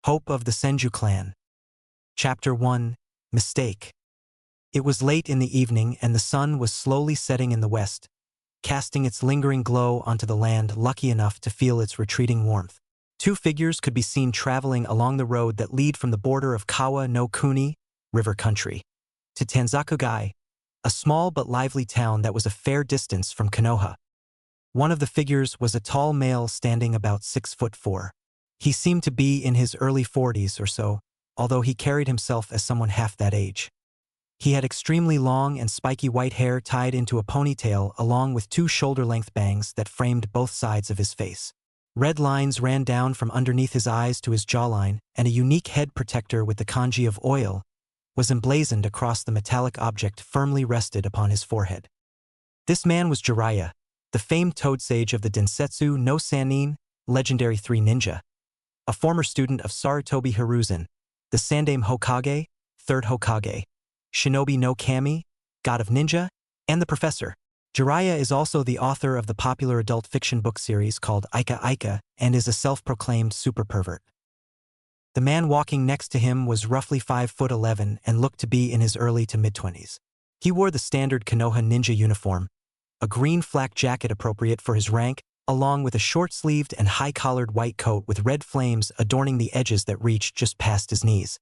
Hope of the Senju clan. Chapter 1. Mistake. It was late in the evening and the sun was slowly setting in the west, casting its lingering glow onto the land lucky enough to feel its retreating warmth. Two figures could be seen traveling along the road that lead from the border of Kawa no Kuni, river country, to Tanzakugai, a small but lively town that was a fair distance from Konoha. One of the figures was a tall male standing about 6'4". He seemed to be in his early 40s or so, although he carried himself as someone half that age. He had extremely long and spiky white hair tied into a ponytail along with two shoulder-length bangs that framed both sides of his face. Red lines ran down from underneath his eyes to his jawline, and a unique head protector with the kanji of oil was emblazoned across the metallic object firmly rested upon his forehead. This man was Jiraiya, the famed toad sage of the Densetsu no Sannin, legendary 3 ninja, a former student of Sarutobi Hiruzen, the Sandaime Hokage, 3rd Hokage, Shinobi no Kami, god of ninja, and the professor. Jiraiya is also the author of the popular adult fiction book series called Aika Aika and is a self-proclaimed super pervert. The man walking next to him was roughly 5'11" and looked to be in his early to mid-20s. He wore the standard Konoha ninja uniform, a green flak jacket appropriate for his rank, along with a short-sleeved and high-collared white coat with red flames adorning the edges that reached just past his knees.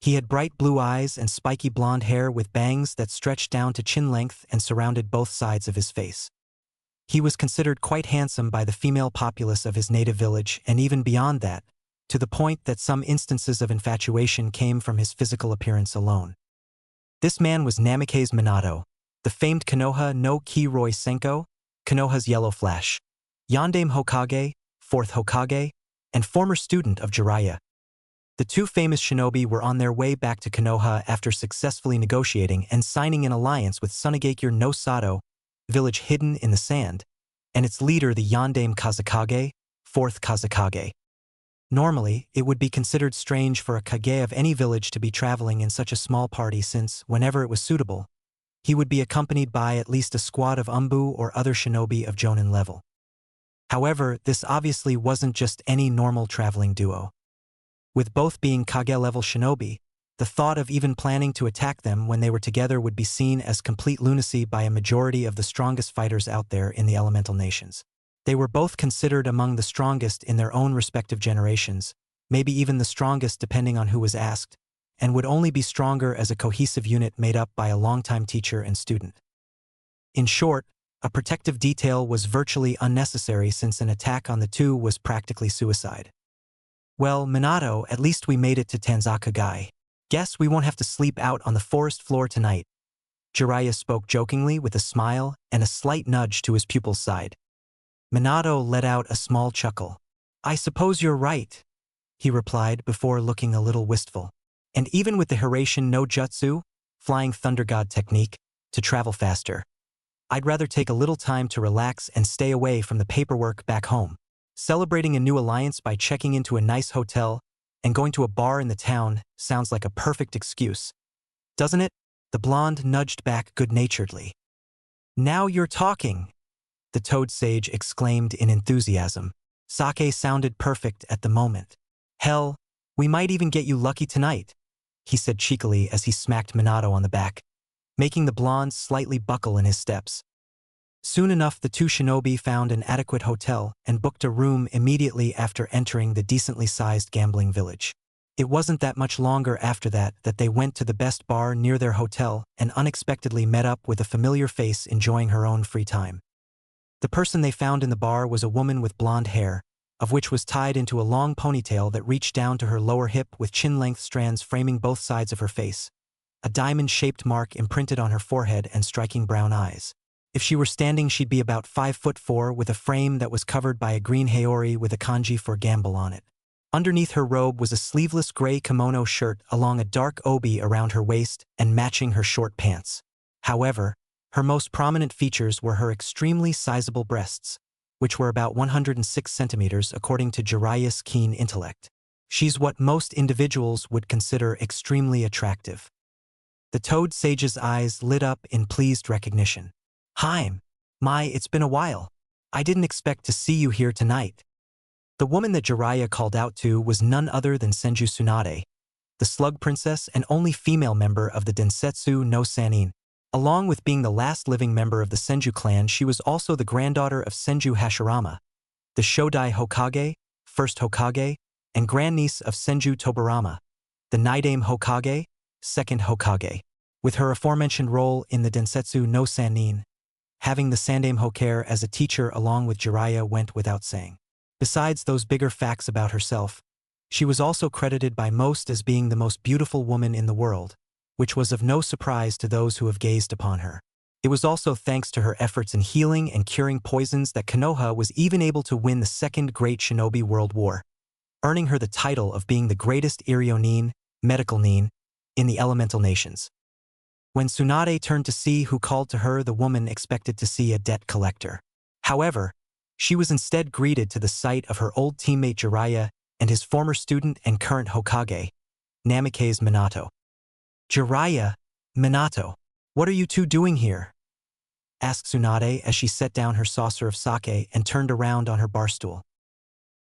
He had bright blue eyes and spiky blonde hair with bangs that stretched down to chin length and surrounded both sides of his face. He was considered quite handsome by the female populace of his native village and even beyond that, to the point that some instances of infatuation came from his physical appearance alone. This man was Namikaze Minato, the famed Konoha no Kiroi Senko, Konoha's Yellow Flash, Yondaime Hokage, 4th Hokage, and former student of Jiraiya. The two famous shinobi were on their way back to Konoha after successfully negotiating and signing an alliance with Sunagakure no Sato, village hidden in the sand, and its leader the Yondaime Kazekage, 4th Kazekage. Normally, it would be considered strange for a kage of any village to be traveling in such a small party since, whenever it was suitable, he would be accompanied by at least a squad of umbu or other shinobi of jonin level. However, this obviously wasn't just any normal traveling duo. With both being kage-level shinobi, the thought of even planning to attack them when they were together would be seen as complete lunacy by a majority of the strongest fighters out there in the elemental nations. They were both considered among the strongest in their own respective generations, maybe even the strongest depending on who was asked, and would only be stronger as a cohesive unit made up by a longtime teacher and student. In short, a protective detail was virtually unnecessary since an attack on the two was practically suicide. Well, Minato, at least we made it to Tanzakugai. Guess we won't have to sleep out on the forest floor tonight. Jiraiya spoke jokingly with a smile and a slight nudge to his pupil's side. Minato let out a small chuckle. I suppose you're right, he replied before looking a little wistful. And even with the Hiraishin no Jutsu, flying thunder god technique, to travel faster, I'd rather take a little time to relax and stay away from the paperwork back home. Celebrating a new alliance by checking into a nice hotel and going to a bar in the town sounds like a perfect excuse, doesn't it? The blonde nudged back good-naturedly. Now you're talking, the toad sage exclaimed in enthusiasm. Sake sounded perfect at the moment. Hell, we might even get you lucky tonight, he said cheekily as he smacked Minato on the back, making the blonde slightly buckle in his steps. Soon enough, the two shinobi found an adequate hotel and booked a room immediately after entering the decently sized gambling village. It wasn't that much longer after that they went to the best bar near their hotel and unexpectedly met up with a familiar face enjoying her own free time. The person they found in the bar was a woman with blonde hair, of which was tied into a long ponytail that reached down to her lower hip with chin-length strands framing both sides of her face, a diamond-shaped mark imprinted on her forehead and striking brown eyes. If she were standing, she'd be about 5'4" with a frame that was covered by a green haori with a kanji for gamble on it. Underneath her robe was a sleeveless gray kimono shirt along a dark obi around her waist and matching her short pants. However, her most prominent features were her extremely sizable breasts, which were about 106 centimeters according to Jiraiya's keen intellect. She's what most individuals would consider extremely attractive. The toad sage's eyes lit up in pleased recognition. Hi, it's been a while. I didn't expect to see you here tonight. The woman that Jiraiya called out to was none other than Senju Tsunade, the Slug Princess and only female member of the Densetsu no Sannin. Along with being the last living member of the Senju clan, she was also the granddaughter of Senju Hashirama, the Shodai Hokage, first Hokage, and grandniece of Senju Tobarama, the Nidaime Hokage, second Hokage. With her aforementioned role in the Densetsu no Sannin, having the Sandaime Hokair as a teacher along with Jiraiya went without saying. Besides those bigger facts about herself, she was also credited by most as being the most beautiful woman in the world, which was of no surprise to those who have gazed upon her. It was also thanks to her efforts in healing and curing poisons that Konoha was even able to win the Second Great Shinobi World War, earning her the title of being the greatest Iryo nin, medical nin, in the elemental nations. When Tsunade turned to see who called to her, the woman expected to see a debt collector. However, she was instead greeted to the sight of her old teammate Jiraiya and his former student and current Hokage, Namikaze Minato. "Jiraiya, Minato, what are you two doing here?" asked Tsunade as she set down her saucer of sake and turned around on her barstool.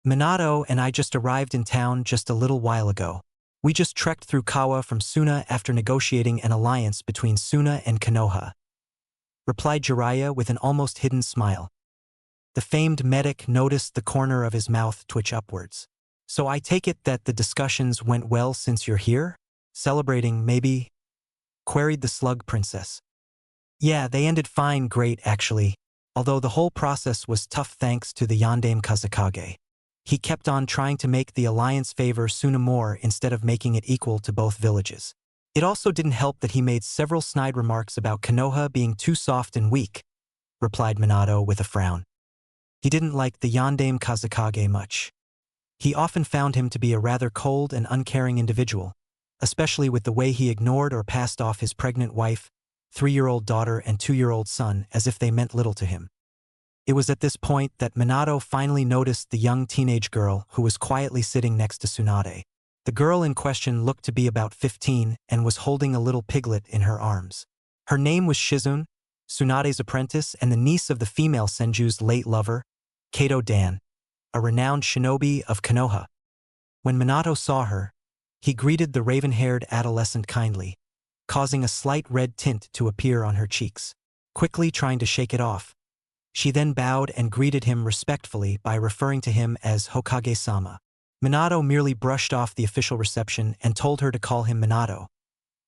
"Minato and I just arrived in town just a little while ago. We just trekked through Kawa from Suna after negotiating an alliance between Suna and Konoha," replied Jiraiya with an almost hidden smile. The famed medic noticed the corner of his mouth twitch upwards. "So I take it that the discussions went well since you're here? Celebrating, maybe?" queried the Slug Princess. "Yeah, they ended fine, great actually, although the whole process was tough thanks to the Yondaime Kazekage. He kept on trying to make the alliance favor Suna more instead of making it equal to both villages. It also didn't help that he made several snide remarks about Konoha being too soft and weak," replied Minato with a frown. He didn't like the Yondaime Kazekage much. He often found him to be a rather cold and uncaring individual, especially with the way he ignored or passed off his pregnant wife, 3-year-old daughter and 2-year-old son as if they meant little to him. It was at this point that Minato finally noticed the young teenage girl who was quietly sitting next to Tsunade. The girl in question looked to be about 15 and was holding a little piglet in her arms. Her name was Shizune, Tsunade's apprentice and the niece of the female Senju's late lover, Kato Dan, a renowned shinobi of Konoha. When Minato saw her, he greeted the raven-haired adolescent kindly, causing a slight red tint to appear on her cheeks. Quickly trying to shake it off, she then bowed and greeted him respectfully by referring to him as Hokage-sama. Minato merely brushed off the official reception and told her to call him Minato,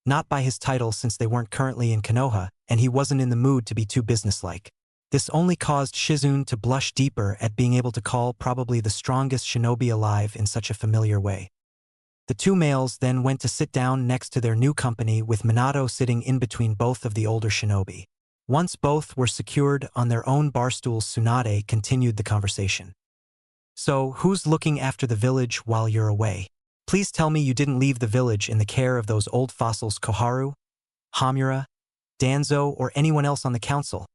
not by his title since they weren't currently in Konoha and he wasn't in the mood to be too businesslike. This only caused Shizune to blush deeper at being able to call probably the strongest shinobi alive in such a familiar way. The two males then went to sit down next to their new company with Minato sitting in between both of the older shinobi. Once both were secured on their own barstools, Tsunade continued the conversation. "So, who's looking after the village while you're away? Please tell me you didn't leave the village in the care of those old fossils Koharu, Hamura, Danzo, or anyone else on the council?"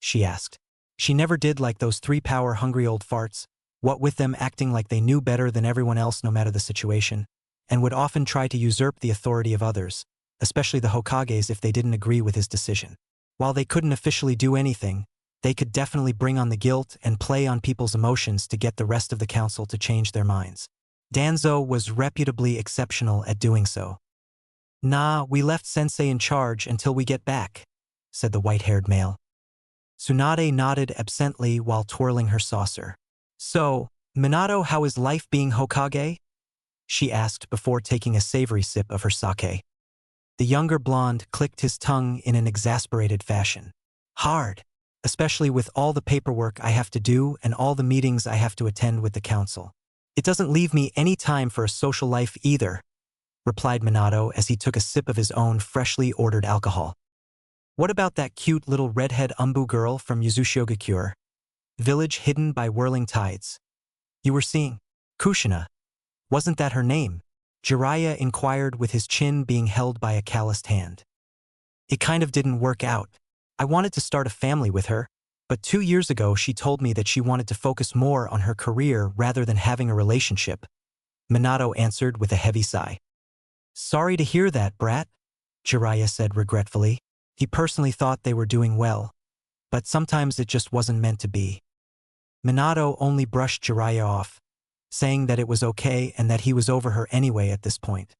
she asked. She never did like those 3 power-hungry old farts, what with them acting like they knew better than everyone else no matter the situation, and would often try to usurp the authority of others, especially the Hokages if they didn't agree with his decision. While they couldn't officially do anything, they could definitely bring on the guilt and play on people's emotions to get the rest of the council to change their minds. Danzo was reputably exceptional at doing so. "Nah, we left Sensei in charge until we get back," said the white-haired male. Tsunade nodded absently while twirling her saucer. "So, Minato, how is life being Hokage?" she asked before taking a savory sip of her sake. The younger blonde clicked his tongue in an exasperated fashion. "Hard, especially with all the paperwork I have to do and all the meetings I have to attend with the council. It doesn't leave me any time for a social life either," replied Minato as he took a sip of his own freshly ordered alcohol. "What about that cute little redhead Umbu girl from Yuzushigakure? Village hidden by whirling tides. You were seeing? Kushina. Wasn't that her name?" Jiraiya inquired with his chin being held by a calloused hand. "It kind of didn't work out. I wanted to start a family with her, but 2 years ago she told me that she wanted to focus more on her career rather than having a relationship," Minato answered with a heavy sigh. "Sorry to hear that, brat," Jiraiya said regretfully. He personally thought they were doing well, but sometimes it just wasn't meant to be. Minato only brushed Jiraiya off, saying that it was okay and that he was over her anyway at this point.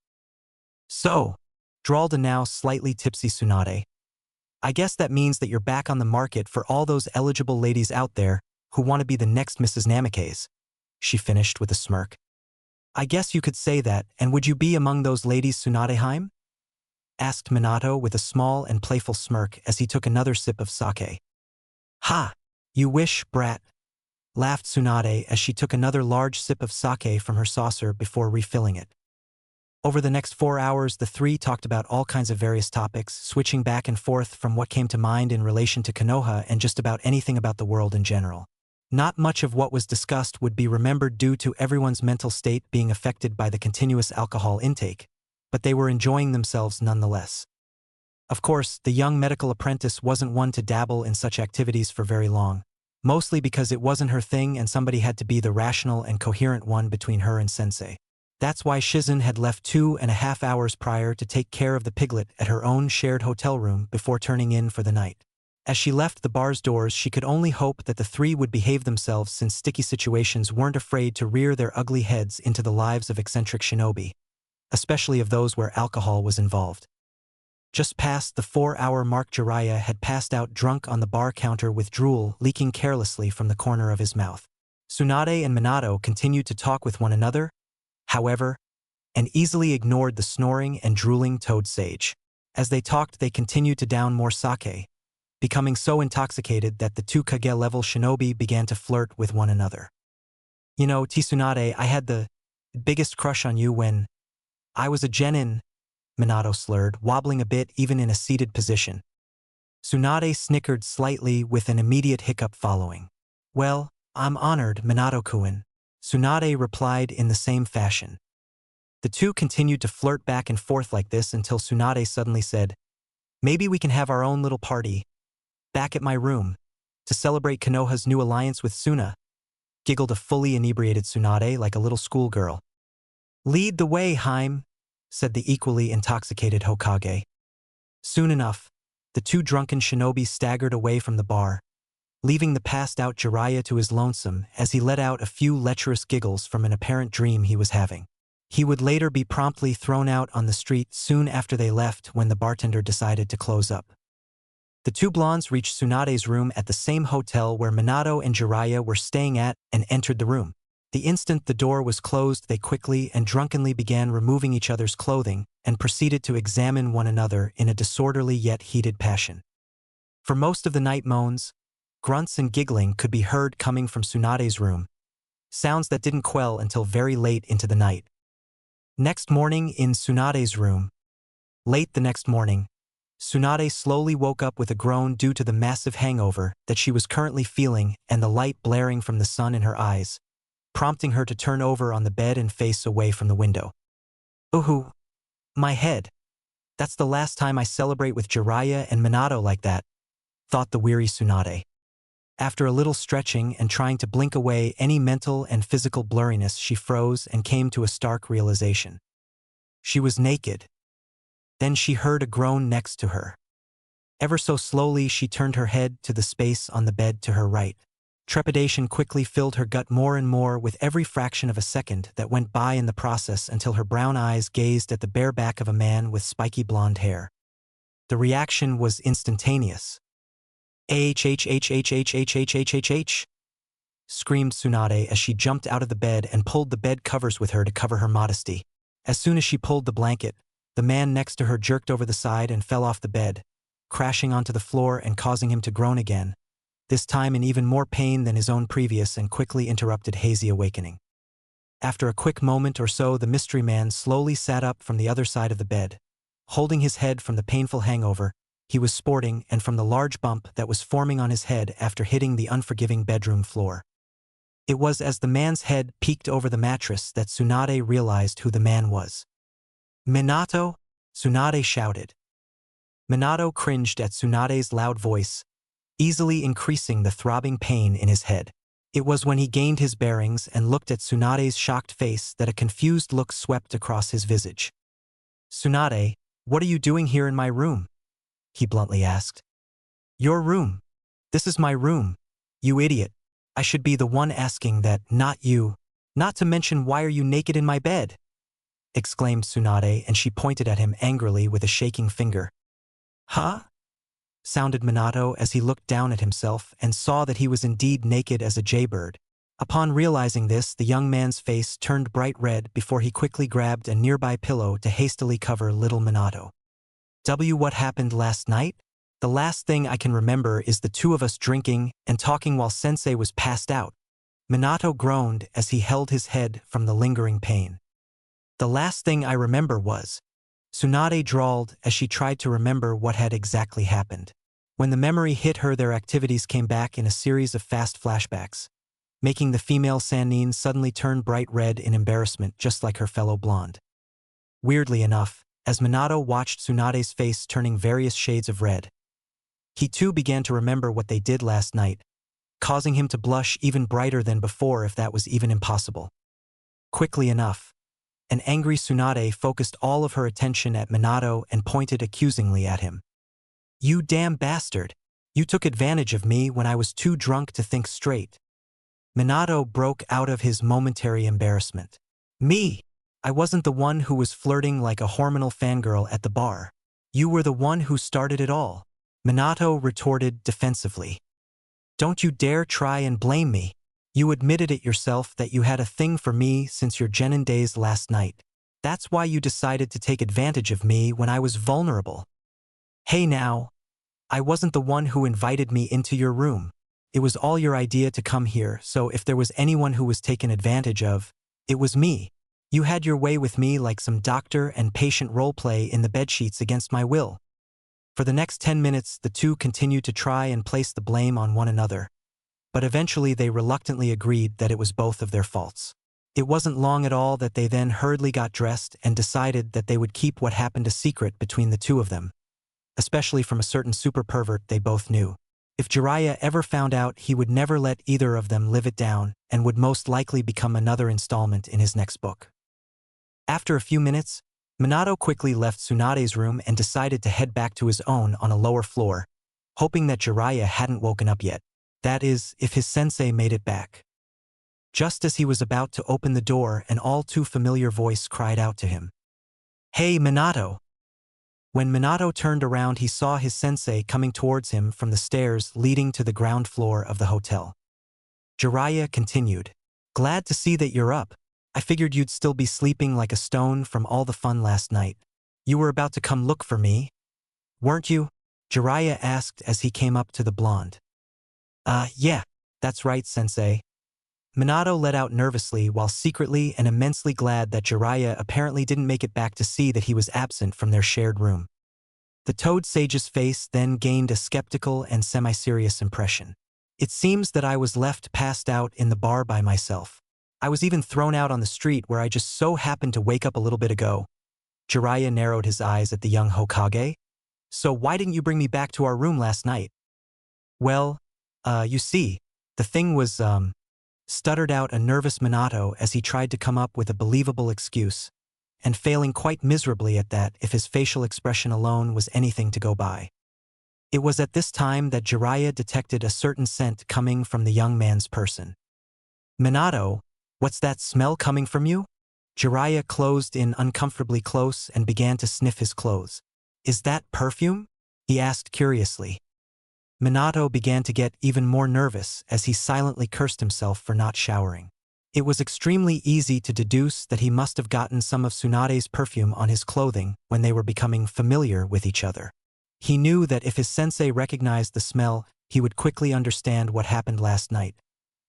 So, drawled a now slightly tipsy Tsunade. I guess that means that you're back on the market for all those eligible ladies out there who want to be the next Mrs. Namikaze, she finished with a smirk. I guess you could say that, and would you be among those ladies, Tsunadeheim? Asked Minato with a small and playful smirk as he took another sip of sake. Ha! You wish, brat, laughed Tsunade as she took another large sip of sake from her saucer before refilling it. Over the next 4 hours, the three talked about all kinds of various topics, switching back and forth from what came to mind in relation to Konoha and just about anything about the world in general. Not much of what was discussed would be remembered due to everyone's mental state being affected by the continuous alcohol intake, but they were enjoying themselves nonetheless. Of course, the young medical apprentice wasn't one to dabble in such activities for very long, mostly because it wasn't her thing and somebody had to be the rational and coherent one between her and Sensei. That's why Shizen had left 2.5 hours prior to take care of the piglet at her own shared hotel room before turning in for the night. As she left the bar's doors, she could only hope that the three would behave themselves since sticky situations weren't afraid to rear their ugly heads into the lives of eccentric shinobi, especially of those where alcohol was involved. Just past the 4-hour mark, Jiraiya had passed out drunk on the bar counter with drool leaking carelessly from the corner of his mouth. Tsunade and Minato continued to talk with one another, however, and easily ignored the snoring and drooling toad sage. As they talked, they continued to down more sake, becoming so intoxicated that the 2 Kage-level shinobi began to flirt with one another. You know, Tsunade, I had the biggest crush on you when I was a genin, Minato slurred, wobbling a bit even in a seated position. Tsunade snickered slightly with an immediate hiccup following. Well, I'm honored, Minato-kun, Tsunade replied in the same fashion. The two continued to flirt back and forth like this until Tsunade suddenly said, maybe we can have our own little party back at my room to celebrate Konoha's new alliance with Suna, giggled a fully inebriated Tsunade like a little schoolgirl. Lead the way, Heim, said the equally intoxicated Hokage. Soon enough, the 2 drunken shinobi staggered away from the bar, leaving the passed-out Jiraiya to his lonesome as he let out a few lecherous giggles from an apparent dream he was having. He would later be promptly thrown out on the street soon after they left when the bartender decided to close up. The 2 blondes reached Tsunade's room at the same hotel where Minato and Jiraiya were staying at and entered the room. The instant the door was closed, they quickly and drunkenly began removing each other's clothing and proceeded to examine one another in a disorderly yet heated passion. For most of the night, moans, grunts and giggling could be heard coming from Tsunade's room, sounds that didn't quell until very late into the night. Next morning in Tsunade's room. Late the next morning, Tsunade slowly woke up with a groan due to the massive hangover that she was currently feeling and the light blaring from the sun in her eyes, prompting her to turn over on the bed and face away from the window. Ooh, my head. That's the last time I celebrate with Jiraiya and Minato like that, thought the weary Tsunade. After a little stretching and trying to blink away any mental and physical blurriness, she froze and came to a stark realization. She was naked. Then she heard a groan next to her. Ever so slowly, she turned her head to the space on the bed to her right. Trepidation quickly filled her gut more and more with every fraction of a second that went by in the process until her brown eyes gazed at the bare back of a man with spiky blonde hair. The reaction was instantaneous. H, screamed Tsunade as she jumped out of the bed and pulled the bed covers with her to cover her modesty. As soon as she pulled the blanket, the man next to her jerked over the side and fell off the bed, crashing onto the floor and causing him to groan again, this time in even more pain than his own previous and quickly interrupted hazy awakening. After a quick moment or so, the mystery man slowly sat up from the other side of the bed. Holding his head from the painful hangover he was sporting and from the large bump that was forming on his head after hitting the unforgiving bedroom floor. It was as the man's head peeked over the mattress that Tsunade realized who the man was. Minato? Tsunade shouted. Minato cringed at Tsunade's loud voice, easily increasing the throbbing pain in his head. It was when he gained his bearings and looked at Tsunade's shocked face that a confused look swept across his visage. Tsunade, what are you doing here in my room? He bluntly asked. Your room. This is my room, you idiot. I should be the one asking that, not you. Not to mention, why are you naked in my bed? Exclaimed Tsunade, and she pointed at him angrily with a shaking finger. Huh? Sounded Minato as he looked down at himself and saw that he was indeed naked as a jaybird. Upon realizing this, the young man's face turned bright red before he quickly grabbed a nearby pillow to hastily cover little Minato. What happened last night? The last thing I can remember is the two of us drinking and talking while Sensei was passed out. Minato groaned as he held his head from the lingering pain. The last thing I remember was, Tsunade drawled as she tried to remember what had exactly happened. When the memory hit her, their activities came back in a series of fast flashbacks, making the female Sannin suddenly turn bright red in embarrassment, just like her fellow blonde. Weirdly enough, as Minato watched Tsunade's face turning various shades of red, he too began to remember what they did last night, causing him to blush even brighter than before, if that was even impossible. Quickly enough, an angry Tsunade focused all of her attention at Minato and pointed accusingly at him. You damn bastard! You took advantage of me when I was too drunk to think straight. Minato broke out of his momentary embarrassment. Me? I wasn't the one who was flirting like a hormonal fangirl at the bar. You were the one who started it all. Minato retorted defensively. Don't you dare try and blame me. You admitted it yourself that you had a thing for me since your genin days last night. That's why you decided to take advantage of me when I was vulnerable. Hey now, I wasn't the one who invited me into your room. It was all your idea to come here, so if there was anyone who was taken advantage of, it was me. You had your way with me like some doctor and patient roleplay in the bedsheets against my will. For the next 10 minutes, the two continued to try and place the blame on one another, but eventually they reluctantly agreed that it was both of their faults. It wasn't long at all that they then hurriedly got dressed and decided that they would keep what happened a secret between the two of them, especially from a certain super pervert they both knew. If Jiraiya ever found out, he would never let either of them live it down and would most likely become another installment in his next book. After a few minutes, Minato quickly left Tsunade's room and decided to head back to his own on a lower floor, hoping that Jiraiya hadn't woken up yet. That is, if his sensei made it back. Just as he was about to open the door, an all-too-familiar voice cried out to him. Hey, Minato! When Minato turned around, he saw his sensei coming towards him from the stairs leading to the ground floor of the hotel. Jiraiya continued. Glad to see that you're up. I figured you'd still be sleeping like a stone from all the fun last night. You were about to come look for me, weren't you? Jiraiya asked as he came up to the blonde. Yeah, that's right, sensei. Minato let out nervously while secretly and immensely glad that Jiraiya apparently didn't make it back to see that he was absent from their shared room. The Toad Sage's face then gained a skeptical and semi-serious impression. It seems that I was left passed out in the bar by myself. I was even thrown out on the street where I just so happened to wake up a little bit ago. Jiraiya narrowed his eyes at the young Hokage. So why didn't you bring me back to our room last night? Well, you see, the thing was, stuttered out a nervous Minato as he tried to come up with a believable excuse, and failing quite miserably at that if his facial expression alone was anything to go by. It was at this time that Jiraiya detected a certain scent coming from the young man's person. Minato, what's that smell coming from you? Jiraiya closed in uncomfortably close and began to sniff his clothes. Is that perfume? He asked curiously. Minato began to get even more nervous as he silently cursed himself for not showering. It was extremely easy to deduce that he must have gotten some of Tsunade's perfume on his clothing when they were becoming familiar with each other. He knew that if his sensei recognized the smell, he would quickly understand what happened last night,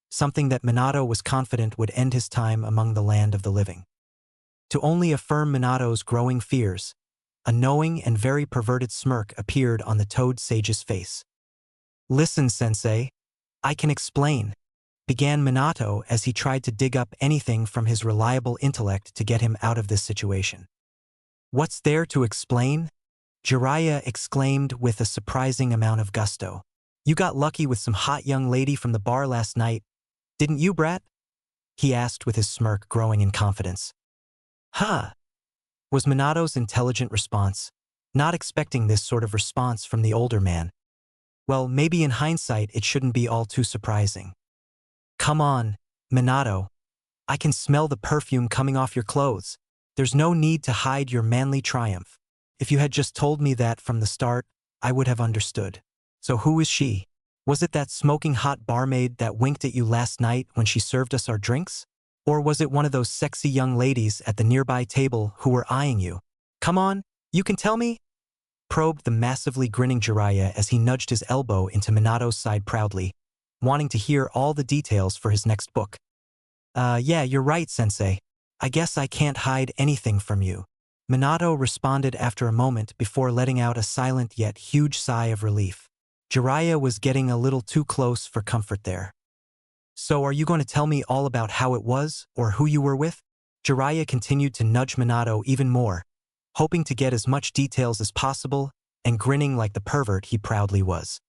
something that Minato was confident would end his time among the land of the living. To only affirm Minato's growing fears, a knowing and very perverted smirk appeared on the Toad Sage's face. Listen, sensei, I can explain, began Minato as he tried to dig up anything from his reliable intellect to get him out of this situation. What's there to explain? Jiraiya exclaimed with a surprising amount of gusto. You got lucky with some hot young lady from the bar last night, didn't you, brat? He asked with his smirk growing in confidence. Huh, was Minato's intelligent response, not expecting this sort of response from the older man. Well, maybe in hindsight it shouldn't be all too surprising. Come on, Minato. I can smell the perfume coming off your clothes. There's no need to hide your manly triumph. If you had just told me that from the start, I would have understood. So who is she? Was it that smoking hot barmaid that winked at you last night when she served us our drinks? Or was it one of those sexy young ladies at the nearby table who were eyeing you? Come on, you can tell me? Probed the massively grinning Jiraiya as he nudged his elbow into Minato's side proudly, wanting to hear all the details for his next book. Yeah, you're right, Sensei. I guess I can't hide anything from you. Minato responded after a moment before letting out a silent yet huge sigh of relief. Jiraiya was getting a little too close for comfort there. So are you going to tell me all about how it was, or who you were with? Jiraiya continued to nudge Minato even more, hoping to get as much details as possible and grinning like the pervert he proudly was.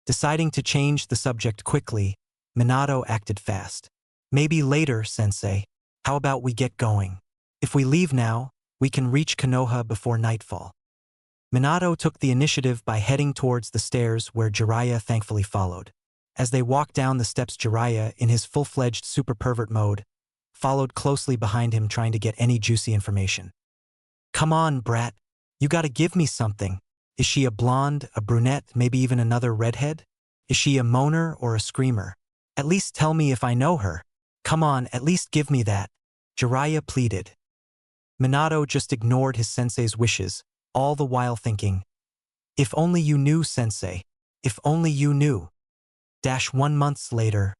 Deciding to change the subject quickly, Minato acted fast. Maybe later, Sensei. How about we get going? If we leave now, we can reach Konoha before nightfall. Minato took the initiative by heading towards the stairs where Jiraiya thankfully followed. As they walked down the steps, Jiraiya, in his full-fledged super pervert mode, followed closely behind him trying to get any juicy information. Come on, brat. You gotta give me something. Is she a blonde, a brunette, maybe even another redhead? Is she a moaner or a screamer? At least tell me if I know her. Come on, at least give me that. Jiraiya pleaded. Minato just ignored his sensei's wishes, all the while thinking, if only you knew, Sensei. If only you knew. 1 month later.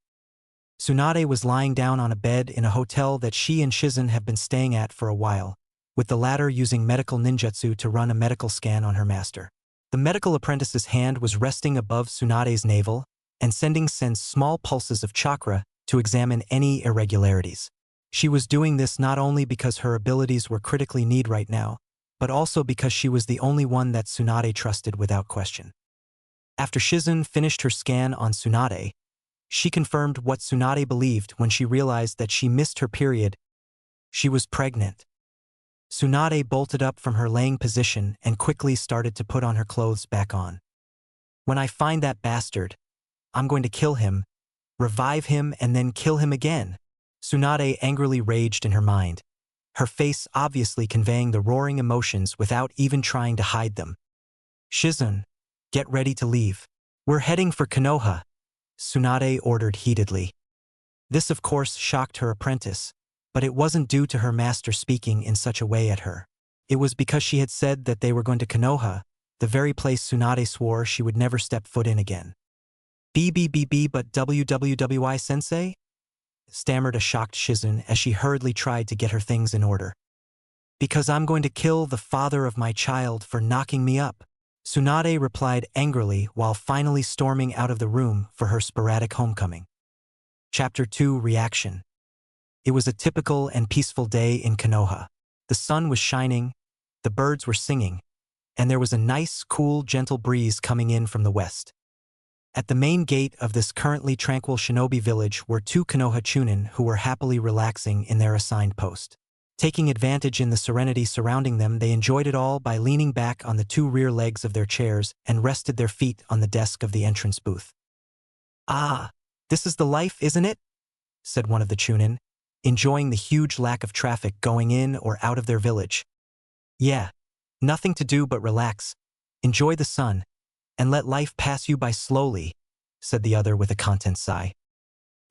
Tsunade was lying down on a bed in a hotel that she and Shizen have been staying at for a while, with the latter using medical ninjutsu to run a medical scan on her master. The medical apprentice's hand was resting above Tsunade's navel and sending small pulses of chakra to examine any irregularities. She was doing this not only because her abilities were critically needed right now, but also because she was the only one that Tsunade trusted without question. After Shizen finished her scan on Tsunade, she confirmed what Tsunade believed when she realized that she missed her period. She was pregnant. Tsunade bolted up from her laying position and quickly started to put on her clothes back on. When I find that bastard, I'm going to kill him, revive him, and then kill him again. Tsunade angrily raged in her mind, her face obviously conveying the roaring emotions without even trying to hide them. Shizen, get ready to leave. We're heading for Konoha, Tsunade ordered heatedly. This of course shocked her apprentice, but it wasn't due to her master speaking in such a way at her. It was because she had said that they were going to Konoha, the very place Tsunade swore she would never step foot in again. But WWWI sensei? Stammered a shocked Shizen as she hurriedly tried to get her things in order. Because I'm going to kill the father of my child for knocking me up, Tsunade replied angrily while finally storming out of the room for her sporadic homecoming. Chapter 2 Reaction. It was a typical and peaceful day in Konoha. The sun was shining, the birds were singing, and there was a nice, cool, gentle breeze coming in from the west. At the main gate of this currently tranquil shinobi village were 2 Konoha Chunin who were happily relaxing in their assigned post. Taking advantage in the serenity surrounding them, they enjoyed it all by leaning back on the 2 rear legs of their chairs and rested their feet on the desk of the entrance booth. Ah, this is the life, isn't it? Said one of the Chunin, enjoying the huge lack of traffic going in or out of their village. Yeah, nothing to do but relax, enjoy the sun, and let life pass you by slowly, said the other with a content sigh.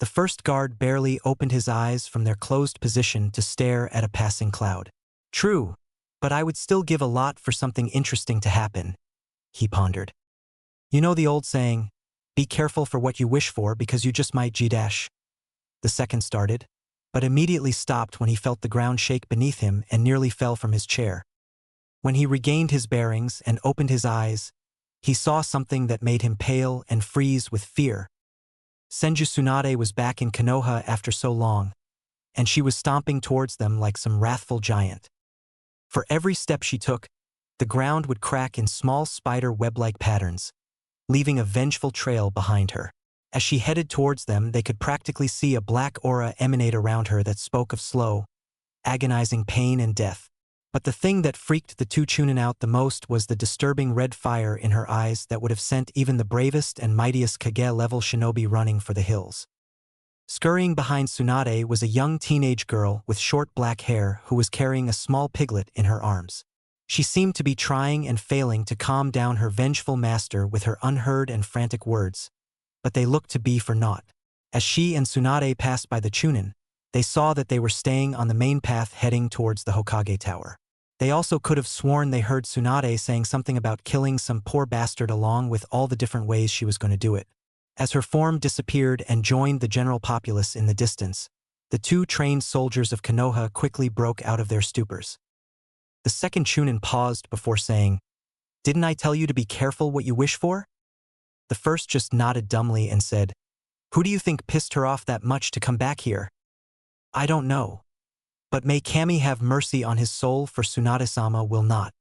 The first guard barely opened his eyes from their closed position to stare at a passing cloud. True, but I would still give a lot for something interesting to happen, he pondered. You know the old saying, be careful for what you wish for because you just might g-dash. The second started, but immediately stopped when he felt the ground shake beneath him and nearly fell from his chair. When he regained his bearings and opened his eyes, he saw something that made him pale and freeze with fear. Senju Tsunade was back in Konoha after so long, and she was stomping towards them like some wrathful giant. For every step she took, the ground would crack in small spider web-like patterns, leaving a vengeful trail behind her. As she headed towards them, they could practically see a black aura emanate around her that spoke of slow, agonizing pain and death. But the thing that freaked the 2 Chunin out the most was the disturbing red fire in her eyes that would have sent even the bravest and mightiest Kage-level shinobi running for the hills. Scurrying behind Tsunade was a young teenage girl with short black hair who was carrying a small piglet in her arms. She seemed to be trying and failing to calm down her vengeful master with her unheard and frantic words, but they looked to be for naught. As she and Tsunade passed by the Chunin, they saw that they were staying on the main path heading towards the Hokage Tower. They also could have sworn they heard Tsunade saying something about killing some poor bastard along with all the different ways she was going to do it. As her form disappeared and joined the general populace in the distance, the two trained soldiers of Konoha quickly broke out of their stupors. The second Chunin paused before saying, "Didn't I tell you to be careful what you wish for?" The first just nodded dumbly and said, "Who do you think pissed her off that much to come back here?" "I don't know. But may Kami have mercy on his soul, for Tsunade-sama will not."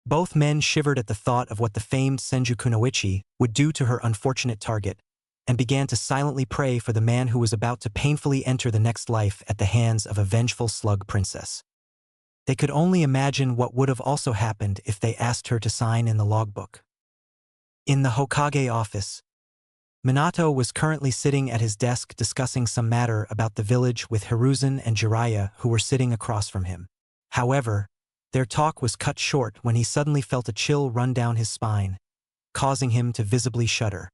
Both men shivered at the thought of what the famed Senju Kunoichi would do to her unfortunate target, and began to silently pray for the man who was about to painfully enter the next life at the hands of a vengeful slug princess. They could only imagine what would have also happened if they asked her to sign in the logbook. In the Hokage office, Minato was currently sitting at his desk discussing some matter about the village with Hiruzen and Jiraiya, who were sitting across from him. However, their talk was cut short when he suddenly felt a chill run down his spine, causing him to visibly shudder.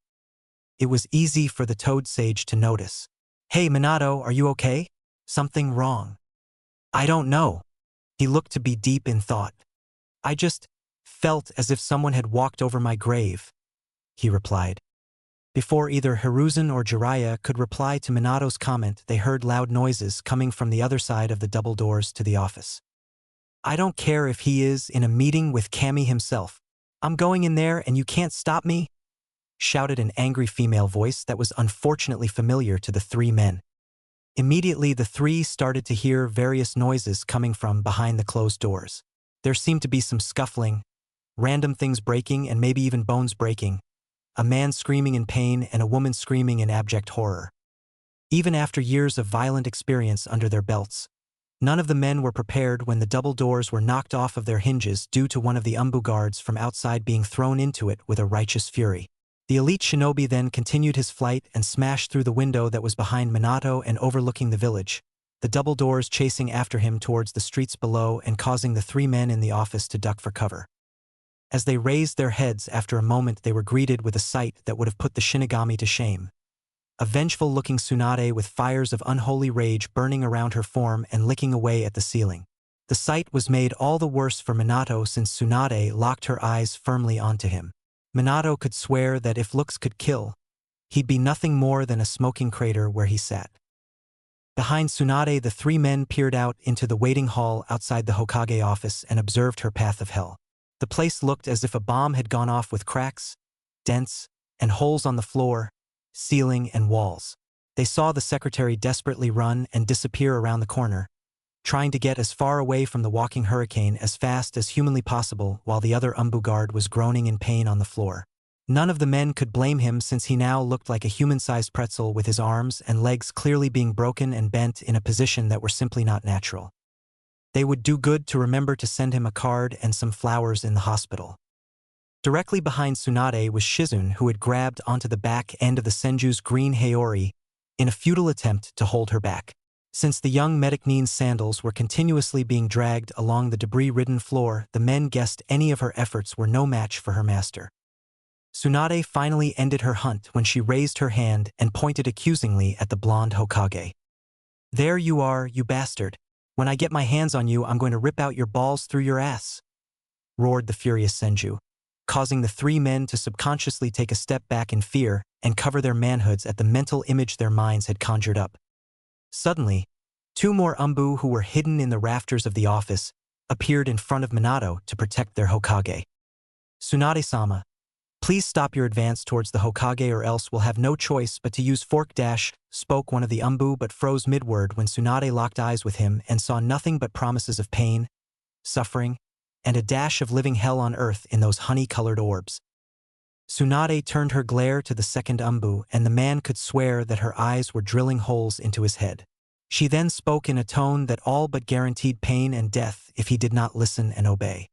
It was easy for the Toad Sage to notice. "Hey Minato, are you okay? Something wrong?" "I don't know." He looked to be deep in thought. "I just felt as if someone had walked over my grave," he replied. Before either Hiruzen or Jiraiya could reply to Minato's comment, they heard loud noises coming from the other side of the double doors to the office. "I don't care if he is in a meeting with Kami himself. I'm going in there and you can't stop me," shouted an angry female voice that was unfortunately familiar to the three men. Immediately the three started to hear various noises coming from behind the closed doors. There seemed to be some scuffling, random things breaking and maybe even bones breaking, a man screaming in pain and a woman screaming in abject horror. Even after years of violent experience under their belts, none of the men were prepared when the double doors were knocked off of their hinges due to one of the Umbu guards from outside being thrown into it with a righteous fury. The elite shinobi then continued his flight and smashed through the window that was behind Minato and overlooking the village, the double doors chasing after him towards the streets below and causing the three men in the office to duck for cover. As they raised their heads after a moment, they were greeted with a sight that would have put the Shinigami to shame. A vengeful-looking Tsunade with fires of unholy rage burning around her form and licking away at the ceiling. The sight was made all the worse for Minato since Tsunade locked her eyes firmly onto him. Minato could swear that if looks could kill, he'd be nothing more than a smoking crater where he sat. Behind Tsunade, the three men peered out into the waiting hall outside the Hokage office and observed her path of hell. The place looked as if a bomb had gone off with cracks, dents, and holes on the floor, ceiling, and walls. They saw the secretary desperately run and disappear around the corner, trying to get as far away from the walking hurricane as fast as humanly possible while the other Umbu guard was groaning in pain on the floor. None of the men could blame him since he now looked like a human-sized pretzel with his arms and legs clearly being broken and bent in a position that were simply not natural. They would do good to remember to send him a card and some flowers in the hospital. Directly behind Tsunade was Shizune, who had grabbed onto the back end of the Senju's green Heori in a futile attempt to hold her back. Since the young Medicnine's sandals were continuously being dragged along the debris-ridden floor, the men guessed any of her efforts were no match for her master. Tsunade finally ended her hunt when she raised her hand and pointed accusingly at the blonde Hokage. "There you are, you bastard. When I get my hands on you, I'm going to rip out your balls through your ass," roared the furious Senju, causing the three men to subconsciously take a step back in fear and cover their manhoods at the mental image their minds had conjured up. Suddenly, two more Umbu who were hidden in the rafters of the office appeared in front of Minato to protect their Hokage. "Tsunade-sama, please stop your advance towards the Hokage or else we'll have no choice but to use fork dash," spoke one of the Umbu but froze mid-word when Tsunade locked eyes with him and saw nothing but promises of pain, suffering, and a dash of living hell on earth in those honey-colored orbs. Tsunade turned her glare to the second Umbu, and the man could swear that her eyes were drilling holes into his head. She then spoke in a tone that all but guaranteed pain and death if he did not listen and obey.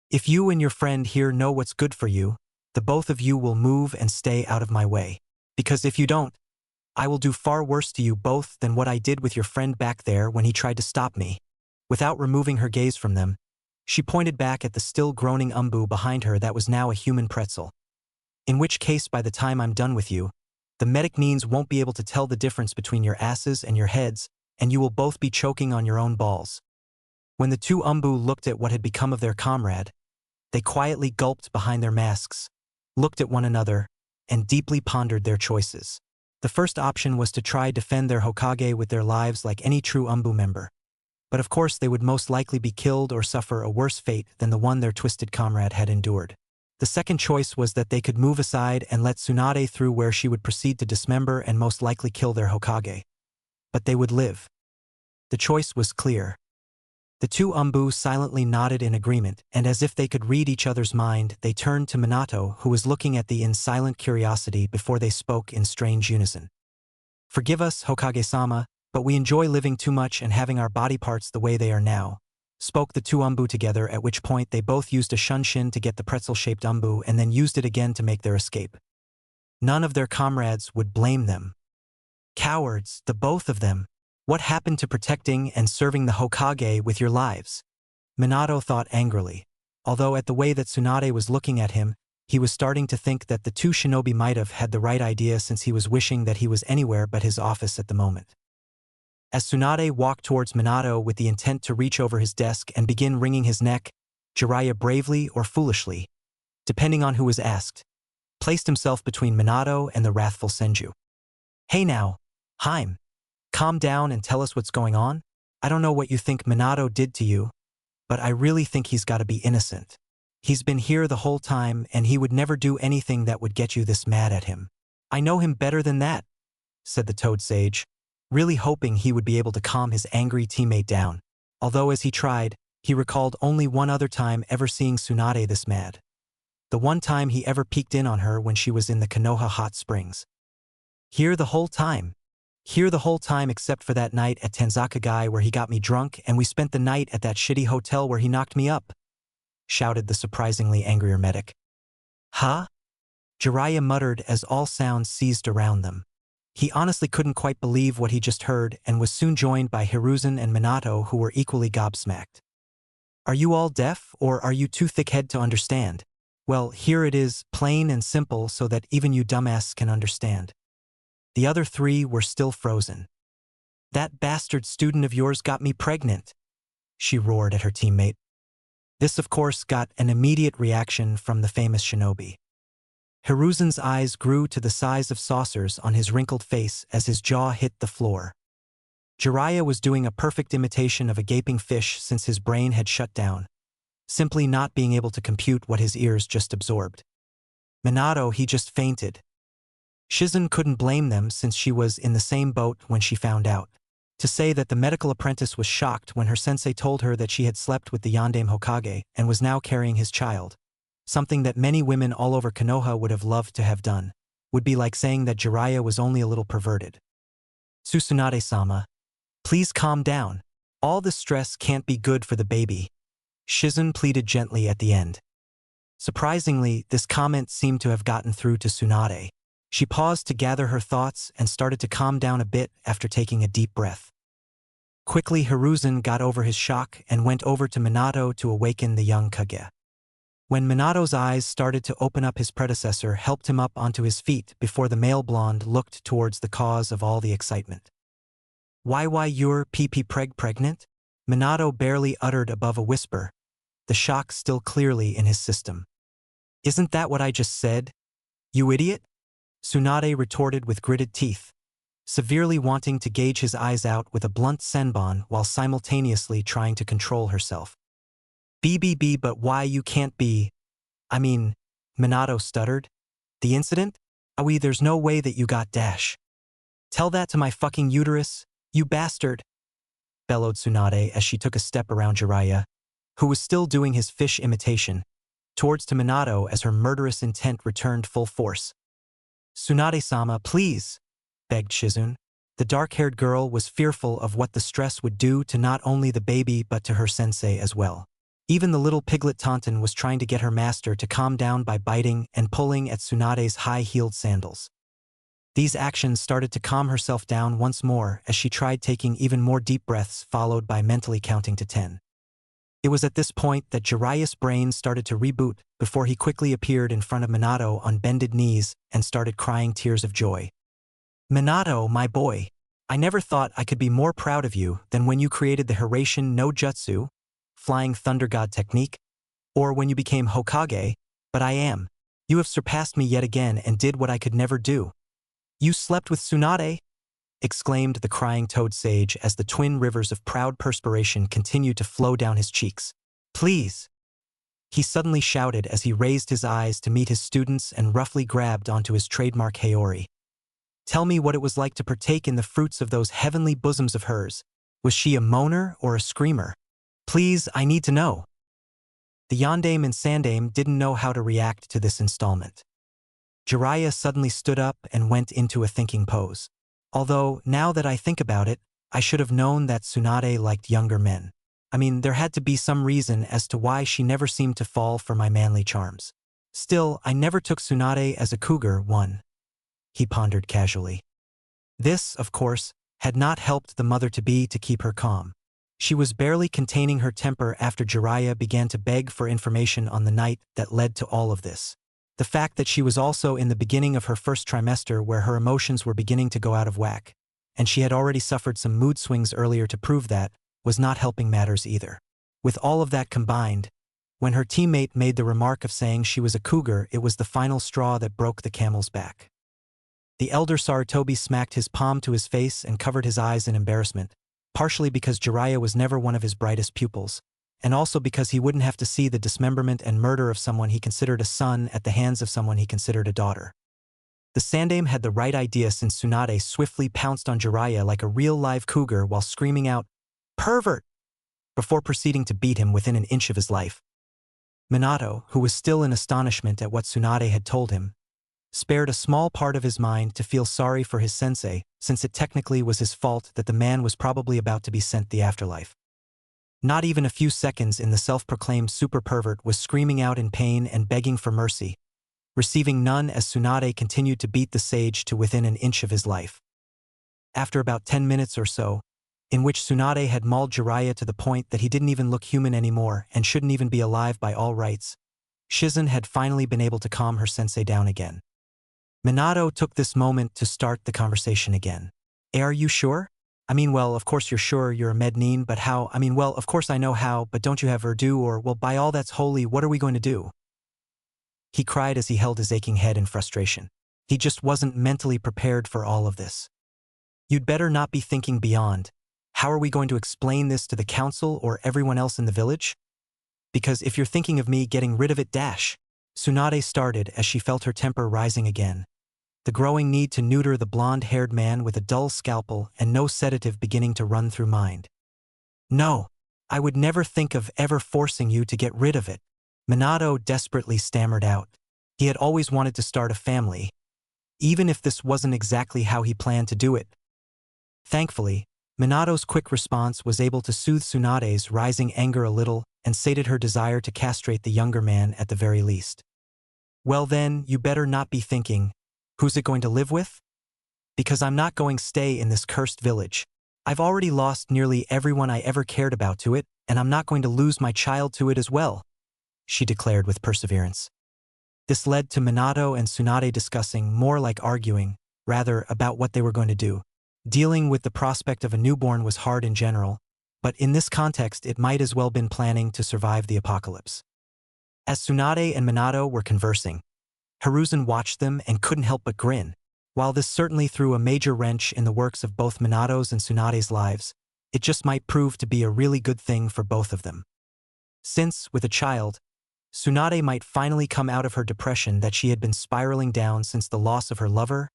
"If you and your friend here know what's good for you, the both of you will move and stay out of my way. Because if you don't, I will do far worse to you both than what I did with your friend back there when he tried to stop me." Without removing her gaze from them, she pointed back at the still groaning Umbu behind her that was now a human pretzel. "In which case, by the time I'm done with you, the medic means won't be able to tell the difference between your asses and your heads, and you will both be choking on your own balls." When the two Umbu looked at what had become of their comrade, they quietly gulped behind their masks, looked at one another, and deeply pondered their choices. The first option was to try defend their Hokage with their lives like any true Umbu member. But of course they would most likely be killed or suffer a worse fate than the one their twisted comrade had endured. The second choice was that they could move aside and let Tsunade through, where she would proceed to dismember and most likely kill their Hokage. But they would live. The choice was clear. The two Umbu silently nodded in agreement, and as if they could read each other's mind, they turned to Minato, who was looking at them in silent curiosity before they spoke in strange unison. "Forgive us, Hokage-sama, but we enjoy living too much and having our body parts the way they are now," spoke the two Umbu together, at which point they both used a shunshin to get the pretzel-shaped Umbu and then used it again to make their escape. None of their comrades would blame them. Cowards, the both of them. What happened to protecting and serving the Hokage with your lives? Minato thought angrily. Although at the way that Tsunade was looking at him, he was starting to think that the two shinobi might have had the right idea, since he was wishing that he was anywhere but his office at the moment. As Tsunade walked towards Minato with the intent to reach over his desk and begin wringing his neck, Jiraiya bravely or foolishly, depending on who was asked, placed himself between Minato and the wrathful Senju. "Hey now, Heim. Calm down and tell us what's going on. I don't know what you think Minato did to you, but I really think he's got to be innocent. He's been here the whole time and he would never do anything that would get you this mad at him." "I know him better than that," said the Toad Sage, really hoping he would be able to calm his angry teammate down. Although as he tried, he recalled only one other time ever seeing Tsunade this mad. The one time he ever peeked in on her when she was in the Konoha hot springs. Here the whole time except for that night at Tanzakagai where he got me drunk and we spent the night at that shitty hotel where he knocked me up," shouted the surprisingly angrier medic. "Huh?" Jiraiya muttered as all sounds ceased around them. He honestly couldn't quite believe what he just heard and was soon joined by Hiruzen and Minato, who were equally gobsmacked. "Are you all deaf, or are you too thick-head to understand? Well, here it is, plain and simple, so that even you dumbasses can understand." The other three were still frozen. "That bastard student of yours got me pregnant," she roared at her teammate. This, of course, got an immediate reaction from the famous shinobi. Hiruzen's eyes grew to the size of saucers on his wrinkled face as his jaw hit the floor. Jiraiya was doing a perfect imitation of a gaping fish since his brain had shut down, simply not being able to compute what his ears just absorbed. Minato, he just fainted. Shizen couldn't blame them since she was in the same boat when she found out. To say that the medical apprentice was shocked when her sensei told her that she had slept with the Yandame Hokage and was now carrying his child, something that many women all over Konoha would have loved to have done, would be like saying that Jiraiya was only a little perverted. "Tsunade-sama, please calm down. All this stress can't be good for the baby," Shizen pleaded gently at the end. Surprisingly, this comment seemed to have gotten through to Tsunade. She paused to gather her thoughts and started to calm down a bit after taking a deep breath. Quickly, Hiruzen got over his shock and went over to Minato to awaken the young Kage. When Minato's eyes started to open up, his predecessor helped him up onto his feet before the male blonde looked towards the cause of all the excitement. Why you're pregnant?" Minato barely uttered above a whisper, the shock still clearly in his system. "Isn't that what I just said, you idiot?" Tsunade retorted with gritted teeth, severely wanting to gauge his eyes out with a blunt senbon while simultaneously trying to control herself. But why you can't be? I mean," Minato stuttered. "The incident? There's no way that you got dash. Tell that to my fucking uterus, you bastard," bellowed Tsunade as she took a step around Jiraiya, who was still doing his fish imitation, towards to Minato as her murderous intent returned full force. "Tsunade-sama, please," begged Shizen. The dark-haired girl was fearful of what the stress would do to not only the baby but to her sensei as well. Even the little piglet Taunton was trying to get her master to calm down by biting and pulling at Tsunade's high-heeled sandals. These actions started to calm herself down once more as she tried taking even more deep breaths followed by mentally counting to 10. It was at this point that Jiraiya's brain started to reboot before he quickly appeared in front of Minato on bended knees and started crying tears of joy. "Minato, my boy, I never thought I could be more proud of you than when you created the Hiraishin no Jutsu, Flying Thunder God technique, or when you became Hokage, but I am. You have surpassed me yet again and did what I could never do. You slept with Tsunade?" exclaimed the crying toad sage as the twin rivers of proud perspiration continued to flow down his cheeks. "Please!" he suddenly shouted as he raised his eyes to meet his students and roughly grabbed onto his trademark Heori. "Tell me what it was like to partake in the fruits of those heavenly bosoms of hers. Was she a moaner or a screamer? Please, I need to know." The Yondaime and Sandaime didn't know how to react to this installment. Jiraiya suddenly stood up and went into a thinking pose. Although, now that I think about it, I should have known that Tsunade liked younger men. I mean, there had to be some reason as to why she never seemed to fall for my manly charms. Still, I never took Tsunade as a cougar one, he pondered casually. This, of course, had not helped the mother-to-be to keep her calm. She was barely containing her temper after Jiraiya began to beg for information on the night that led to all of this. The fact that she was also in the beginning of her first trimester where her emotions were beginning to go out of whack, and she had already suffered some mood swings earlier to prove that, was not helping matters either. With all of that combined, when her teammate made the remark of saying she was a cougar, it was the final straw that broke the camel's back. The elder Sarutobi smacked his palm to his face and covered his eyes in embarrassment, partially because Jiraiya was never one of his brightest pupils, and also because he wouldn't have to see the dismemberment and murder of someone he considered a son at the hands of someone he considered a daughter. The Sandaime had the right idea since Tsunade swiftly pounced on Jiraiya like a real live cougar while screaming out, "Pervert!" before proceeding to beat him within an inch of his life. Minato, who was still in astonishment at what Tsunade had told him, spared a small part of his mind to feel sorry for his sensei, since it technically was his fault that the man was probably about to be sent the afterlife. Not even a few seconds in, the self-proclaimed super pervert was screaming out in pain and begging for mercy, receiving none as Tsunade continued to beat the sage to within an inch of his life. After about 10 minutes or so, in which Tsunade had mauled Jiraiya to the point that he didn't even look human anymore and shouldn't even be alive by all rights, Shizen had finally been able to calm her sensei down again. Minato took this moment to start the conversation again. "Are you sure? I mean, well, of course you're sure you're a Mednin, but how? I mean, well, of course I know how, but don't you have Urdu or, well, by all that's holy, what are we going to do?" He cried as he held his aching head in frustration. He just wasn't mentally prepared for all of this. "You'd better not be thinking beyond. How are we going to explain this to the council or everyone else in the village? Because if you're thinking of me getting rid of it, Tsunade started as she felt her temper rising again. The growing need to neuter the blonde-haired man with a dull scalpel and no sedative beginning to run through mind. "No, I would never think of ever forcing you to get rid of it," Minato desperately stammered out. He had always wanted to start a family, even if this wasn't exactly how he planned to do it. Thankfully, Minato's quick response was able to soothe Tsunade's rising anger a little and sated her desire to castrate the younger man at the very least. "Well then, you better not be thinking, who's it going to live with? Because I'm not going to stay in this cursed village. I've already lost nearly everyone I ever cared about to it, and I'm not going to lose my child to it as well," she declared with perseverance. This led to Minato and Tsunade discussing, more like arguing, rather, about what they were going to do. Dealing with the prospect of a newborn was hard in general, but in this context it might as well been planning to survive the apocalypse. As Tsunade and Minato were conversing, Hiruzen watched them and couldn't help but grin. While this certainly threw a major wrench in the works of both Minato's and Tsunade's lives, it just might prove to be a really good thing for both of them. Since, with a child, Tsunade might finally come out of her depression that she had been spiraling down since the loss of her lover,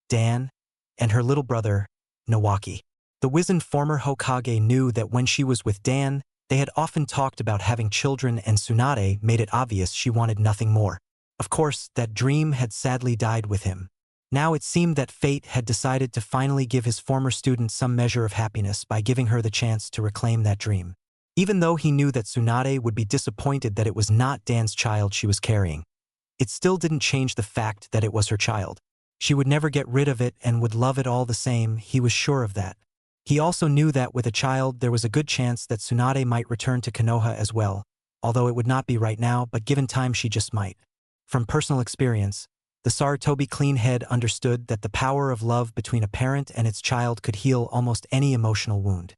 Dan, and her little brother, Nawaki. The wizened former Hokage knew that when she was with Dan, they had often talked about having children, and Tsunade made it obvious she wanted nothing more. Of course, that dream had sadly died with him. Now it seemed that fate had decided to finally give his former student some measure of happiness by giving her the chance to reclaim that dream. Even though he knew that Tsunade would be disappointed that it was not Dan's child she was carrying, it still didn't change the fact that it was her child. She would never get rid of it and would love it all the same, he was sure of that. He also knew that with a child there was a good chance that Tsunade might return to Konoha as well, although it would not be right now, but given time she just might. From personal experience, the Sarutobi clean head understood that the power of love between a parent and its child could heal almost any emotional wound.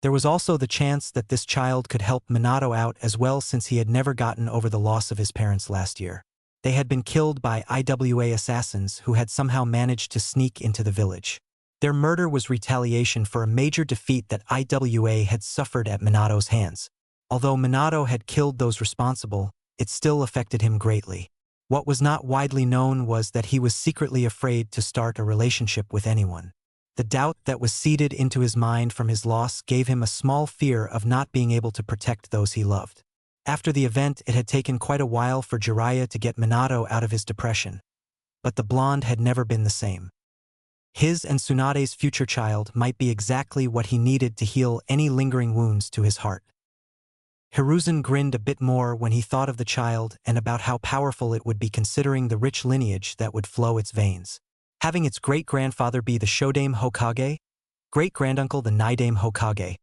There was also the chance that this child could help Minato out as well, since he had never gotten over the loss of his parents last year. They had been killed by IWA assassins who had somehow managed to sneak into the village. Their murder was retaliation for a major defeat that IWA had suffered at Minato's hands. Although Minato had killed those responsible, it still affected him greatly. What was not widely known was that he was secretly afraid to start a relationship with anyone. The doubt that was seeded into his mind from his loss gave him a small fear of not being able to protect those he loved. After the event, it had taken quite a while for Jiraiya to get Minato out of his depression. But the blonde had never been the same. His and Tsunade's future child might be exactly what he needed to heal any lingering wounds to his heart. Hiruzen grinned a bit more when he thought of the child and about how powerful it would be, considering the rich lineage that would flow its veins. Having its great-grandfather be the Shodame Hokage, great-granduncle the Nidame Hokage,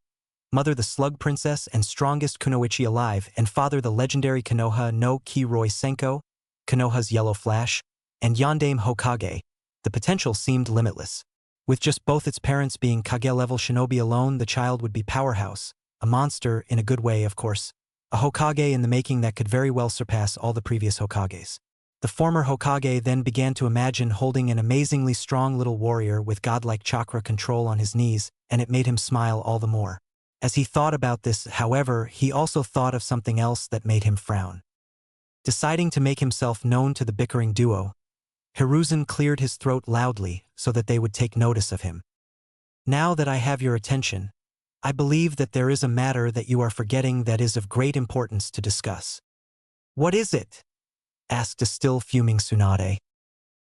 mother the Slug Princess and strongest kunoichi alive, and father the legendary Konoha no Kiroi Senko, Konoha's Yellow Flash, and Yondame Hokage, the potential seemed limitless. With just both its parents being Kage-level shinobi alone, the child would be powerhouse, a monster in a good way, of course, a Hokage in the making that could very well surpass all the previous Hokages. The former Hokage then began to imagine holding an amazingly strong little warrior with godlike chakra control on his knees, and it made him smile all the more. As he thought about this, however, he also thought of something else that made him frown. Deciding to make himself known to the bickering duo, Hiruzen cleared his throat loudly so that they would take notice of him. "Now that I have your attention, I believe that there is a matter that you are forgetting that is of great importance to discuss." "What is it?" asked a still fuming Tsunade.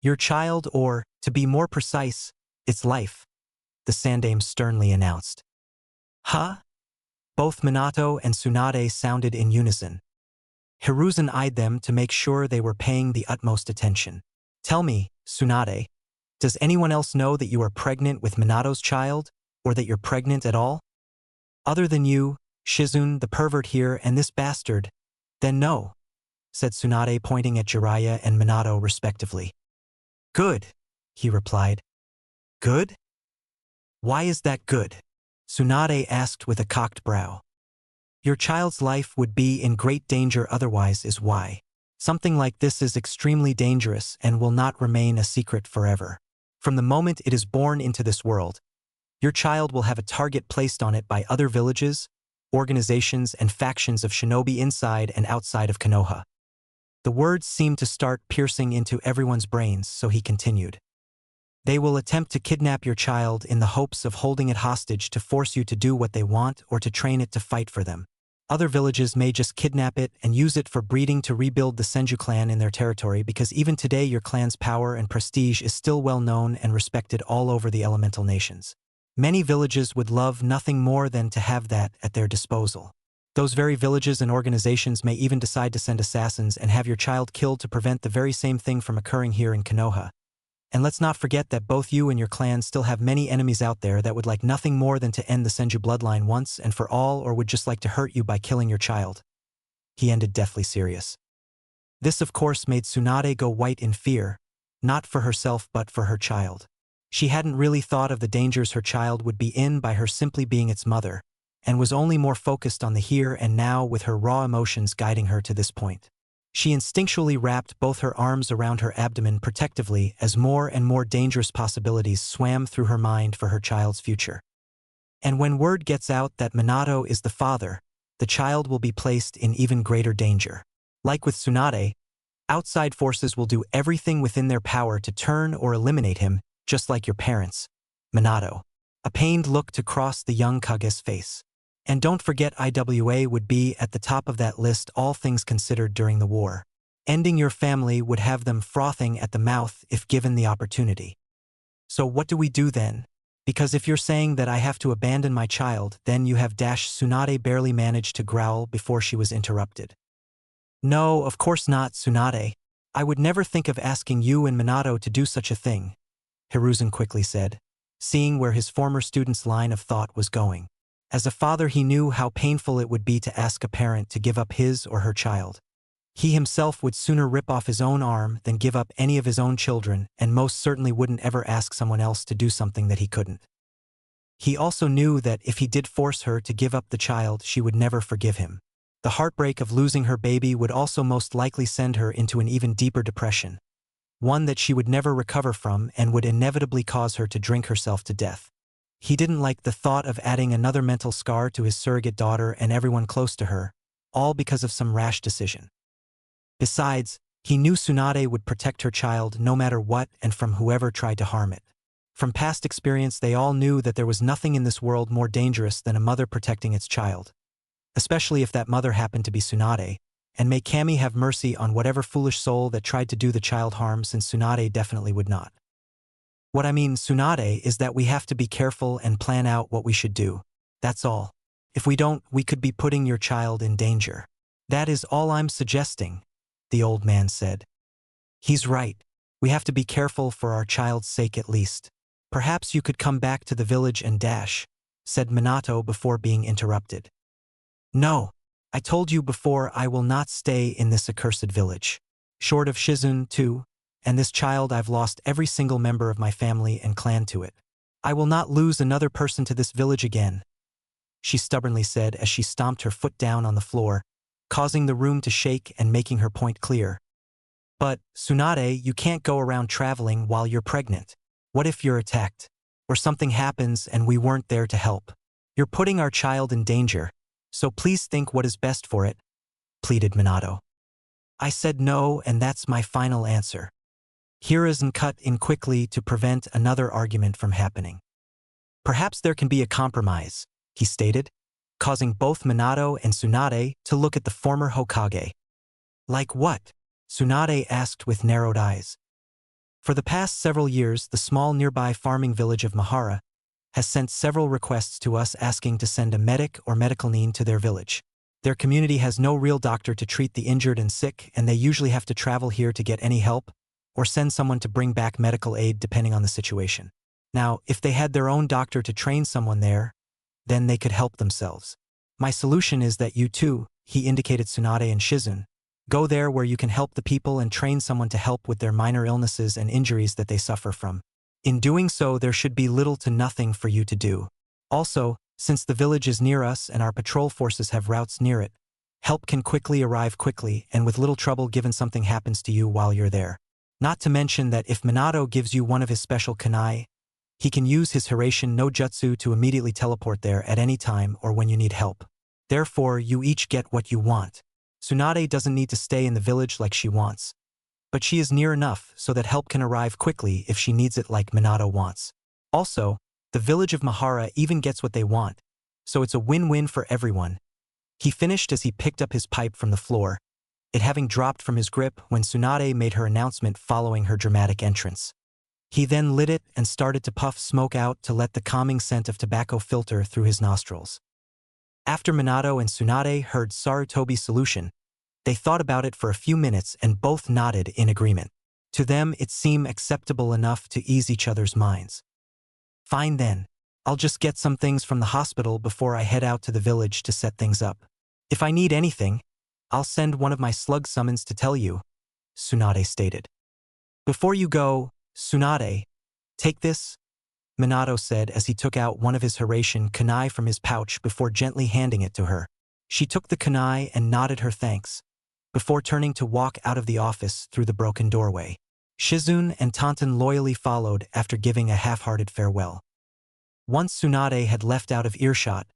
"Your child, or, to be more precise, its life," the Sandame sternly announced. "Huh?" Both Minato and Tsunade sounded in unison. Hiruzen eyed them to make sure they were paying the utmost attention. "Tell me, Tsunade, does anyone else know that you are pregnant with Minato's child, or that you're pregnant at all? Other than you, Shizune, the pervert here, and this bastard? Then no," said Tsunade, pointing at Jiraiya and Minato respectively. "Good," he replied. "Good? Why is that good?" Tsunade asked with a cocked brow. "Your child's life would be in great danger otherwise is why. Something like this is extremely dangerous and will not remain a secret forever. From the moment it is born into this world, your child will have a target placed on it by other villages, organizations, and factions of shinobi inside and outside of Konoha." The words seemed to start piercing into everyone's brains, so he continued. "They will attempt to kidnap your child in the hopes of holding it hostage to force you to do what they want or to train it to fight for them. Other villages may just kidnap it and use it for breeding to rebuild the Senju clan in their territory, because even today your clan's power and prestige is still well known and respected all over the elemental nations. Many villages would love nothing more than to have that at their disposal. Those very villages and organizations may even decide to send assassins and have your child killed to prevent the very same thing from occurring here in Konoha. And let's not forget that both you and your clan still have many enemies out there that would like nothing more than to end the Senju bloodline once and for all, or would just like to hurt you by killing your child." He ended deathly serious. This of course made Tsunade go white in fear, not for herself but for her child. She hadn't really thought of the dangers her child would be in by her simply being its mother, and was only more focused on the here and now, with her raw emotions guiding her to this point. She instinctually wrapped both her arms around her abdomen protectively as more and more dangerous possibilities swam through her mind for her child's future. And when word gets out that Minato is the father, the child will be placed in even greater danger. Like with Tsunade, outside forces will do everything within their power to turn or eliminate him, just like your parents, Minato. A pained look to cross the young Kage's face. And don't forget, IWA would be at the top of that list, all things considered, during the war. Ending your family would have them frothing at the mouth if given the opportunity. "So what do we do then? Because if you're saying that I have to abandon my child, then you have Tsunade barely managed to growl before she was interrupted. "No, of course not, Tsunade. I would never think of asking you and Minato to do such a thing, Hiruzen quickly said, seeing where his former student's line of thought was going. As a father, he knew how painful it would be to ask a parent to give up his or her child. He himself would sooner rip off his own arm than give up any of his own children, and most certainly wouldn't ever ask someone else to do something that he couldn't. He also knew that if he did force her to give up the child, she would never forgive him. The heartbreak of losing her baby would also most likely send her into an even deeper depression, one that she would never recover from and would inevitably cause her to drink herself to death. He didn't like the thought of adding another mental scar to his surrogate daughter and everyone close to her, all because of some rash decision. Besides, he knew Tsunade would protect her child no matter what and from whoever tried to harm it. From past experience, they all knew that there was nothing in this world more dangerous than a mother protecting its child, especially if that mother happened to be Tsunade, and may Kami have mercy on whatever foolish soul that tried to do the child harm, since Tsunade definitely would not. What I mean, Tsunade, is that we have to be careful and plan out what we should do. That's all. If we don't, we could be putting your child in danger. That is all I'm suggesting, the old man said. He's right. We have to be careful for our child's sake at least. Perhaps you could come back to the village and dash, said Minato before being interrupted. No, I told you before, I will not stay in this accursed village. Short of Shizune, too, and this child, I've lost every single member of my family and clan to it. I will not lose another person to this village again, she stubbornly said as she stomped her foot down on the floor, causing the room to shake and making her point clear. But, Tsunade, you can't go around traveling while you're pregnant. What if you're attacked? Or something happens and we weren't there to help? You're putting our child in danger, so please think what is best for it, pleaded Minato. I said no, and that's my final answer. Hiruzen cut in quickly to prevent another argument from happening. Perhaps there can be a compromise, he stated, causing both Minato and Tsunade to look at the former Hokage. Like what? Tsunade asked with narrowed eyes. For the past several years, the small nearby farming village of Mahara has sent several requests to us asking to send a medic or medical nin to their village. Their community has no real doctor to treat the injured and sick, and they usually have to travel here to get any help, or send someone to bring back medical aid depending on the situation. Now, if they had their own doctor to train someone there, then they could help themselves. My solution is that you two, he indicated Tsunade and Shizune, go there where you can help the people and train someone to help with their minor illnesses and injuries that they suffer from. In doing so, there should be little to nothing for you to do. Also, since the village is near us and our patrol forces have routes near it, help can quickly arrive quickly and with little trouble given something happens to you while you're there. Not to mention that if Minato gives you one of his special kunai, he can use his Hiraishin no Jutsu to immediately teleport there at any time or when you need help. Therefore, you each get what you want. Tsunade doesn't need to stay in the village like she wants, but she is near enough so that help can arrive quickly if she needs it like Minato wants. Also, the village of Mahara even gets what they want, so it's a win-win for everyone. He finished as he picked up his pipe from the floor, it having dropped from his grip when Tsunade made her announcement following her dramatic entrance. He then lit it and started to puff smoke out to let the calming scent of tobacco filter through his nostrils. After Minato and Tsunade heard Sarutobi's solution, they thought about it for a few minutes and both nodded in agreement. To them, it seemed acceptable enough to ease each other's minds. Fine then, I'll just get some things from the hospital before I head out to the village to set things up. If I need anything, I'll send one of my slug summons to tell you, Tsunade stated. Before you go, Tsunade, take this, Minato said as he took out one of his Hiraishin kunai from his pouch before gently handing it to her. She took the kunai and nodded her thanks, before turning to walk out of the office through the broken doorway. Shizune and Tonton loyally followed after giving a half-hearted farewell. Once Tsunade had left out of earshot,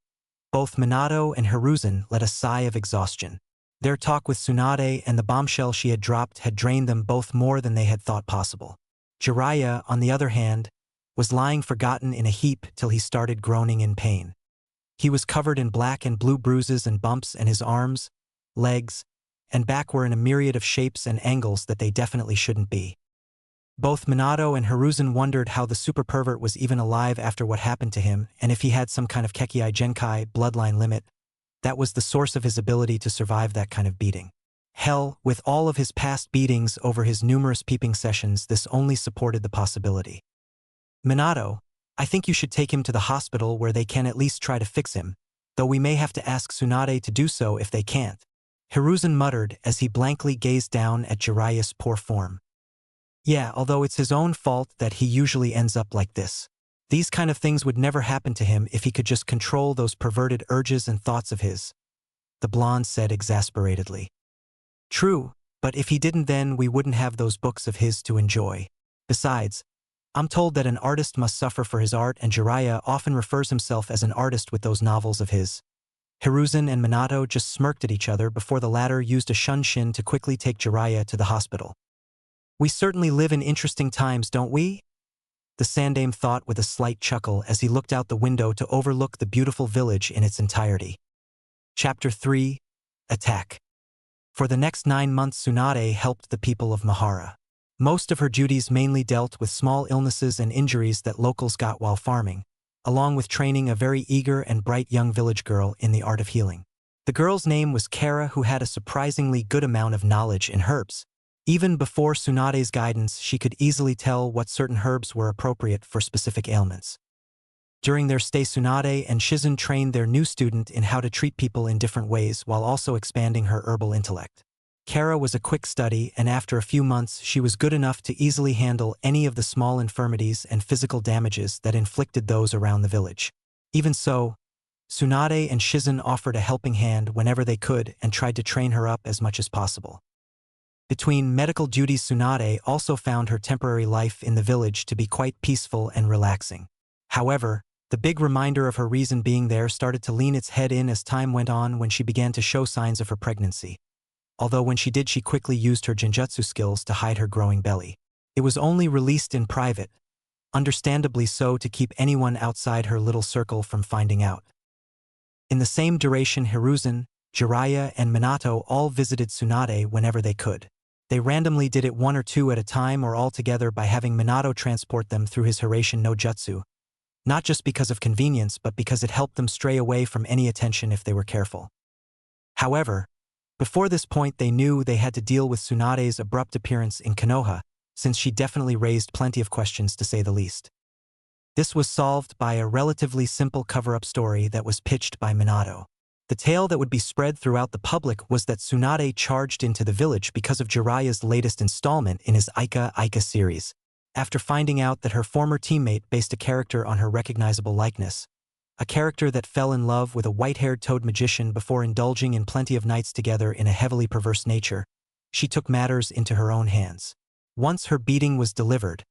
both Minato and Hiruzen let a sigh of exhaustion. Their talk with Tsunade and the bombshell she had dropped had drained them both more than they had thought possible. Jiraiya, on the other hand, was lying forgotten in a heap till he started groaning in pain. He was covered in black and blue bruises and bumps, and his arms, legs, and back were in a myriad of shapes and angles that they definitely shouldn't be. Both Minato and Hiruzen wondered how the super pervert was even alive after what happened to him, and if he had some kind of Kekkei Genkai bloodline limit that was the source of his ability to survive that kind of beating. Hell, with all of his past beatings over his numerous peeping sessions, this only supported the possibility. Minato, I think you should take him to the hospital where they can at least try to fix him, though we may have to ask Tsunade to do so if they can't. Hiruzen muttered as he blankly gazed down at Jiraiya's poor form. Yeah, although it's his own fault that he usually ends up like this. These kind of things would never happen to him if he could just control those perverted urges and thoughts of his, the blonde said exasperatedly. True, but if he didn't, then we wouldn't have those books of his to enjoy. Besides, I'm told that an artist must suffer for his art, and Jiraiya often refers himself as an artist with those novels of his. Hiruzen and Minato just smirked at each other before the latter used a shunshin to quickly take Jiraiya to the hospital. We certainly live in interesting times, don't we? The Sandaime thought with a slight chuckle as he looked out the window to overlook the beautiful village in its entirety. Chapter 3: Attack. For the next 9 months, Tsunade helped the people of Mahara. Most of her duties mainly dealt with small illnesses and injuries that locals got while farming, along with training a very eager and bright young village girl in the art of healing. The girl's name was Kara, who had a surprisingly good amount of knowledge in herbs. Even before Tsunade's guidance, she could easily tell what certain herbs were appropriate for specific ailments. During their stay, Tsunade and Shizen trained their new student in how to treat people in different ways while also expanding her herbal intellect. Kara was a quick study, and after a few months she was good enough to easily handle any of the small infirmities and physical damages that inflicted those around the village. Even so, Tsunade and Shizen offered a helping hand whenever they could and tried to train her up as much as possible. Between medical duties, Tsunade also found her temporary life in the village to be quite peaceful and relaxing. However, the big reminder of her reason being there started to lean its head in as time went on when she began to show signs of her pregnancy. Although when she did, she quickly used her genjutsu skills to hide her growing belly. It was only released in private, understandably so, to keep anyone outside her little circle from finding out. In the same duration, Hiruzen, Jiraiya, and Minato all visited Tsunade whenever they could. They randomly did it 1 or 2 at a time or all together by having Minato transport them through his Hiraishin no Jutsu, not just because of convenience but because it helped them stray away from any attention if they were careful. However, before this point they knew they had to deal with Tsunade's abrupt appearance in Konoha, since she definitely raised plenty of questions to say the least. This was solved by a relatively simple cover-up story that was pitched by Minato. The tale that would be spread throughout the public was that Tsunade charged into the village because of Jiraiya's latest installment in his Aika series. After finding out that her former teammate based a character on her recognizable likeness, a character that fell in love with a white-haired toad magician before indulging in plenty of nights together in a heavily perverse nature, she took matters into her own hands. Once her beating was delivered,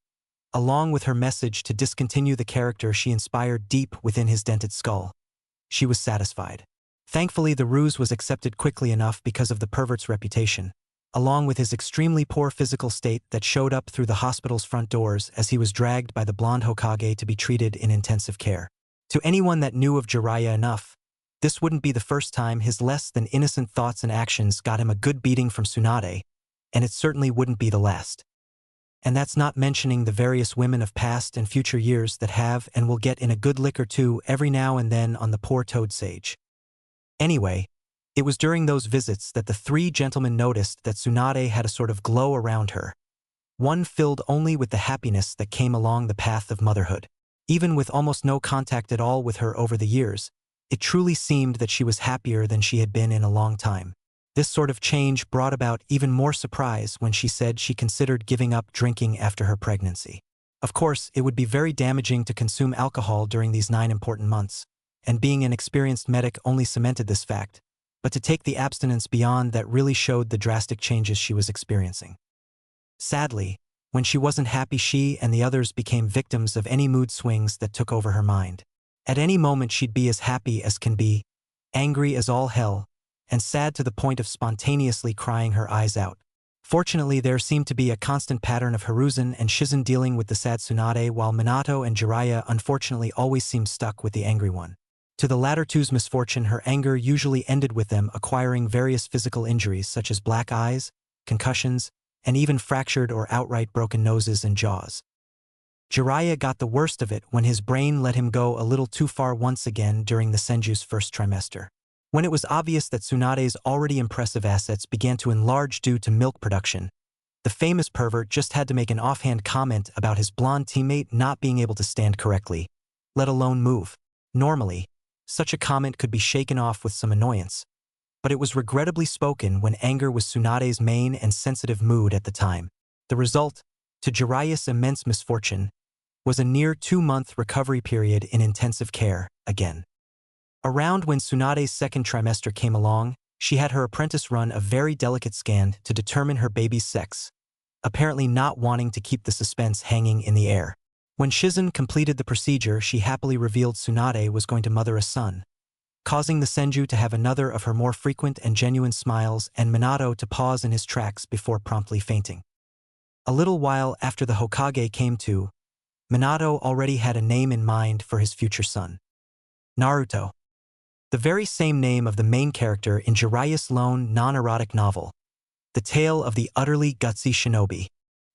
along with her message to discontinue the character she inspired deep within his dented skull, she was satisfied. Thankfully, the ruse was accepted quickly enough because of the pervert's reputation, along with his extremely poor physical state that showed up through the hospital's front doors as he was dragged by the blonde Hokage to be treated in intensive care. To anyone that knew of Jiraiya enough, this wouldn't be the first time his less than innocent thoughts and actions got him a good beating from Tsunade, and it certainly wouldn't be the last. And that's not mentioning the various women of past and future years that have and will get in a good lick or two every now and then on the poor toad sage. Anyway, it was during those visits that the 3 gentlemen noticed that Tsunade had a sort of glow around her, one filled only with the happiness that came along the path of motherhood. Even with almost no contact at all with her over the years, it truly seemed that she was happier than she had been in a long time. This sort of change brought about even more surprise when she said she considered giving up drinking after her pregnancy. Of course, it would be very damaging to consume alcohol during these 9 important months, and being an experienced medic only cemented this fact. But to take the abstinence beyond that really showed the drastic changes she was experiencing. Sadly, when she wasn't happy, she and the others became victims of any mood swings that took over her mind. At any moment she'd be as happy as can be, angry as all hell, and sad to the point of spontaneously crying her eyes out. Fortunately, there seemed to be a constant pattern of Hiruzen and Shizen dealing with the sad Tsunade, while Minato and Jiraiya unfortunately always seemed stuck with the angry one. To the latter two's misfortune, her anger usually ended with them acquiring various physical injuries such as black eyes, concussions, and even fractured or outright broken noses and jaws. Jiraiya got the worst of it when his brain let him go a little too far once again during the Senju's first trimester. When it was obvious that Tsunade's already impressive assets began to enlarge due to milk production, the famous pervert just had to make an offhand comment about his blonde teammate not being able to stand correctly, let alone move. Normally, such a comment could be shaken off with some annoyance, but it was regrettably spoken when anger was Tsunade's main and sensitive mood at the time. The result, to Jiraiya's immense misfortune, was a near 2-month recovery period in intensive care, again. Around when Tsunade's second trimester came along, she had her apprentice run a very delicate scan to determine her baby's sex, apparently not wanting to keep the suspense hanging in the air. When Shizen completed the procedure, she happily revealed Tsunade was going to mother a son, causing the Senju to have another of her more frequent and genuine smiles and Minato to pause in his tracks before promptly fainting. A little while after the Hokage came to, Minato already had a name in mind for his future son. Naruto. The very same name of the main character in Jiraiya's lone, non-erotic novel, The Tale of the Utterly Gutsy Shinobi.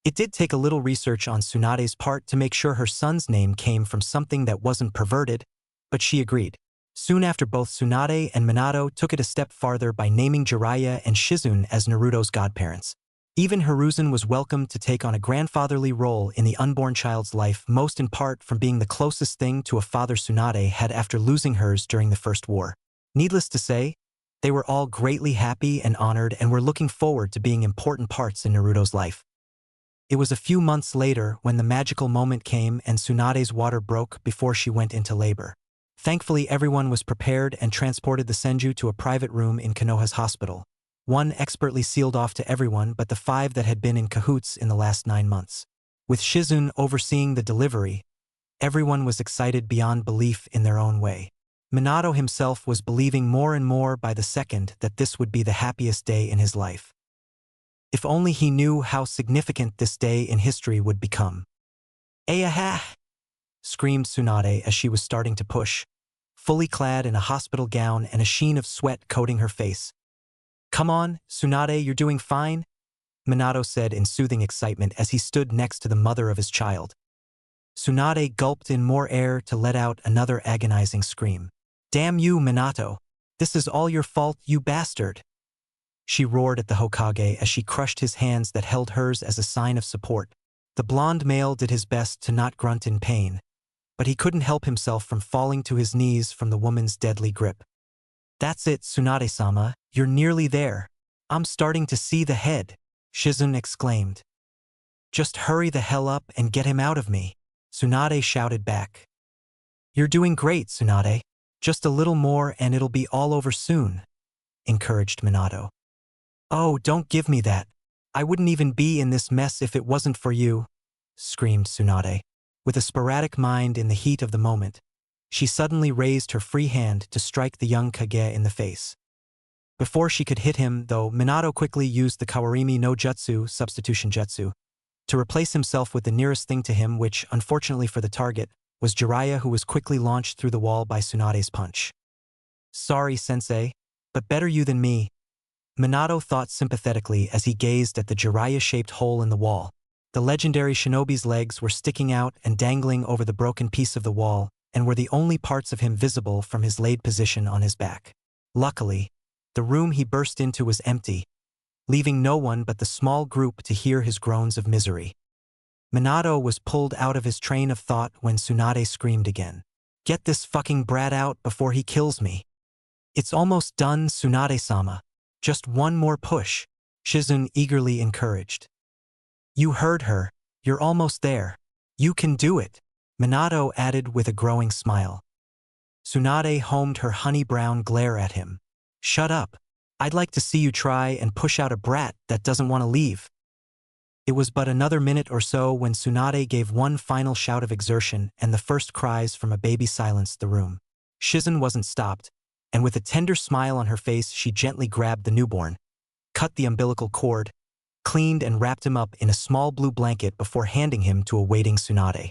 It did take a little research on Tsunade's part to make sure her son's name came from something that wasn't perverted, but she agreed. Soon after, both Tsunade and Minato took it a step farther by naming Jiraiya and Shizune as Naruto's godparents. Even Hiruzen was welcomed to take on a grandfatherly role in the unborn child's life, most in part from being the closest thing to a father Tsunade had after losing hers during the First War. Needless to say, they were all greatly happy and honored and were looking forward to being important parts in Naruto's life. It was a few months later when the magical moment came and Tsunade's water broke before she went into labor. Thankfully, everyone was prepared and transported the Senju to a private room in Konoha's hospital, one expertly sealed off to everyone but the 5 that had been in cahoots in the last 9 months. With Shizune overseeing the delivery, everyone was excited beyond belief in their own way. Minato himself was believing more and more by the second that this would be the happiest day in his life. If only he knew how significant this day in history would become. "Ayaha!" screamed Tsunade as she was starting to push, fully clad in a hospital gown and a sheen of sweat coating her face. "Come on, Tsunade, you're doing fine," Minato said in soothing excitement as he stood next to the mother of his child. Tsunade gulped in more air to let out another agonizing scream. "Damn you, Minato! This is all your fault, you bastard!" she roared at the Hokage as she crushed his hands that held hers as a sign of support. The blonde male did his best to not grunt in pain, but he couldn't help himself from falling to his knees from the woman's deadly grip. "That's it, Tsunade-sama, you're nearly there. I'm starting to see the head," Shizune exclaimed. "Just hurry the hell up and get him out of me," Tsunade shouted back. "You're doing great, Tsunade. Just a little more and it'll be all over soon," encouraged Minato. "Oh, don't give me that. I wouldn't even be in this mess if it wasn't for you," screamed Tsunade. With a sporadic mind in the heat of the moment, she suddenly raised her free hand to strike the young Kage in the face. Before she could hit him, though, Minato quickly used the Kawarimi no Jutsu, substitution jutsu, to replace himself with the nearest thing to him, which, unfortunately for the target, was Jiraiya, who was quickly launched through the wall by Tsunade's punch. "Sorry, sensei, but better you than me," Minato thought sympathetically as he gazed at the Jiraiya-shaped hole in the wall. The legendary shinobi's legs were sticking out and dangling over the broken piece of the wall, and were the only parts of him visible from his laid position on his back. Luckily, the room he burst into was empty, leaving no one but the small group to hear his groans of misery. Minato was pulled out of his train of thought when Tsunade screamed again. "Get this fucking brat out before he kills me." "It's almost done, Tsunade-sama. Just one more push," Shizune eagerly encouraged. "You heard her. You're almost there. You can do it," Minato added with a growing smile. Tsunade homed her honey-brown glare at him. "Shut up. I'd like to see you try and push out a brat that doesn't want to leave." It was but another minute or so when Tsunade gave one final shout of exertion and the first cries from a baby silenced the room. Shizune wasn't stopped, and with a tender smile on her face she gently grabbed the newborn, cut the umbilical cord, cleaned and wrapped him up in a small blue blanket before handing him to a waiting Tsunade.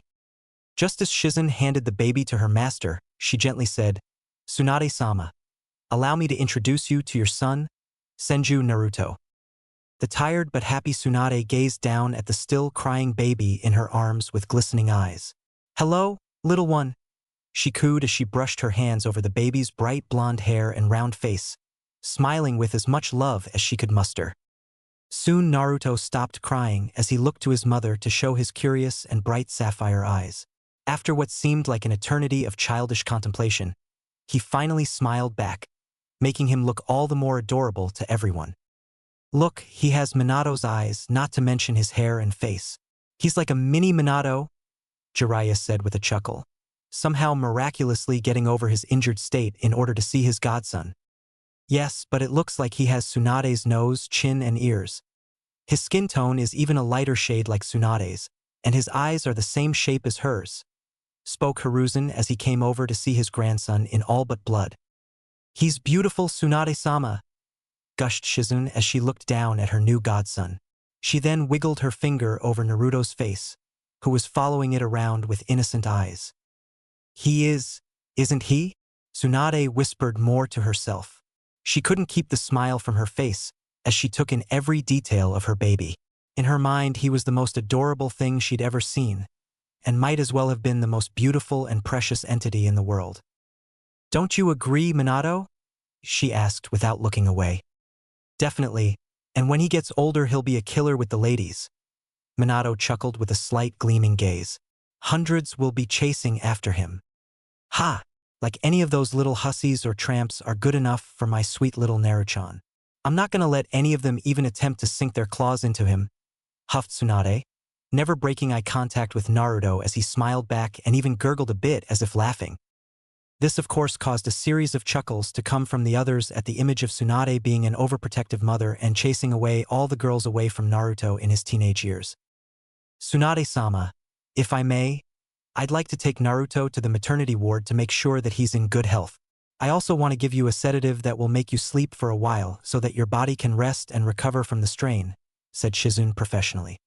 Just as Shizune handed the baby to her master, she gently said, "Tsunade-sama, allow me to introduce you to your son, Senju Naruto." The tired but happy Tsunade gazed down at the still crying baby in her arms with glistening eyes. "Hello, little one," she cooed as she brushed her hands over the baby's bright blonde hair and round face, smiling with as much love as she could muster. Soon Naruto stopped crying as he looked to his mother to show his curious and bright sapphire eyes. After what seemed like an eternity of childish contemplation, he finally smiled back, making him look all the more adorable to everyone. Look, he has Minato's eyes, not to mention his hair and face. He's like a mini Minato, Jiraiya said with a chuckle, somehow miraculously getting over his injured state in order to see his godson. Yes, but it looks like he has Tsunade's nose, chin, and ears. His skin tone is even a lighter shade like Tsunade's, and his eyes are the same shape as hers, spoke Hiruzen as he came over to see his grandson in all but blood. He's beautiful, Tsunade-sama, gushed Shizune as she looked down at her new godson. She then wiggled her finger over Naruto's face, who was following it around with innocent eyes. He is, isn't he? Tsunade whispered more to herself. She couldn't keep the smile from her face as she took in every detail of her baby. In her mind, he was the most adorable thing she'd ever seen, and might as well have been the most beautiful and precious entity in the world. Don't you agree, Minato? She asked without looking away. Definitely, and when he gets older he'll be a killer with the ladies. Minato chuckled with a slight gleaming gaze. Hundreds will be chasing after him. Ha! Like any of those little hussies or tramps are good enough for my sweet little Naruto. I'm not gonna let any of them even attempt to sink their claws into him, huffed Tsunade, never breaking eye contact with Naruto as he smiled back and even gurgled a bit as if laughing. This of course caused a series of chuckles to come from the others at the image of Tsunade being an overprotective mother and chasing away all the girls away from Naruto in his teenage years. Tsunade-sama, if I may, I'd like to take Naruto to the maternity ward to make sure that he's in good health. I also want to give you a sedative that will make you sleep for a while so that your body can rest and recover from the strain, said Shizune professionally.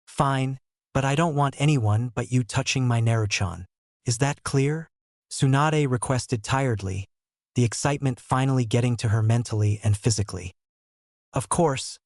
Fine, but I don't want anyone but you touching my Naruto. Is that clear? Tsunade requested tiredly, the excitement finally getting to her mentally and physically. Of course,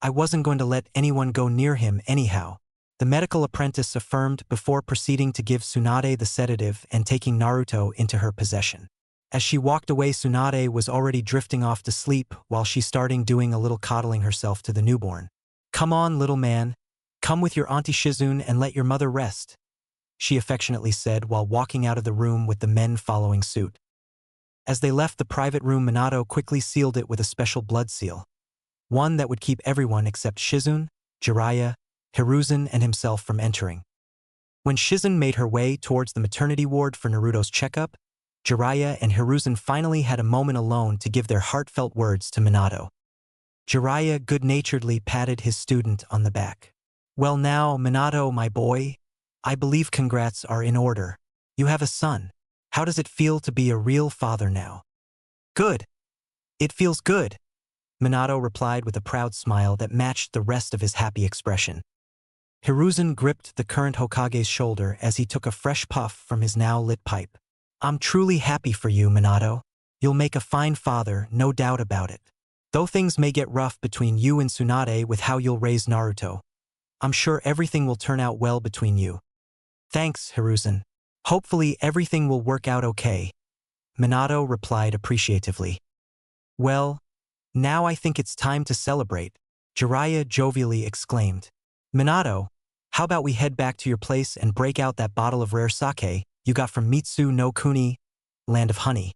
I wasn't going to let anyone go near him anyhow, the medical apprentice affirmed before proceeding to give Tsunade the sedative and taking Naruto into her possession. As she walked away, Tsunade was already drifting off to sleep while she started doing a little coddling herself to the newborn. Come on, little man. Come with your Auntie Shizune and let your mother rest, she affectionately said while walking out of the room with the men following suit. As they left the private room, Minato quickly sealed it with a special blood seal, one that would keep everyone except Shizune, Jiraiya, Hiruzen, and himself from entering. When Shizune made her way towards the maternity ward for Naruto's checkup, Jiraiya and Hiruzen finally had a moment alone to give their heartfelt words to Minato. Jiraiya good-naturedly patted his student on the back. Well now, Minato, my boy, I believe congrats are in order. You have a son. How does it feel to be a real father now? Good. It feels good, Minato replied with a proud smile that matched the rest of his happy expression. Hiruzen gripped the current Hokage's shoulder as he took a fresh puff from his now lit pipe. I'm truly happy for you, Minato. You'll make a fine father, no doubt about it. Though things may get rough between you and Tsunade with how you'll raise Naruto, I'm sure everything will turn out well between you. Thanks, Hiruzen. Hopefully everything will work out okay, Minato replied appreciatively. Well, now I think it's time to celebrate, Jiraiya jovially exclaimed. Minato, how about we head back to your place and break out that bottle of rare sake you got from Mitsu no Kuni, Land of Honey,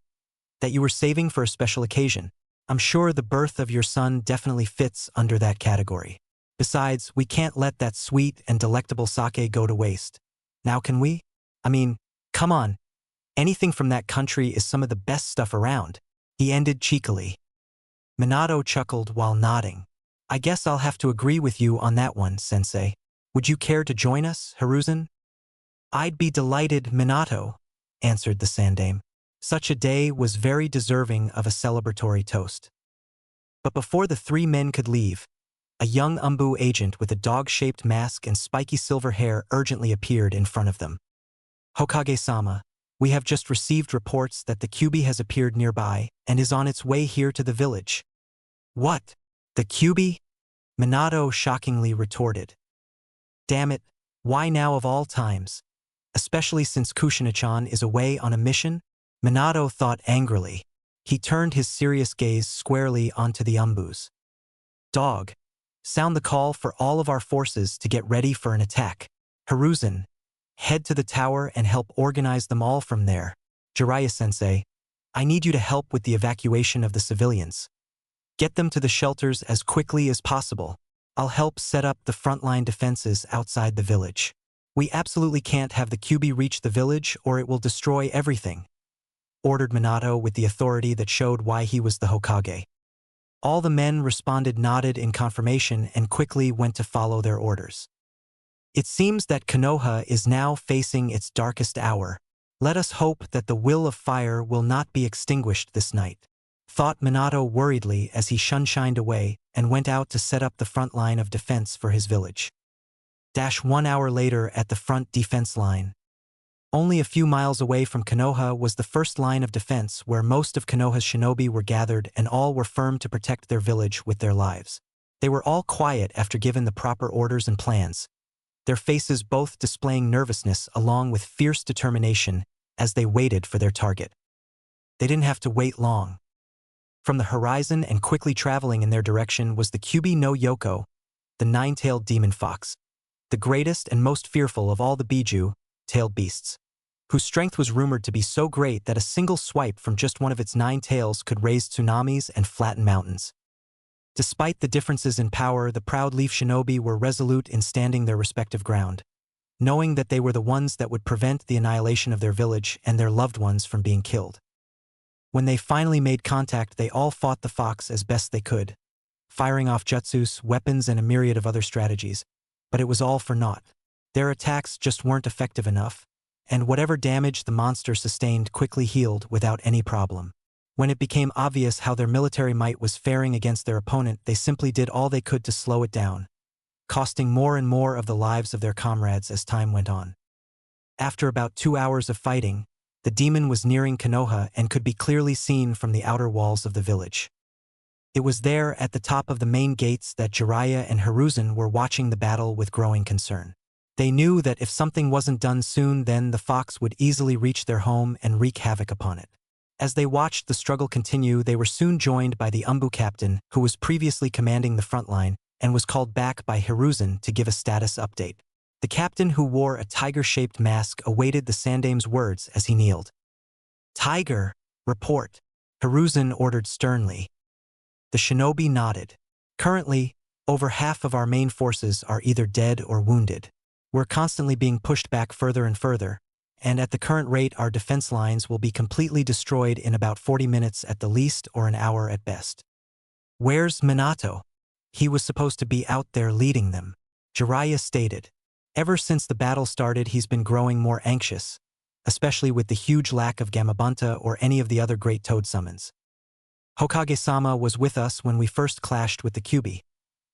that you were saving for a special occasion. I'm sure the birth of your son definitely fits under that category. Besides, we can't let that sweet and delectable sake go to waste. Now can we? I mean, come on. Anything from that country is some of the best stuff around, he ended cheekily. Minato chuckled while nodding. I guess I'll have to agree with you on that one, Sensei. Would you care to join us, Hiruzen? I'd be delighted, Minato, answered the Sandaime. Such a day was very deserving of a celebratory toast. But before the three men could leave, a young Umbu agent with a dog-shaped mask and spiky silver hair urgently appeared in front of them. Hokage-sama, we have just received reports that the Kyuubi has appeared nearby and is on its way here to the village. What? The Kyuubi? Minato shockingly retorted. Damn it, why now of all times? especially since Kushina-chan is away on a mission? Minato thought angrily. He turned his serious gaze squarely onto the Umbus. Dog, sound the call for all of our forces to get ready for an attack. Hiruzen, head to the tower and help organize them all from there. Jiraiya-sensei, I need you to help with the evacuation of the civilians. Get them to the shelters as quickly as possible. I'll help set up the frontline defenses outside the village. We absolutely can't have the Kyuubi reach the village or it will destroy everything, ordered Minato with the authority that showed why he was the Hokage. All the men responded, nodded in confirmation, and quickly went to follow their orders. It seems that Konoha is now facing its darkest hour. Let us hope that the will of fire will not be extinguished this night, thought Minato worriedly as he shined away and went out to set up the front line of defense for his village. 1 hour later at the front defense line. Only a few miles away from Konoha was the first line of defense where most of Konoha's shinobi were gathered and all were firm to protect their village with their lives. They were all quiet after given the proper orders and plans, their faces both displaying nervousness along with fierce determination as they waited for their target. They didn't have to wait long. From the horizon and quickly traveling in their direction was the Kyuubi no Yoko, the nine-tailed demon fox, the greatest and most fearful of all the Biju-tailed beasts, whose strength was rumored to be so great that a single swipe from just one of its 9 tails could raise tsunamis and flatten mountains. Despite the differences in power, the proud leaf shinobi were resolute in standing their respective ground, knowing that they were the ones that would prevent the annihilation of their village and their loved ones from being killed. When they finally made contact, they all fought the fox as best they could, firing off jutsus, weapons, and a myriad of other strategies, but it was all for naught. Their attacks just weren't effective enough, and whatever damage the monster sustained quickly healed without any problem. When it became obvious how their military might was faring against their opponent, they simply did all they could to slow it down, costing more and more of the lives of their comrades as time went on. After about 2 hours of fighting, the demon was nearing Konoha and could be clearly seen from the outer walls of the village. It was there at the top of the main gates that Jiraiya and Hiruzen were watching the battle with growing concern. They knew that if something wasn't done soon, then the fox would easily reach their home and wreak havoc upon it. As they watched the struggle continue, they were soon joined by the Umbu captain, who was previously commanding the front line, and was called back by Hiruzen to give a status update. The captain, who wore a tiger-shaped mask, awaited the Sandame's words as he kneeled. "Tiger, report," Hiruzen ordered sternly. The shinobi nodded. "Currently, over half of our main forces are either dead or wounded. We're constantly being pushed back further and further, and at the current rate our defense lines will be completely destroyed in about 40 minutes at the least or an hour at best." "Where's Minato? He was supposed to be out there leading them," Jiraiya stated. Ever since the battle started, he's been growing more anxious, especially with the huge lack of Gamabunta or any of the other great toad summons. "Hokage-sama was with us when we first clashed with the Kyuubi,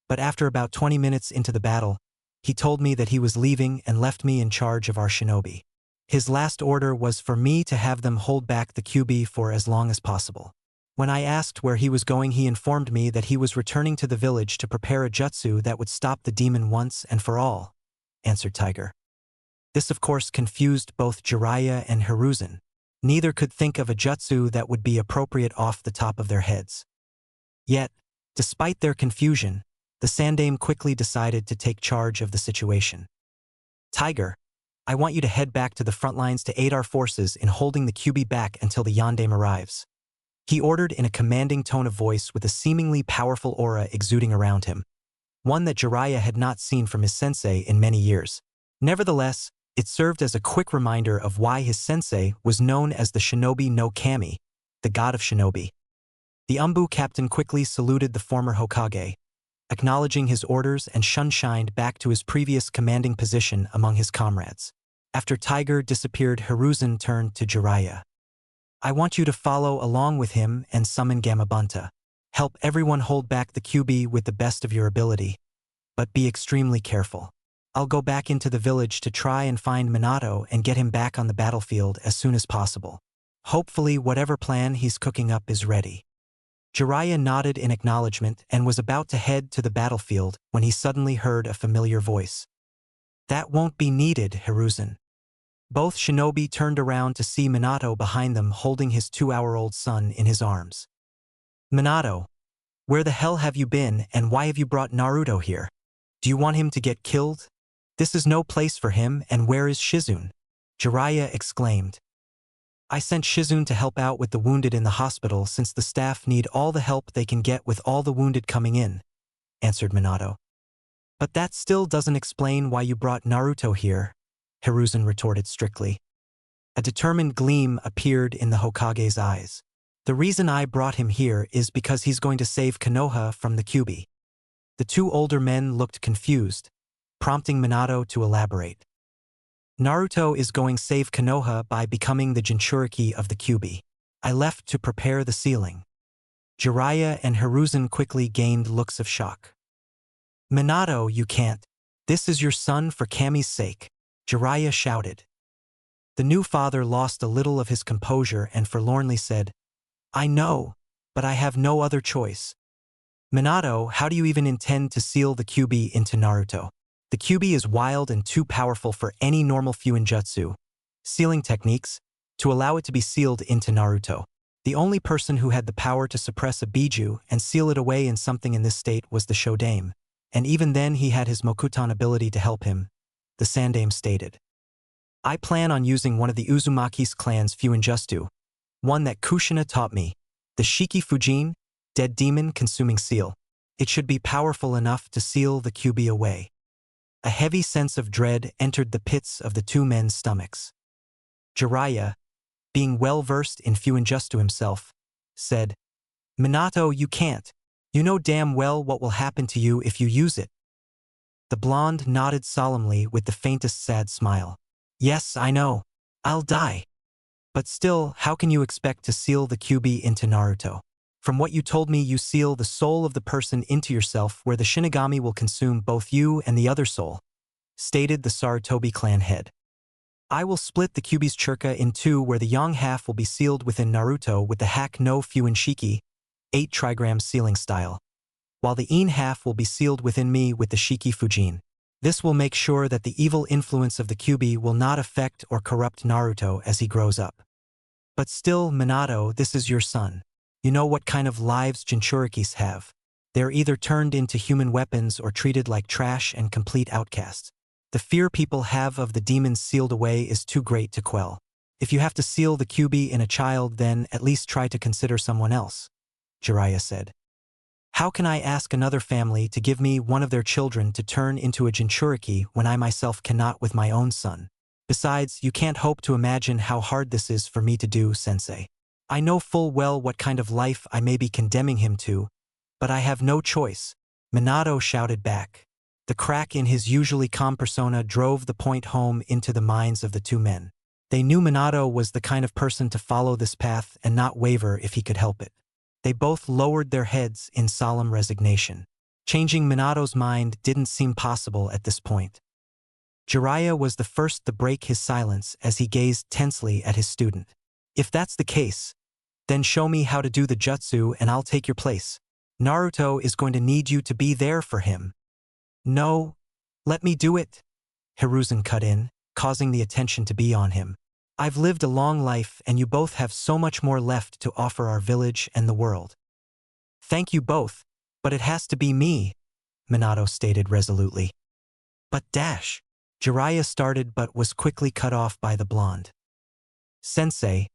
but after about 20 minutes into the battle, he told me that he was leaving and left me in charge of our shinobi. His last order was for me to have them hold back the Kyuubi for as long as possible. When I asked where he was going, he informed me that he was returning to the village to prepare a jutsu that would stop the demon once and for all," answered Tiger. This of course confused both Jiraiya and Hiruzen. Neither could think of a jutsu that would be appropriate off the top of their heads. Yet, despite their confusion, the Sandame quickly decided to take charge of the situation. "Tiger, I want you to head back to the front lines to aid our forces in holding the Kyuubi back until the Yandame arrives," he ordered in a commanding tone of voice with a seemingly powerful aura exuding around him, one that Jiraiya had not seen from his sensei in many years. Nevertheless, it served as a quick reminder of why his sensei was known as the Shinobi no Kami, the god of shinobi. The Umbu captain quickly saluted the former Hokage, acknowledging his orders, and shined back to his previous commanding position among his comrades. After Tiger disappeared, Hiruzen turned to Jiraiya. "I want you to follow along with him and summon Gamabunta. Help everyone hold back the Kyuubi with the best of your ability, but be extremely careful. I'll go back into the village to try and find Minato and get him back on the battlefield as soon as possible. Hopefully whatever plan he's cooking up is ready." Jiraiya nodded in acknowledgement and was about to head to the battlefield when he suddenly heard a familiar voice. "That won't be needed, Hiruzen. Both shinobi turned around to see Minato behind them holding his 2-hour-old son in his arms. Minato, where the hell have you been and why have you brought Naruto here? Do you want him to get killed? This is no place for him, and where is Shizune? Jiraiya exclaimed. I sent Shizune to help out with the wounded in the hospital since the staff need all the help they can get with all the wounded coming in, answered Minato. But that still doesn't explain why you brought Naruto here, Hiruzen retorted strictly. A determined gleam appeared in the Hokage's eyes. The reason I brought him here is because he's going to save Konoha from the Kyuubi. The two older men looked confused, prompting Minato to elaborate. Naruto is going to save Konoha by becoming the Jinchuriki of the Kyuubi. I left to prepare the sealing. Jiraiya and Hiruzen quickly gained looks of shock. Minato, you can't. This is your son for Kami's sake, Jiraiya shouted. The new father lost a little of his composure and forlornly said, I know, but I have no other choice. Minato, how do you even intend to seal the Kyuubi into Naruto? The Kyuubi is wild and too powerful for any normal Fuinjutsu sealing techniques to allow it to be sealed into Naruto. The only person who had the power to suppress a Biju and seal it away in something in this state was the Shodame, and even then he had his Mokutan ability to help him, the Sandame stated. I plan on using one of the Uzumaki's clan's Fuinjutsu, one that Kushina taught me, the Shiki Fujin, dead demon consuming seal. It should be powerful enough to seal the Kyuubi away. A heavy sense of dread entered the pits of the two men's stomachs. Jiraiya, being well-versed in Fuinjutsu himself, said, Minato, you can't. You know damn well what will happen to you if you use it. The blonde nodded solemnly with the faintest sad smile. Yes, I know. I'll die. But still, how can you expect to seal the Kyuubi into Naruto? From what you told me, you seal the soul of the person into yourself where the Shinigami will consume both you and the other soul, stated the Sarutobi clan head. I will split the Kyuubi's churka in two where the yang half will be sealed within Naruto with the Hak no Fuinshiki, 8 trigram sealing style, while the in half will be sealed within me with the Shiki Fujin. This will make sure that the evil influence of the Kyuubi will not affect or corrupt Naruto as he grows up. But still, Minato, this is your son. You know what kind of lives Jinchurikis have. They're either turned into human weapons or treated like trash and complete outcasts. The fear people have of the demons sealed away is too great to quell. If you have to seal the Kyuubi in a child, then at least try to consider someone else, Jiraiya said. How can I ask another family to give me one of their children to turn into a Jinchuriki when I myself cannot with my own son? Besides, you can't hope to imagine how hard this is for me to do, sensei. I know full well what kind of life I may be condemning him to, but I have no choice, Minato shouted back. The crack in his usually calm persona drove the point home into the minds of the two men. They knew Minato was the kind of person to follow this path and not waver if he could help it. They both lowered their heads in solemn resignation. Changing Minato's mind didn't seem possible at this point. Jiraiya was the first to break his silence as he gazed tensely at his student. If that's the case, then show me how to do the jutsu and I'll take your place. Naruto is going to need you to be there for him. No, let me do it, Hiruzen cut in, causing the attention to be on him. I've lived a long life and you both have so much more left to offer our village and the world. Thank you both, but it has to be me, Minato stated resolutely. But dash, Jiraiya started but was quickly cut off by the blonde. Sensei,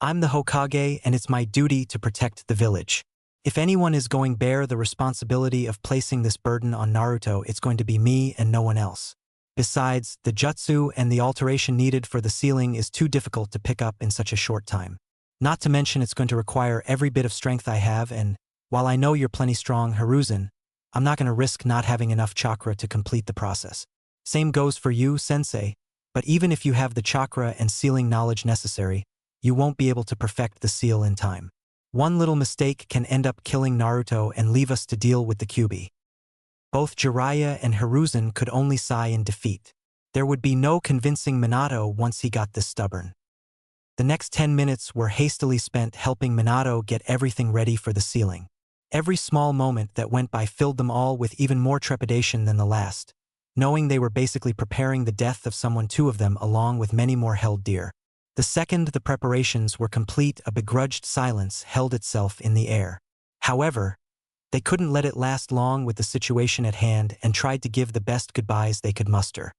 I'm the Hokage and it's my duty to protect the village. If anyone is going to bear the responsibility of placing this burden on Naruto, it's going to be me and no one else. Besides, the jutsu and the alteration needed for the sealing is too difficult to pick up in such a short time. Not to mention it's going to require every bit of strength I have, and while I know you're plenty strong, Hiruzen, I'm not going to risk not having enough chakra to complete the process. Same goes for you, sensei, but even if you have the chakra and sealing knowledge necessary, you won't be able to perfect the seal in time. One little mistake can end up killing Naruto and leave us to deal with the Kyuubi. Both Jiraiya and Hiruzen could only sigh in defeat. There would be no convincing Minato once he got this stubborn. The next 10 minutes were hastily spent helping Minato get everything ready for the sealing. Every small moment that went by filled them all with even more trepidation than the last, knowing they were basically preparing the death of someone, two of them along with many more held dear. The second the preparations were complete, a begrudged silence held itself in the air. However, they couldn't let it last long with the situation at hand and tried to give the best goodbyes they could muster.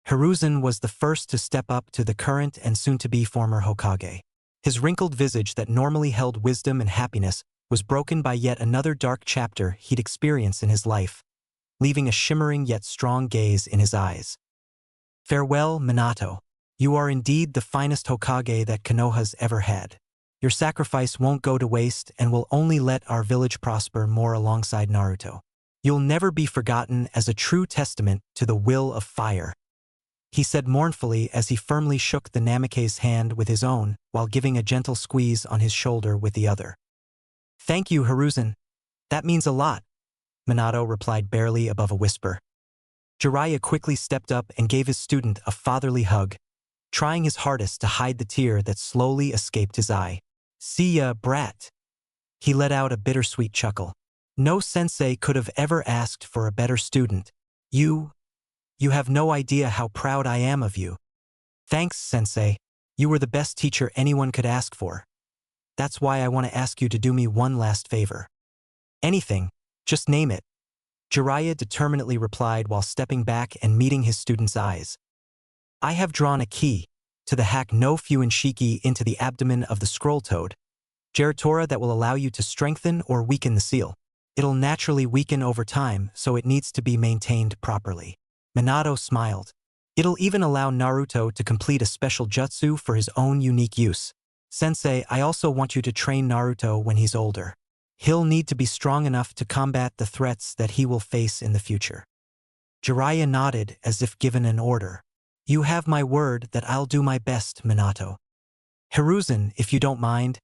Hiruzen was the first to step up to the current and soon-to-be former Hokage. His wrinkled visage that normally held wisdom and happiness was broken by yet another dark chapter he'd experienced in his life, leaving a shimmering yet strong gaze in his eyes. Farewell, Minato. You are indeed the finest Hokage that Konoha's ever had. Your sacrifice won't go to waste and will only let our village prosper more alongside Naruto. You'll never be forgotten as a true testament to the will of fire, he said mournfully as he firmly shook the Namake's hand with his own while giving a gentle squeeze on his shoulder with the other. Thank you, Hiruzen. That means a lot, Minato replied barely above a whisper. Jiraiya quickly stepped up and gave his student a fatherly hug, trying his hardest to hide the tear that slowly escaped his eye. See ya, brat. He let out a bittersweet chuckle. No sensei could have ever asked for a better student. You have no idea how proud I am of you. Thanks, sensei. You were the best teacher anyone could ask for. That's why I want to ask you to do me one last favor. Anything, just name it. Jiraiya determinedly replied while stepping back and meeting his student's eyes. I have drawn a key to the hack no Fuinshiki into the abdomen of the scroll toad, Geratora, that will allow you to strengthen or weaken the seal. It'll naturally weaken over time, so it needs to be maintained properly. Minato smiled. It'll even allow Naruto to complete a special jutsu for his own unique use. Sensei, I also want you to train Naruto when he's older. He'll need to be strong enough to combat the threats that he will face in the future. Jiraiya nodded as if given an order. You have my word that I'll do my best, Minato. Hiruzen, if you don't mind,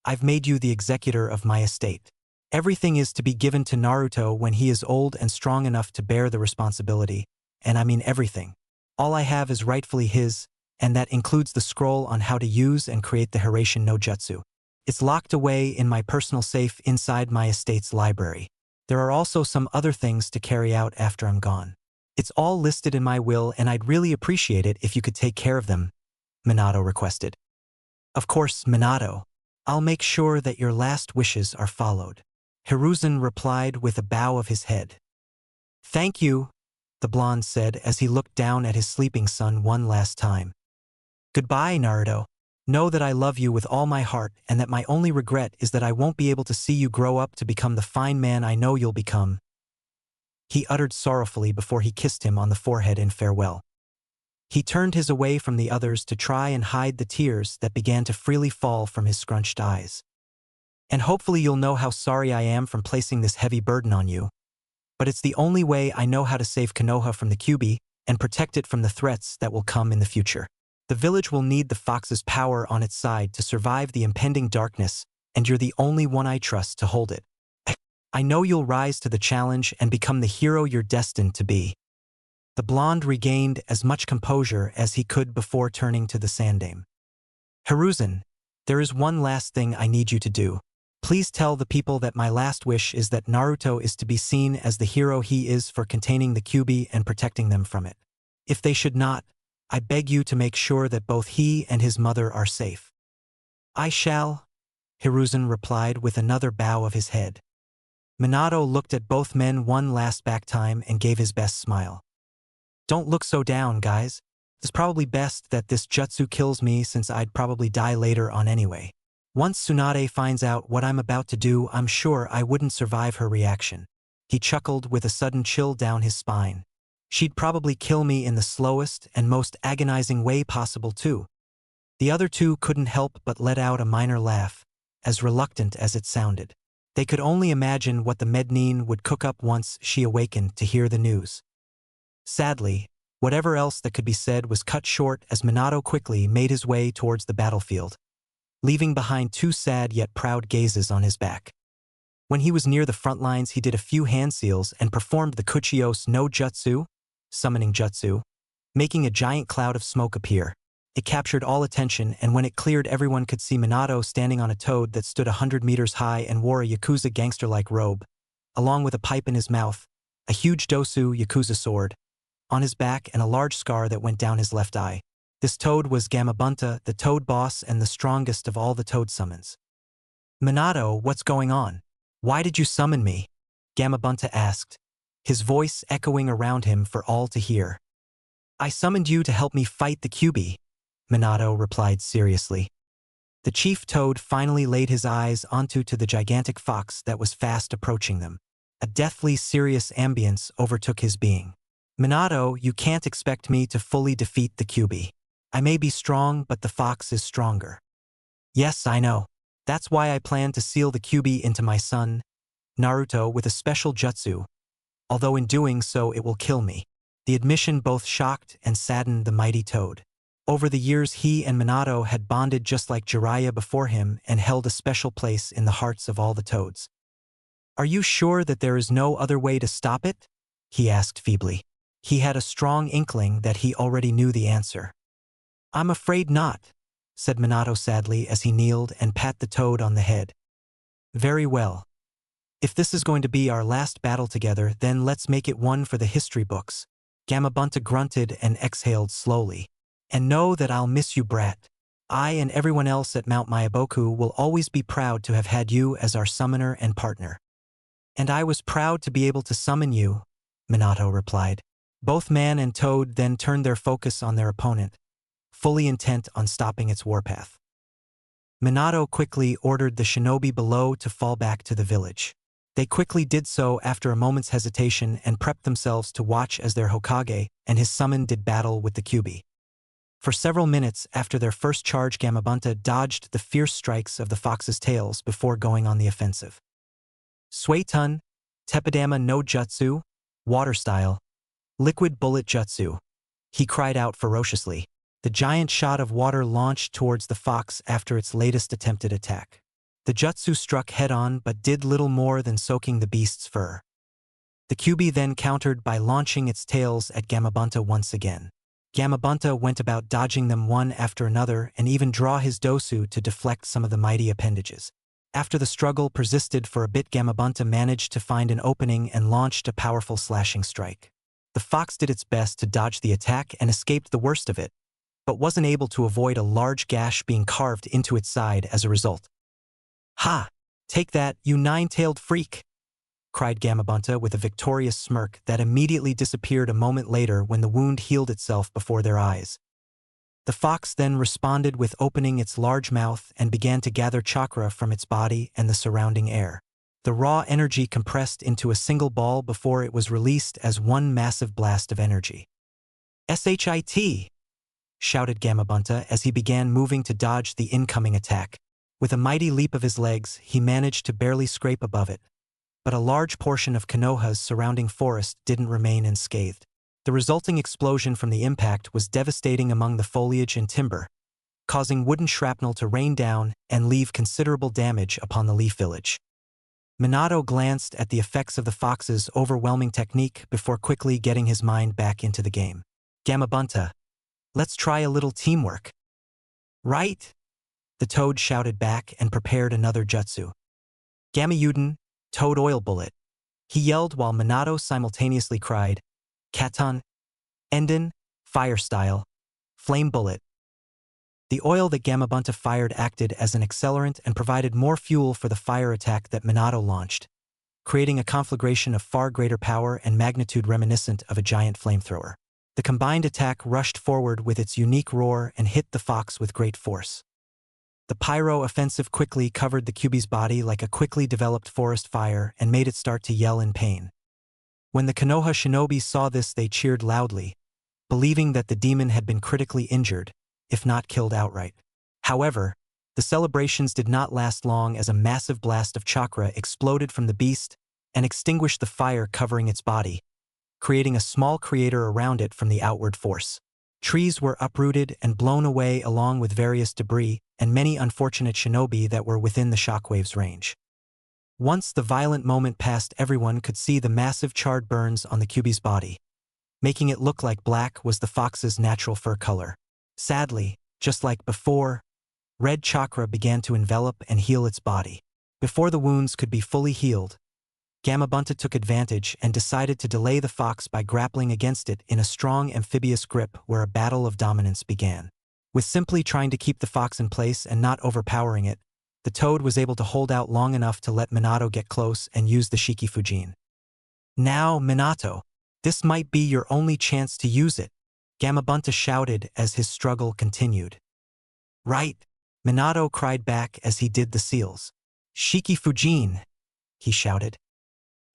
I've made you the executor of my estate. Everything is to be given to Naruto when he is old and strong enough to bear the responsibility, and I mean everything. All I have is rightfully his, and that includes the scroll on how to use and create the Hiraishin no Jutsu. It's locked away in my personal safe inside my estate's library. There are also some other things to carry out after I'm gone. It's all listed in my will, and I'd really appreciate it if you could take care of them, Minato requested. Of course, Minato. I'll make sure that your last wishes are followed. Hiruzen replied with a bow of his head. Thank you, the blonde said as he looked down at his sleeping son one last time. Goodbye, Naruto. Know that I love you with all my heart and that my only regret is that I won't be able to see you grow up to become the fine man I know you'll become, he uttered sorrowfully before he kissed him on the forehead in farewell. He turned his away from the others to try and hide the tears that began to freely fall from his scrunched eyes. And hopefully you'll know how sorry I am from placing this heavy burden on you. But it's the only way I know how to save Konoha from the Kyuubi and protect it from the threats that will come in the future. The village will need the fox's power on its side to survive the impending darkness, and you're the only one I trust to hold it. I know you'll rise to the challenge and become the hero you're destined to be. The blonde regained as much composure as he could before turning to the Sandaime. Hiruzen, there is one last thing I need you to do. Please tell the people that my last wish is that Naruto is to be seen as the hero he is for containing the Kyuubi and protecting them from it. If they should not, I beg you to make sure that both he and his mother are safe. I shall, Hiruzen replied with another bow of his head. Minato looked at both men one last back time and gave his best smile. Don't look so down, guys. It's probably best that this jutsu kills me since I'd probably die later on anyway. Once Tsunade finds out what I'm about to do, I'm sure I wouldn't survive her reaction. He chuckled with a sudden chill down his spine. She'd probably kill me in the slowest and most agonizing way possible too. The other two couldn't help but let out a minor laugh, as reluctant as it sounded. They could only imagine what the Mednin would cook up once she awakened to hear the news. Sadly, whatever else that could be said was cut short as Minato quickly made his way towards the battlefield, leaving behind two sad yet proud gazes on his back. When he was near the front lines, he did a few hand seals and performed the Kuchios no Jutsu, summoning jutsu, making a giant cloud of smoke appear. It captured all attention, and when it cleared, everyone could see Minato standing on a toad that stood 100 meters high and wore a Yakuza gangster-like robe, along with a pipe in his mouth, a huge Dosu Yakuza sword, on his back and a large scar that went down his left eye. This toad was Gamabunta, the toad boss and the strongest of all the toad summons. "Minato, what's going on? Why did you summon me?" Gamabunta asked, his voice echoing around him for all to hear. "I summoned you to help me fight the Kyuubi," Minato replied seriously. The chief toad finally laid his eyes onto the gigantic fox that was fast approaching them. A deathly serious ambience overtook his being. "Minato, you can't expect me to fully defeat the Kyuubi. I may be strong, but the fox is stronger." "Yes, I know. That's why I plan to seal the Kyuubi into my son, Naruto, with a special jutsu, although in doing so it will kill me." The admission both shocked and saddened the mighty toad. Over the years he and Minato had bonded just like Jiraiya before him and held a special place in the hearts of all the toads. "Are you sure that there is no other way to stop it?" he asked feebly. He had a strong inkling that he already knew the answer. "I'm afraid not," said Minato sadly as he kneeled and pat the toad on the head. "Very well. If this is going to be our last battle together, then let's make it one for the history books." Gamabunta grunted and exhaled slowly. "And know that I'll miss you, brat. I and everyone else at Mount Myaboku will always be proud to have had you as our summoner and partner." "And I was proud to be able to summon you," Minato replied. Both man and toad then turned their focus on their opponent, fully intent on stopping its warpath. Minato quickly ordered the shinobi below to fall back to the village. They quickly did so after a moment's hesitation and prepped themselves to watch as their Hokage and his summon did battle with the Kyuubi. For several minutes after their first charge, Gamabunta dodged the fierce strikes of the fox's tails before going on the offensive. "Suetun, Teppadama no Jutsu, Water Style, Liquid Bullet Jutsu," he cried out ferociously. The giant shot of water launched towards the fox after its latest attempted attack. The jutsu struck head-on but did little more than soaking the beast's fur. The Kyuubi then countered by launching its tails at Gamabunta once again. Gamabunta went about dodging them one after another and even draw his dosu to deflect some of the mighty appendages. After the struggle persisted for a bit, Gamabunta managed to find an opening and launched a powerful slashing strike. The fox did its best to dodge the attack and escaped the worst of it, but wasn't able to avoid a large gash being carved into its side as a result. "Ha! Take that, you nine-tailed freak!" cried Gamabunta with a victorious smirk that immediately disappeared a moment later when the wound healed itself before their eyes. The fox then responded with opening its large mouth and began to gather chakra from its body and the surrounding air. The raw energy compressed into a single ball before it was released as one massive blast of energy. "Shit!" shouted Gamabunta as he began moving to dodge the incoming attack. With a mighty leap of his legs, he managed to barely scrape above it, but a large portion of Konoha's surrounding forest didn't remain unscathed. The resulting explosion from the impact was devastating among the foliage and timber, causing wooden shrapnel to rain down and leave considerable damage upon the leaf village. Minato glanced at the effects of the fox's overwhelming technique before quickly getting his mind back into the game. "Gamabunta, let's try a little teamwork." "Right?" the toad shouted back and prepared another jutsu. "Gamayuden, Toad Oil Bullet," he yelled while Minato simultaneously cried, "Katon, Enden, Fire Style, Flame Bullet." The oil that Gamabunta fired acted as an accelerant and provided more fuel for the fire attack that Minato launched, creating a conflagration of far greater power and magnitude reminiscent of a giant flamethrower. The combined attack rushed forward with its unique roar and hit the fox with great force. The pyro offensive quickly covered the Kyuubi's body like a quickly developed forest fire and made it start to yell in pain. When the Konoha shinobi saw this, they cheered loudly, believing that the demon had been critically injured, if not killed outright. However, the celebrations did not last long as a massive blast of chakra exploded from the beast and extinguished the fire covering its body, creating a small crater around it from the outward force. Trees were uprooted and blown away along with various debris and many unfortunate shinobi that were within the shockwave's range. Once the violent moment passed, everyone could see the massive charred burns on the Kyuubi's body, making it look like black was the fox's natural fur color. Sadly, just like before, red chakra began to envelop and heal its body. Before the wounds could be fully healed, Gamabunta took advantage and decided to delay the fox by grappling against it in a strong amphibious grip where a battle of dominance began. With simply trying to keep the fox in place and not overpowering it, the toad was able to hold out long enough to let Minato get close and use the Shikifujin. "Now, Minato, this might be your only chance to use it," Gamabunta shouted as his struggle continued. "Right," Minato cried back as he did the seals. "Shikifujin," he shouted.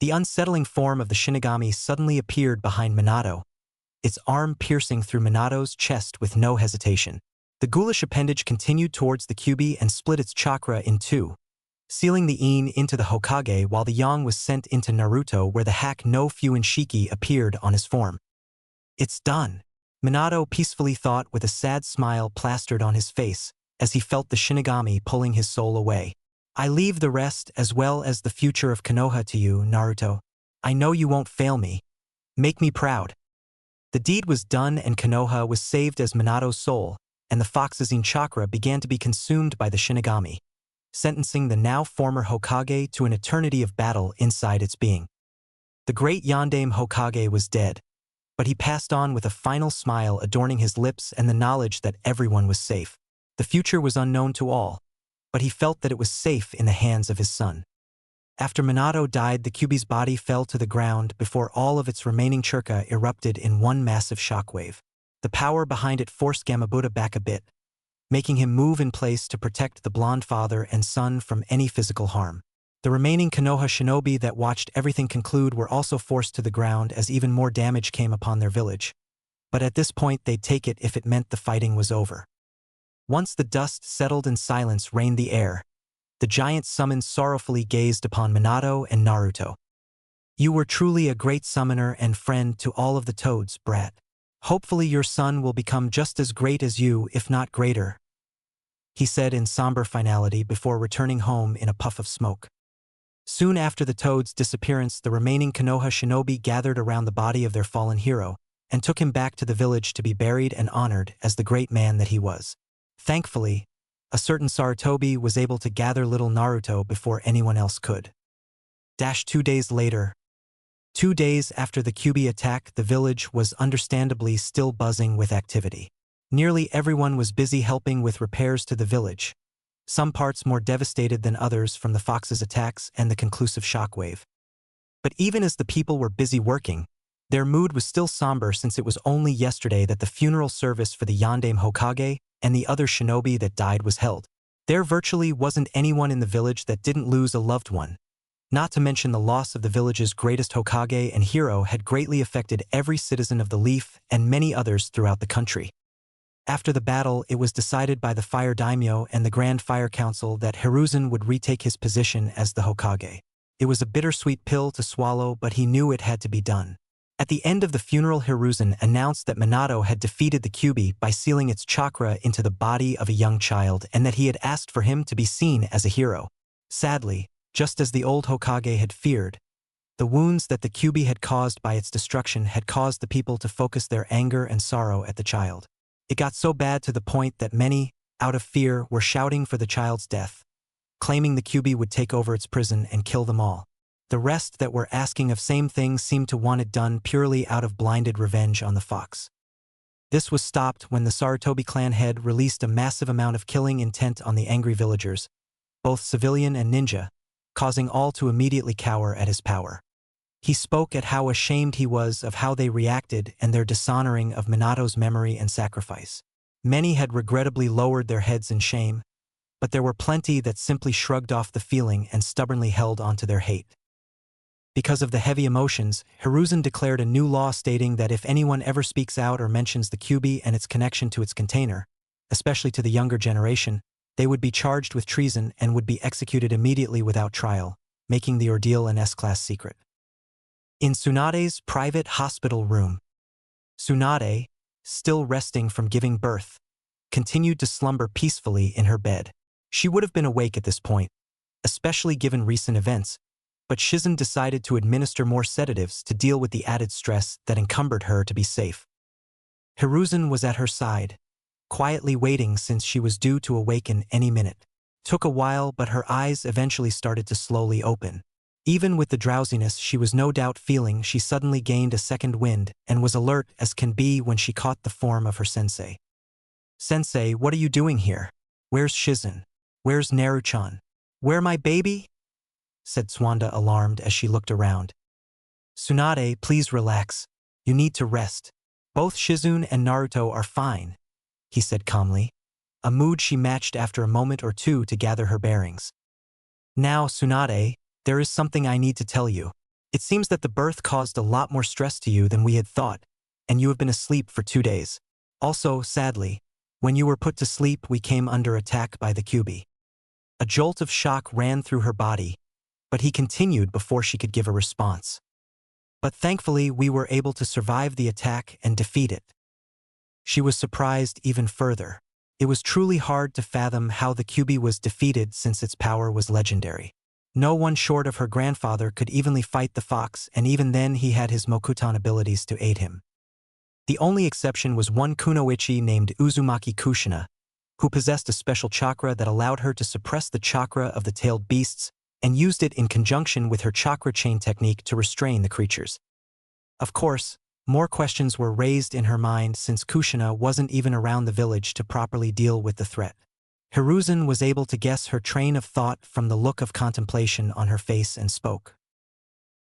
The unsettling form of the Shinigami suddenly appeared behind Minato, its arm piercing through Minato's chest with no hesitation. The ghoulish appendage continued towards the Kyuubi and split its chakra in two, sealing the In into the Hokage while the Yang was sent into Naruto where the hack no Fuin Shiki appeared on his form. "It's done," Minato peacefully thought with a sad smile plastered on his face as he felt the Shinigami pulling his soul away. "I leave the rest as well as the future of Konoha to you, Naruto. I know you won't fail me. Make me proud." The deed was done and Konoha was saved as Minato's soul, and the fox's In chakra began to be consumed by the Shinigami, sentencing the now former Hokage to an eternity of battle inside its being. The great Yondaime Hokage was dead, but he passed on with a final smile adorning his lips and the knowledge that everyone was safe. The future was unknown to all, but he felt that it was safe in the hands of his son. After Minato died, the Kyuubi's body fell to the ground before all of its remaining chakra erupted in one massive shockwave. The power behind it forced Gamabunta back a bit, making him move in place to protect the blonde father and son from any physical harm. The remaining Konoha shinobi that watched everything conclude were also forced to the ground as even more damage came upon their village. But at this point they'd take it if it meant the fighting was over. Once the dust settled and silence reigned the air, the giant summon sorrowfully gazed upon Minato and Naruto. "You were truly a great summoner and friend to all of the toads, brat. Hopefully your son will become just as great as you, if not greater," he said in somber finality before returning home in a puff of smoke. Soon after the toad's disappearance, the remaining Konoha shinobi gathered around the body of their fallen hero and took him back to the village to be buried and honored as the great man that he was. Thankfully, a certain Sarutobi was able to gather little Naruto before anyone else could. 2 days later. 2 days after the Kyuubi attack, the village was understandably still buzzing with activity. Nearly everyone was busy helping with repairs to the village, some parts more devastated than others from the fox's attacks and the conclusive shockwave. But even as the people were busy working, their mood was still somber since it was only yesterday that the funeral service for the Yondaime Hokage and the other shinobi that died was held. There virtually wasn't anyone in the village that didn't lose a loved one. Not to mention the loss of the village's greatest Hokage and hero had greatly affected every citizen of the Leaf and many others throughout the country. After the battle, it was decided by the Fire Daimyo and the Grand Fire Council that Hiruzen would retake his position as the Hokage. It was a bittersweet pill to swallow, but he knew it had to be done. At the end of the funeral, Hiruzen announced that Minato had defeated the Kyuubi by sealing its chakra into the body of a young child and that he had asked for him to be seen as a hero. Sadly, just as the old Hokage had feared, the wounds that the Kyuubi had caused by its destruction had caused the people to focus their anger and sorrow at the child. It got so bad to the point that many, out of fear, were shouting for the child's death, claiming the Kyuubi would take over its prison and kill them all. The rest that were asking of same things seemed to want it done purely out of blinded revenge on the fox. This was stopped when the Sarutobi clan head released a massive amount of killing intent on the angry villagers, both civilian and ninja, causing all to immediately cower at his power. He spoke at how ashamed he was of how they reacted and their dishonoring of Minato's memory and sacrifice. Many had regrettably lowered their heads in shame, but there were plenty that simply shrugged off the feeling and stubbornly held onto their hate. Because of the heavy emotions, Hiruzen declared a new law stating that if anyone ever speaks out or mentions the Kyuubi and its connection to its container, especially to the younger generation, they would be charged with treason and would be executed immediately without trial, making the ordeal an S-class secret. In Tsunade's private hospital room, Tsunade, still resting from giving birth, continued to slumber peacefully in her bed. She would have been awake at this point, especially given recent events, but Shizen decided to administer more sedatives to deal with the added stress that encumbered her to be safe. Hiruzen was at her side, quietly waiting since she was due to awaken any minute. Took a while, but her eyes eventually started to slowly open. Even with the drowsiness she was no doubt feeling, she suddenly gained a second wind and was alert as can be when she caught the form of her sensei. "Sensei, what are you doing here? Where's Shizun? Where's Naruto-chan? Where my baby?" said Swanda, alarmed as she looked around. "Tsunade, please relax. You need to rest. Both Shizun and Naruto are fine," he said calmly, a mood she matched after a moment or two to gather her bearings. "Now, Tsunade, there is something I need to tell you. It seems that the birth caused a lot more stress to you than we had thought, and you have been asleep for 2 days. Also, sadly, when you were put to sleep we came under attack by the Kyuubi." A jolt of shock ran through her body, but he continued before she could give a response. "But thankfully we were able to survive the attack and defeat it." She was surprised even further. It was truly hard to fathom how the Kyuubi was defeated since its power was legendary. No one short of her grandfather could evenly fight the fox, and even then he had his Mokutan abilities to aid him. The only exception was one kunoichi named Uzumaki Kushina, who possessed a special chakra that allowed her to suppress the chakra of the tailed beasts and used it in conjunction with her chakra chain technique to restrain the creatures. Of course, more questions were raised in her mind since Kushina wasn't even around the village to properly deal with the threat. Hiruzen was able to guess her train of thought from the look of contemplation on her face and spoke.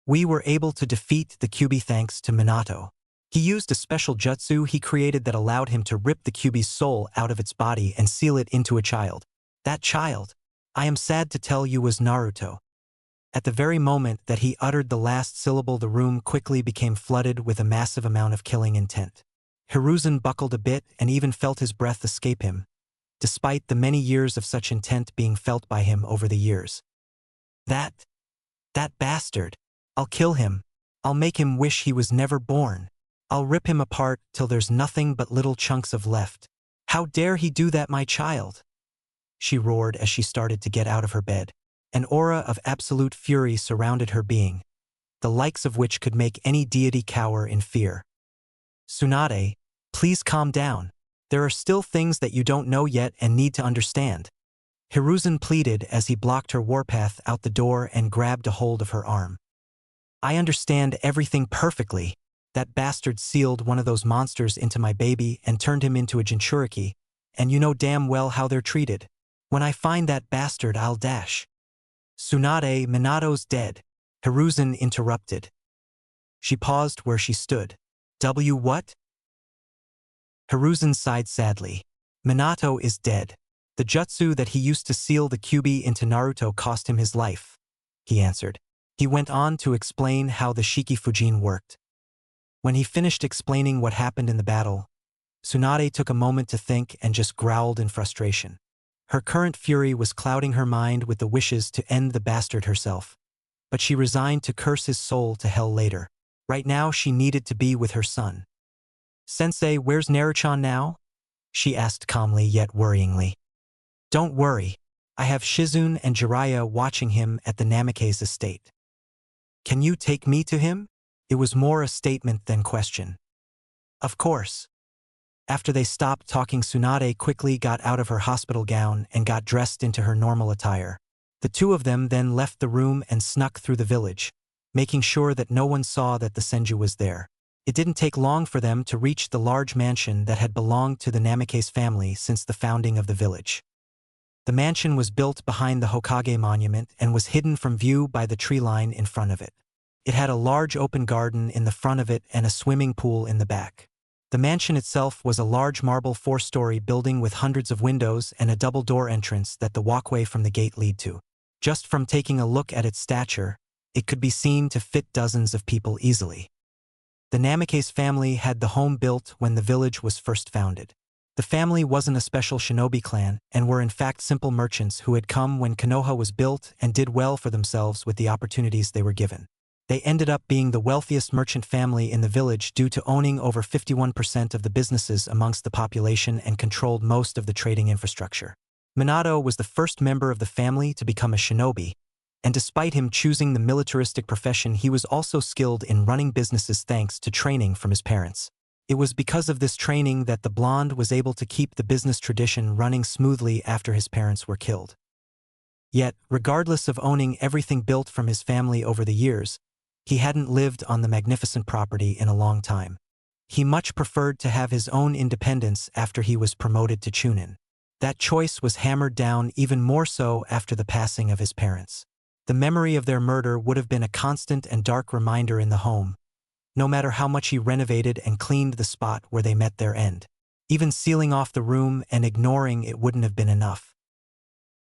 "We were able to defeat the Kyuubi thanks to Minato. He used a special jutsu he created that allowed him to rip the Kyuubi's soul out of its body and seal it into a child. That child, I am sad to tell you, was Naruto." At the very moment that he uttered the last syllable, the room quickly became flooded with a massive amount of killing intent. Hiruzen buckled a bit and even felt his breath escape him, despite the many years of such intent being felt by him over the years. That bastard. I'll kill him. I'll make him wish he was never born. I'll rip him apart till there's nothing but little chunks of left. How dare he do that, my child?" she roared as she started to get out of her bed. An aura of absolute fury surrounded her being, the likes of which could make any deity cower in fear. "Tsunade, please calm down. There are still things that you don't know yet and need to understand," Hiruzen pleaded as he blocked her warpath out the door and grabbed a hold of her arm. "I understand everything perfectly. That bastard sealed one of those monsters into my baby and turned him into a Jinchuriki, and you know damn well how they're treated. When I find that bastard, I'll dash." "Tsunade, Minato's dead," Hiruzen interrupted. She paused where she stood. What?" Hiruzen sighed sadly. "Minato is dead. The jutsu that he used to seal the Kyuubi into Naruto cost him his life," he answered. He went on to explain how the Shiki-Fujin worked. When he finished explaining what happened in the battle, Tsunade took a moment to think and just growled in frustration. Her current fury was clouding her mind with the wishes to end the bastard herself, but she resigned to curse his soul to hell later. Right now she needed to be with her son. "Sensei, where's Naruto-chan now?" she asked calmly yet worryingly. "Don't worry. I have Shizun and Jiraiya watching him at the Namikaze estate. Can you take me to him?" It was more a statement than question. "Of course." After they stopped talking, Tsunade quickly got out of her hospital gown and got dressed into her normal attire. The two of them then left the room and snuck through the village, making sure that no one saw that the Senju was there. It didn't take long for them to reach the large mansion that had belonged to the Namikaze family since the founding of the village. The mansion was built behind the Hokage monument and was hidden from view by the tree line in front of it. It had a large open garden in the front of it and a swimming pool in the back. The mansion itself was a large marble 4-story building with hundreds of windows and a double-door entrance that the walkway from the gate lead to. Just from taking a look at its stature, it could be seen to fit dozens of people easily. The Namikaze family had the home built when the village was first founded. The family wasn't a special shinobi clan and were in fact simple merchants who had come when Konoha was built and did well for themselves with the opportunities they were given. They ended up being the wealthiest merchant family in the village due to owning over 51% of the businesses amongst the population and controlled most of the trading infrastructure. Minato was the first member of the family to become a shinobi, and despite him choosing the militaristic profession, he was also skilled in running businesses thanks to training from his parents. It was because of this training that the blonde was able to keep the business tradition running smoothly after his parents were killed. Yet, regardless of owning everything built from his family over the years, he hadn't lived on the magnificent property in a long time. He much preferred to have his own independence after he was promoted to Chunin. That choice was hammered down even more so after the passing of his parents. The memory of their murder would have been a constant and dark reminder in the home, no matter how much he renovated and cleaned the spot where they met their end. Even sealing off the room and ignoring it wouldn't have been enough.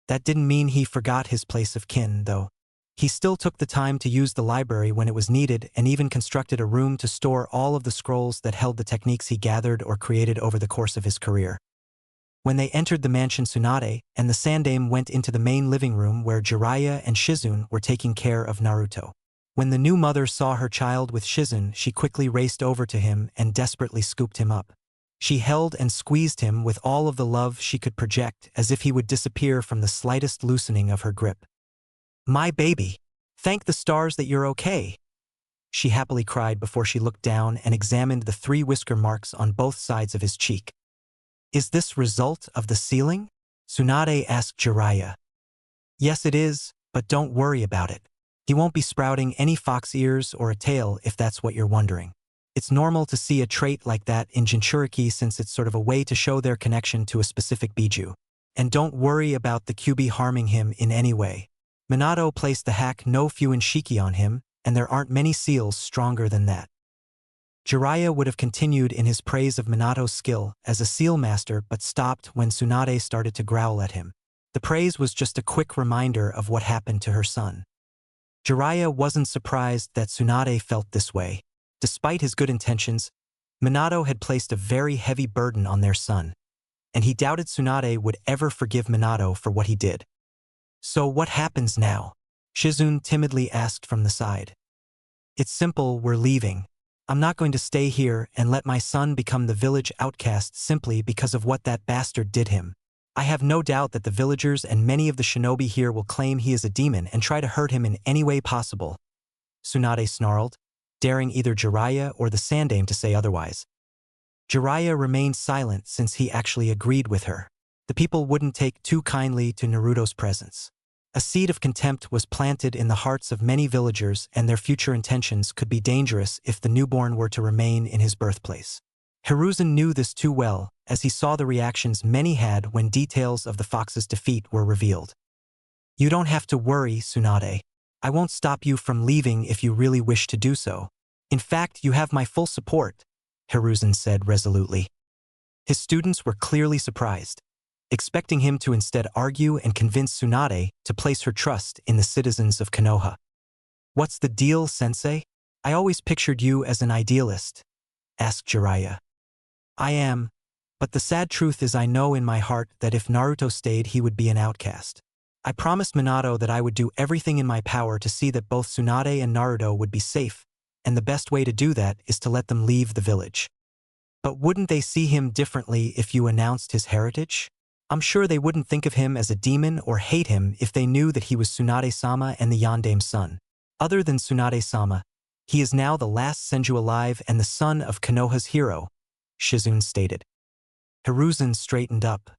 That didn't mean he forgot his place of kin, though. He still took the time to use the library when it was needed and even constructed a room to store all of the scrolls that held the techniques he gathered or created over the course of his career. When they entered the mansion Tsunade, and the Sandaime went into the main living room where Jiraiya and Shizune were taking care of Naruto. When the new mother saw her child with Shizune, she quickly raced over to him and desperately scooped him up. She held and squeezed him with all of the love she could project, as if he would disappear from the slightest loosening of her grip. "My baby! Thank the stars that you're okay!" she happily cried before she looked down and examined the 3 whisker marks on both sides of his cheek. "Is this result of the sealing?" Tsunade asked Jiraiya. "Yes it is, but don't worry about it. He won't be sprouting any fox ears or a tail if that's what you're wondering. It's normal to see a trait like that in Jinchuriki since it's sort of a way to show their connection to a specific biju. And don't worry about the Kyuubi harming him in any way. Minato placed the hack no Fuin Shiki on him, and there aren't many seals stronger than that." Jiraiya would have continued in his praise of Minato's skill as a seal master but stopped when Tsunade started to growl at him. The praise was just a quick reminder of what happened to her son. Jiraiya wasn't surprised that Tsunade felt this way. Despite his good intentions, Minato had placed a very heavy burden on their son, and he doubted Tsunade would ever forgive Minato for what he did. "So what happens now?" Shizune timidly asked from the side. "It's simple, we're leaving. I'm not going to stay here and let my son become the village outcast simply because of what that bastard did him. I have no doubt that the villagers and many of the shinobi here will claim he is a demon and try to hurt him in any way possible," Tsunade snarled, daring either Jiraiya or the Sandaime to say otherwise. Jiraiya remained silent since he actually agreed with her. The people wouldn't take too kindly to Naruto's presence. A seed of contempt was planted in the hearts of many villagers, and their future intentions could be dangerous if the newborn were to remain in his birthplace. Hiruzen knew this too well, as he saw the reactions many had when details of the fox's defeat were revealed. "You don't have to worry, Tsunade. I won't stop you from leaving if you really wish to do so. In fact, you have my full support," Hiruzen said resolutely. His students were clearly surprised, expecting him to instead argue and convince Tsunade to place her trust in the citizens of Konoha. "What's the deal, sensei? I always pictured you as an idealist," asked Jiraiya. "I am, but the sad truth is I know in my heart that if Naruto stayed he would be an outcast. I promised Minato that I would do everything in my power to see that both Tsunade and Naruto would be safe, and the best way to do that is to let them leave the village. But wouldn't they see him differently if you announced his heritage? I'm sure they wouldn't think of him as a demon or hate him if they knew that he was Tsunade-sama and the Yandaime's son. Other than Tsunade-sama, he is now the last Senju alive and the son of Konoha's hero," Shizune stated. Hiruzen straightened up.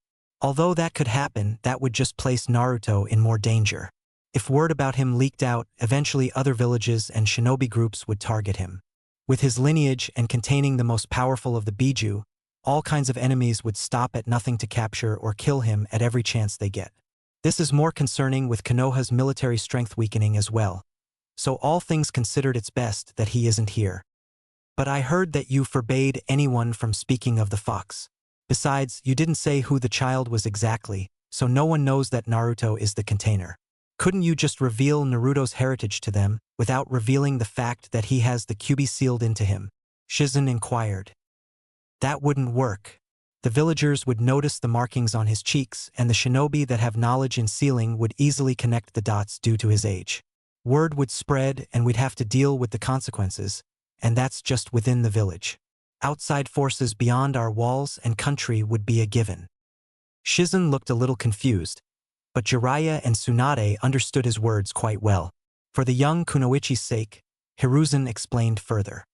Although that could happen, that would just place Naruto in more danger. If word about him leaked out, eventually other villages and shinobi groups would target him. With his lineage and containing the most powerful of the Biju, all kinds of enemies would stop at nothing to capture or kill him at every chance they get. This is more concerning with Konoha's military strength weakening as well. So all things considered, it's best that he isn't here. But I heard that you forbade anyone from speaking of the fox. Besides, you didn't say who the child was exactly, so no one knows that Naruto is the container. Couldn't you just reveal Naruto's heritage to them without revealing the fact that he has the Kyuubi sealed into him?" Shizune inquired. "That wouldn't work. The villagers would notice the markings on his cheeks, and the shinobi that have knowledge in sealing would easily connect the dots due to his age. Word would spread and we'd have to deal with the consequences, and that's just within the village. Outside forces beyond our walls and country would be a given." Shizune looked a little confused, but Jiraiya and Tsunade understood his words quite well. For the young Kunoichi's sake, Hiruzen explained further.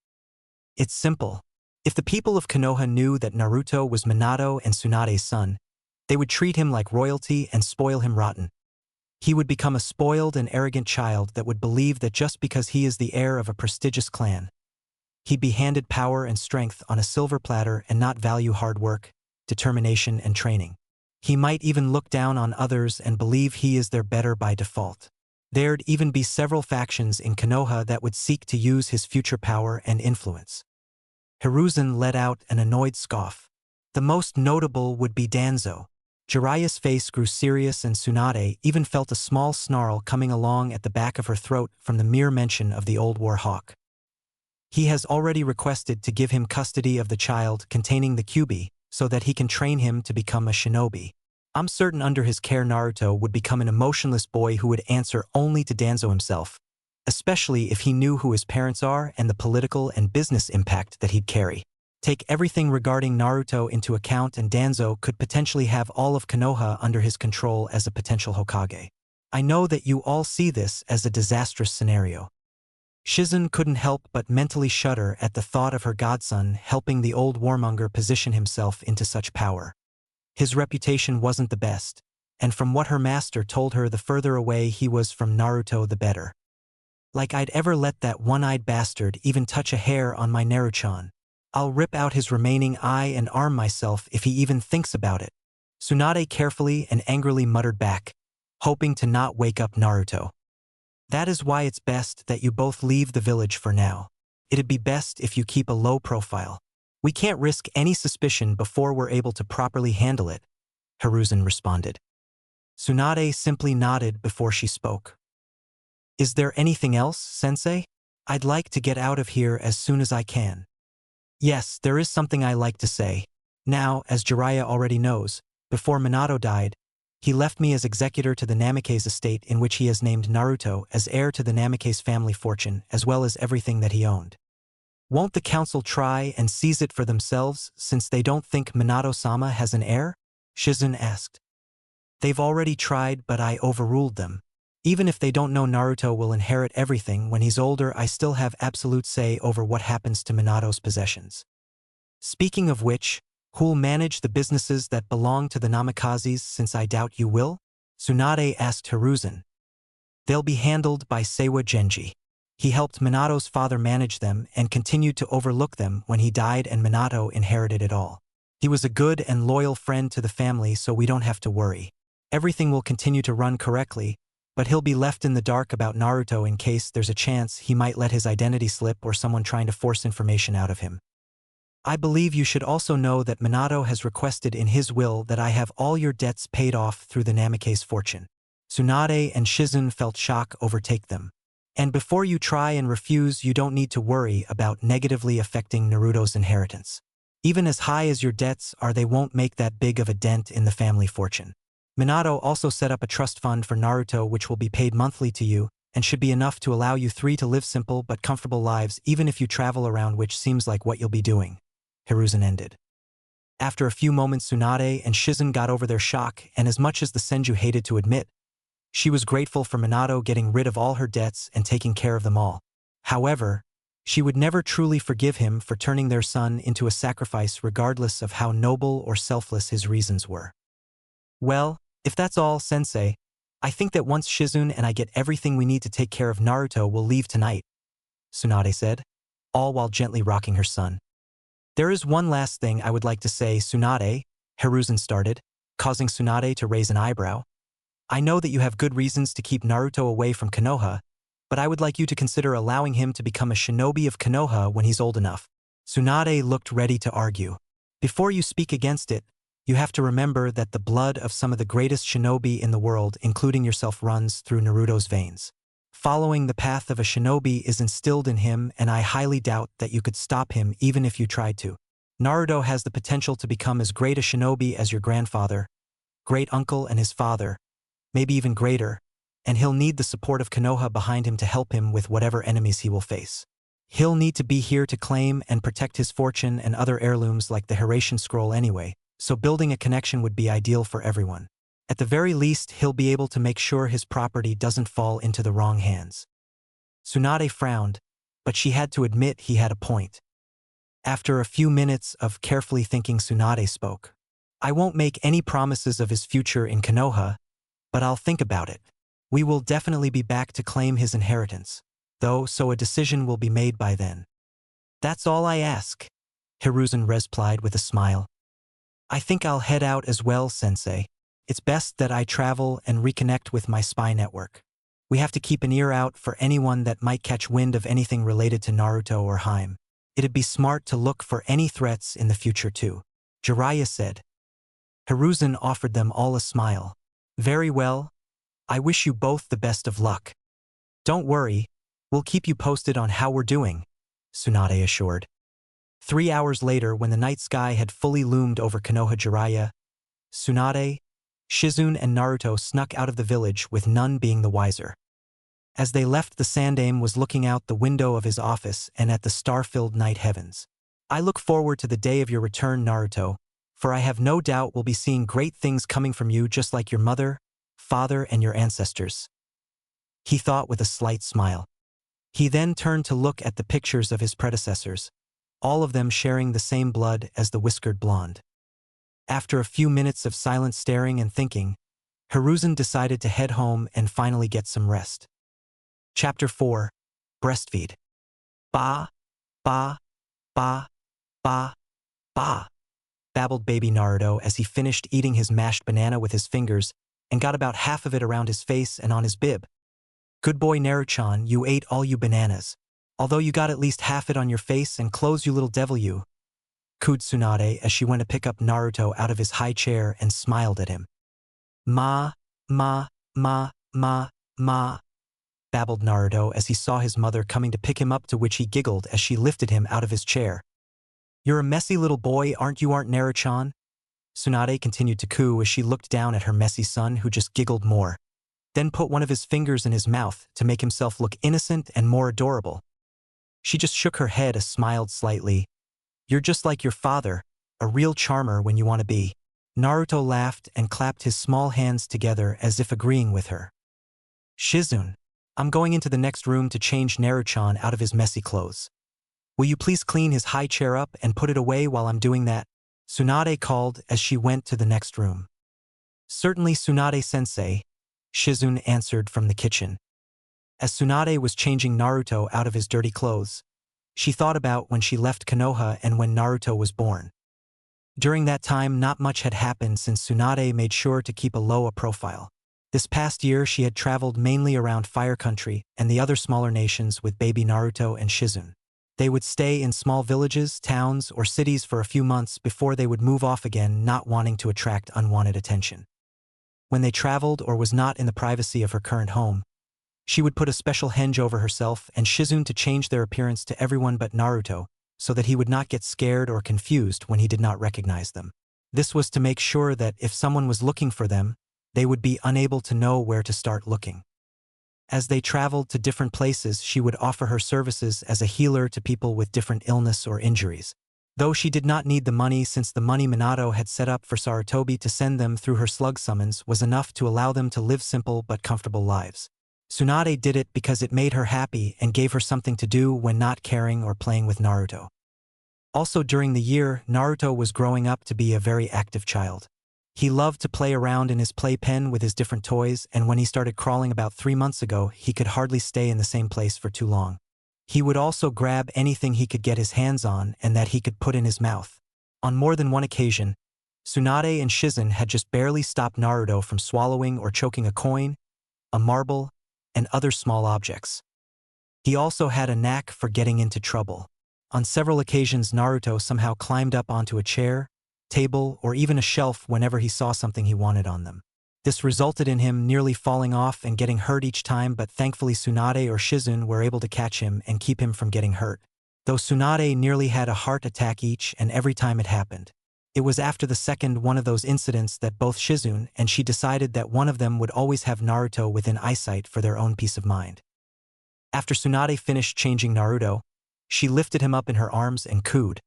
"It's simple. If the people of Konoha knew that Naruto was Minato and Tsunade's son, they would treat him like royalty and spoil him rotten. He would become a spoiled and arrogant child that would believe that just because he is the heir of a prestigious clan, he'd be handed power and strength on a silver platter and not value hard work, determination, and training. He might even look down on others and believe he is their better by default. There'd even be several factions in Konoha that would seek to use his future power and influence. Hiruzen let out an annoyed scoff. The most notable would be Danzo. Jiraiya's face grew serious and Tsunade even felt a small snarl coming along at the back of her throat from the mere mention of the old war hawk. He has already requested to give him custody of the child containing the Kyuubi so that he can train him to become a shinobi. I'm certain under his care Naruto would become an emotionless boy who would answer only to Danzo himself, especially if he knew who his parents are and the political and business impact that he'd carry. Take everything regarding Naruto into account and Danzo could potentially have all of Konoha under his control as a potential Hokage. I know that you all see this as a disastrous scenario. Shizen couldn't help but mentally shudder at the thought of her godson helping the old warmonger position himself into such power. His reputation wasn't the best, and from what her master told her, the further away he was from Naruto the better. Like I'd ever let that one-eyed bastard even touch a hair on my Naruto-chan. I'll rip out his remaining eye and arm myself if he even thinks about it. Tsunade carefully and angrily muttered back, hoping to not wake up Naruto. That is why it's best that you both leave the village for now. It'd be best if you keep a low profile. We can't risk any suspicion before we're able to properly handle it, Hiruzen responded. Tsunade simply nodded before she spoke. Is there anything else, sensei? I'd like to get out of here as soon as I can. Yes, there is something I like to say. Now, as Jiraiya already knows, before Minato died, he left me as executor to the Namikaze estate, in which he has named Naruto as heir to the Namikaze family fortune as well as everything that he owned. Won't the council try and seize it for themselves since they don't think Minato-sama has an heir? Shizen asked. They've already tried, but I overruled them. Even if they don't know Naruto will inherit everything when he's older, I still have absolute say over what happens to Minato's possessions. Speaking of which, who'll manage the businesses that belong to the Namikazes, since I doubt you will? Tsunade asked Hiruzen. They'll be handled by Seiwa Genji. He helped Minato's father manage them and continued to overlook them when he died, and Minato inherited it all. He was a good and loyal friend to the family, so we don't have to worry. Everything will continue to run correctly, but he'll be left in the dark about Naruto in case there's a chance he might let his identity slip or someone trying to force information out of him. I believe you should also know that Minato has requested in his will that I have all your debts paid off through the Namikaze fortune. Tsunade and Shizen felt shock overtake them. And before you try and refuse, you don't need to worry about negatively affecting Naruto's inheritance. Even as high as your debts are, they won't make that big of a dent in the family fortune. Minato also set up a trust fund for Naruto which will be paid monthly to you and should be enough to allow you three to live simple but comfortable lives even if you travel around, which seems like what you'll be doing. Hiruzen ended. After a few moments, Tsunade and Shizen got over their shock, and as much as the Senju hated to admit, she was grateful for Minato getting rid of all her debts and taking care of them all. However, she would never truly forgive him for turning their son into a sacrifice regardless of how noble or selfless his reasons were. Well, if that's all, sensei, I think that once Shizen and I get everything we need to take care of Naruto, we'll leave tonight, Tsunade said, all while gently rocking her son. There is one last thing I would like to say, Tsunade, Hiruzen started, causing Tsunade to raise an eyebrow. I know that you have good reasons to keep Naruto away from Konoha, but I would like you to consider allowing him to become a shinobi of Konoha when he's old enough. Tsunade looked ready to argue. Before you speak against it, you have to remember that the blood of some of the greatest shinobi in the world, including yourself, runs through Naruto's veins. Following the path of a shinobi is instilled in him, and I highly doubt that you could stop him even if you tried to. Naruto has the potential to become as great a shinobi as your grandfather, great uncle, and his father, maybe even greater, and he'll need the support of Konoha behind him to help him with whatever enemies he will face. He'll need to be here to claim and protect his fortune and other heirlooms like the Hiratian scroll anyway, so building a connection would be ideal for everyone. At the very least, he'll be able to make sure his property doesn't fall into the wrong hands. Tsunade frowned, but she had to admit he had a point. After a few minutes of carefully thinking, Tsunade spoke. I won't make any promises of his future in Konoha, but I'll think about it. We will definitely be back to claim his inheritance, though, so a decision will be made by then. That's all I ask, Hiruzen replied with a smile. I think I'll head out as well, Sensei. It's best that I travel and reconnect with my spy network. We have to keep an ear out for anyone that might catch wind of anything related to Naruto or Heim. It'd be smart to look for any threats in the future too, Jiraiya said. Hiruzen offered them all a smile. Very well. I wish you both the best of luck. Don't worry, we'll keep you posted on how we're doing, Tsunade assured. 3 hours later, when the night sky had fully loomed over Konoha, Jiraiya, Tsunade, Shizune and Naruto snuck out of the village with none being the wiser. As they left, the Sandaime was looking out the window of his office and at the star-filled night heavens. I look forward to the day of your return, Naruto, for I have no doubt we'll be seeing great things coming from you just like your mother, father, and your ancestors, he thought with a slight smile. He then turned to look at the pictures of his predecessors, all of them sharing the same blood as the whiskered blonde. After a few minutes of silent staring and thinking, Hiruzen decided to head home and finally get some rest. Chapter 4. Breastfeed. Ba, ba, ba, ba, ba, babbled baby Naruto as he finished eating his mashed banana with his fingers and got about half of it around his face and on his bib. Good boy Naruto-chan, you ate all you bananas. Although you got at least half it on your face and clothes, you little devil you, cooed Tsunade as she went to pick up Naruto out of his high chair and smiled at him. Ma, ma, ma, ma, ma, babbled Naruto as he saw his mother coming to pick him up, to which he giggled as she lifted him out of his chair. You're a messy little boy, aren't you, Naruto-chan? Tsunade continued to coo as she looked down at her messy son, who just giggled more, then put one of his fingers in his mouth to make himself look innocent and more adorable. She just shook her head and smiled slightly. You're just like your father, a real charmer when you want to be. Naruto laughed and clapped his small hands together as if agreeing with her. Shizune, I'm going into the next room to change Naruto-chan out of his messy clothes. Will you please clean his high chair up and put it away while I'm doing that? Tsunade called as she went to the next room. Certainly, Tsunade-sensei, Shizune answered from the kitchen. As Tsunade was changing Naruto out of his dirty clothes, she thought about when she left Konoha and when Naruto was born. During that time, not much had happened since Tsunade made sure to keep a low profile. This past year, she had traveled mainly around Fire Country and the other smaller nations with baby Naruto and Shizune. They would stay in small villages, towns, or cities for a few months before they would move off again, not wanting to attract unwanted attention. When they traveled or was not in the privacy of her current home, she would put a special henge over herself and Shizune to change their appearance to everyone but Naruto, so that he would not get scared or confused when he did not recognize them. This was to make sure that if someone was looking for them, they would be unable to know where to start looking. As they traveled to different places, she would offer her services as a healer to people with different illness or injuries. Though she did not need the money, since the money Minato had set up for Sarutobi to send them through her slug summons was enough to allow them to live simple but comfortable lives. Tsunade did it because it made her happy and gave her something to do when not caring or playing with Naruto. Also during the year, Naruto was growing up to be a very active child. He loved to play around in his playpen with his different toys, and when he started crawling about 3 months ago, he could hardly stay in the same place for too long. He would also grab anything he could get his hands on and that he could put in his mouth. On more than one occasion, Tsunade and Shizune had just barely stopped Naruto from swallowing or choking a coin, a marble, and other small objects. He also had a knack for getting into trouble. On several occasions, Naruto somehow climbed up onto a chair, table, or even a shelf whenever he saw something he wanted on them. This resulted in him nearly falling off and getting hurt each time, but thankfully Tsunade or Shizune were able to catch him and keep him from getting hurt. Though Tsunade nearly had a heart attack each and every time it happened. It was after the second one of those incidents that both Shizune and she decided that one of them would always have Naruto within eyesight for their own peace of mind. After Tsunade finished changing Naruto, she lifted him up in her arms and cooed.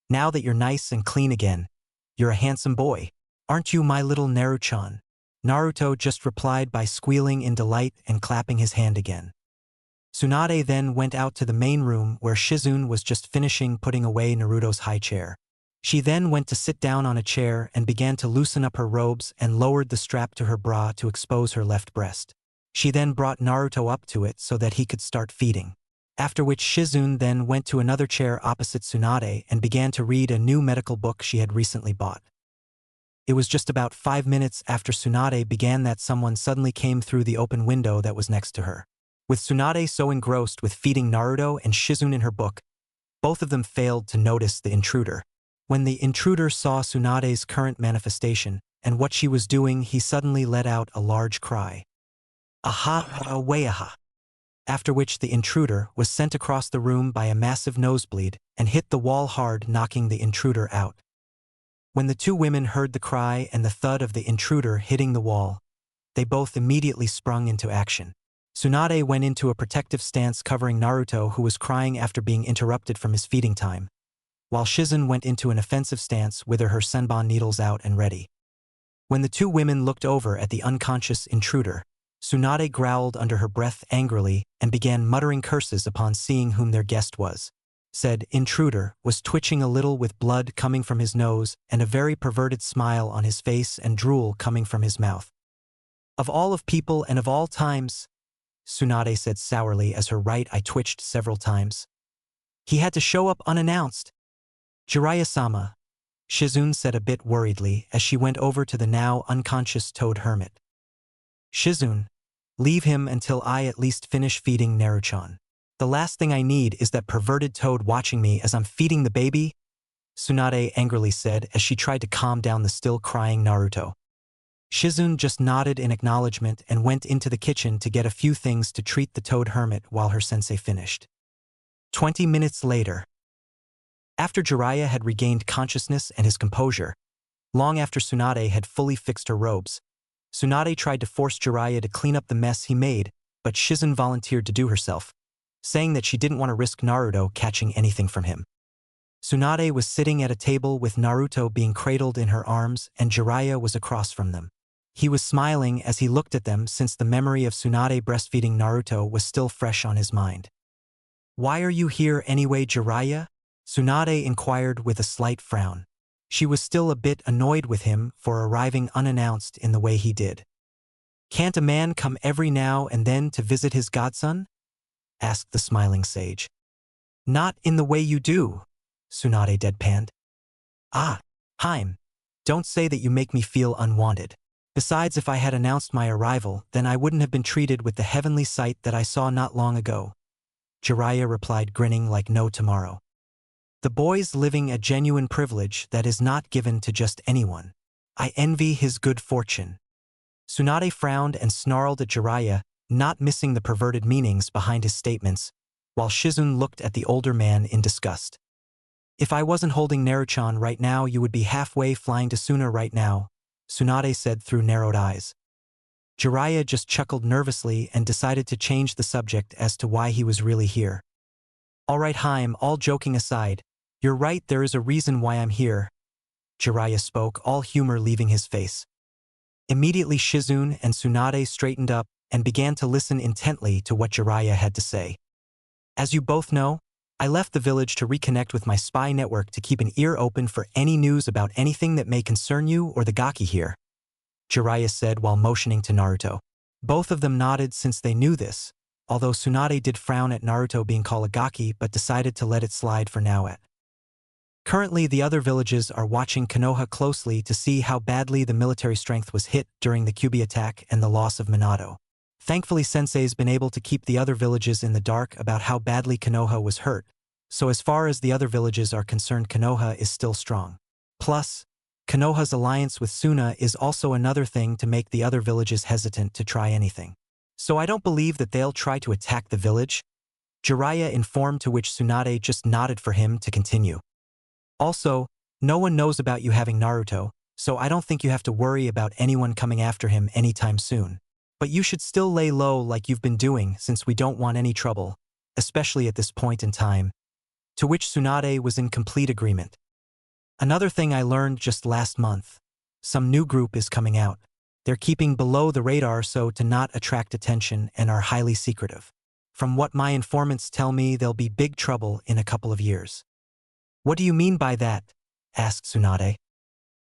Now that you're nice and clean again, you're a handsome boy, aren't you, my little Naruto-chan? Naruto just replied by squealing in delight and clapping his hand again. Tsunade then went out to the main room where Shizune was just finishing putting away Naruto's high chair. She then went to sit down on a chair and began to loosen up her robes and lowered the strap to her bra to expose her left breast. She then brought Naruto up to it so that he could start feeding. After which Shizune then went to another chair opposite Tsunade and began to read a new medical book she had recently bought. It was just about 5 minutes after Tsunade began that someone suddenly came through the open window that was next to her. With Tsunade so engrossed with feeding Naruto and Shizune in her book, both of them failed to notice the intruder. When the intruder saw Tsunade's current manifestation and what she was doing, he suddenly let out a large cry. Aha, aha. After which the intruder was sent across the room by a massive nosebleed and hit the wall hard, knocking the intruder out. When the two women heard the cry and the thud of the intruder hitting the wall, they both immediately sprung into action. Tsunade went into a protective stance covering Naruto, who was crying after being interrupted from his feeding time, while Shizune went into an offensive stance with her senbon needles out and ready. When the two women looked over at the unconscious intruder, Tsunade growled under her breath angrily and began muttering curses upon seeing whom their guest was. Said intruder was twitching a little with blood coming from his nose and a very perverted smile on his face and drool coming from his mouth. Of all of people and of all times, Tsunade said sourly as her right eye twitched several times. He had to show up unannounced. Jiraiya-sama, Shizune said a bit worriedly as she went over to the now unconscious toad hermit. Shizune, leave him until I at least finish feeding Naruto. The last thing I need is that perverted toad watching me as I'm feeding the baby, Tsunade angrily said as she tried to calm down the still crying Naruto. Shizune just nodded in acknowledgement and went into the kitchen to get a few things to treat the toad hermit while her sensei finished. 20 minutes later. After Jiraiya had regained consciousness and his composure, long after Tsunade had fully fixed her robes, Tsunade tried to force Jiraiya to clean up the mess he made, but Shizune volunteered to do herself, saying that she didn't want to risk Naruto catching anything from him. Tsunade was sitting at a table with Naruto being cradled in her arms and Jiraiya was across from them. He was smiling as he looked at them since the memory of Tsunade breastfeeding Naruto was still fresh on his mind. "Why are you here anyway, Jiraiya?" Tsunade inquired with a slight frown. She was still a bit annoyed with him for arriving unannounced in the way he did. "Can't a man come every now and then to visit his godson?" asked the smiling sage. "Not in the way you do," Tsunade deadpanned. "Ah, Heim, don't say that, you make me feel unwanted. Besides, if I had announced my arrival, then I wouldn't have been treated with the heavenly sight that I saw not long ago," Jiraiya replied, grinning like no tomorrow. "The boy's living a genuine privilege that is not given to just anyone. I envy his good fortune." Tsunade frowned and snarled at Jiraiya, not missing the perverted meanings behind his statements, while Shizune looked at the older man in disgust. "If I wasn't holding Naruto right now, you would be halfway flying to Suna right now," Tsunade said through narrowed eyes. Jiraiya just chuckled nervously and decided to change the subject as to why he was really here. "All right, Heim, all joking aside, you're right, there is a reason why I'm here," Jiraiya spoke, all humor leaving his face. Immediately Shizune and Tsunade straightened up and began to listen intently to what Jiraiya had to say. "As you both know, I left the village to reconnect with my spy network to keep an ear open for any news about anything that may concern you or the Gaki here," Jiraiya said while motioning to Naruto. Both of them nodded since they knew this, although Tsunade did frown at Naruto being called a Gaki but decided to let it slide for now. Currently, the other villages are watching Konoha closely to see how badly the military strength was hit during the Kyuubi attack and the loss of Minato. Thankfully, Sensei's been able to keep the other villages in the dark about how badly Konoha was hurt, so as far as the other villages are concerned, Konoha is still strong. Plus, Konoha's alliance with Suna is also another thing to make the other villages hesitant to try anything. "So I don't believe that they'll try to attack the village," Jiraiya informed, to which Tsunade just nodded for him to continue. "Also, no one knows about you having Naruto, so I don't think you have to worry about anyone coming after him anytime soon. But you should still lay low like you've been doing since we don't want any trouble, especially at this point in time," to which Tsunade was in complete agreement. "Another thing I learned just last month. Some new group is coming out. They're keeping below the radar so to not attract attention and are highly secretive. From what my informants tell me, they'll be big trouble in a couple of years." "What do you mean by that?" asked Tsunade.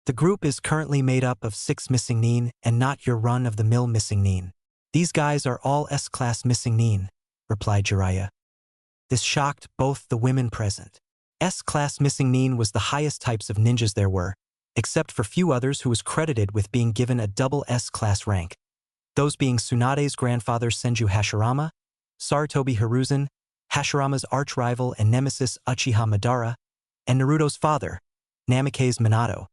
"The group is currently made up of 6 missing nin and not your run-of-the-mill missing nin. These guys are all S-class missing nin, replied Jiraiya. This shocked both the women present. S-class missing nin was the highest types of ninjas there were, except for few others who was credited with being given a double S-class rank, those being Tsunade's grandfather Senju Hashirama, Sarutobi Hiruzen, Hashirama's arch-rival and nemesis Uchiha Madara, and Naruto's father, Namikaze Minato.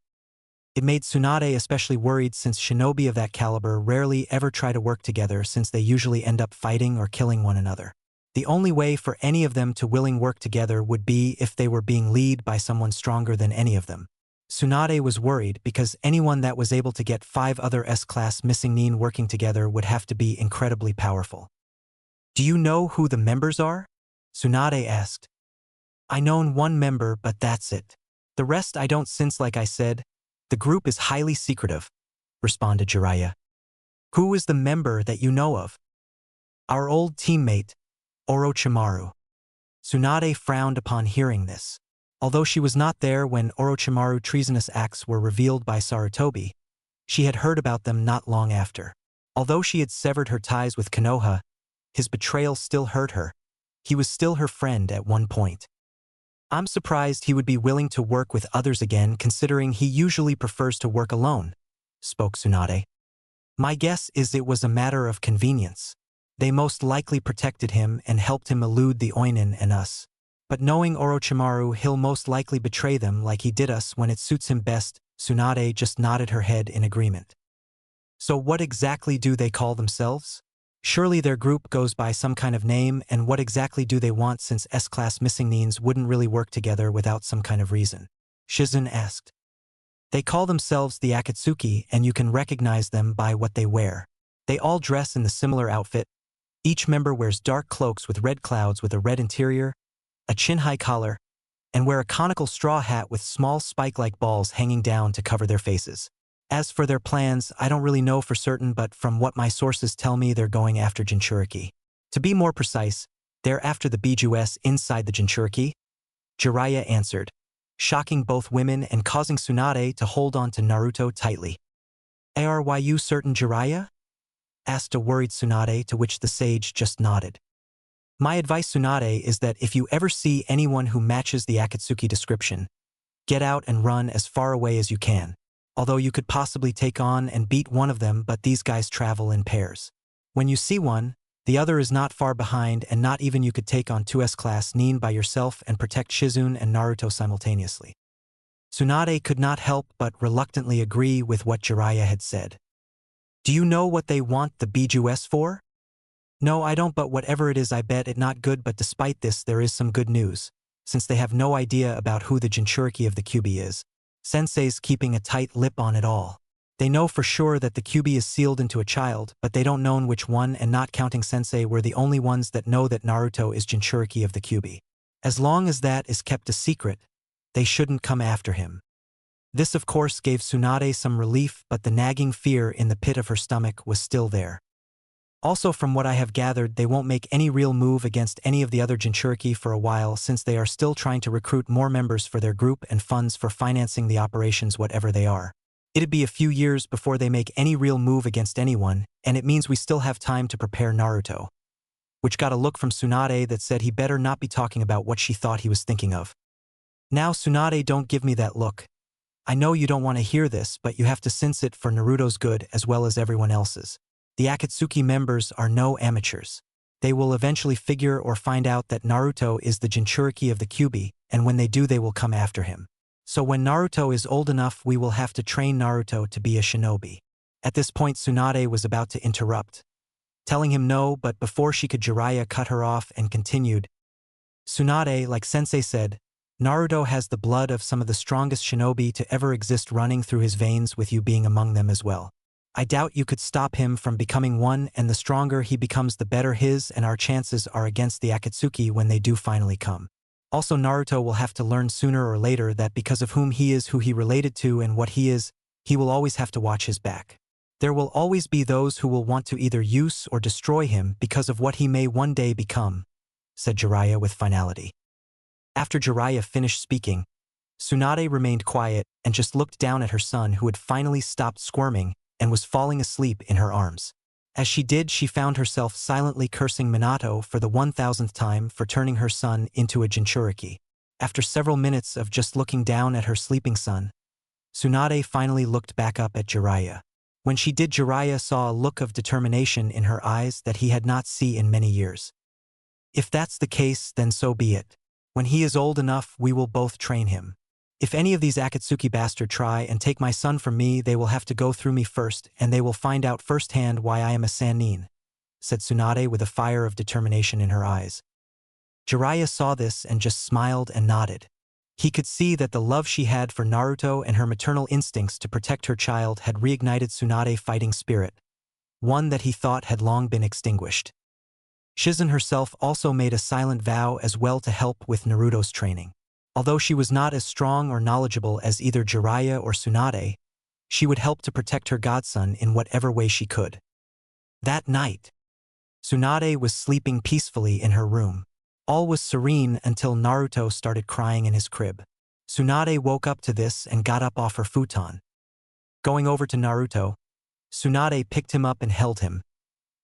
It made Tsunade especially worried since shinobi of that caliber rarely ever try to work together since they usually end up fighting or killing one another. The only way for any of them to willing work together would be if they were being led by someone stronger than any of them. Tsunade was worried because anyone that was able to get 5 other S-class missing nin working together would have to be incredibly powerful. Do you know who the members are? Tsunade asked. I known one member, but that's it. The rest I don't since like I said, the group is highly secretive, responded Jiraiya. Who is the member that you know of? Our old teammate, Orochimaru. Tsunade frowned upon hearing this. Although she was not there when Orochimaru's treasonous acts were revealed by Sarutobi, she had heard about them not long after. Although she had severed her ties with Konoha, his betrayal still hurt her. He was still her friend at one point. I'm surprised he would be willing to work with others again considering he usually prefers to work alone, spoke Tsunade. My guess is it was a matter of convenience. They most likely protected him and helped him elude the Oinin and us. But knowing Orochimaru, he'll most likely betray them like he did us when it suits him best. Tsunade just nodded her head in agreement. So what exactly do they call themselves? Surely their group goes by some kind of name, and what exactly do they want since S-class missing nins wouldn't really work together without some kind of reason? Shizun asked. They call themselves the Akatsuki, and you can recognize them by what they wear. They all dress in the similar outfit. Each member wears dark cloaks with red clouds with a red interior, a chin-high collar, and wear a conical straw hat with small spike-like balls hanging down to cover their faces. As for their plans, I don't really know for certain, but from what my sources tell me, they're going after Jinchuriki. To be more precise, they're after the Bijuu inside the Jinchuriki, Jiraiya answered, shocking both women and causing Tsunade to hold on to Naruto tightly. Are you certain, Jiraiya? Asked a worried Tsunade, to which the sage just nodded. My advice, Tsunade, is that if you ever see anyone who matches the Akatsuki description, get out and run as far away as you can. Although you could possibly take on and beat one of them, but these guys travel in pairs. When you see one, the other is not far behind, and not even you could take on 2 S-class nin by yourself and protect Shizun and Naruto simultaneously. Tsunade could not help but reluctantly agree with what Jiraiya had said. Do you know what they want the Bijuu for? No, I don't, but whatever it is, I bet it not good, but despite this there is some good news, since they have no idea about who the Jinchuriki of the Kyuubi is. Sensei's keeping a tight lip on it all. They know for sure that the Kyuubi is sealed into a child, but they don't know which one, and not counting Sensei, we're the only ones that know that Naruto is Jinchuriki of the Kyuubi. As long as that is kept a secret, they shouldn't come after him. This of course gave Tsunade some relief, but the nagging fear in the pit of her stomach was still there. Also, from what I have gathered, they won't make any real move against any of the other Jinchuriki for a while, since they are still trying to recruit more members for their group and funds for financing the operations, whatever they are. It'd be a few years before they make any real move against anyone, and it means we still have time to prepare Naruto. Which got a look from Tsunade that said he better not be talking about what she thought he was thinking of. Now, Tsunade, don't give me that look. I know you don't want to hear this, but you have to sense it for Naruto's good as well as everyone else's. The Akatsuki members are no amateurs. They will eventually figure or find out that Naruto is the Jinchuriki of the Kyuubi, and when they do, they will come after him. So when Naruto is old enough, we will have to train Naruto to be a shinobi. At this point, Tsunade was about to interrupt, telling him no, but before she could, Jiraiya cut her off and continued. Tsunade, like Sensei said, Naruto has the blood of some of the strongest shinobi to ever exist running through his veins, with you being among them as well. I doubt you could stop him from becoming one, and the stronger he becomes, the better his and our chances are against the Akatsuki when they do finally come. Also, Naruto will have to learn sooner or later that because of whom he is, who he related to, and what he is, he will always have to watch his back. There will always be those who will want to either use or destroy him because of what he may one day become, said Jiraiya with finality. After Jiraiya finished speaking, Tsunade remained quiet and just looked down at her son, who had finally stopped squirming and was falling asleep in her arms. As she did, she found herself silently cursing Minato for the 1000th time for turning her son into a Jinchuriki. After several minutes of just looking down at her sleeping son, Tsunade finally looked back up at Jiraiya. When she did, Jiraiya saw a look of determination in her eyes that he had not seen in many years. If that's the case, then so be it. When he is old enough, we will both train him. If any of these Akatsuki bastards try and take my son from me, they will have to go through me first, and they will find out firsthand why I am a Sannin, said Tsunade with a fire of determination in her eyes. Jiraiya saw this and just smiled and nodded. He could see that the love she had for Naruto and her maternal instincts to protect her child had reignited Tsunade's fighting spirit, one that he thought had long been extinguished. Shizen herself also made a silent vow as well to help with Naruto's training. Although she was not as strong or knowledgeable as either Jiraiya or Tsunade, she would help to protect her godson in whatever way she could. That night, Tsunade was sleeping peacefully in her room. All was serene until Naruto started crying in his crib. Tsunade woke up to this and got up off her futon. Going over to Naruto, Tsunade picked him up and held him,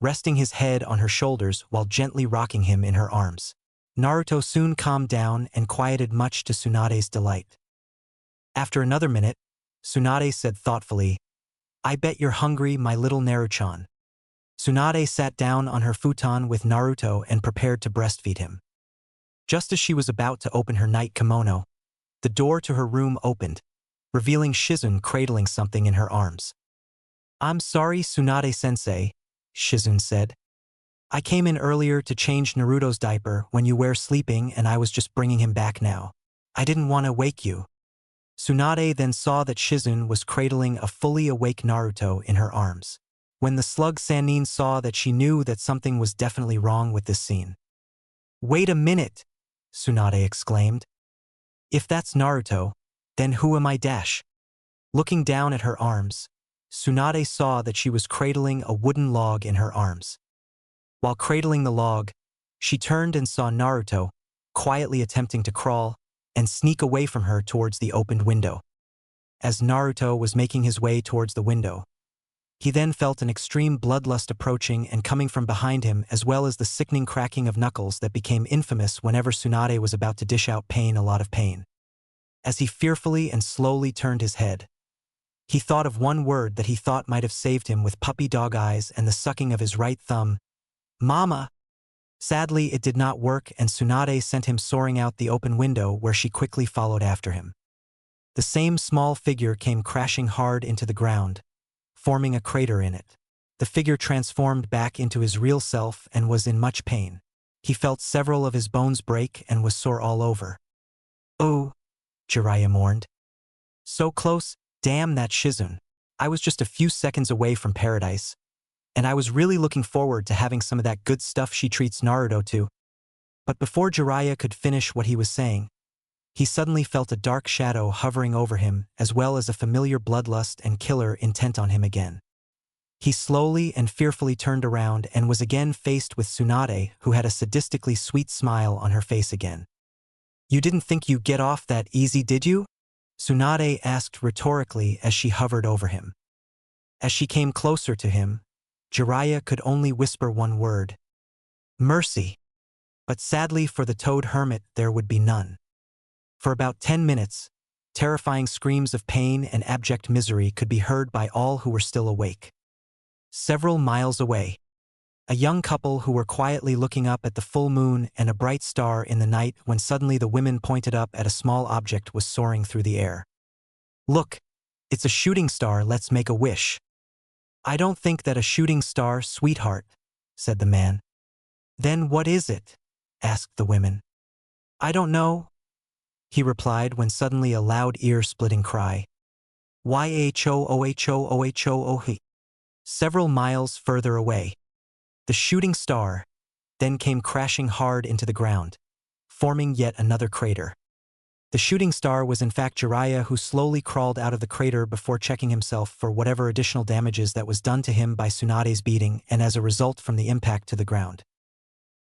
resting his head on her shoulders while gently rocking him in her arms. Naruto soon calmed down and quieted, much to Tsunade's delight. After another minute, Tsunade said thoughtfully, "I bet you're hungry, my little Naruto-chan." Tsunade sat down on her futon with Naruto and prepared to breastfeed him. Just as she was about to open her night kimono, the door to her room opened, revealing Shizen cradling something in her arms. "I'm sorry, Tsunade-sensei," Shizen said. "I came in earlier to change Naruto's diaper when you were sleeping, and I was just bringing him back now. I didn't want to wake you." Tsunade then saw that Shizen was cradling a fully awake Naruto in her arms. When the slug Sannin saw that, she knew that something was definitely wrong with this scene. "Wait a minute," Tsunade exclaimed. "If that's Naruto, then who am I dash?" Looking down at her arms, Tsunade saw that she was cradling a wooden log in her arms. While cradling the log, she turned and saw Naruto, quietly attempting to crawl and sneak away from her towards the opened window. As Naruto was making his way towards the window, he then felt an extreme bloodlust approaching and coming from behind him, as well as the sickening cracking of knuckles that became infamous whenever Tsunade was about to dish out a lot of pain. As he fearfully and slowly turned his head, he thought of one word that he thought might have saved him with puppy dog eyes and the sucking of his right thumb: "Mama." Sadly, it did not work, and Tsunade sent him soaring out the open window, where she quickly followed after him. The same small figure came crashing hard into the ground, forming a crater in it. The figure transformed back into his real self and was in much pain. He felt several of his bones break and was sore all over. "Oh," Jiraiya mourned. "So close, damn that Shizen. I was just a few seconds away from paradise, and I was really looking forward to having some of that good stuff she treats Naruto to." But before Jiraiya could finish what he was saying, he suddenly felt a dark shadow hovering over him, as well as a familiar bloodlust and killer intent on him again. He slowly and fearfully turned around and was again faced with Tsunade, who had a sadistically sweet smile on her face again. "You didn't think you'd get off that easy, did you?" Tsunade asked rhetorically as she hovered over him. As she came closer to him, Jiraiya could only whisper one word: "Mercy." But sadly for the Toad Hermit, there would be none. For about 10 minutes, terrifying screams of pain and abject misery could be heard by all who were still awake. Several miles away, a young couple who were quietly looking up at the full moon and a bright star in the night, when suddenly the women pointed up at a small object was soaring through the air. "Look, it's a shooting star, let's make a wish." "I don't think that a shooting star, sweetheart," said the man. "Then what is it?" asked the women. "I don't know," he replied, when suddenly a loud ear-splitting cry, "Yhohohohoho!" Several miles further away, the shooting star then came crashing hard into the ground, forming yet another crater. The shooting star was in fact Jiraiya, who slowly crawled out of the crater before checking himself for whatever additional damages that was done to him by Tsunade's beating and as a result from the impact to the ground.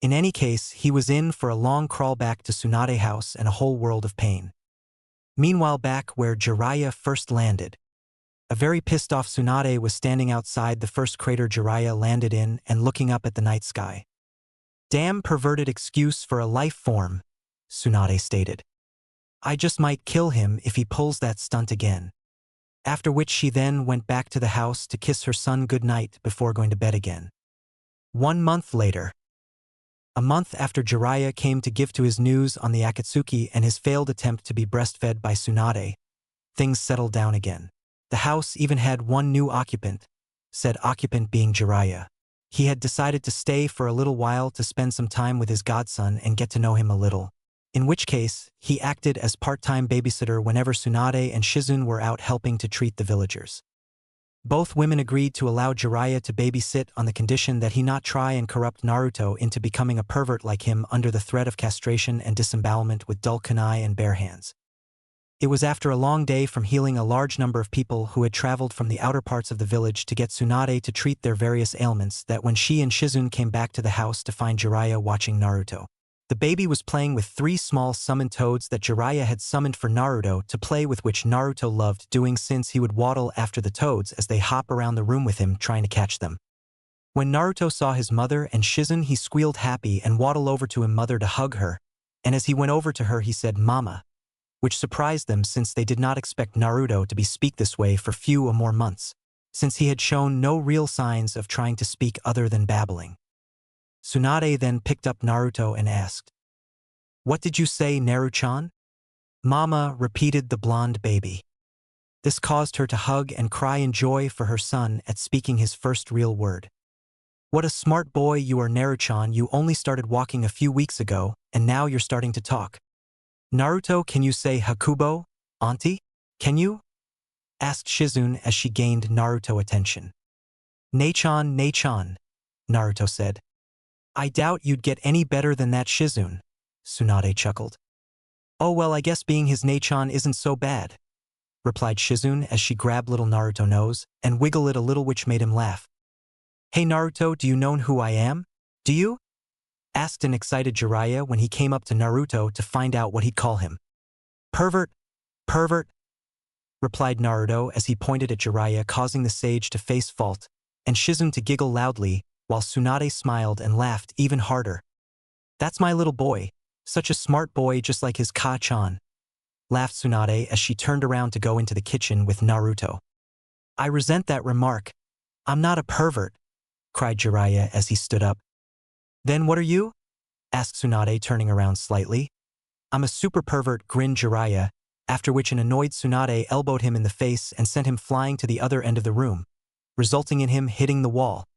In any case, he was in for a long crawl back to Tsunade House and a whole world of pain. Meanwhile, back where Jiraiya first landed, A very pissed-off Tsunade was standing outside the first crater Jiraiya landed in and looking up at the night sky. "Damn perverted excuse for a life form," Tsunade stated. "I just might kill him if he pulls that stunt again." After which she then went back to the house to kiss her son goodnight before going to bed again. 1 month later. A month after Jiraiya came to give to his news on the Akatsuki and his failed attempt to be breastfed by Tsunade, things settled down again. The house even had one new occupant, said occupant being Jiraiya. He had decided to stay for a little while to spend some time with his godson and get to know him a little. In which case, he acted as part-time babysitter whenever Tsunade and Shizune were out helping to treat the villagers. Both women agreed to allow Jiraiya to babysit on the condition that he not try and corrupt Naruto into becoming a pervert like him under the threat of castration and disembowelment with dull kunai and bare hands. It was after a long day from healing a large number of people who had traveled from the outer parts of the village to get Tsunade to treat their various ailments that when she and Shizune came back to the house to find Jiraiya watching Naruto. The baby was playing with 3 small summoned toads that Jiraiya had summoned for Naruto to play with, which Naruto loved doing since he would waddle after the toads as they hop around the room with him trying to catch them. When Naruto saw his mother and Shizune, he squealed happy and waddled over to his mother to hug her, and as he went over to her he said "Mama," which surprised them since they did not expect Naruto to speak this way for few or more months, since he had shown no real signs of trying to speak other than babbling. Tsunade then picked up Naruto and asked, "What did you say, Naru-chan?" "Mama," repeated the blonde baby. This caused her to hug and cry in joy for her son at speaking his first real word. "What a smart boy you are, Naru-chan. You only started walking a few weeks ago, and now you're starting to talk." "Naruto, can you say Hakubo, auntie? Can you?" asked Shizune as she gained Naruto attention. "Nei-chan, Nei-chan," Naruto said. "I doubt you'd get any better than that, Shizune," Tsunade chuckled. "Oh well, I guess being his Nei-chan isn't so bad," replied Shizune as she grabbed little Naruto's nose and wiggled it a little, which made him laugh. "Hey Naruto, do you know who I am? Do you?" asked an excited Jiraiya when he came up to Naruto to find out what he'd call him. "Pervert, pervert," replied Naruto as he pointed at Jiraiya, causing the sage to face fault and Shizune to giggle loudly, while Tsunade smiled and laughed even harder. "That's my little boy, such a smart boy just like his Ka-chan," laughed Tsunade as she turned around to go into the kitchen with Naruto. "I resent that remark. I'm not a pervert," cried Jiraiya as he stood up. "Then what are you?" asked Tsunade, turning around slightly. "I'm a super pervert," grinned Jiraiya, after which an annoyed Tsunade elbowed him in the face and sent him flying to the other end of the room, resulting in him hitting the wall.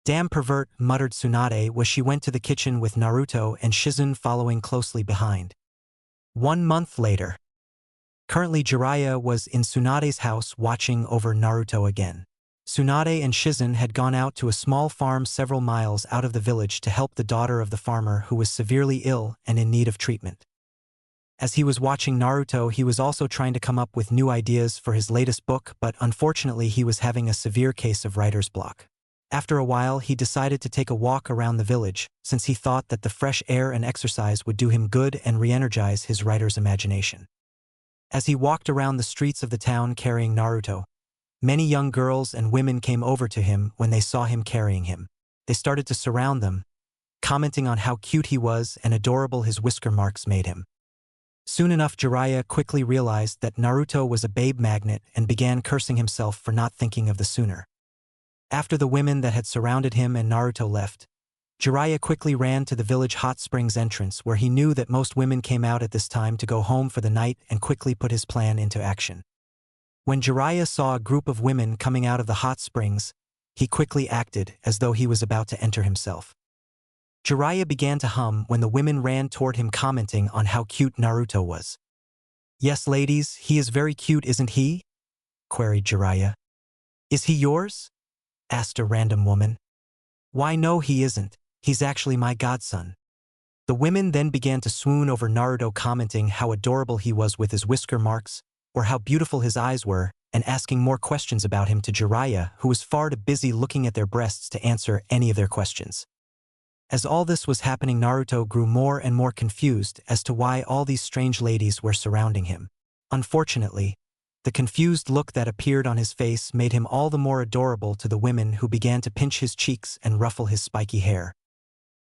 "Damn pervert," muttered Tsunade as she went to the kitchen with Naruto and Shizune following closely behind. 1 month later. Currently Jiraiya was in Tsunade's house watching over Naruto again. Tsunade and Shizune had gone out to a small farm several miles out of the village to help the daughter of the farmer who was severely ill and in need of treatment. As he was watching Naruto, he was also trying to come up with new ideas for his latest book, but unfortunately he was having a severe case of writer's block. After a while, he decided to take a walk around the village, since he thought that the fresh air and exercise would do him good and re-energize his writer's imagination. As he walked around the streets of the town carrying Naruto, many young girls and women came over to him when they saw him carrying him. They started to surround them, commenting on how cute he was and adorable his whisker marks made him. Soon enough, Jiraiya quickly realized that Naruto was a babe magnet and began cursing himself for not thinking of the sooner. After the women that had surrounded him and Naruto left, Jiraiya quickly ran to the village hot springs entrance, where he knew that most women came out at this time to go home for the night, and quickly put his plan into action. When Jiraiya saw a group of women coming out of the hot springs, he quickly acted as though he was about to enter himself. Jiraiya began to hum when the women ran toward him, commenting on how cute Naruto was. "Yes, ladies, he is very cute, isn't he?" queried Jiraiya. "Is he yours?" asked a random woman. "Why, no, he isn't. He's actually my godson." The women then began to swoon over Naruto, commenting how adorable he was with his whisker marks, or how beautiful his eyes were, and asking more questions about him to Jiraiya, who was far too busy looking at their breasts to answer any of their questions. As all this was happening, Naruto grew more and more confused as to why all these strange ladies were surrounding him. Unfortunately, The confused look that appeared on his face made him all the more adorable to the women who began to pinch his cheeks and ruffle his spiky hair.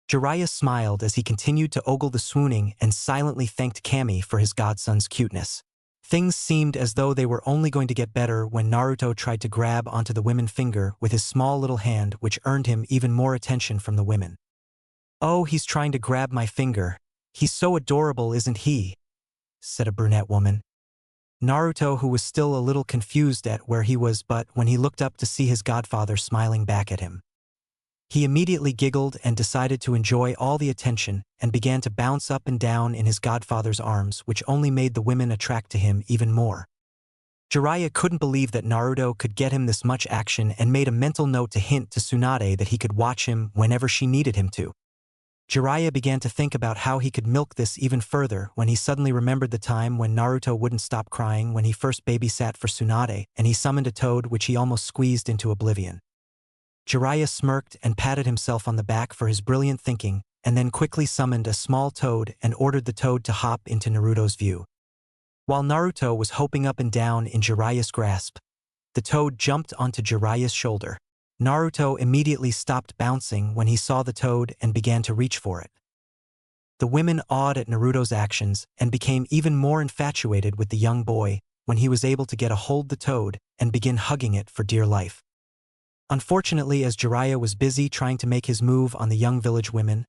Jiraiya smiled as he continued to ogle the swooning and silently thanked Kami for his godson's cuteness. Things seemed as though they were only going to get better when Naruto tried to grab onto the women's finger with his small little hand, which earned him even more attention from the women. "Oh, he's trying to grab my finger. He's so adorable, isn't he?" said a brunette woman. Naruto, who was still a little confused at where he was, but when he looked up to see his godfather smiling back at him, he immediately giggled and decided to enjoy all the attention and began to bounce up and down in his godfather's arms, which only made the women attract to him even more. Jiraiya couldn't believe that Naruto could get him this much action and made a mental note to hint to Tsunade that he could watch him whenever she needed him to. Jiraiya began to think about how he could milk this even further when he suddenly remembered the time when Naruto wouldn't stop crying when he first babysat for Tsunade, and he summoned a toad which he almost squeezed into oblivion. Jiraiya smirked and patted himself on the back for his brilliant thinking, and then quickly summoned a small toad and ordered the toad to hop into Naruto's view. While Naruto was hopping up and down in Jiraiya's grasp, the toad jumped onto Jiraiya's shoulder. Naruto immediately stopped bouncing when he saw the toad and began to reach for it. The women awed at Naruto's actions and became even more infatuated with the young boy when he was able to get a hold of the toad and begin hugging it for dear life. Unfortunately, as Jiraiya was busy trying to make his move on the young village women,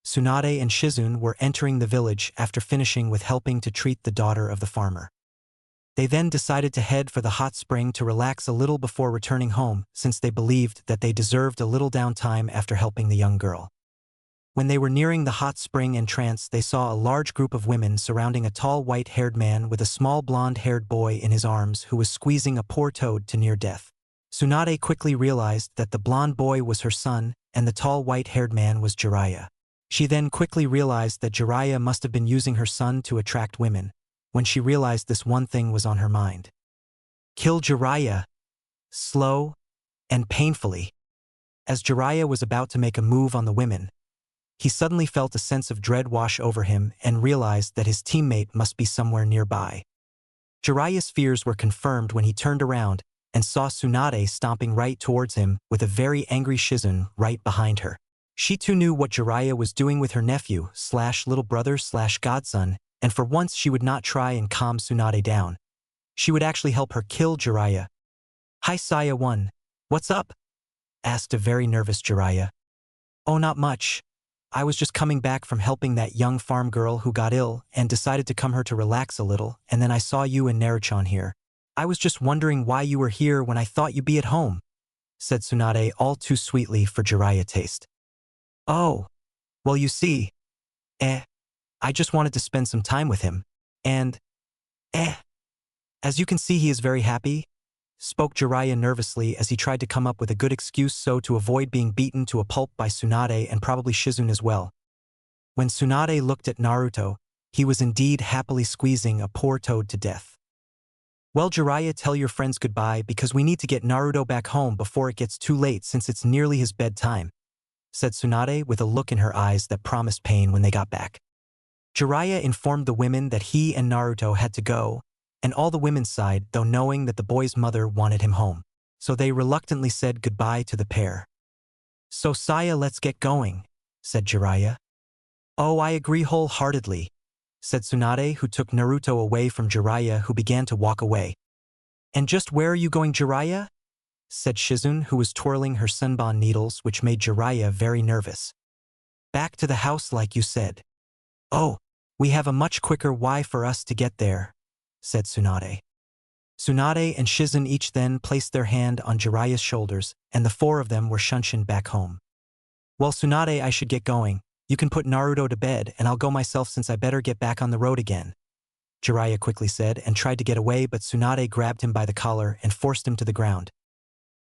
Tsunade and Shizune were entering the village after finishing with helping to treat the daughter of the farmer. They then decided to head for the hot spring to relax a little before returning home, since they believed that they deserved a little downtime after helping the young girl. When they were nearing the hot spring entrance, they saw a large group of women surrounding a tall white-haired man with a small blonde-haired boy in his arms who was squeezing a poor toad to near death. Tsunade quickly realized that the blonde boy was her son and the tall white-haired man was Jiraiya. She then quickly realized that Jiraiya must have been using her son to attract women, when she realized this one thing was on her mind. Kill Jiraiya, slow and painfully. As Jiraiya was about to make a move on the women, he suddenly felt a sense of dread wash over him and realized that his teammate must be somewhere nearby. Jiraiya's fears were confirmed when he turned around and saw Tsunade stomping right towards him with a very angry Shizune right behind her. She too knew what Jiraiya was doing with her nephew / little brother / godson, and for once she would not try and calm Tsunade down. She would actually help her kill Jiraiya. "Hi Saya-1, what's up?" asked a very nervous Jiraiya. "Oh, not much. I was just coming back from helping that young farm girl who got ill and decided to come here to relax a little, and then I saw you and Naruto here. I was just wondering why you were here when I thought you'd be at home," said Tsunade all too sweetly for Jiraiya taste. "Oh, well you see, I just wanted to spend some time with him, and, as you can see he is very happy," spoke Jiraiya nervously as he tried to come up with a good excuse to avoid being beaten to a pulp by Tsunade and probably Shizune as well. When Tsunade looked at Naruto, he was indeed happily squeezing a poor toad to death. "Well Jiraiya, tell your friends goodbye because we need to get Naruto back home before it gets too late since it's nearly his bedtime," said Tsunade with a look in her eyes that promised pain when they got back. Jiraiya informed the women that he and Naruto had to go, and all the women sighed, though knowing that the boy's mother wanted him home. So they reluctantly said goodbye to the pair. "So Saya, let's get going," said Jiraiya. "Oh, I agree wholeheartedly," said Tsunade, who took Naruto away from Jiraiya, who began to walk away. "And just where are you going, Jiraiya?" said Shizune, who was twirling her senbon needles, which made Jiraiya very nervous. "Back to the house like you said." "Oh, we have a much quicker way for us to get there," said Tsunade. Tsunade and Shizune each then placed their hand on Jiraiya's shoulders, and the four of them were shunshined back home. "Well Tsunade, I should get going. You can put Naruto to bed and I'll go myself since I better get back on the road again," Jiraiya quickly said and tried to get away, but Tsunade grabbed him by the collar and forced him to the ground.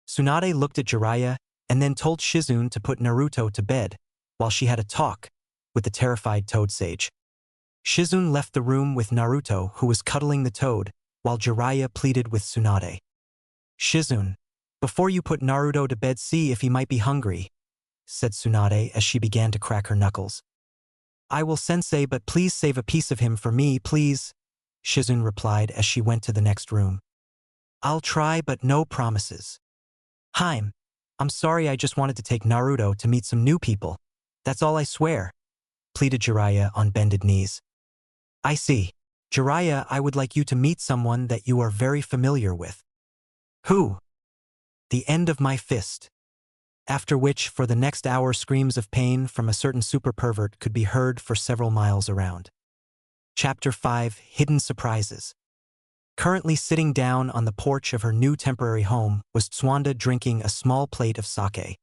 Tsunade looked at Jiraiya and then told Shizune to put Naruto to bed while she had a talk with the terrified toad sage. Shizune left the room with Naruto, who was cuddling the toad, while Jiraiya pleaded with Tsunade. "Shizune, before you put Naruto to bed, see if he might be hungry," said Tsunade as she began to crack her knuckles. "I will sensei, but please save a piece of him for me, please," Shizune replied as she went to the next room. I'll try but no promises. Heim, I'm sorry, I just wanted to take Naruto to meet some new people. That's all, I swear, pleaded Jiraiya on bended knees. I see. Jiraiya, I would like you to meet someone that you are very familiar with. Who? The end of my fist. After which, for the next hour, screams of pain from a certain super pervert could be heard for several miles around. Chapter 5: Hidden Surprises. Currently sitting down on the porch of her new temporary home was Tsuwanda, drinking a small plate of sake.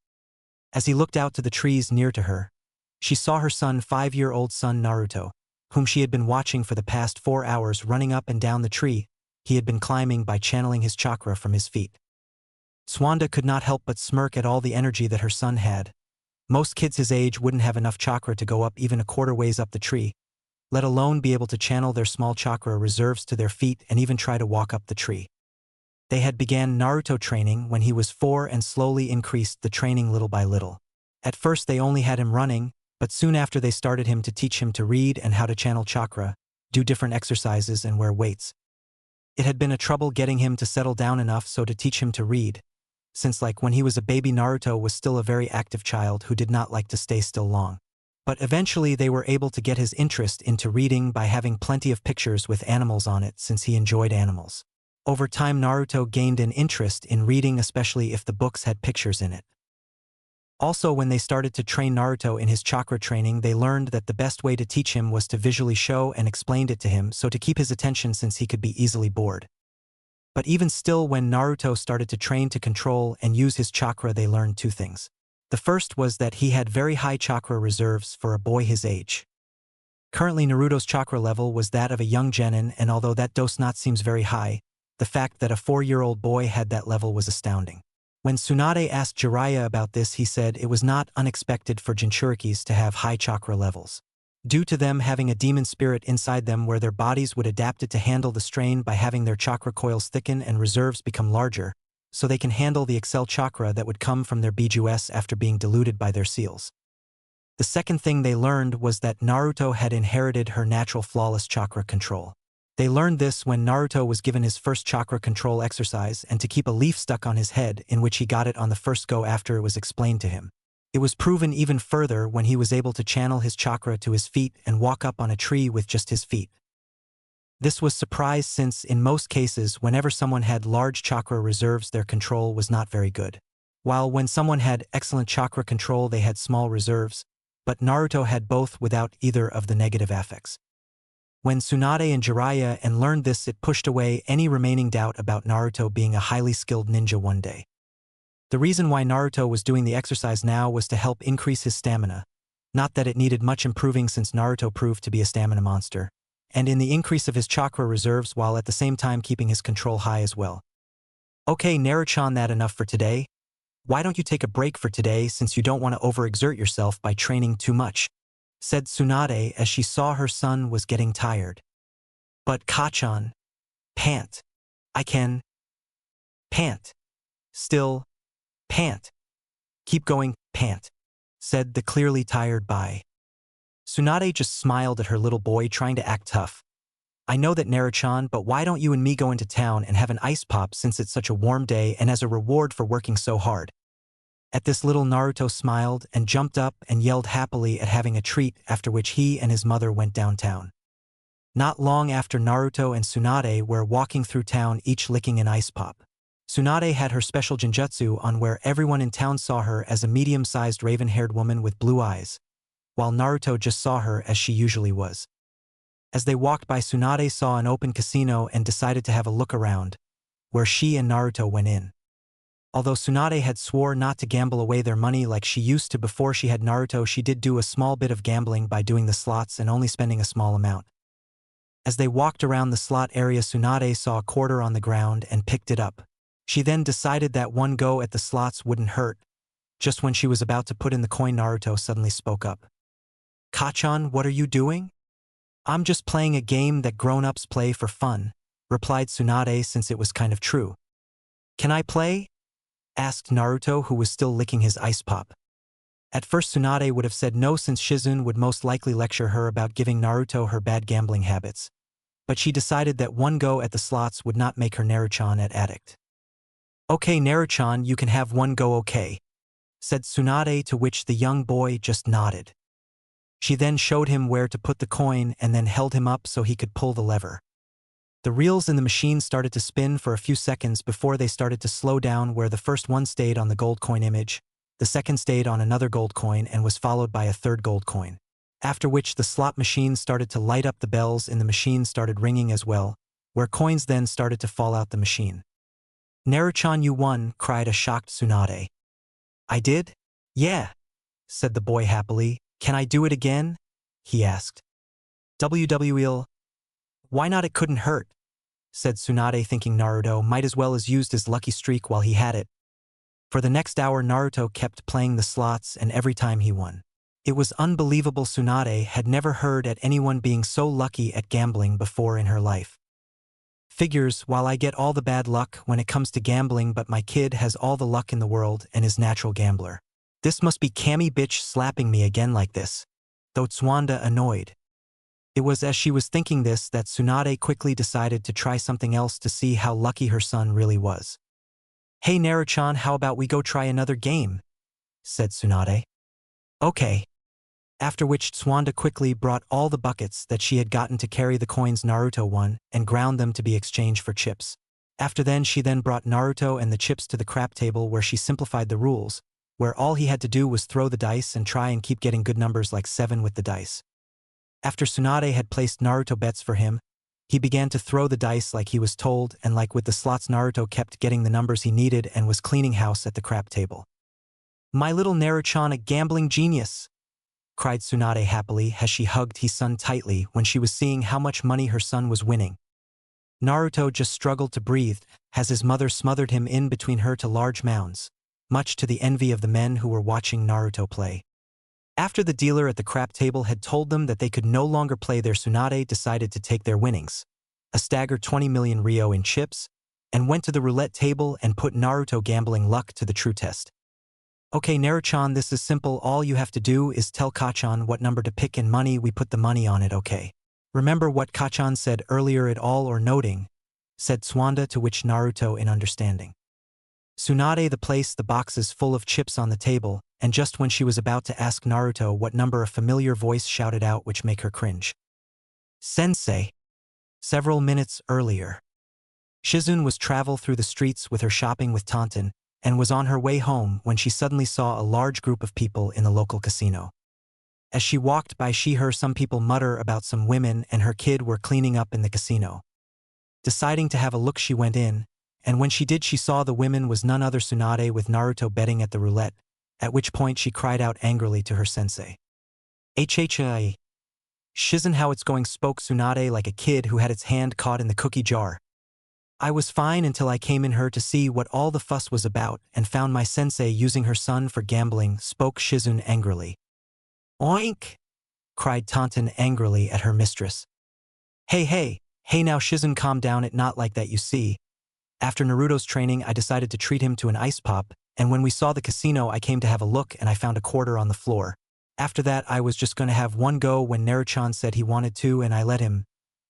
As he looked out to the trees near to her, she saw her son, 5-year-old son Naruto, whom she had been watching for the past 4 hours, running up and down the tree he had been climbing by channeling his chakra from his feet. Tsuwanda could not help but smirk at all the energy that her son had. Most kids his age wouldn't have enough chakra to go up even a quarter ways up the tree, let alone be able to channel their small chakra reserves to their feet and even try to walk up the tree. They had began Naruto training when he was 4 and slowly increased the training little by little. At first they only had him running, but soon after they started him to teach him to read and how to channel chakra, do different exercises and wear weights. It had been a trouble getting him to settle down enough so to teach him to read, since like when he was a baby Naruto was still a very active child who did not like to stay still long. But eventually they were able to get his interest into reading by having plenty of pictures with animals on it, since he enjoyed animals. Over time Naruto gained an interest in reading, especially if the books had pictures in it. Also, when they started to train Naruto in his chakra training, they learned that the best way to teach him was to visually show and explain it to him, so to keep his attention, since he could be easily bored. But even still, when Naruto started to train to control and use his chakra, they learned 2 things. The first was that he had very high chakra reserves for a boy his age. Currently Naruto's chakra level was that of a young genin, and although that does not seems very high, the fact that a 4-year-old boy had that level was astounding. When Tsunade asked Jiraiya about this, he said it was not unexpected for Jinchurikis to have high chakra levels, due to them having a demon spirit inside them where their bodies would adapt it to handle the strain by having their chakra coils thicken and reserves become larger, so they can handle the Excel chakra that would come from their Bijus after being diluted by their seals. The second thing they learned was that Naruto had inherited her natural flawless chakra control. They learned this when Naruto was given his first chakra control exercise, and to keep a leaf stuck on his head, in which he got it on the first go after it was explained to him. It was proven even further when he was able to channel his chakra to his feet and walk up on a tree with just his feet. This was surprise, since in most cases whenever someone had large chakra reserves their control was not very good. While when someone had excellent chakra control they had small reserves, but Naruto had both without either of the negative affects. When Tsunade and Jiraiya learned this, it pushed away any remaining doubt about Naruto being a highly skilled ninja one day. The reason why Naruto was doing the exercise now was to help increase his stamina, not that it needed much improving since Naruto proved to be a stamina monster, and in the increase of his chakra reserves while at the same time keeping his control high as well. Okay, Naruto, that enough for today. Why don't you take a break for today, since you don't want to overexert yourself by training too much, said Tsunade as she saw her son was getting tired. But Kachan, pant. I can pant. Still, pant. Keep going, pant, said the clearly tired Bai. Tsunade just smiled at her little boy, trying to act tough. I know that, Naruto, but why don't you and me go into town and have an ice pop, since it's such a warm day and as a reward for working so hard? At this, little Naruto smiled and jumped up and yelled happily at having a treat, after which he and his mother went downtown. Not long after, Naruto and Tsunade were walking through town, each licking an ice pop. Tsunade had her special genjutsu on, where everyone in town saw her as a medium-sized raven-haired woman with blue eyes, while Naruto just saw her as she usually was. As they walked by, Tsunade saw an open casino and decided to have a look around, where she and Naruto went in. Although Tsunade had swore not to gamble away their money like she used to before she had Naruto, she did do a small bit of gambling by doing the slots and only spending a small amount. As they walked around the slot area, Tsunade saw a quarter on the ground and picked it up. She then decided that one go at the slots wouldn't hurt. Just when she was about to put in the coin, Naruto suddenly spoke up. Kachan, what are you doing? I'm just playing a game that grown-ups play for fun, replied Tsunade, since it was kind of true. Can I play? Asked Naruto, who was still licking his ice pop. At first Tsunade would have said no, since Shizune would most likely lecture her about giving Naruto her bad gambling habits. but she decided that one go at the slots would not make her Naruchan an addict. "Okay, Naruchan, you can have one go, okay," said Tsunade, to which the young boy just nodded. She then showed him where to put the coin and then held him up so he could pull the lever. The reels in the machine started to spin for a few seconds before they started to slow down, where the first one stayed on the gold coin image, the second stayed on another gold coin and was followed by a third gold coin. After which the slot machine started to light up, the bells in the machine started ringing as well, where coins then started to fall out the machine. "Naruchan, you won," cried a shocked Tsunade. "I did? Yeah," said the boy happily. "Can I do it again?" he asked. "WWL? Why not, it couldn't hurt," said Tsunade, thinking Naruto might as well as used his lucky streak while he had it. For the next hour Naruto kept playing the slots, and every time he won. It was unbelievable. Tsunade had never heard at anyone being so lucky at gambling before in her life. "Figures, while I get all the bad luck when it comes to gambling, but my kid has all the luck in the world and is natural gambler. This must be Cammy bitch slapping me again like this," thought Tsunade, annoyed. It was as she was thinking this that Tsunade quickly decided to try something else to see how lucky her son really was. "Hey Naruchan, how about we go try another game?" said Tsunade. "Okay." After which Tsunade quickly brought all the buckets that she had gotten to carry the coins Naruto won and ground them to be exchanged for chips. After then she then brought Naruto and the chips to the crap table, where she simplified the rules, where all he had to do was throw the dice and try and keep getting good numbers like 7 with the dice. After Tsunade had placed Naruto bets for him, he began to throw the dice like he was told, and like with the slots Naruto kept getting the numbers he needed and was cleaning house at the crap table. "My little Naruchan, a gambling genius," cried Tsunade happily as she hugged his son tightly when she was seeing how much money her son was winning. Naruto just struggled to breathe as his mother smothered him in between her two large mounds, much to the envy of the men who were watching Naruto play. After the dealer at the crap table had told them that they could no longer play there, Tsunade decided to take their winnings, a stagger 20 million Ryo in chips, and went to the roulette table and put Naruto gambling luck to the true test. "Okay Naruchan, this is simple. All you have to do is tell Kachan what number to pick and money, we put the money on it, okay? Remember what Kachan said earlier, it all or noting," said Tsunade, to which Naruto in understanding. Tsunade placed the boxes full of chips on the table, and just when she was about to ask Naruto what number, a familiar voice shouted out which make her cringe. "Sensei!" Several minutes earlier, Shizune was travel through the streets with her shopping with Tonton, and was on her way home when she suddenly saw a large group of people in the local casino. As she walked by, she heard some people mutter about some women and her kid were cleaning up in the casino. Deciding to have a look, she went in, and when she did, she saw the women was none other Tsunade with Naruto betting at the roulette, at which point she cried out angrily to her sensei. "HHI. Shizune, how it's going?" spoke Tsunade like a kid who had its hand caught in the cookie jar. "I was fine until I came in here to see what all the fuss was about and found my sensei using her son for gambling," spoke Shizune angrily. "Oink!" cried Tonton angrily at her mistress. Hey now Shizune, calm down, it not like that, you see. After Naruto's training I decided to treat him to an ice pop, and when we saw the casino I came to have a look and I found a quarter on the floor. After that I was just gonna have one go when Naruchan said he wanted to, and I let him,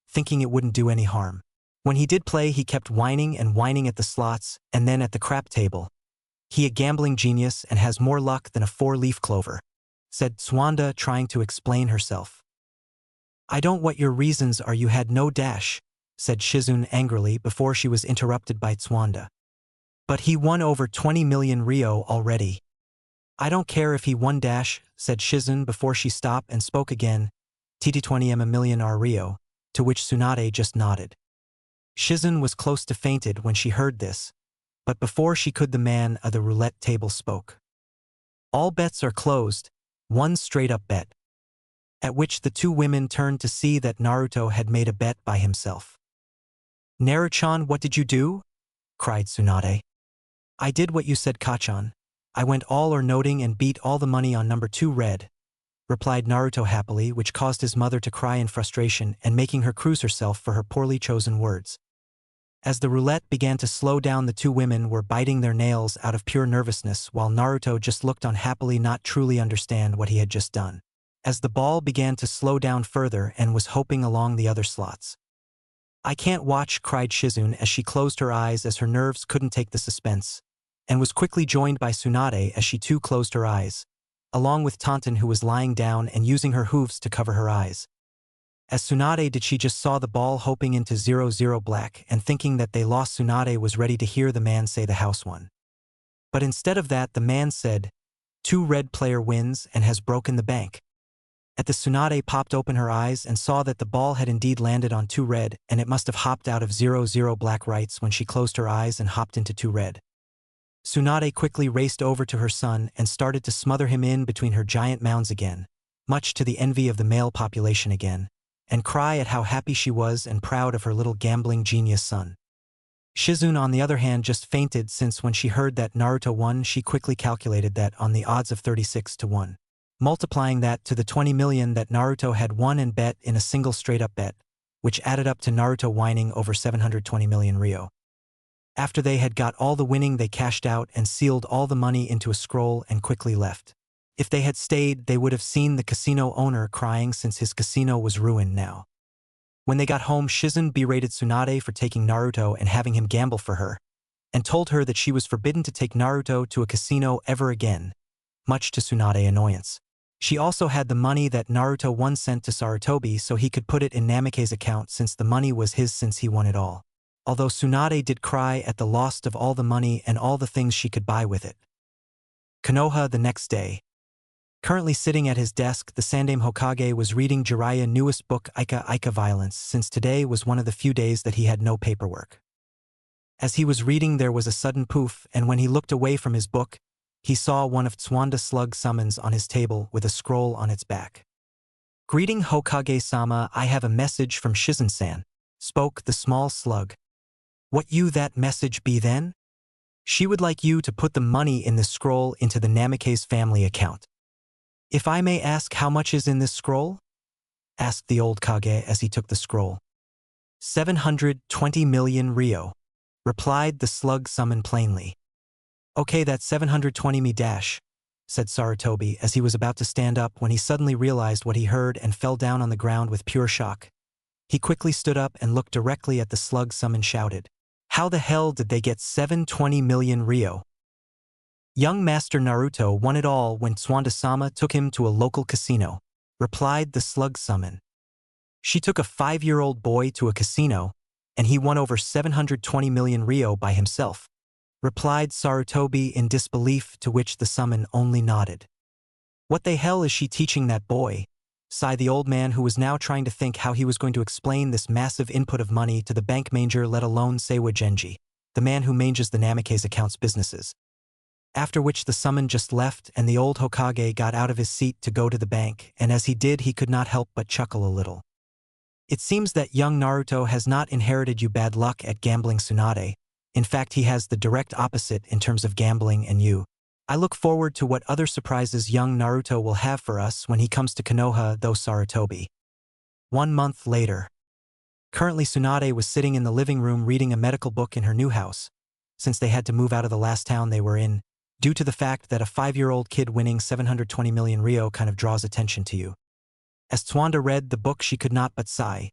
thinking it wouldn't do any harm. When he did play he kept whining and whining at the slots and then at the crap table. He a gambling genius and has more luck than a 4-leaf clover," said Tsunade, trying to explain herself. "I don't what your reasons are, you had no dash," said Shizune angrily before she was interrupted by Tsunade. "But he won over 20 million Ryo already." "I don't care if he won dash," said Shizune before she stopped and spoke again. "TT20 a million R Ryo," to which Tsunade just nodded. Shizune was close to fainted when she heard this, but before she could the man at the roulette table spoke. "All bets are closed, one straight-up bet." At which the two women turned to see that Naruto had made a bet by himself. "Naruchan, what did you do?" cried Tsunade. "I did what you said, Kachan. I went all or noting and beat all the money on number 2 red," replied Naruto happily, which caused his mother to cry in frustration and making her cruise herself for her poorly chosen words. As the roulette began to slow down, the two women were biting their nails out of pure nervousness, while Naruto just looked on happily, not truly understand what he had just done. As the ball began to slow down further and was hoping along the other slots. "I can't watch," cried Shizune as she closed her eyes as her nerves couldn't take the suspense, and was quickly joined by Tsunade as she too closed her eyes, along with Taunton who was lying down and using her hooves to cover her eyes. As Tsunade did, she just saw the ball hoping into 0-0 black, and thinking that they lost, Tsunade was ready to hear the man say the house won. But instead of that, the man said, "2 red player wins and has broken the bank." At the Tsunade popped open her eyes and saw that the ball had indeed landed on 2 red, and it must have hopped out of 0-0 black rights when she closed her eyes and hopped into 2 red. Tsunade quickly raced over to her son and started to smother him in between her giant mounds again, much to the envy of the male population again, and cry at how happy she was and proud of her little gambling genius son. Shizune, on the other hand, just fainted, since when she heard that Naruto won, she quickly calculated that on the odds of 36-1. Multiplying that to the 20 million that Naruto had won and bet in a single straight-up bet, which added up to Naruto whining over 720 million ryo. After they had got all the winning, they cashed out and sealed all the money into a scroll and quickly left. If they had stayed, they would have seen the casino owner crying, since his casino was ruined now. When they got home, Shizune berated Tsunade for taking Naruto and having him gamble for her, and told her that she was forbidden to take Naruto to a casino ever again, much to Tsunade's annoyance. She also had the money that Naruto won sent to Sarutobi so he could put it in Namake's account, since the money was his since he won it all. Although Tsunade did cry at the loss of all the money and all the things she could buy with it. Konoha the next day. Currently sitting at his desk, the Sandaime Hokage was reading Jiraiya's newest book, Ika Violence, since today was one of the few days that he had no paperwork. As he was reading, there was a sudden poof, and when he looked away from his book, he saw one of Tsuwanda slug summons on his table with a scroll on its back. "Greeting Hokage-sama, I have a message from Shizune-san," spoke the small slug. "What you that message be then?" "She would like you to put the money in this scroll into the Namake's family account." "If I may ask, how much is in this scroll?" asked the old Kage as he took the scroll. 720 million ryo, replied the slug summon plainly. "Okay, that's 720 me dash," said Sarutobi as he was about to stand up, when he suddenly realized what he heard and fell down on the ground with pure shock. He quickly stood up and looked directly at the slug summon, shouted, "How the hell did they get 720 million ryo?" "Young Master Naruto won it all when Tsuwanda-sama took him to a local casino," replied the slug summon. "She took a 5-year-old boy to a casino, and he won over 720 million ryo by himself," replied Sarutobi in disbelief, to which the summon only nodded. "What the hell is she teaching that boy?" sighed the old man, who was now trying to think how he was going to explain this massive input of money to the bank manger, let alone Seiwa Genji, the man who manages the Namake's accounts businesses. After which the summon just left, and the old Hokage got out of his seat to go to the bank, and as he did, he could not help but chuckle a little. "It seems that young Naruto has not inherited you bad luck at gambling, Tsunade. In fact, he has the direct opposite in terms of gambling and you. I look forward to what other surprises young Naruto will have for us when he comes to Konoha, though." Sarutobi. 1 month later. Currently, Tsunade was sitting in the living room reading a medical book in her new house, since they had to move out of the last town they were in, due to the fact that a 5-year-old kid winning 720 million ryo kind of draws attention to you. As Tsuwanda read the book, she could not but sigh,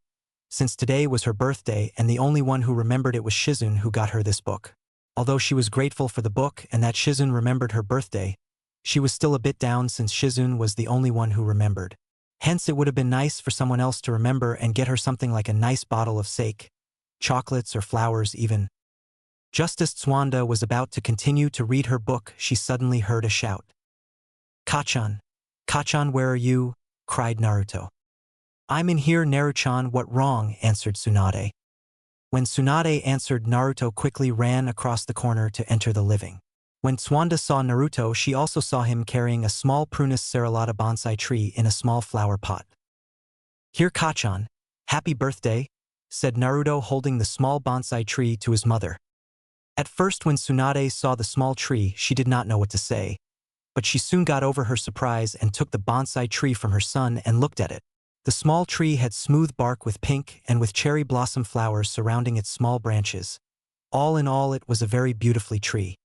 since today was her birthday and the only one who remembered it was Shizune, who got her this book. Although she was grateful for the book and that Shizune remembered her birthday, she was still a bit down since Shizune was the only one who remembered. Hence it would have been nice for someone else to remember and get her something like a nice bottle of sake, chocolates or flowers even. Just as Tsuwanda was about to continue to read her book, she suddenly heard a shout. "Kachan! Kachan, where are you?" cried Naruto. "I'm in here, Naruchan, what wrong?" answered Tsunade. When Tsunade answered, Naruto quickly ran across the corner to enter the living. When Tsuwanda saw Naruto, she also saw him carrying a small Prunus serralata bonsai tree in a small flower pot. "Here, Kachan, happy birthday," said Naruto, holding the small bonsai tree to his mother. At first, when Tsunade saw the small tree, she did not know what to say, but she soon got over her surprise and took the bonsai tree from her son and looked at it. The small tree had smooth bark with pink and with cherry blossom flowers surrounding its small branches. All in all, it was a very beautifully tree.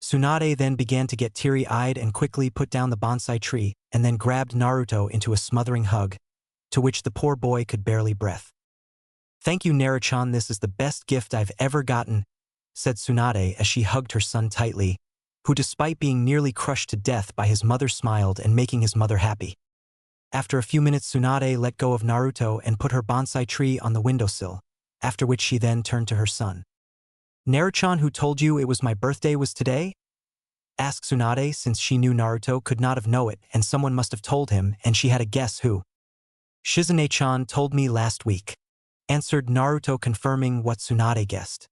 Tsunade then began to get teary-eyed and quickly put down the bonsai tree and then grabbed Naruto into a smothering hug, to which the poor boy could barely breathe. Thank you, Naruto, this is the best gift I've ever gotten, said Tsunade as she hugged her son tightly, who despite being nearly crushed to death by his mother smiled and making his mother happy. After a few minutes Tsunade let go of Naruto and put her bonsai tree on the windowsill, after which she then turned to her son. Naruto, who told you it was my birthday was today? Asked Tsunade since she knew Naruto could not have known it and someone must have told him and she had a guess who. Shizune-chan told me last week, answered Naruto confirming what Tsunade guessed.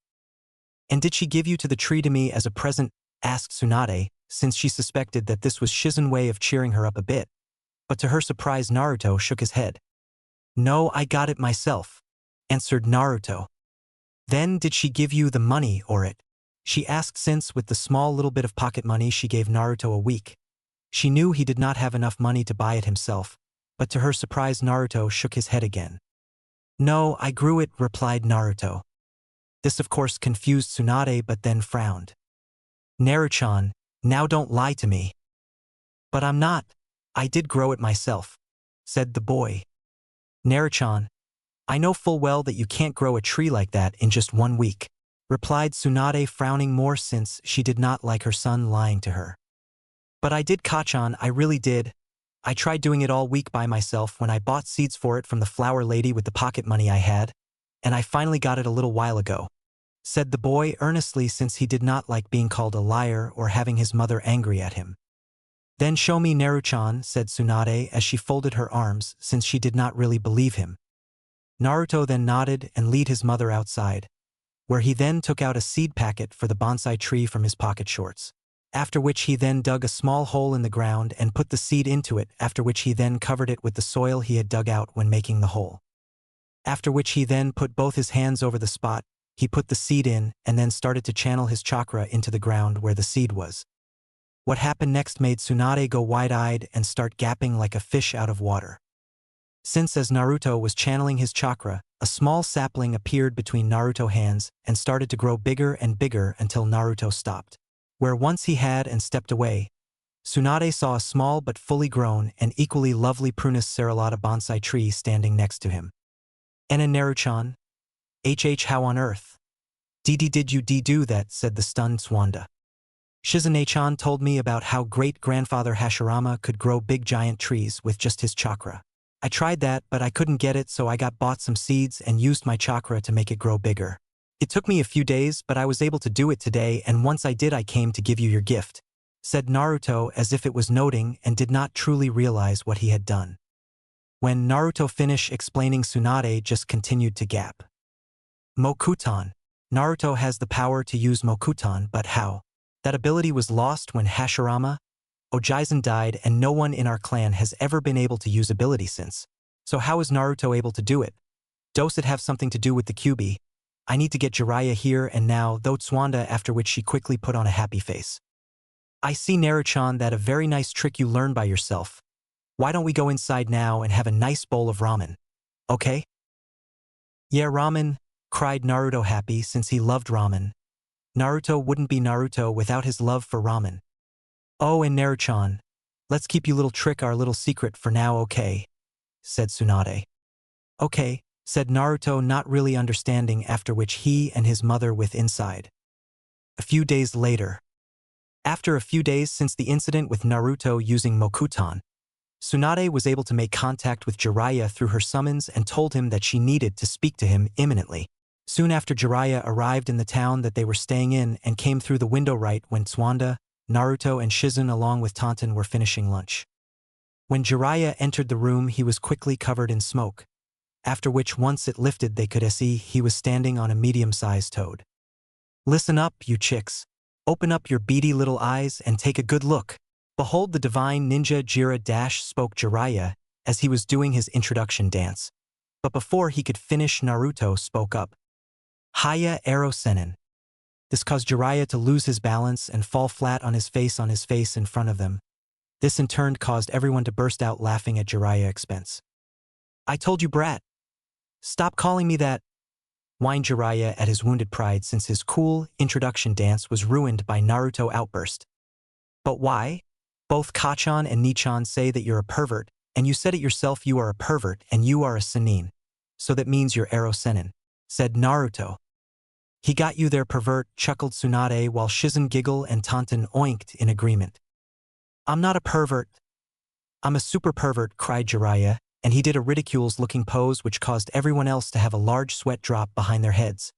And did she give you to the tree to me as a present? Asked Tsunade, since she suspected that this was Shizune's way of cheering her up a bit. But to her surprise Naruto shook his head. No, I got it myself, answered Naruto. Then did she give you the money or it? She asked since with the small little bit of pocket money she gave Naruto a week. She knew he did not have enough money to buy it himself, but to her surprise Naruto shook his head again. No, I grew it, replied Naruto. This of course confused Tsunade but then frowned. Naruto, now don't lie to me. But I'm not. I did grow it myself, said the boy. Naruto, I know full well that you can't grow a tree like that in just 1 week, replied Tsunade frowning more since she did not like her son lying to her. But I did, Kachan, I really did. I tried doing it all week by myself when I bought seeds for it from the flower lady with the pocket money I had, and I finally got it a little while ago, said the boy earnestly since he did not like being called a liar or having his mother angry at him. Then show me Naruto, said Tsunade as she folded her arms since she did not really believe him. Naruto then nodded and led his mother outside, where he then took out a seed packet for the bonsai tree from his pocket shorts. After which he then dug a small hole in the ground and put the seed into it, after which he then covered it with the soil he had dug out when making the hole. After which he then put both his hands over the spot, he put the seed in and then started to channel his chakra into the ground where the seed was. What happened next made Tsunade go wide-eyed and start gapping like a fish out of water. Since as Naruto was channeling his chakra, a small sapling appeared between Naruto's hands and started to grow bigger and bigger until Naruto stopped. Where once he had and stepped away, Tsunade saw a small but fully grown and equally lovely Prunus serrulata bonsai tree standing next to him. And Naruto, how on earth? Did you do that, said the stunned Swanda. Shizune-chan told me about how great-grandfather Hashirama could grow big giant trees with just his chakra. I tried that, but I couldn't get it, so I bought some seeds and used my chakra to make it grow bigger. It took me a few days, but I was able to do it today, and once I did I came to give you your gift, said Naruto as if it was noting and did not truly realize what he had done. When Naruto finished explaining, Tsunade just continued to gap. Mokuton. Naruto has the power to use Mokuton, but how? That ability was lost when Hashirama Ojizan died and no one in our clan has ever been able to use ability since. So how is Naruto able to do it? Does it have something to do with the QB? I need to get Jiraiya here and now, though Swanda, after which she quickly put on a happy face. I see, Naruto, that a very nice trick you learned by yourself. Why don't we go inside now and have a nice bowl of ramen? Okay? Yeah, ramen, cried Naruto happy since he loved ramen. Naruto wouldn't be Naruto without his love for ramen. Oh, and Naruto, let's keep you little trick our little secret for now, okay? Said Tsunade. Okay, said Naruto, not really understanding, after which he and his mother with inside. A few days later. After a few days since the incident with Naruto using Mokuton, Tsunade was able to make contact with Jiraiya through her summons and told him that she needed to speak to him imminently. Soon after Jiraiya arrived in the town that they were staying in and came through the window right when Swanda, Naruto and Shizune along with Tonton were finishing lunch. When Jiraiya entered the room he was quickly covered in smoke, after which once it lifted they could see he was standing on a medium-sized toad. Listen up, you chicks. Open up your beady little eyes and take a good look. Behold the divine ninja Jiraiya spoke Jiraiya as he was doing his introduction dance. But before he could finish Naruto spoke up. Haya Ero Senin. This caused Jiraiya to lose his balance and fall flat on his face in front of them. This in turn caused everyone to burst out laughing at Jiraiya's expense. I told you, brat. Stop calling me that, whined Jiraiya at his wounded pride since his cool introduction dance was ruined by Naruto outburst. But why? Both Kachan and Nichan say that you're a pervert, and you said it yourself, you are a pervert and you are a senin. So that means you're Ero Senin. said Naruto. He got you there, pervert, chuckled Tsunade while Shizun giggled and Tonton oinked in agreement. I'm not a pervert. I'm a super pervert, cried Jiraiya, and he did a ridiculous-looking pose which caused everyone else to have a large sweat drop behind their heads.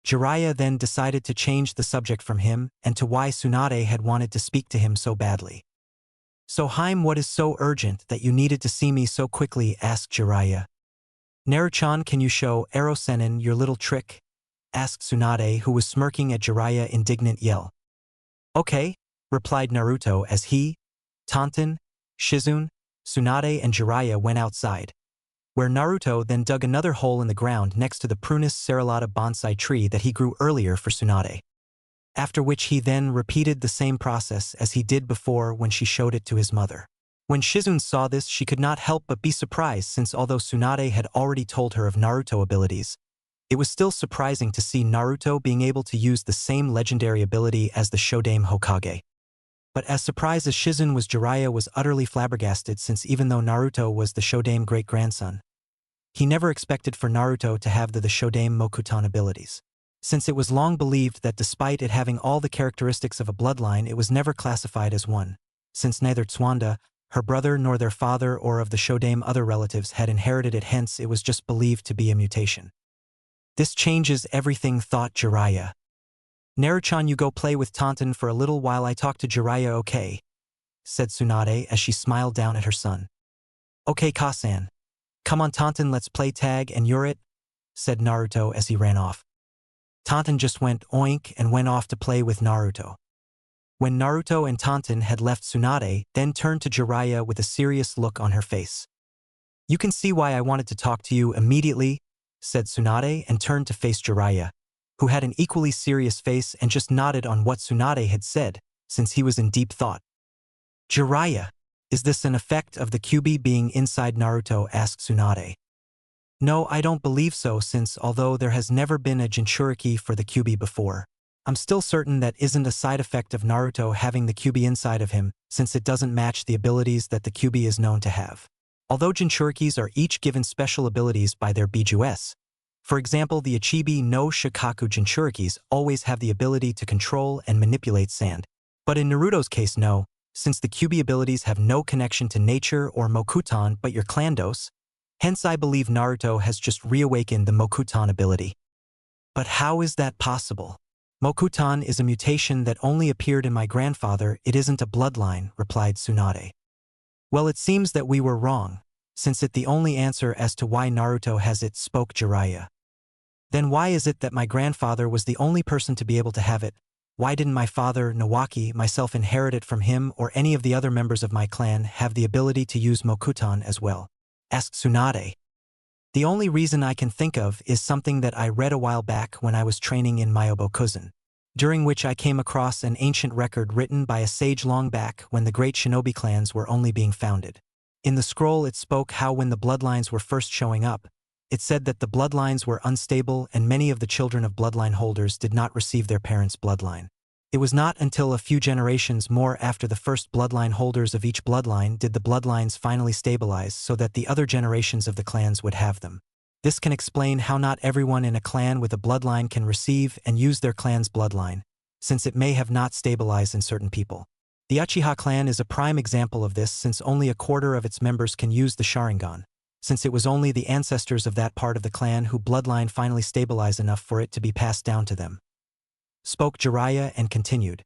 Jiraiya then decided to change the subject from him and to why Tsunade had wanted to speak to him so badly. So Heim, what is so urgent that you needed to see me so quickly? Asked Jiraiya. Naruto-chan, can you show Erosenin your little trick? Asked Tsunade, who was smirking at Jiraiya's indignant yell. Okay, replied Naruto as he, Tonton, Shizun, Tsunade and Jiraiya went outside, where Naruto then dug another hole in the ground next to the Prunus serralata bonsai tree that he grew earlier for Tsunade. After which he then repeated the same process as he did before when she showed it to his mother. When Shizun saw this, she could not help but be surprised, since although Tsunade had already told her of Naruto abilities, it was still surprising to see Naruto being able to use the same legendary ability as the Shodaime Hokage. But as surprised as Shizun was, Jiraiya was utterly flabbergasted, since even though Naruto was the Shodaime great-grandson, he never expected for Naruto to have the Shodaime Mokutan abilities, since it was long believed that despite it having all the characteristics of a bloodline, it was never classified as one, since neither Tsuanda, her brother, nor their father or of the Shodaime other relatives had inherited it, hence it was just believed to be a mutation. This changes everything, thought Jiraiya. Naruto-chan, you go play with Tonton for a little while I talk to Jiraiya, okay? Said Tsunade as she smiled down at her son. Okay, Kasan. Come on Tonton, let's play tag and you're it, said Naruto as he ran off. Tonton just went oink and went off to play with Naruto. When Naruto and Tonton had left, Tsunade then turned to Jiraiya with a serious look on her face. You can see why I wanted to talk to you immediately, said Tsunade and turned to face Jiraiya, who had an equally serious face and just nodded on what Tsunade had said, since he was in deep thought. Jiraiya, is this an effect of the Kyuubi being inside Naruto? Asked Tsunade. No, I don't believe so, since although there has never been a Jinchuriki for the Kyuubi before, I'm still certain that isn't a side effect of Naruto having the Kyuubi inside of him, since it doesn't match the abilities that the Kyuubi is known to have. Although Jinchurikis are each given special abilities by their Bijus. For example, the Ichibi no Shikaku Jinchurikis always have the ability to control and manipulate sand. But in Naruto's case, no, since the Kyuubi abilities have no connection to nature or Mokutan but your clandos. Hence I believe Naruto has just reawakened the Mokutan ability. But how is that possible? Mokutan is a mutation that only appeared in my grandfather, it isn't a bloodline, replied Tsunade. Well, it seems that we were wrong, since it's the only answer as to why Naruto has it, spoke Jiraiya. Then why is it that my grandfather was the only person to be able to have it? Why didn't my father, Nawaki, myself inherit it from him, or any of the other members of my clan have the ability to use Mokutan as well? Asked Tsunade. The only reason I can think of is something that I read a while back when I was training in Myobokuzen, during which I came across an ancient record written by a sage long back when the great shinobi clans were only being founded. In the scroll it spoke how when the bloodlines were first showing up, it said that the bloodlines were unstable and many of the children of bloodline holders did not receive their parents' bloodline. It was not until a few generations more after the first bloodline holders of each bloodline did the bloodlines finally stabilize so that the other generations of the clans would have them. This can explain how not everyone in a clan with a bloodline can receive and use their clan's bloodline, since it may have not stabilized in certain people. The Uchiha clan is a prime example of this, since only a quarter of its members can use the Sharingan, since it was only the ancestors of that part of the clan whose bloodline finally stabilized enough for it to be passed down to them. Spoke Jiraiya and continued.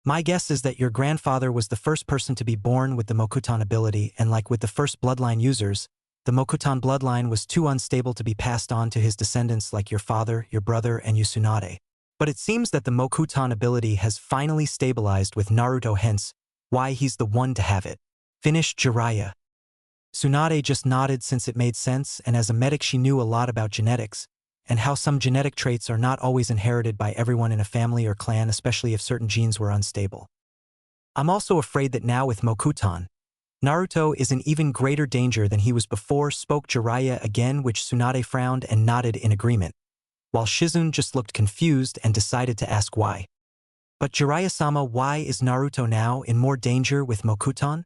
My guess is that your grandfather was the first person to be born with the Mokutan ability, and like with the first bloodline users, the Mokutan bloodline was too unstable to be passed on to his descendants like your father, your brother, and you Tsunade. But it seems that the Mokutan ability has finally stabilized with Naruto, hence why he's the one to have it. Finished Jiraiya. Tsunade just nodded since it made sense, and as a medic she knew a lot about genetics, and how some genetic traits are not always inherited by everyone in a family or clan, especially if certain genes were unstable. I'm also afraid that now with Mokutan, Naruto is in even greater danger than he was before, spoke Jiraiya again, which Tsunade frowned and nodded in agreement, while Shizun just looked confused and decided to ask why. But Jiraiya-sama, why is Naruto now in more danger with Mokutan?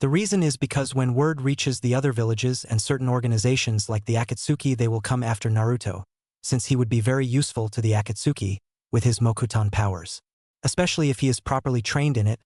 The reason is because when word reaches the other villages and certain organizations like the Akatsuki, they will come after Naruto, since he would be very useful to the Akatsuki with his Mokuton powers. Especially if he is properly trained in it,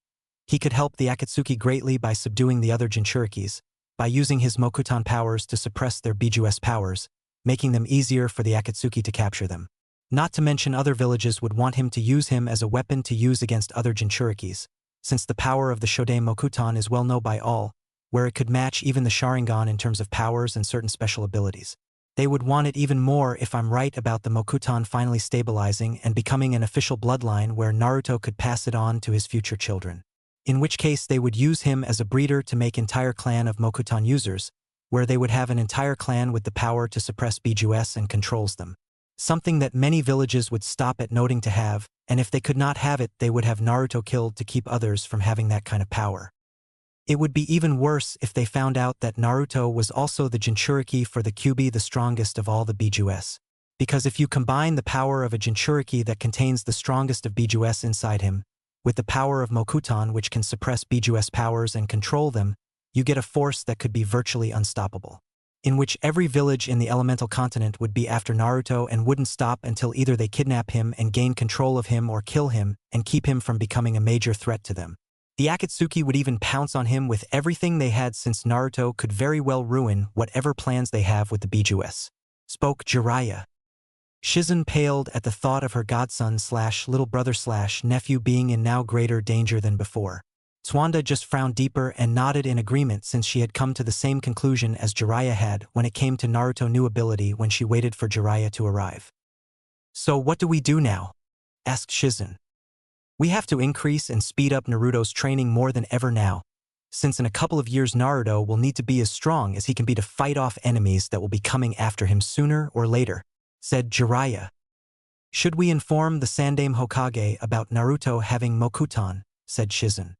he could help the Akatsuki greatly by subduing the other Jinchurikis, by using his Mokuton powers to suppress their Bijuu-S powers, making them easier for the Akatsuki to capture them. Not to mention other villages would want him to use him as a weapon to use against other Jinchurikis, since the power of the Shodan Mokuton is well known by all, where it could match even the Sharingan in terms of powers and certain special abilities. They would want it even more if I'm right about the Mokuton finally stabilizing and becoming an official bloodline where Naruto could pass it on to his future children. In which case they would use him as a breeder to make entire clan of Mokuton users, where they would have an entire clan with the power to suppress Bijuu-S and controls them. Something that many villages would stop at noting to have, and if they could not have it, they would have Naruto killed to keep others from having that kind of power. It would be even worse if they found out that Naruto was also the Jinchuriki for the Kyuubi, the strongest of all the Bijuu-S. Because if you combine the power of a Jinchuriki that contains the strongest of Bijuu-S inside him, with the power of Mokuton which can suppress Bijuu-S powers and control them, you get a force that could be virtually unstoppable. In which every village in the elemental continent would be after Naruto and wouldn't stop until either they kidnap him and gain control of him or kill him and keep him from becoming a major threat to them. The Akatsuki would even pounce on him with everything they had, since Naruto could very well ruin whatever plans they have with the Bijuu-S. Spoke Jiraiya. Shizen paled at the thought of her godson/little brother/nephew being in now greater danger than before. Suanda just frowned deeper and nodded in agreement, since she had come to the same conclusion as Jiraiya had when it came to Naruto's new ability when she waited for Jiraiya to arrive. "So what do we do now?" asked Shizen. "We have to increase and speed up Naruto's training more than ever now, since in a couple of years Naruto will need to be as strong as he can be to fight off enemies that will be coming after him sooner or later," said Jiraiya. "Should we inform the Sandaime Hokage about Naruto having Mokuton?" said Shizen.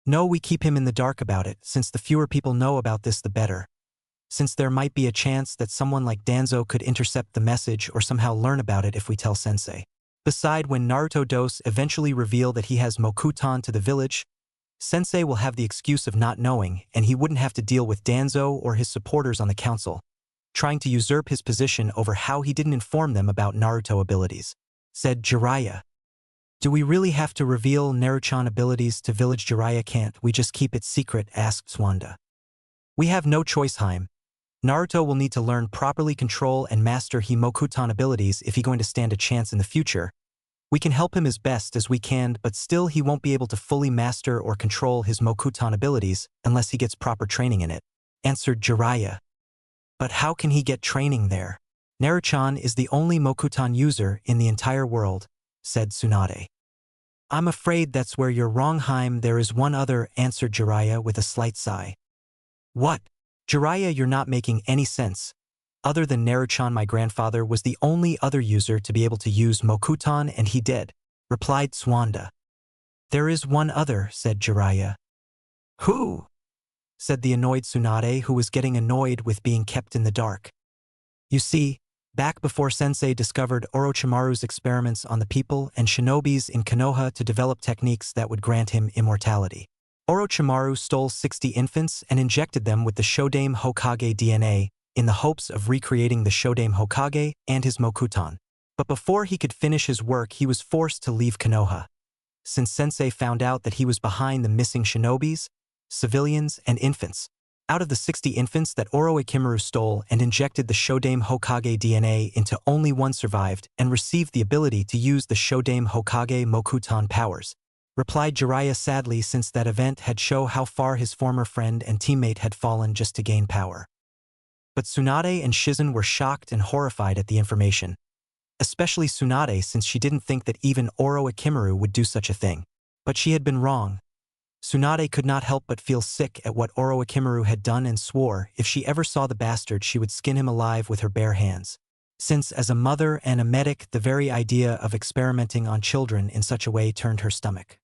"No, we keep him in the dark about it, since the fewer people know about this the better. Since there might be a chance that someone like Danzo could intercept the message or somehow learn about it if we tell Sensei. Beside, when Naruto does eventually reveal that he has Mokuton to the village, Sensei will have the excuse of not knowing, and he wouldn't have to deal with Danzo or his supporters on the council, trying to usurp his position over how he didn't inform them about Naruto abilities," said Jiraiya. "Do we really have to reveal Naruto abilities to village? Jiraiya, can't we just keep it secret?" asked Suanda. "We have no choice, Heim. Naruto will need to learn properly control and master his Mokuton abilities if he's going to stand a chance in the future. We can help him as best as we can, but still he won't be able to fully master or control his Mokuton abilities unless he gets proper training in it," answered Jiraiya. "But how can he get training there? Naruto is the only Mokuton user in the entire world," said Tsunade. "I'm afraid that's where you're wrong, Heim. There is one other," answered Jiraiya with a slight sigh. "What? Jiraiya, you're not making any sense. Other than Naruto, my grandfather was the only other user to be able to use Mokuton, and he did," replied Suanda. "There is one other," said Jiraiya. "Who?" said the annoyed Tsunade, who was getting annoyed with being kept in the dark. "You see, back before Sensei discovered Orochimaru's experiments on the people and shinobis in Konoha to develop techniques that would grant him immortality, Orochimaru stole 60 infants and injected them with the Shodan Hokage DNA in the hopes of recreating the Shodan Hokage and his Mokuton. But before he could finish his work, he was forced to leave Konoha. Since Sensei found out that he was behind the missing shinobis, civilians, and infants, out of the 60 infants that Orochimaru stole and injected the Shodan Hokage DNA into, only one survived and received the ability to use the Shodan Hokage Mokuton powers," replied Jiraiya sadly, since that event had shown how far his former friend and teammate had fallen just to gain power. But Tsunade and Shizen were shocked and horrified at the information. Especially Tsunade, since she didn't think that even Orochimaru would do such a thing. But she had been wrong. Tsunade could not help but feel sick at what Orochimaru had done and swore if she ever saw the bastard she would skin him alive with her bare hands. Since as a mother and a medic, the very idea of experimenting on children in such a way turned her stomach.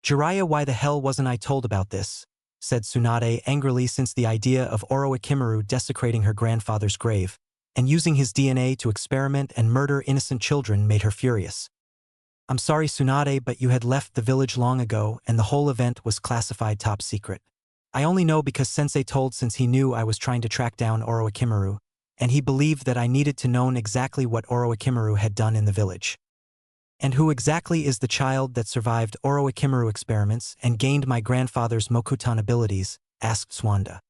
"Jiraiya, why the hell wasn't I told about this?" said Tsunade angrily, since the idea of Orochimaru desecrating her grandfather's grave and using his DNA to experiment and murder innocent children made her furious. "I'm sorry, Tsunade, but you had left the village long ago and the whole event was classified top secret," I only know because Sensei told since he knew I was trying to track down Orochimaru, and he believed that I needed to know exactly what Orochimaru had done in the village. And who exactly is the child that survived Orochimaru experiments and gained my grandfather's Mokutan abilities? Asked Suanda.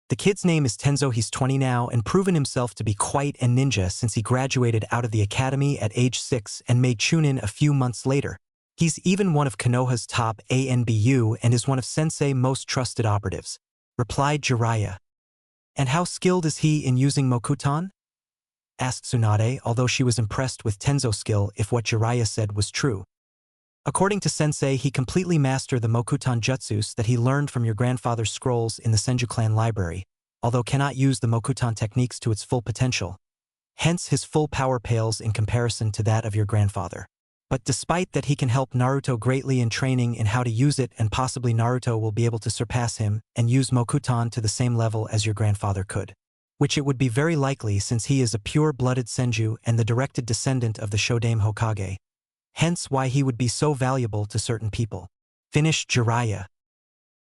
The kid's name is Tenzo. He's 20 now and proven himself to be quite a ninja since he graduated out of the academy at age 6 and made Chunin a few months later. He's even one of Konoha's top ANBU and is one of Sensei's most trusted operatives, replied Jiraiya. And how skilled is he in using Mokutan? Asked Tsunade, although she was impressed with Tenzo's skill if what Jiraiya said was true. According to Sensei, he completely mastered the Mokutan jutsus that he learned from your grandfather's scrolls in the Senju clan library, although cannot use the Mokutan techniques to its full potential. Hence his full power pales in comparison to that of your grandfather. But despite that, he can help Naruto greatly in training in how to use it, and possibly Naruto will be able to surpass him and use Mokutan to the same level as your grandfather could. Which it would be very likely since he is a pure-blooded Senju and the directed descendant of the Shodame Hokage. Hence why he would be so valuable to certain people. Finished Jiraiya.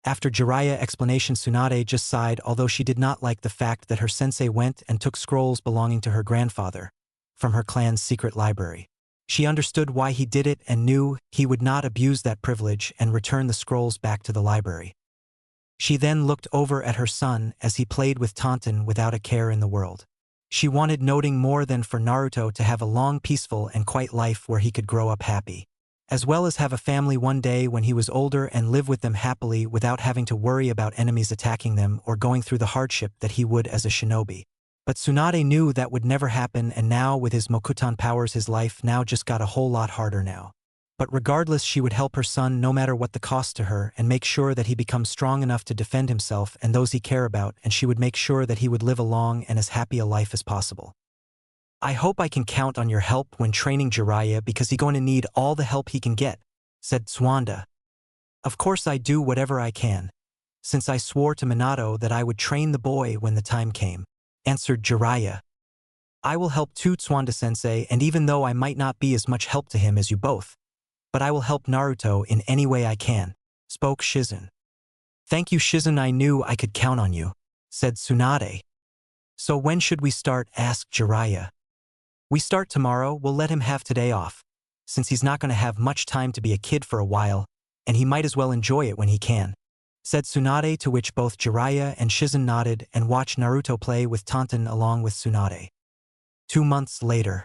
After Jiraiya's explanation, Tsunade just sighed, although she did not like the fact that her sensei went and took scrolls belonging to her grandfather from her clan's secret library. She understood why he did it and knew he would not abuse that privilege and return the scrolls back to the library. She then looked over at her son as he played with Taunton without a care in the world. She wanted nothing more than for Naruto to have a long, peaceful and quiet life where he could grow up happy, as well as have a family one day when he was older and live with them happily without having to worry about enemies attacking them or going through the hardship that he would as a shinobi. But Tsunade knew that would never happen, and now with his Mokutan powers his life now just got a whole lot harder now. But regardless, she would help her son no matter what the cost to her and make sure that he becomes strong enough to defend himself and those he care about, and she would make sure that he would live a long and as happy a life as possible. I hope I can count on your help when training Jiraiya because he's going to need all the help he can get, said Suanda. Of course I do whatever I can, since I swore to Minato that I would train the boy when the time came, answered Jiraiya. I will help too, Suanda-sensei, and even though I might not be as much help to him as you both, but I will help Naruto in any way I can, spoke Shizen. Thank you, Shizen, I knew I could count on you, said Tsunade. So when should we start? Asked Jiraiya. We start tomorrow. We'll let him have today off, since he's not going to have much time to be a kid for a while, and he might as well enjoy it when he can, said Tsunade, to which both Jiraiya and Shizen nodded and watched Naruto play with Taunton along with Tsunade. 2 months later.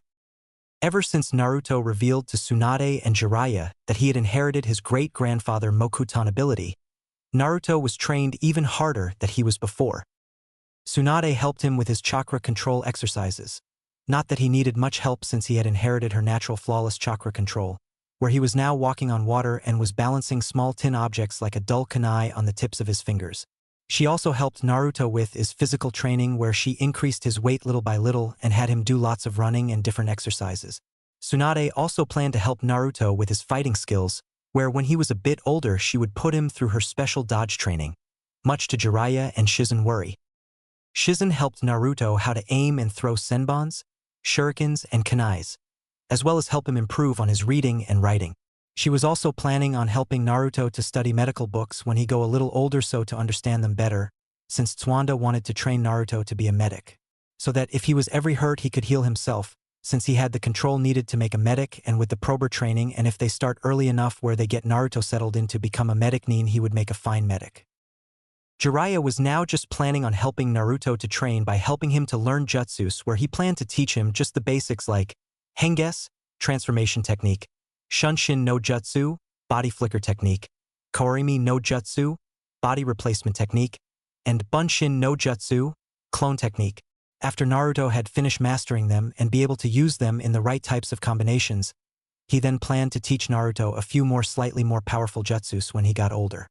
Ever since Naruto revealed to Tsunade and Jiraiya that he had inherited his great-grandfather Mokutan ability, Naruto was trained even harder than he was before. Tsunade helped him with his chakra control exercises. Not that he needed much help since he had inherited her natural flawless chakra control, where he was now walking on water and was balancing small tin objects like a dull kunai on the tips of his fingers. She also helped Naruto with his physical training, where she increased his weight little by little and had him do lots of running and different exercises. Tsunade also planned to help Naruto with his fighting skills, where when he was a bit older she would put him through her special dodge training, much to Jiraiya and Shizen worry. Shizen helped Naruto how to aim and throw senbons, shurikens, and kunais, as well as help him improve on his reading and writing. She was also planning on helping Naruto to study medical books when he go a little older so to understand them better, since Tsuanda wanted to train Naruto to be a medic, so that if he was ever hurt he could heal himself, since he had the control needed to make a medic, and with the prober training, and if they start early enough where they get Naruto settled in to become a medic, he would make a fine medic. Jiraiya was now just planning on helping Naruto to train by helping him to learn jutsus, where he planned to teach him just the basics like Henges, transformation technique, Shunshin no Jutsu, body flicker technique, Korimi no Jutsu, body replacement technique, and Bunshin no Jutsu, clone technique. After Naruto had finished mastering them and be able to use them in the right types of combinations, he then planned to teach Naruto a few more slightly more powerful jutsus when he got older.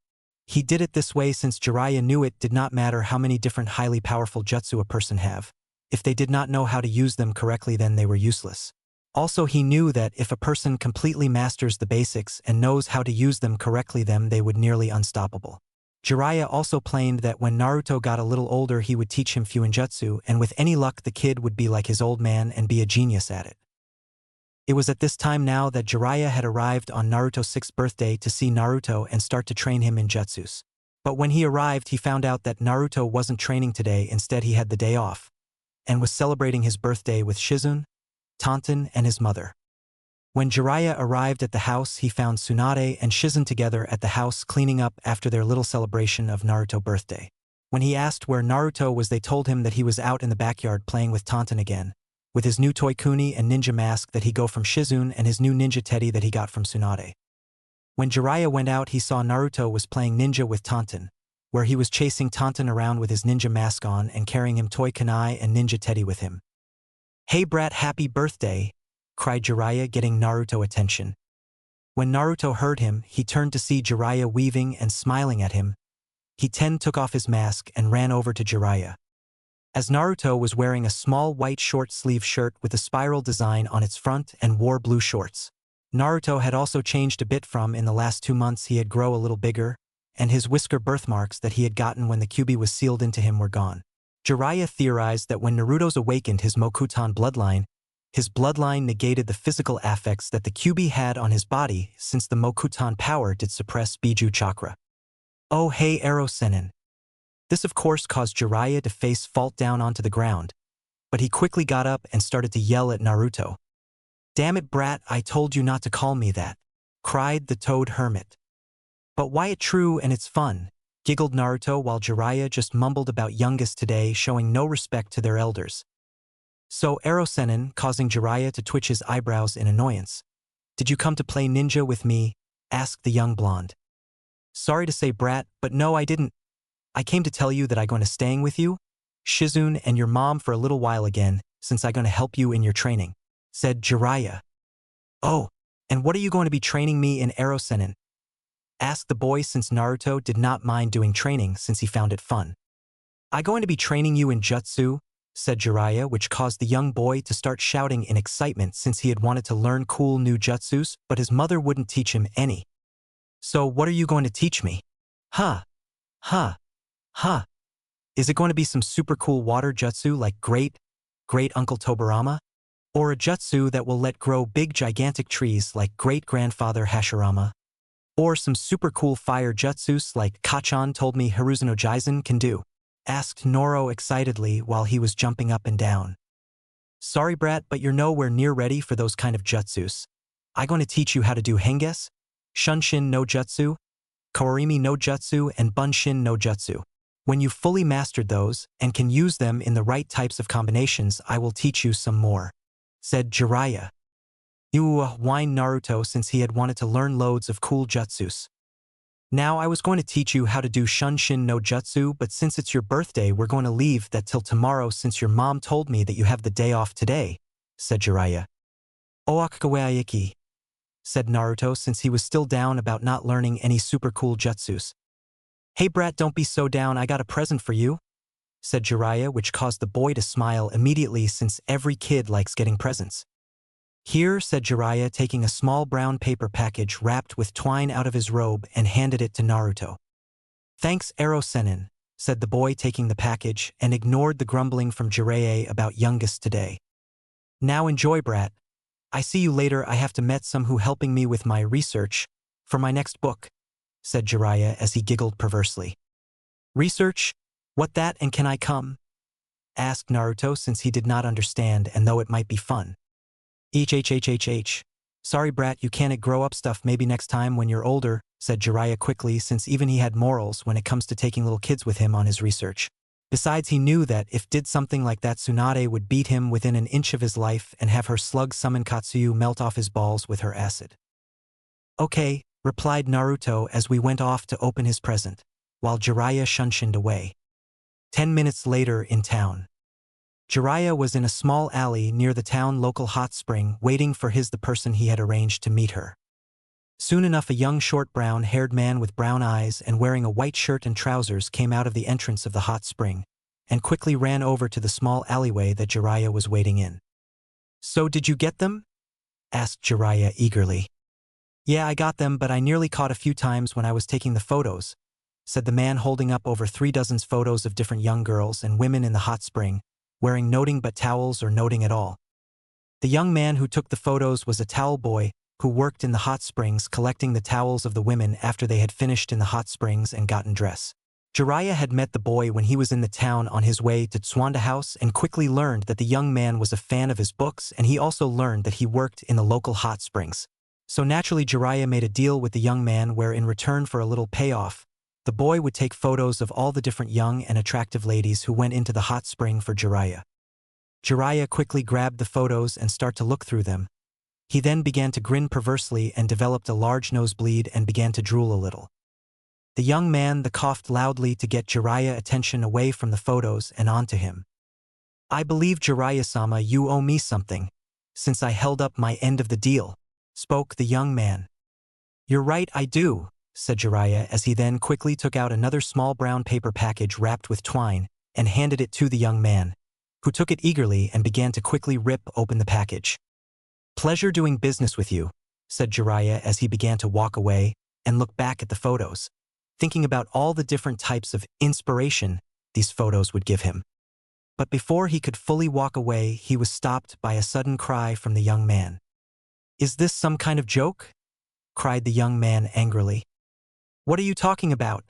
He did it this way since Jiraiya knew it did not matter how many different highly powerful jutsu a person have. If they did not know how to use them correctly, then they were useless. Also, he knew that if a person completely masters the basics and knows how to use them correctly, then they would nearly unstoppable. Jiraiya also planned that when Naruto got a little older he would teach him Fuinjutsu, and with any luck the kid would be like his old man and be a genius at it. It was at this time now that Jiraiya had arrived on Naruto's 6th birthday to see Naruto and start to train him in jutsus. But when he arrived, he found out that Naruto wasn't training today, instead he had the day off, and was celebrating his birthday with Shizune, Taunton, and his mother. When Jiraiya arrived at the house, he found Tsunade and Shizune together at the house cleaning up after their little celebration of Naruto's birthday. When he asked where Naruto was, they told him that he was out in the backyard playing with Taunton again, with his new toy kuni and ninja mask that he got from Shizune and his new ninja teddy that he got from Tsunade. When Jiraiya went out, he saw Naruto was playing ninja with Taunton, where he was chasing Taunton around with his ninja mask on and carrying him toy kunai and ninja teddy with him. "Hey brat, happy birthday!" cried Jiraiya, getting Naruto attention. When Naruto heard him, he turned to see Jiraiya weaving and smiling at him. He took off his mask and ran over to Jiraiya. As Naruto was wearing a small white short-sleeve shirt with a spiral design on its front and wore blue shorts. Naruto had also changed a bit from in the last 2 months. He had grown a little bigger, and his whisker birthmarks that he had gotten when the Kyuubi was sealed into him were gone. Jiraiya theorized that when Naruto's awakened his Mokuton bloodline, his bloodline negated the physical affects that the Kyuubi had on his body, since the Mokuton power did suppress Biju chakra. "Oh hey Ero-senin." This of course caused Jiraiya to face fault down onto the ground, but he quickly got up and started to yell at Naruto. "Damn it brat, I told you not to call me that," cried the Toad Hermit. "But why it true and it's fun," giggled Naruto while Jiraiya just mumbled about youngest today showing no respect to their elders. "So Ero-senin," causing Jiraiya to twitch his eyebrows in annoyance. "Did you come to play ninja with me?" asked the young blonde. "Sorry to say brat, but no I didn't. I came to tell you that I'm going to staying with you, Shizune, and your mom for a little while again, since I'm going to help you in your training," said Jiraiya. "Oh, and what are you going to be training me in Ero-senin?" asked the boy, since Naruto did not mind doing training since he found it fun. "I'm going to be training you in jutsu," said Jiraiya, which caused the young boy to start shouting in excitement since he had wanted to learn cool new jutsus, but his mother wouldn't teach him any. "So what are you going to teach me?" Huh. Is it going to be some super cool water jutsu like Great Uncle Tobirama? Or a jutsu that will let grow big gigantic trees like Great-Grandfather Hashirama? Or some super cool fire jutsus like Kachan told me Hiruzen no Jaizen can do?" asked Noro excitedly while he was jumping up and down. "Sorry brat, but you're nowhere near ready for those kind of jutsus. I'm going to teach you how to do Henges, Shunshin no Jutsu, Kawarimi no Jutsu, and Bunshin no Jutsu. When you've fully mastered those, and can use them in the right types of combinations, I will teach you some more," said Jiraiya. Whined Naruto, since he had wanted to learn loads of cool jutsus. "Now I was going to teach you how to do Shunshin no Jutsu, but since it's your birthday we're going to leave that till tomorrow since your mom told me that you have the day off today," said Jiraiya. "Oakawaiki," said Naruto, since he was still down about not learning any super cool jutsus. "Hey brat, don't be so down, I got a present for you," said Jiraiya, which caused the boy to smile immediately since every kid likes getting presents. "Here," said Jiraiya, taking a small brown paper package wrapped with twine out of his robe and handed it to Naruto. "Thanks Ero-senin," said the boy, taking the package, and ignored the grumbling from Jiraiya about youngest today. "Now enjoy brat. I see you later. I have to met some who helping me with my research for my next book," said Jiraiya as he giggled perversely. "Research? What that, and can I come?" asked Naruto, since he did not understand and though it might be fun. "Sorry brat, you can't grow up stuff, maybe next time when you're older," said Jiraiya quickly, since even he had morals when it comes to taking little kids with him on his research. Besides, he knew that if did something like that, Tsunade would beat him within an inch of his life and have her slug summon Katsuyu melt off his balls with her acid. "Okay," replied Naruto as we went off to open his present, while Jiraiya shunshined away. 10 minutes later in town. Jiraiya was in a small alley near the town local hot spring waiting for the person he had arranged to meet her. Soon enough, a young short brown-haired man with brown eyes and wearing a white shirt and trousers came out of the entrance of the hot spring and quickly ran over to the small alleyway that Jiraiya was waiting in. "So did you get them?" asked Jiraiya eagerly. "Yeah, I got them, but I nearly caught a few times when I was taking the photos," said the man, holding up over 3 dozen photos of different young girls and women in the hot spring, wearing nothing but towels or nothing at all. The young man who took the photos was a towel boy who worked in the hot springs collecting the towels of the women after they had finished in the hot springs and gotten dressed. Jiraiya had met the boy when he was in the town on his way to Tswanda House and quickly learned that the young man was a fan of his books, and he also learned that he worked in the local hot springs. So naturally Jiraiya made a deal with the young man where in return for a little payoff, the boy would take photos of all the different young and attractive ladies who went into the hot spring for Jiraiya. Jiraiya quickly grabbed the photos and started to look through them. He then began to grin perversely and developed a large nosebleed and began to drool a little. The young man coughed loudly to get Jiraiya's attention away from the photos and onto him. "I believe, Jiraiya-sama, you owe me something, since I held up my end of the deal," spoke the young man. "You're right, I do," said Jiraiya as he then quickly took out another small brown paper package wrapped with twine and handed it to the young man, who took it eagerly and began to quickly rip open the package. "Pleasure doing business with you," said Jiraiya as he began to walk away and look back at the photos, thinking about all the different types of inspiration these photos would give him. But before he could fully walk away, he was stopped by a sudden cry from the young man. "Is this some kind of joke?" cried the young man angrily. "What are you talking about?"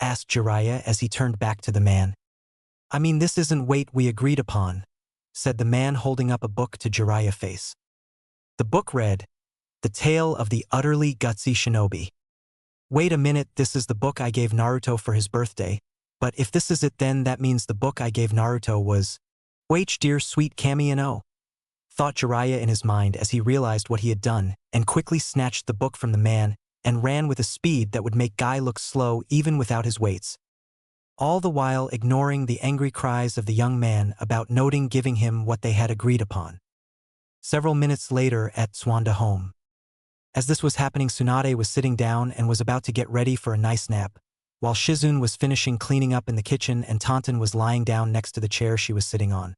asked Jiraiya as he turned back to the man. "I mean, this isn't weight we agreed upon," said the man holding up a book to Jiraiya's face. The book read, "The Tale of the Utterly Gutsy Shinobi." "Wait a minute, this is the book I gave Naruto for his birthday, but if this is it then that means the book I gave Naruto was, wait dear sweet Kami no," thought Jiraiya in his mind as he realized what he had done and quickly snatched the book from the man and ran with a speed that would make Guy look slow even without his weights. All the while ignoring the angry cries of the young man about noting giving him what they had agreed upon. Several minutes later at Tswanda home. As this was happening, Tsunade was sitting down and was about to get ready for a nice nap, while Shizune was finishing cleaning up in the kitchen and Tonton was lying down next to the chair she was sitting on.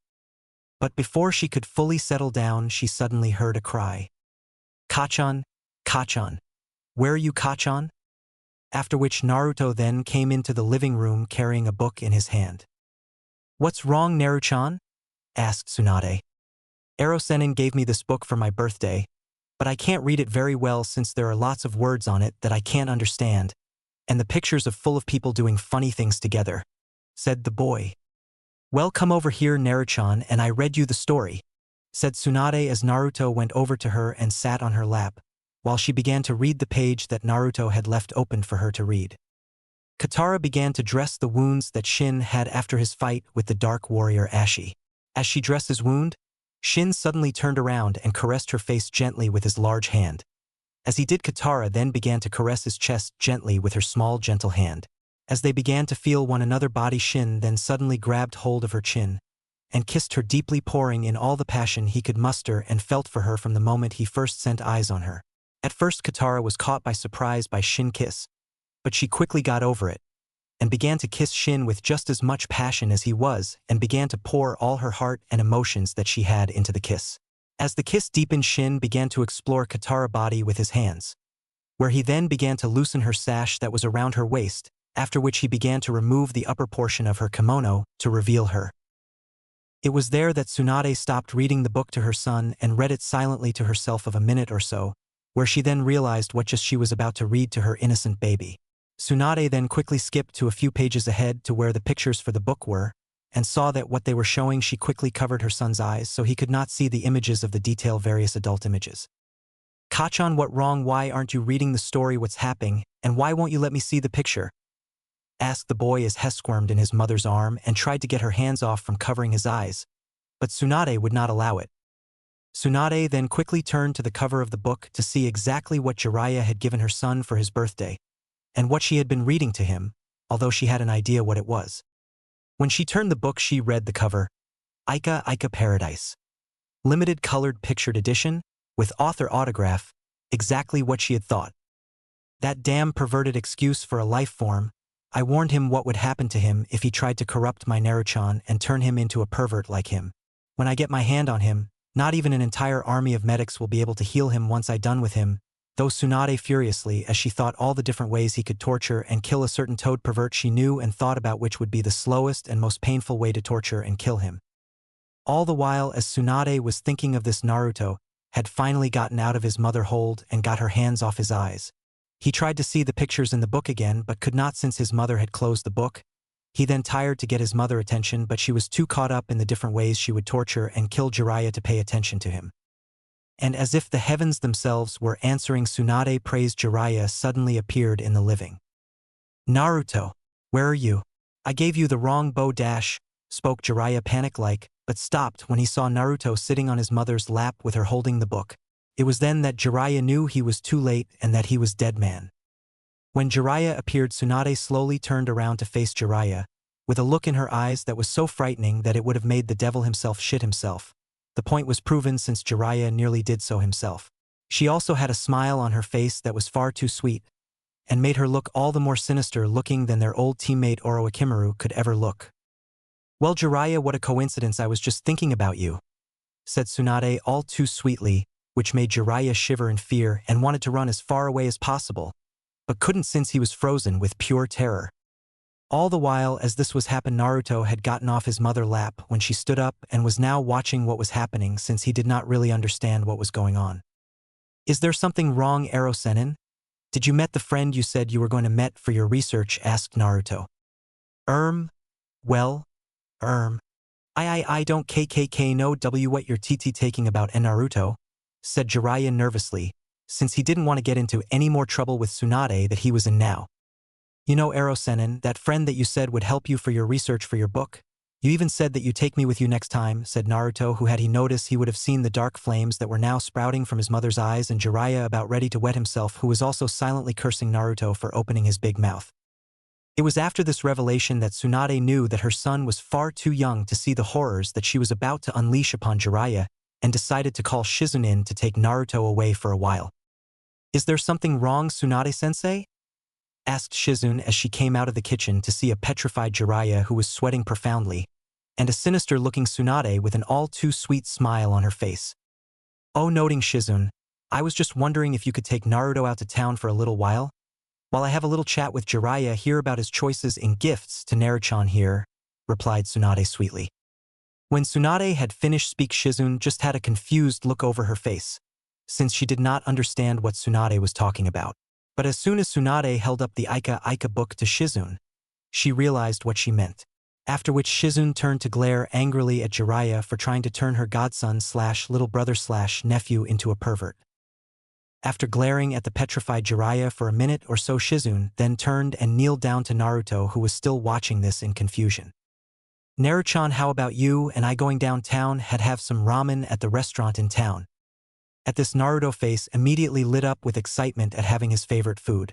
But before she could fully settle down, she suddenly heard a cry. "Kachan, Kachan, where are you, Kachan?" After which Naruto then came into the living room carrying a book in his hand. "What's wrong, Naruchan?" asked Tsunade. "Ero-sennin gave me this book for my birthday, but I can't read it very well since there are lots of words on it that I can't understand, and the pictures are full of people doing funny things together," said the boy. "Well, come over here, Naruchan, and I read you the story," said Tsunade as Naruto went over to her and sat on her lap, while she began to read the page that Naruto had left opened for her to read. Katara began to dress the wounds that Shin had after his fight with the Dark Warrior Ashi. As she dressed his wound, Shin suddenly turned around and caressed her face gently with his large hand. As he did, Katara then began to caress his chest gently with her small gentle hand. As they began to feel one another body, Shin then suddenly grabbed hold of her chin and kissed her deeply, pouring in all the passion he could muster and felt for her from the moment he first set eyes on her. At first Katara was caught by surprise by Shin's kiss, but she quickly got over it and began to kiss Shin with just as much passion as he was and began to pour all her heart and emotions that she had into the kiss. As the kiss deepened, Shin began to explore Katara's body with his hands, where he then began to loosen her sash that was around her waist, after which he began to remove the upper portion of her kimono to reveal her. It was there that Tsunade stopped reading the book to her son and read it silently to herself of a minute or so, where she then realized what just she was about to read to her innocent baby. Tsunade then quickly skipped to a few pages ahead to where the pictures for the book were, and saw that what they were showing, she quickly covered her son's eyes so he could not see the images of the detail various adult images. "Kachan, what wrong? Why aren't you reading the story? What's happening? And why won't you let me see the picture?" asked the boy as Hess squirmed in his mother's arm and tried to get her hands off from covering his eyes, but Tsunade would not allow it. Tsunade then quickly turned to the cover of the book to see exactly what Jiraiya had given her son for his birthday, and what she had been reading to him, although she had an idea what it was. When she turned the book, she read the cover, Aika Aika Paradise. Limited colored pictured edition, with author autograph, exactly what she had thought. That damn perverted excuse for a life form. I warned him what would happen to him if he tried to corrupt my Naruchan and turn him into a pervert like him. When I get my hand on him, not even an entire army of medics will be able to heal him once I done with him, though Tsunade furiously as she thought all the different ways he could torture and kill a certain toad pervert she knew and thought about which would be the slowest and most painful way to torture and kill him. All the while as Tsunade was thinking of this, Naruto had finally gotten out of his mother hold and got her hands off his eyes, He tried to see the pictures in the book again but could not since his mother had closed the book. He then tried to get his mother attention but she was too caught up in the different ways she would torture and kill Jiraiya to pay attention to him. And as if the heavens themselves were answering Tsunade praised Jiraiya suddenly appeared in the living. Naruto, where are you? I gave you the wrong bow dash, spoke Jiraiya panic-like, but stopped when he saw Naruto sitting on his mother's lap with her holding the book. It was then that Jiraiya knew he was too late and that he was dead man. When Jiraiya appeared, Tsunade slowly turned around to face Jiraiya, with a look in her eyes that was so frightening that it would have made the devil himself shit himself. The point was proven since Jiraiya nearly did so himself. She also had a smile on her face that was far too sweet, and made her look all the more sinister looking than their old teammate Orochimaru could ever look. Well Jiraiya, what a coincidence, I was just thinking about you, said Tsunade all too sweetly, which made Jiraiya shiver in fear and wanted to run as far away as possible, but couldn't since he was frozen with pure terror. All the while as this was happening, Naruto had gotten off his mother's lap when she stood up and was now watching what was happening since he did not really understand what was going on. Is there something wrong, Ero-sennin? Did you met the friend you said you were going to met for your research? Asked Naruto. Well, I don't know what you're taking about Naruto, said Jiraiya nervously, since he didn't want to get into any more trouble with Tsunade that he was in now. You know Ero-sennin, that friend that you said would help you for your research for your book? You even said that you'd take me with you next time, said Naruto, who had he noticed he would have seen the dark flames that were now sprouting from his mother's eyes, and Jiraiya about ready to wet himself, who was also silently cursing Naruto for opening his big mouth. It was after this revelation that Tsunade knew that her son was far too young to see the horrors that she was about to unleash upon Jiraiya, and decided to call Shizune in to take Naruto away for a while. Is there something wrong, Tsunade-sensei? Asked Shizune as she came out of the kitchen to see a petrified Jiraiya who was sweating profoundly, and a sinister-looking Tsunade with an all-too-sweet smile on her face. Oh, noting Shizune, I was just wondering if you could take Naruto out to town for a little while, while I have a little chat with Jiraiya here about his choices in gifts to Naruto here, replied Tsunade sweetly. When Tsunade had finished speak, Shizune just had a confused look over her face, since she did not understand what Tsunade was talking about. But as soon as Tsunade held up the Ika book to Shizune, she realized what she meant. After which Shizune turned to glare angrily at Jiraiya for trying to turn her godson/little brother/nephew into a pervert. After glaring at the petrified Jiraiya for a minute or so, Shizune then turned and kneeled down to Naruto, who was still watching this in confusion. Naruto, how about you and I going downtown and have some ramen at the restaurant in town? At this, Naruto face immediately lit up with excitement at having his favorite food,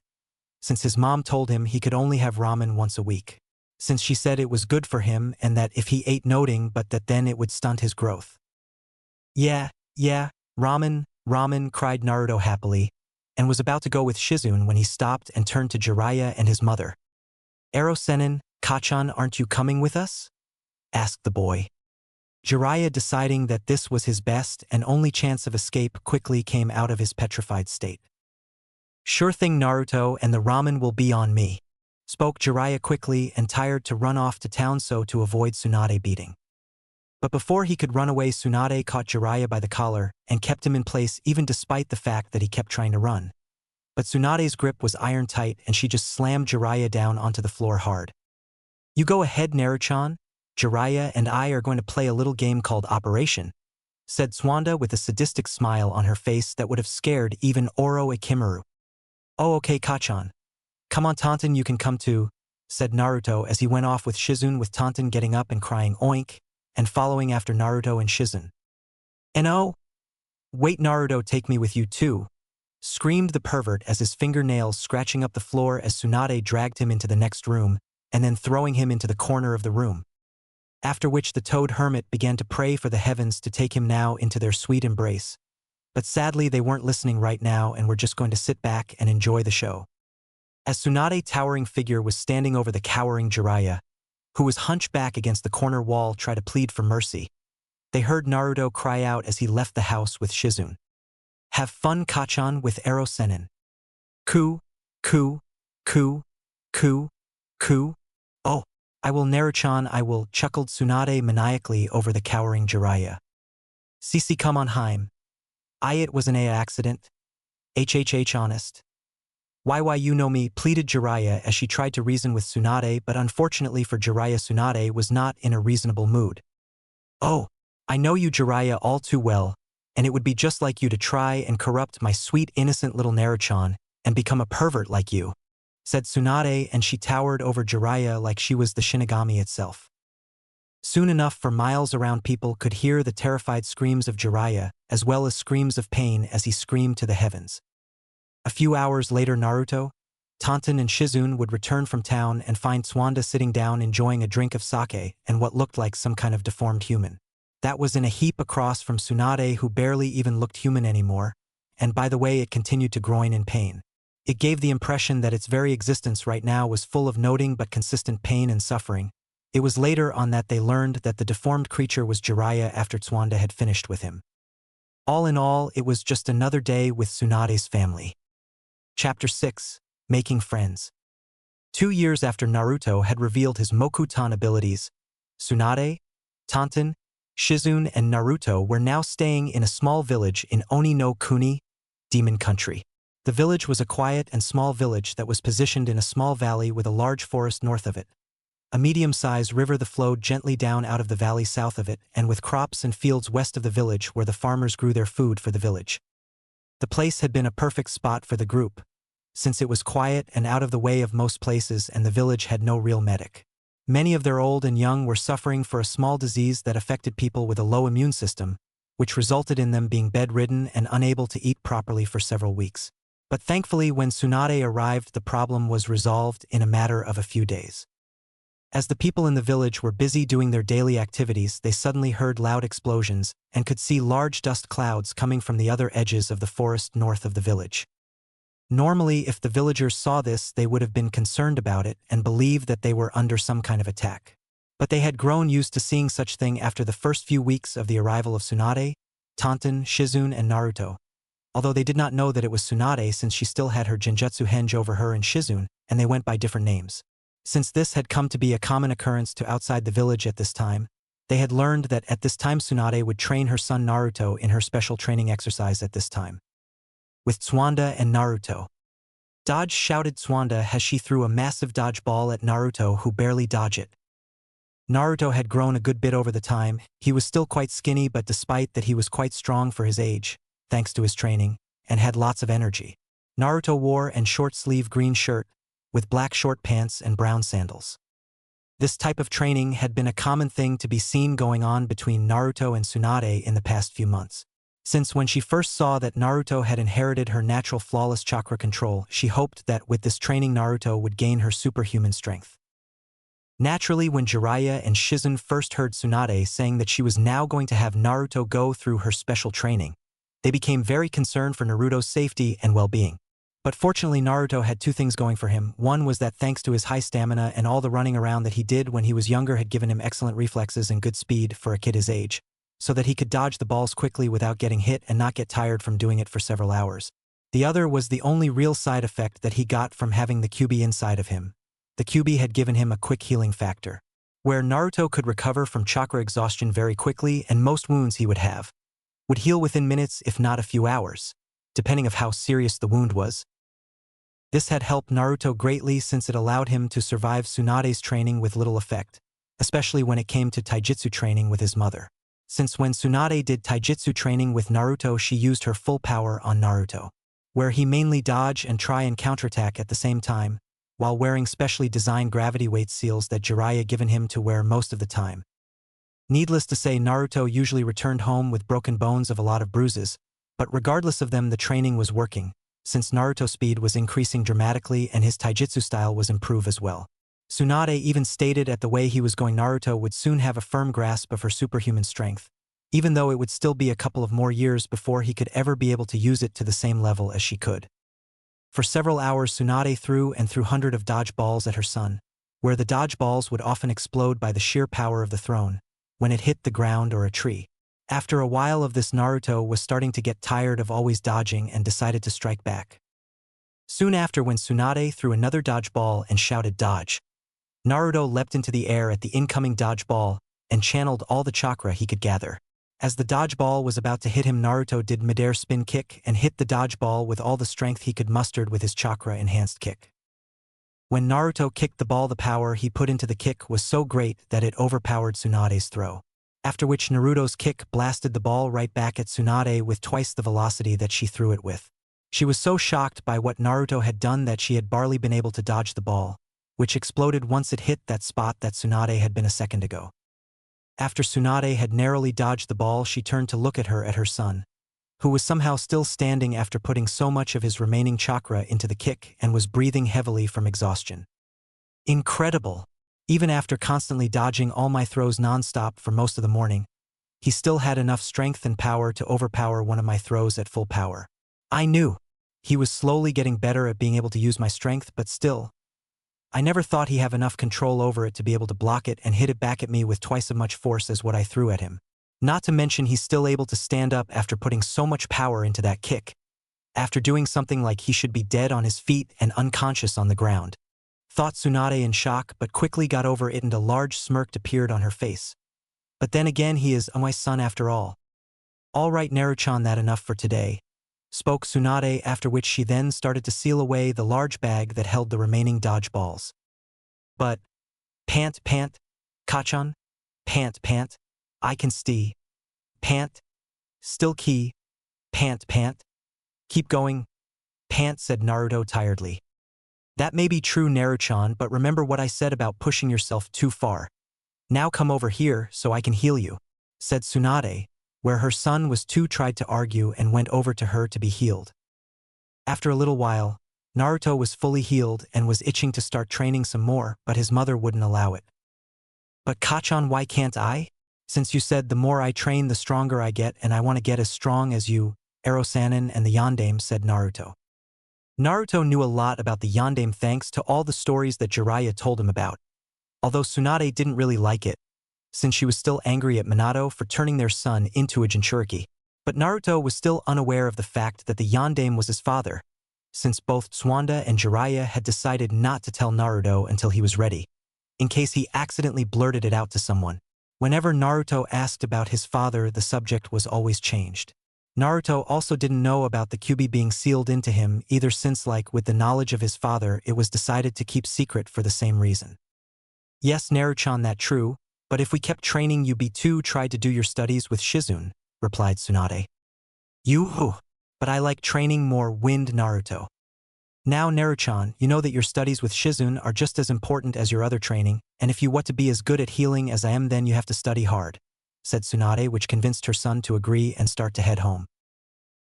since his mom told him he could only have ramen once a week, since she said it was good for him and that if he ate noting but that then it would stunt his growth. Yeah, ramen, cried Naruto happily, and was about to go with Shizune when he stopped and turned to Jiraiya and his mother. Ero-sennin, Kachan, aren't you coming with us? Asked the boy. Jiraiya, deciding that this was his best and only chance of escape, quickly came out of his petrified state. Sure thing, Naruto, and the ramen will be on me, spoke Jiraiya quickly and tired to run off to town so to avoid Tsunade beating. But before he could run away, Tsunade caught Jiraiya by the collar and kept him in place even despite the fact that he kept trying to run. But Tsunade's grip was iron tight and she just slammed Jiraiya down onto the floor hard. You go ahead, Naruto. Jiraiya and I are going to play a little game called Operation, said Swanda with a sadistic smile on her face that would have scared even Orochimaru. Oh, okay, Kachan. Come on, Tonton, you can come too, said Naruto as he went off with Shizune, with Tonton getting up and crying oink, and following after Naruto and Shizune. And oh, wait, Naruto, take me with you too, screamed the pervert as his fingernails scratching up the floor as Tsunade dragged him into the next room and then throwing him into the corner of the room. After which the toad hermit began to pray for the heavens to take him now into their sweet embrace. But sadly they weren't listening right now and were just going to sit back and enjoy the show. As Tsunade's towering figure was standing over the cowering Jiraiya, who was hunchback against the corner wall, try to plead for mercy, they heard Naruto cry out as he left the house with Shizune. Have fun, Kachan, with Ero-sennin. Ku. Oh, I will, Naruto, I will, chuckled Tsunade maniacally over the cowering Jiraiya. Cece, come on, Heim. It was an accident. HHH honest. Why you know me, pleaded Jiraiya as she tried to reason with Tsunade, but unfortunately for Jiraiya, Tsunade was not in a reasonable mood. Oh, I know you, Jiraiya, all too well, and it would be just like you to try and corrupt my sweet innocent little Naruto and become a pervert like you, said Tsunade, and she towered over Jiraiya like she was the Shinigami itself. Soon enough for miles around, people could hear the terrified screams of Jiraiya, as well as screams of pain as he screamed to the heavens. A few hours later, Naruto, Tonton and Shizune would return from town and find Tsuwanda sitting down enjoying a drink of sake and what looked like some kind of deformed human. That was in a heap across from Tsunade, who barely even looked human anymore, and by the way, it continued to groan in pain. It gave the impression that its very existence right now was full of noting but consistent pain and suffering. It was later on that they learned that the deformed creature was Jiraiya after Tsuwanda had finished with him. All in all, it was just another day with Tsunade's family. Chapter 6. Making Friends. 2 years after Naruto had revealed his Mokutan abilities, Tsunade, Tonton, Shizune, and Naruto were now staying in a small village in Oni no Kuni, Demon Country. The village was a quiet and small village that was positioned in a small valley with a large forest north of it. A medium-sized river that flowed gently down out of the valley south of it, and with crops and fields west of the village where the farmers grew their food for the village. The place had been a perfect spot for the group, since it was quiet and out of the way of most places, and the village had no real medic. Many of their old and young were suffering for a small disease that affected people with a low immune system, which resulted in them being bedridden and unable to eat properly for several weeks. But thankfully, when Tsunade arrived, the problem was resolved in a matter of a few days. As the people in the village were busy doing their daily activities, they suddenly heard loud explosions and could see large dust clouds coming from the other edges of the forest north of the village. Normally, if the villagers saw this, they would have been concerned about it and believed that they were under some kind of attack. But they had grown used to seeing such thing after the first few weeks of the arrival of Tsunade, Tonton, Shizune, and Naruto, although they did not know that it was Tsunade since she still had her Genjutsu henge over her and Shizune, and they went by different names. Since this had come to be a common occurrence to outside the village at this time, they had learned that at this time Tsunade would train her son Naruto in her special training exercise at this time. With Tsuwanda and Naruto. Dodge, shouted Tsuwanda as she threw a massive dodge ball at Naruto, who barely dodged it. Naruto had grown a good bit over the time. He was still quite skinny, but despite that he was quite strong for his age, thanks to his training, and had lots of energy. Naruto wore an short-sleeve green shirt, with black short pants and brown sandals. This type of training had been a common thing to be seen going on between Naruto and Tsunade in the past few months. Since when she first saw that Naruto had inherited her natural flawless chakra control, she hoped that with this training Naruto would gain her superhuman strength. Naturally, when Jiraiya and Shizune first heard Tsunade saying that she was now going to have Naruto go through her special training, they became very concerned for Naruto's safety and well-being. But fortunately, Naruto had two things going for him. One was that thanks to his high stamina and all the running around that he did when he was younger had given him excellent reflexes and good speed for a kid his age, so that he could dodge the balls quickly without getting hit and not get tired from doing it for several hours. The other was the only real side effect that he got from having the Kyuubi inside of him. The Kyuubi had given him a quick healing factor, where Naruto could recover from chakra exhaustion very quickly, and most wounds he would have would heal within minutes if not a few hours, depending on how serious the wound was. This had helped Naruto greatly since it allowed him to survive Tsunade's training with little effect, especially when it came to taijutsu training with his mother. Since when Tsunade did taijutsu training with Naruto, she used her full power on Naruto, where he mainly dodge and try and counterattack at the same time, while wearing specially designed gravity weight seals that Jiraiya given him to wear most of the time. Needless to say, Naruto usually returned home with broken bones of a lot of bruises, but regardless of them, the training was working, since Naruto's speed was increasing dramatically and his taijutsu style was improved as well. Tsunade even stated at the way he was going Naruto would soon have a firm grasp of her superhuman strength, even though it would still be a couple of more years before he could ever be able to use it to the same level as she could. For several hours Tsunade threw and threw hundreds of dodge balls at her son, where the dodge balls would often explode by the sheer power of the thrown, when it hit the ground or a tree. After a while of this, Naruto was starting to get tired of always dodging and decided to strike back. Soon after, when Tsunade threw another dodge ball and shouted "Dodge!", Naruto leapt into the air at the incoming dodge ball and channeled all the chakra he could gather. As the dodgeball was about to hit him, Naruto did midair spin kick and hit the dodgeball with all the strength he could muster with his chakra-enhanced kick. When Naruto kicked the ball, the power he put into the kick was so great that it overpowered Tsunade's throw. After which Naruto's kick blasted the ball right back at Tsunade with twice the velocity that she threw it with. She was so shocked by what Naruto had done that she had barely been able to dodge the ball, which exploded once it hit that spot that Tsunade had been a second ago. After Tsunade had narrowly dodged the ball, she turned to look at her son, who was somehow still standing after putting so much of his remaining chakra into the kick and was breathing heavily from exhaustion. Incredible! Even after constantly dodging all my throws non-stop for most of the morning, he still had enough strength and power to overpower one of my throws at full power. I knew he was slowly getting better at being able to use my strength, but still, I never thought he'd have enough control over it to be able to block it and hit it back at me with twice as much force as what I threw at him. Not to mention he's still able to stand up after putting so much power into that kick, after doing something like he should be dead on his feet and unconscious on the ground. Thought Tsunade in shock, but quickly got over it and a large smirk appeared on her face. But then again, he is my son after all. All right, Naruto, that enough for today, spoke Tsunade, after which she then started to seal away the large bag that held the remaining dodgeballs. But, pant, Kachan, pant, I can stee, pant, still key, pant, keep going, pant, said Naruto tiredly. That may be true, Naruto, but remember what I said about pushing yourself too far. Now come over here so I can heal you, said Tsunade, where her son was too tried to argue and went over to her to be healed. After a little while, Naruto was fully healed and was itching to start training some more, but his mother wouldn't allow it. But Kachan, why can't I? Since you said the more I train the stronger I get, and I want to get as strong as you, Erosanin and the Yondaime, said Naruto. Naruto knew a lot about the Yondaime thanks to all the stories that Jiraiya told him about, although Tsunade didn't really like it, since she was still angry at Minato for turning their son into a Jinchuriki. But Naruto was still unaware of the fact that the Yondaime was his father, since both Tsuanda and Jiraiya had decided not to tell Naruto until he was ready, in case he accidentally blurted it out to someone. Whenever Naruto asked about his father, the subject was always changed. Naruto also didn't know about the Kyuubi being sealed into him either, since like with the knowledge of his father it was decided to keep secret for the same reason. Yes, Naruto, that true, but if we kept training you be too tried to do your studies with Shizune, replied Tsunade. You, but I like training more, wind Naruto. Now Naruto, you know that your studies with Shizune are just as important as your other training, and if you want to be as good at healing as I am, then you have to study hard, said Tsunade, which convinced her son to agree and start to head home.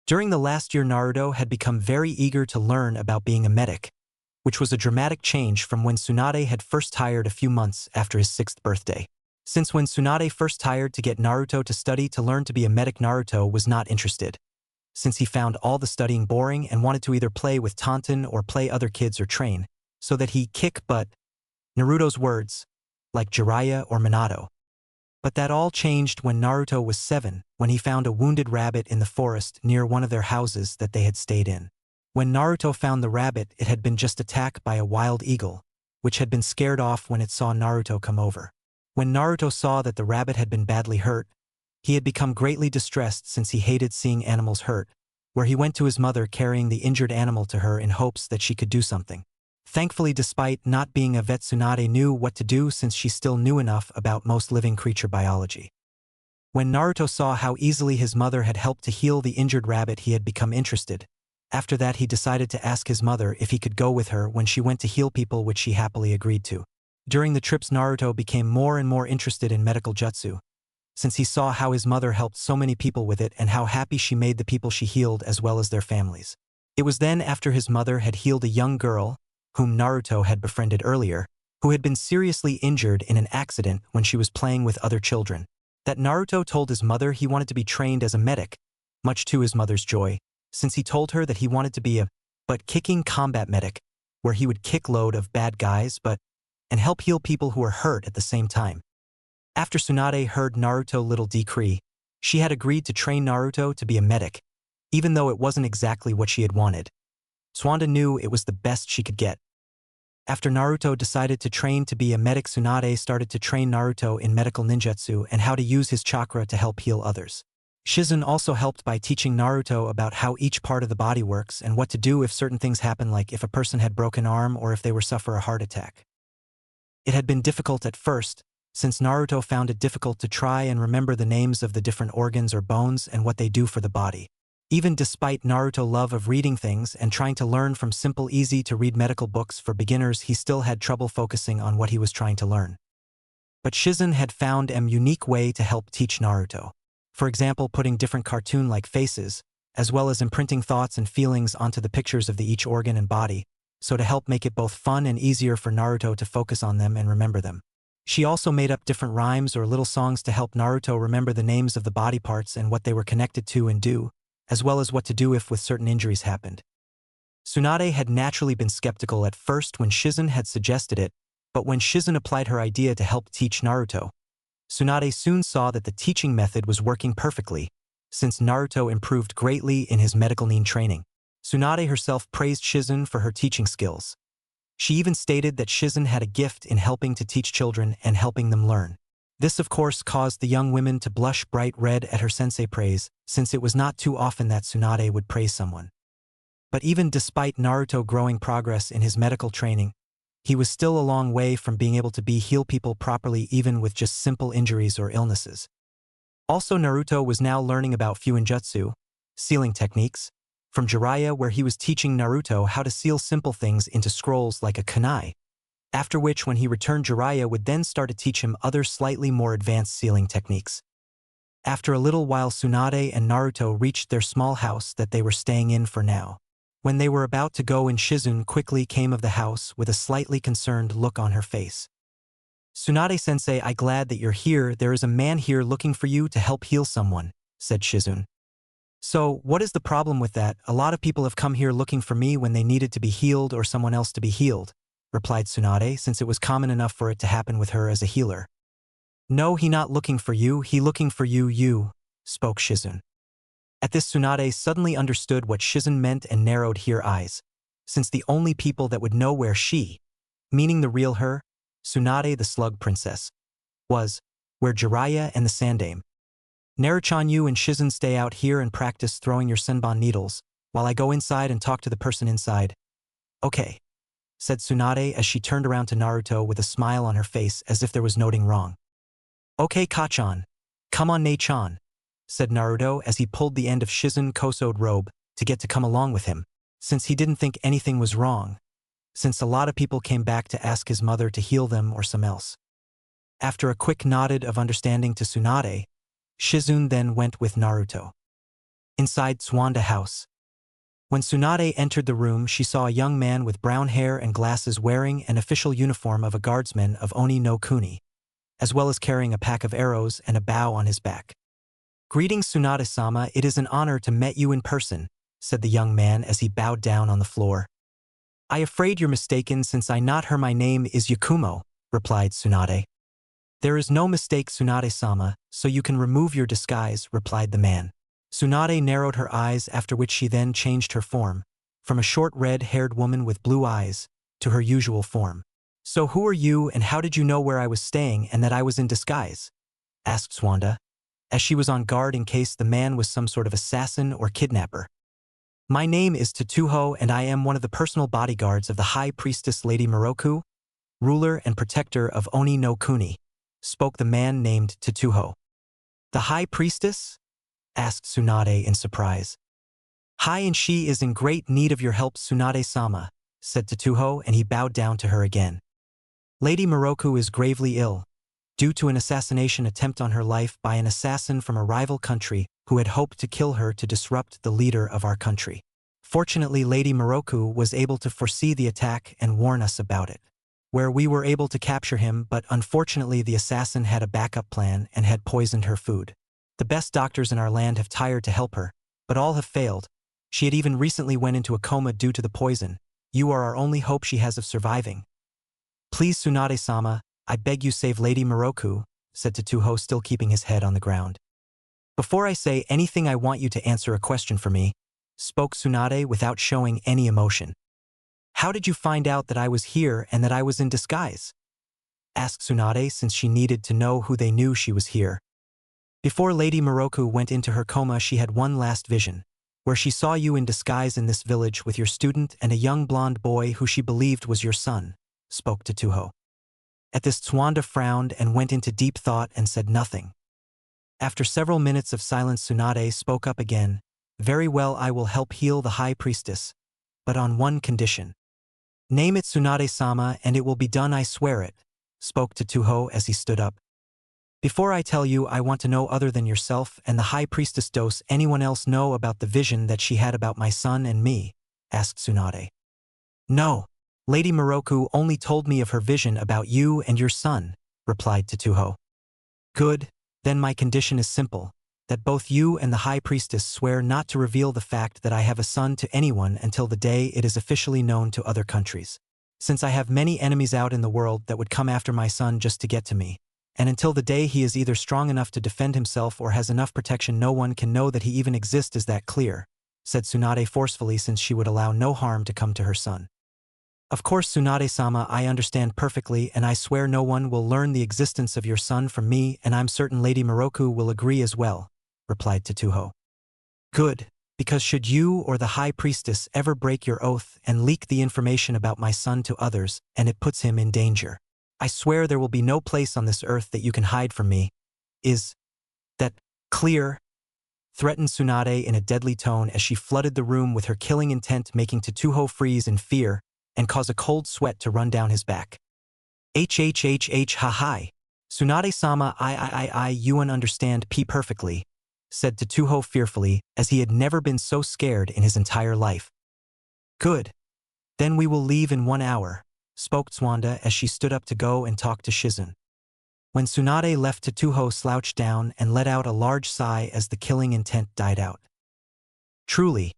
During the last year, Naruto had become very eager to learn about being a medic, which was a dramatic change from when Tsunade had first hired a few months after his 6th birthday. Since when Tsunade first hired to get Naruto to study to learn to be a medic, Naruto was not interested, since he found all the studying boring and wanted to either play with Tonton or play other kids or train, so that he kick butt, Naruto's words, like Jiraiya or Minato. But that all changed when Naruto was 7, when he found a wounded rabbit in the forest near one of their houses that they had stayed in. When Naruto found the rabbit, it had been just attacked by a wild eagle, which had been scared off when it saw Naruto come over. When Naruto saw that the rabbit had been badly hurt, he had become greatly distressed since he hated seeing animals hurt, where he went to his mother carrying the injured animal to her in hopes that she could do something. Thankfully, despite not being a vet, Tsunade knew what to do since she still knew enough about most living creature biology. When Naruto saw how easily his mother had helped to heal the injured rabbit, he had become interested. After that, he decided to ask his mother if he could go with her when she went to heal people, which she happily agreed to. During the trips, Naruto became more and more interested in medical jutsu, since he saw how his mother helped so many people with it and how happy she made the people she healed as well as their families. It was then after his mother had healed a young girl, whom Naruto had befriended earlier, who had been seriously injured in an accident when she was playing with other children, that Naruto told his mother he wanted to be trained as a medic, much to his mother's joy, since he told her that he wanted to be a butt-kicking combat medic, where he would kick load of bad guys and help heal people who were hurt at the same time. After Tsunade heard Naruto's little decree, she had agreed to train Naruto to be a medic, even though it wasn't exactly what she had wanted. Tsuanda knew it was the best she could get. After Naruto decided to train to be a medic, Tsunade started to train Naruto in medical ninjutsu and how to use his chakra to help heal others. Shizen also helped by teaching Naruto about how each part of the body works and what to do if certain things happen, like if a person had broken arm or if they were suffer a heart attack. It had been difficult at first, since Naruto found it difficult to try and remember the names of the different organs or bones and what they do for the body. Even despite Naruto's love of reading things and trying to learn from simple easy-to-read medical books for beginners, he still had trouble focusing on what he was trying to learn. But Shizen had found a unique way to help teach Naruto. For example, putting different cartoon-like faces, as well as imprinting thoughts and feelings onto the pictures of each organ and body, so to help make it both fun and easier for Naruto to focus on them and remember them. She also made up different rhymes or little songs to help Naruto remember the names of the body parts and what they were connected to and do, as well as what to do if with certain injuries happened. Tsunade had naturally been skeptical at first when Shizen had suggested it, but when Shizen applied her idea to help teach Naruto, Tsunade soon saw that the teaching method was working perfectly, since Naruto improved greatly in his medical nin training. Tsunade herself praised Shizen for her teaching skills. She even stated that Shizen had a gift in helping to teach children and helping them learn. This of course caused the young women to blush bright red at her sensei praise, since it was not too often that Tsunade would praise someone. But even despite Naruto growing progress in his medical training, he was still a long way from being able to heal people properly even with just simple injuries or illnesses. Also, Naruto was now learning about Fuinjutsu, sealing techniques, from Jiraiya, where he was teaching Naruto how to seal simple things into scrolls like a kunai, after which when he returned Jiraiya would then start to teach him other slightly more advanced sealing techniques. After a little while, Tsunade and Naruto reached their small house that they were staying in for now. When they were about to go in, Shizen quickly came of the house with a slightly concerned look on her face. "Tsunade-sensei, I'm glad that you're here. There is a man here looking for you to help heal someone," said Shizen. "So, what is the problem with that? A lot of people have come here looking for me when they needed to be healed or someone else to be healed," replied Tsunade, since it was common enough for it to happen with her as a healer. "No, he not looking for you, he looking for you," spoke Shizen. At this, Tsunade suddenly understood what Shizen meant and narrowed her eyes, since the only people that would know where she, meaning the real her, Tsunade the Slug Princess, was, where Jiraiya and the Sandaime. "Naruchan, you and Shizen stay out here and practice throwing your senbon needles, while I go inside and talk to the person inside." "Okay," said Tsunade as she turned around to Naruto with a smile on her face as if there was nothing wrong. "Okay, Kachan. Come on, Nei-chan," said Naruto as he pulled the end of Shizen Koso's robe to get to come along with him, since he didn't think anything was wrong, since a lot of people came back to ask his mother to heal them or some else. After a quick nodded of understanding to Tsunade, Shizen then went with Naruto. Inside Tsuwanda house. When Tsunade entered the room, she saw a young man with brown hair and glasses wearing an official uniform of a guardsman of Oni no Kuni, as well as carrying a pack of arrows and a bow on his back. "Greetings, Tsunade-sama, it is an honor to meet you in person," said the young man as he bowed down on the floor. "I afraid you're mistaken, since I not her my name is Yakumo," replied Tsunade. "There is no mistake, Tsunade-sama, so you can remove your disguise," replied the man. Tsunade narrowed her eyes, after which she then changed her form, from a short red-haired woman with blue eyes, to her usual form. "So who are you and how did you know where I was staying and that I was in disguise?" asked Tsuwanda, as she was on guard in case the man was some sort of assassin or kidnapper. "My name is Tatuho and I am one of the personal bodyguards of the High Priestess Lady Miroku, ruler and protector of Oni no Kuni," spoke the man named Tatuho. "The High Priestess?" asked Tsunade in surprise. "Hi, and she is in great need of your help, Tsunade-sama," said Tatuho, and he bowed down to her again. "Lady Miroku is gravely ill, due to an assassination attempt on her life by an assassin from a rival country who had hoped to kill her to disrupt the leader of our country. Fortunately, Lady Miroku was able to foresee the attack and warn us about it, where we were able to capture him, but unfortunately the assassin had a backup plan and had poisoned her food. The best doctors in our land have tried to help her, but all have failed. She had even recently went into a coma due to the poison. You are our only hope she has of surviving. Please, Tsunade-sama, I beg you save Lady Miroku," said Tatuho, still keeping his head on the ground. "Before I say anything, I want you to answer a question for me," spoke Tsunade without showing any emotion. "How did you find out that I was here and that I was in disguise?" asked Tsunade, since she needed to know who they knew she was here. Before Lady Moroku went into her coma, she had one last vision, where she saw you in disguise in this village with your student and a young blonde boy who she believed was your son, spoke Tatuho. At this, Tsuwanda frowned and went into deep thought and said nothing. After several minutes of silence, Tsunade spoke up again. Very well, I will help heal the High Priestess, but on one condition. Name it Tsunade-sama and it will be done, I swear it, spoke Tatuho as he stood up. Before I tell you, I want to know, other than yourself and the High Priestess, does anyone else know about the vision that she had about my son and me? Asked Tsunade. No, Lady Moroku only told me of her vision about you and your son, replied Tatuho. Good, then my condition is simple, that both you and the High Priestess swear not to reveal the fact that I have a son to anyone until the day it is officially known to other countries. Since I have many enemies out in the world that would come after my son just to get to me, and until the day he is either strong enough to defend himself or has enough protection, no one can know that he even exists. Is that clear? Said Tsunade forcefully, since she would allow no harm to come to her son. Of course, Tsunade-sama, I understand perfectly, and I swear no one will learn the existence of your son from me, and I'm certain Lady Moroku will agree as well, replied Tatuho. Good, because should you or the High Priestess ever break your oath and leak the information about my son to others, and it puts him in danger, I swear there will be no place on this earth that you can hide from me. Is that clear? Threatened Tsunade in a deadly tone as she flooded the room with her killing intent, making Tatuho freeze in fear and cause a cold sweat to run down his back. Ha-hi. Tsunade-sama, you understand P perfectly, said Tatuho fearfully, as he had never been so scared in his entire life. Good. Then we will leave in 1 hour, spoke Tsuwanda as she stood up to go and talk to Shizun. When Tsunade left, Tatuho slouched down and let out a large sigh as the killing intent died out. Truly,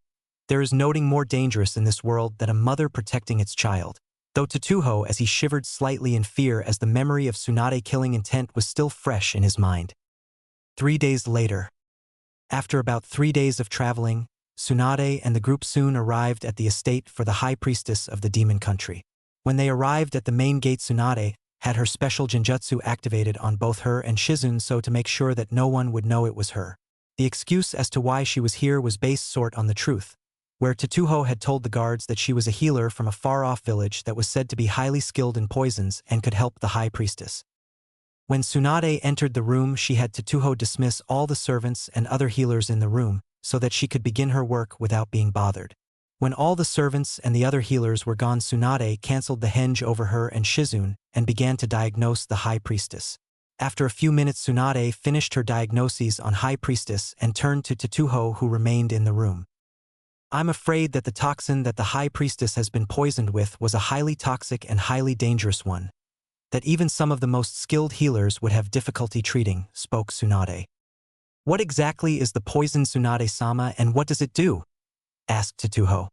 there is nothing more dangerous in this world than a mother protecting its child. Though Tatuho, as he shivered slightly in fear as the memory of Tsunade killing intent was still fresh in his mind. 3 days later. After about 3 days of traveling, Tsunade and the group soon arrived at the estate for the High Priestess of the Demon Country. When they arrived at the main gate, Tsunade had her special genjutsu activated on both her and Shizun so to make sure that no one would know it was her. The excuse as to why she was here was based sort on the truth, where Tatuho had told the guards that she was a healer from a far-off village that was said to be highly skilled in poisons and could help the High Priestess. When Tsunade entered the room, she had Tatuho dismiss all the servants and other healers in the room so that she could begin her work without being bothered. When all the servants and the other healers were gone, Tsunade cancelled the henge over her and Shizun and began to diagnose the High Priestess. After a few minutes, Tsunade finished her diagnoses on High Priestess and turned to Tatuho, who remained in the room. I'm afraid that the toxin that the High Priestess has been poisoned with was a highly toxic and highly dangerous one, that even some of the most skilled healers would have difficulty treating, spoke Tsunade. What exactly is the poison, Tsunade-sama, and what does it do? Asked Tatuho.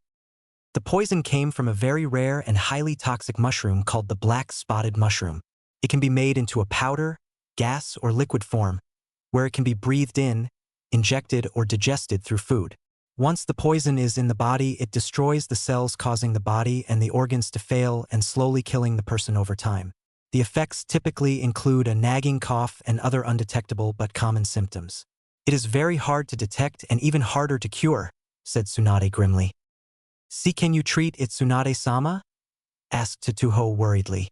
The poison came from a very rare and highly toxic mushroom called the black spotted mushroom. It can be made into a powder, gas, or liquid form, where it can be breathed in, injected, or digested through food. Once the poison is in the body, it destroys the cells, causing the body and the organs to fail and slowly killing the person over time. The effects typically include a nagging cough and other undetectable but common symptoms. It is very hard to detect and even harder to cure, said Tsunade grimly. See, can you treat it, Tsunade-sama? Asked Tatuho worriedly.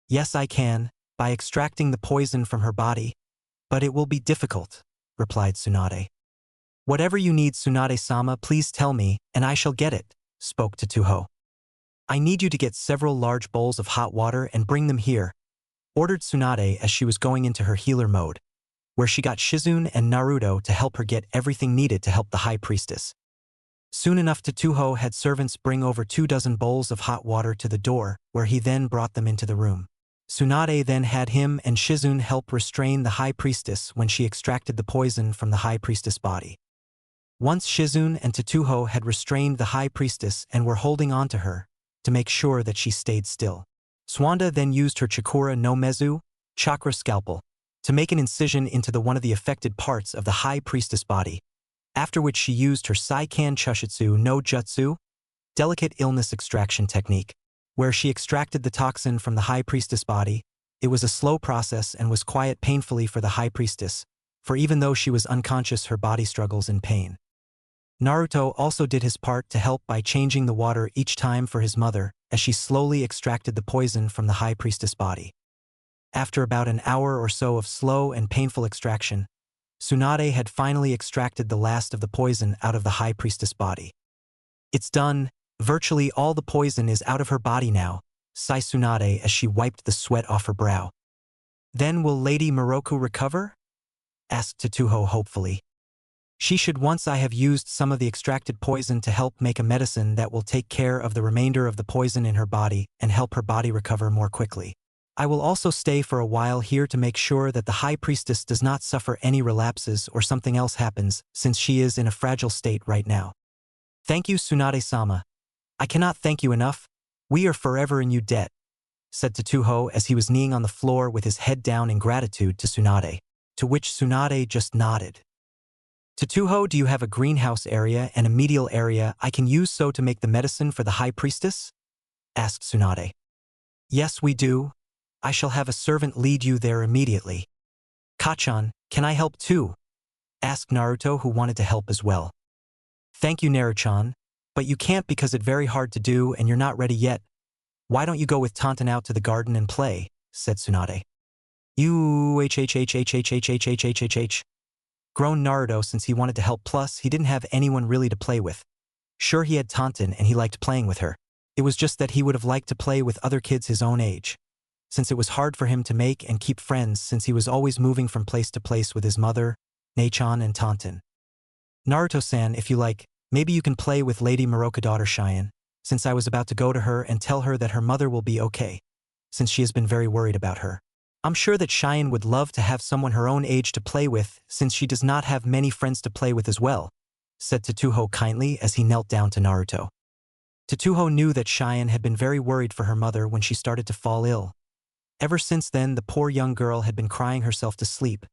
Yes, I can, by extracting the poison from her body, but it will be difficult, replied Tsunade. Whatever you need, Tsunade-sama, please tell me, and I shall get it, spoke Tatuho. I need you to get several large bowls of hot water and bring them here, ordered Tsunade as she was going into her healer mode, where she got Shizun and Naruto to help her get everything needed to help the High Priestess. Soon enough, Tatuho had servants bring over 24 bowls of hot water to the door, where he then brought them into the room. Tsunade then had him and Shizun help restrain the High Priestess when she extracted the poison from the High Priestess' body. Once Shizun and Tatuho had restrained the High Priestess and were holding on to her, to make sure that she stayed still, Tsuwanda then used her Chakura no Mezu, chakra scalpel, to make an incision into one of the affected parts of the High Priestess' body, after which she used her Saikan Chushitsu no Jutsu, delicate illness extraction technique, where she extracted the toxin from the High Priestess' body. It was a slow process and was quite painfully for the High Priestess, for even though she was unconscious, her body struggles in pain. Naruto also did his part to help by changing the water each time for his mother, as she slowly extracted the poison from the high priestess body. After about an hour or so of slow and painful extraction, Tsunade had finally extracted the last of the poison out of the high priestess body. "It's done. Virtually all the poison is out of her body now," sighed Tsunade as she wiped the sweat off her brow. "Then will Lady Miroku recover?" asked Tsuho hopefully. "She should, once I have used some of the extracted poison to help make a medicine that will take care of the remainder of the poison in her body and help her body recover more quickly. I will also stay for a while here to make sure that the High Priestess does not suffer any relapses or something else happens, since she is in a fragile state right now." "Thank you, Tsunade-sama. I cannot thank you enough. We are forever in you debt," said Tsuho as he was kneeling on the floor with his head down in gratitude to Tsunade, to which Tsunade just nodded. "Tsuho, do you have a greenhouse area and a medial area I can use so to make the medicine for the High Priestess?" asked Tsunade. "Yes, we do. I shall have a servant lead you there immediately." "Kachan, can I help too?" asked Naruto, who wanted to help as well. "Thank you, Naruchan, but you can't because it's very hard to do and you're not ready yet. Why don't you go with Tonton out to the garden and play?" said Tsunade. "Hhhhhhhhhhhhhh," groaned Naruto since he wanted to help, plus he didn't have anyone really to play with. Sure, he had Tonton and he liked playing with her. It was just that he would have liked to play with other kids his own age, since it was hard for him to make and keep friends since he was always moving from place to place with his mother, Nachan and Tonton. "Naruto-san, if you like, maybe you can play with Lady Miroku daughter Cheyenne, since I was about to go to her and tell her that her mother will be okay, since she has been very worried about her. I'm sure that Cheyenne would love to have someone her own age to play with since she does not have many friends to play with as well," said Tsuho kindly as he knelt down to Naruto. Tsuho knew that Cheyenne had been very worried for her mother when she started to fall ill. Ever since then, the poor young girl had been crying herself to sleep,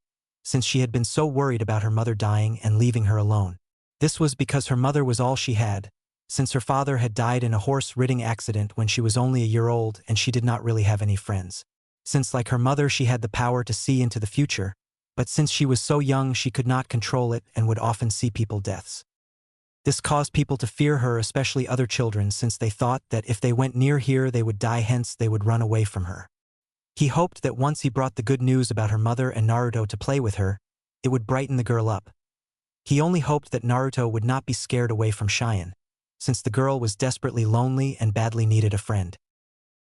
since she had been so worried about her mother dying and leaving her alone. This was because her mother was all she had, since her father had died in a horse-riding accident when she was only a year old and she did not really have any friends. Since like her mother she had the power to see into the future, but since she was so young she could not control it and would often see people's deaths. This caused people to fear her, especially other children, since they thought that if they went near here they would die, hence they would run away from her. He hoped that once he brought the good news about her mother and Naruto to play with her, it would brighten the girl up. He only hoped that Naruto would not be scared away from Cheyenne, since the girl was desperately lonely and badly needed a friend.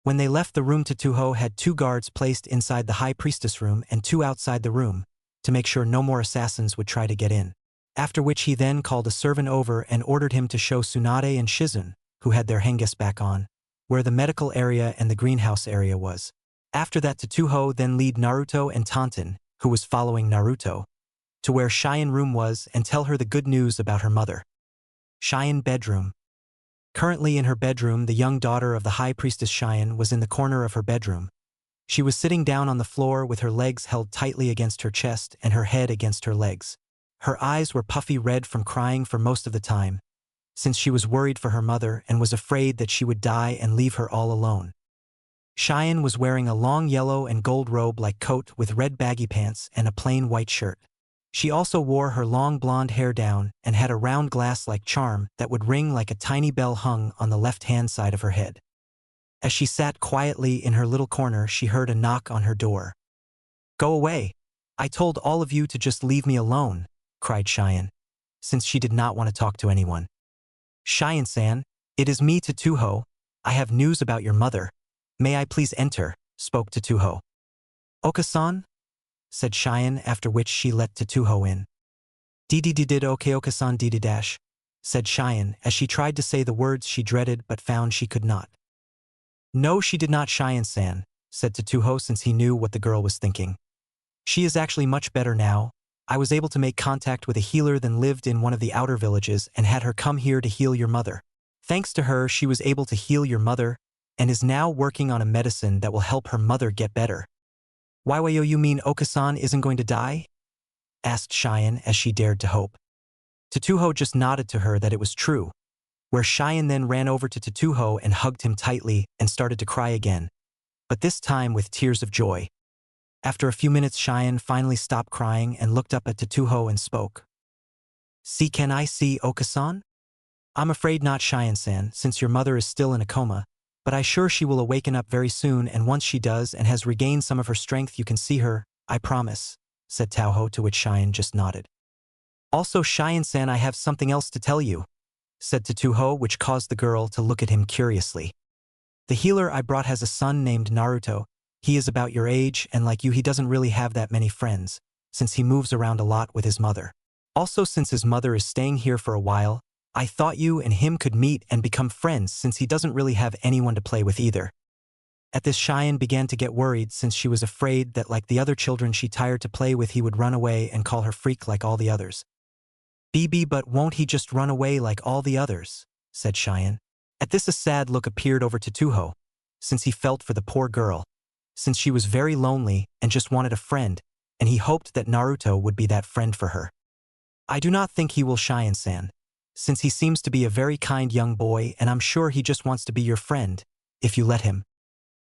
When they left the room, Tsuho had 2 guards placed inside the High Priestess room and 2 outside the room, to make sure no more assassins would try to get in. After which he then called a servant over and ordered him to show Tsunade and Shizun, who had their henges back on, where the medical area and the greenhouse area was. After that, Tsuho then lead Naruto and Tonton, who was following Naruto, to where Cheyenne room was and tell her the good news about her mother. Cheyenne bedroom. Currently in her bedroom, the young daughter of the High Priestess Cheyenne was in the corner of her bedroom. She was sitting down on the floor with her legs held tightly against her chest and her head against her legs. Her eyes were puffy red from crying for most of the time, since she was worried for her mother and was afraid that she would die and leave her all alone. Cheyenne was wearing a long yellow and gold robe-like coat with red baggy pants and a plain white shirt. She also wore her long blonde hair down and had a round glass-like charm that would ring like a tiny bell hung on the left-hand side of her head. As she sat quietly in her little corner, she heard a knock on her door. "Go away! I told all of you to just leave me alone," cried Cheyenne, since she did not want to talk to anyone. "Cheyenne-san, it is me, Tsuho. I have news about your mother. May I please enter?" spoke Tsuho. "Oka-san?" said Cheyenne, after which she let Tsuho in. "Did okay, Oka-san dash," said Cheyenne as she tried to say the words she dreaded but found she could not. "No, she did not, Cheyenne-san," said Tsuho, since he knew what the girl was thinking. "She is actually much better now. I was able to make contact with a healer that lived in one of the outer villages and had her come here to heal your mother. Thanks to her, she was able to heal your mother and is now working on a medicine that will help her mother get better." "Why, you mean Oka-san isn't going to die?" asked Cheyenne as she dared to hope. Tsuho just nodded to her that it was true, where Cheyenne then ran over to Tsuho and hugged him tightly and started to cry again, but this time with tears of joy. After a few minutes, Cheyenne finally stopped crying and looked up at Tatuho and spoke. "See, can I see Okasan?" "I'm afraid not, Cheyenne-san, since your mother is still in a coma, but I'm sure she will awaken up very soon, and once she does and has regained some of her strength you can see her, I promise," said Taoho, to which Cheyenne just nodded. "Also, Cheyenne-san, I have something else to tell you," said Tatuho, which caused the girl to look at him curiously. "The healer I brought has a son named Naruto. He is about your age, and like you, he doesn't really have that many friends, since he moves around a lot with his mother. Also, since his mother is staying here for a while, I thought you and him could meet and become friends since he doesn't really have anyone to play with either." At this, Cheyenne began to get worried since she was afraid that like the other children she tired to play with, he would run away and call her freak like all the others. "BB, but won't he just run away like all the others?" said Cheyenne. At this, a sad look appeared over Tatuho, since he felt for the poor girl, since she was very lonely and just wanted a friend, and he hoped that Naruto would be that friend for her. "I do not think he will, Cheyenne-san, since he seems to be a very kind young boy, and I'm sure he just wants to be your friend, if you let him."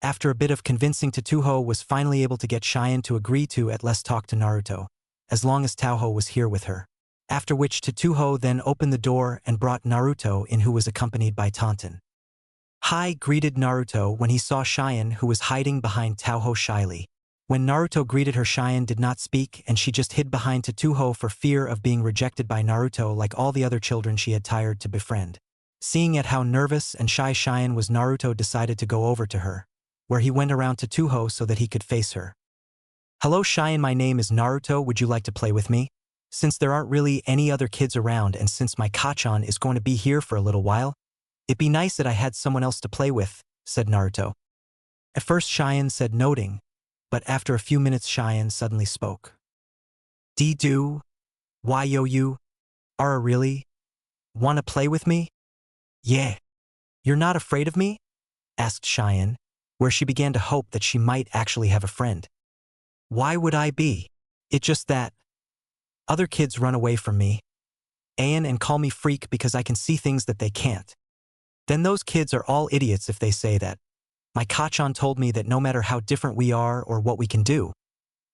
After a bit of convincing, Tatuho was finally able to get Cheyenne to agree to at least talk to Naruto, as long as Taoho was here with her. After which Tatuho then opened the door and brought Naruto in, who was accompanied by Tonton. "Hi," greeted Naruto when he saw Cheyenne, who was hiding behind Taoho shyly. When Naruto greeted her, Cheyenne did not speak, and she just hid behind Tatuho for fear of being rejected by Naruto like all the other children she had tired to befriend. Seeing at how nervous and shy Cheyenne was, Naruto decided to go over to her, where he went around Tatuho so that he could face her. "Hello Cheyenne, my name is Naruto, would you like to play with me? Since there aren't really any other kids around and since my Kachan is going to be here for a little while, it'd be nice that I had someone else to play with," said Naruto. At first Cheyenne said noting, but after a few minutes Cheyenne suddenly spoke. "Do? Why yo you? Are really? Wanna play with me?" "Yeah. You're not afraid of me?" asked Cheyenne, where she began to hope that she might actually have a friend. "Why would I be? It's just that other kids run away from me, and call me freak because I can see things that they can't. Then those kids are all idiots if they say that. My Kachan told me that no matter how different we are or what we can do,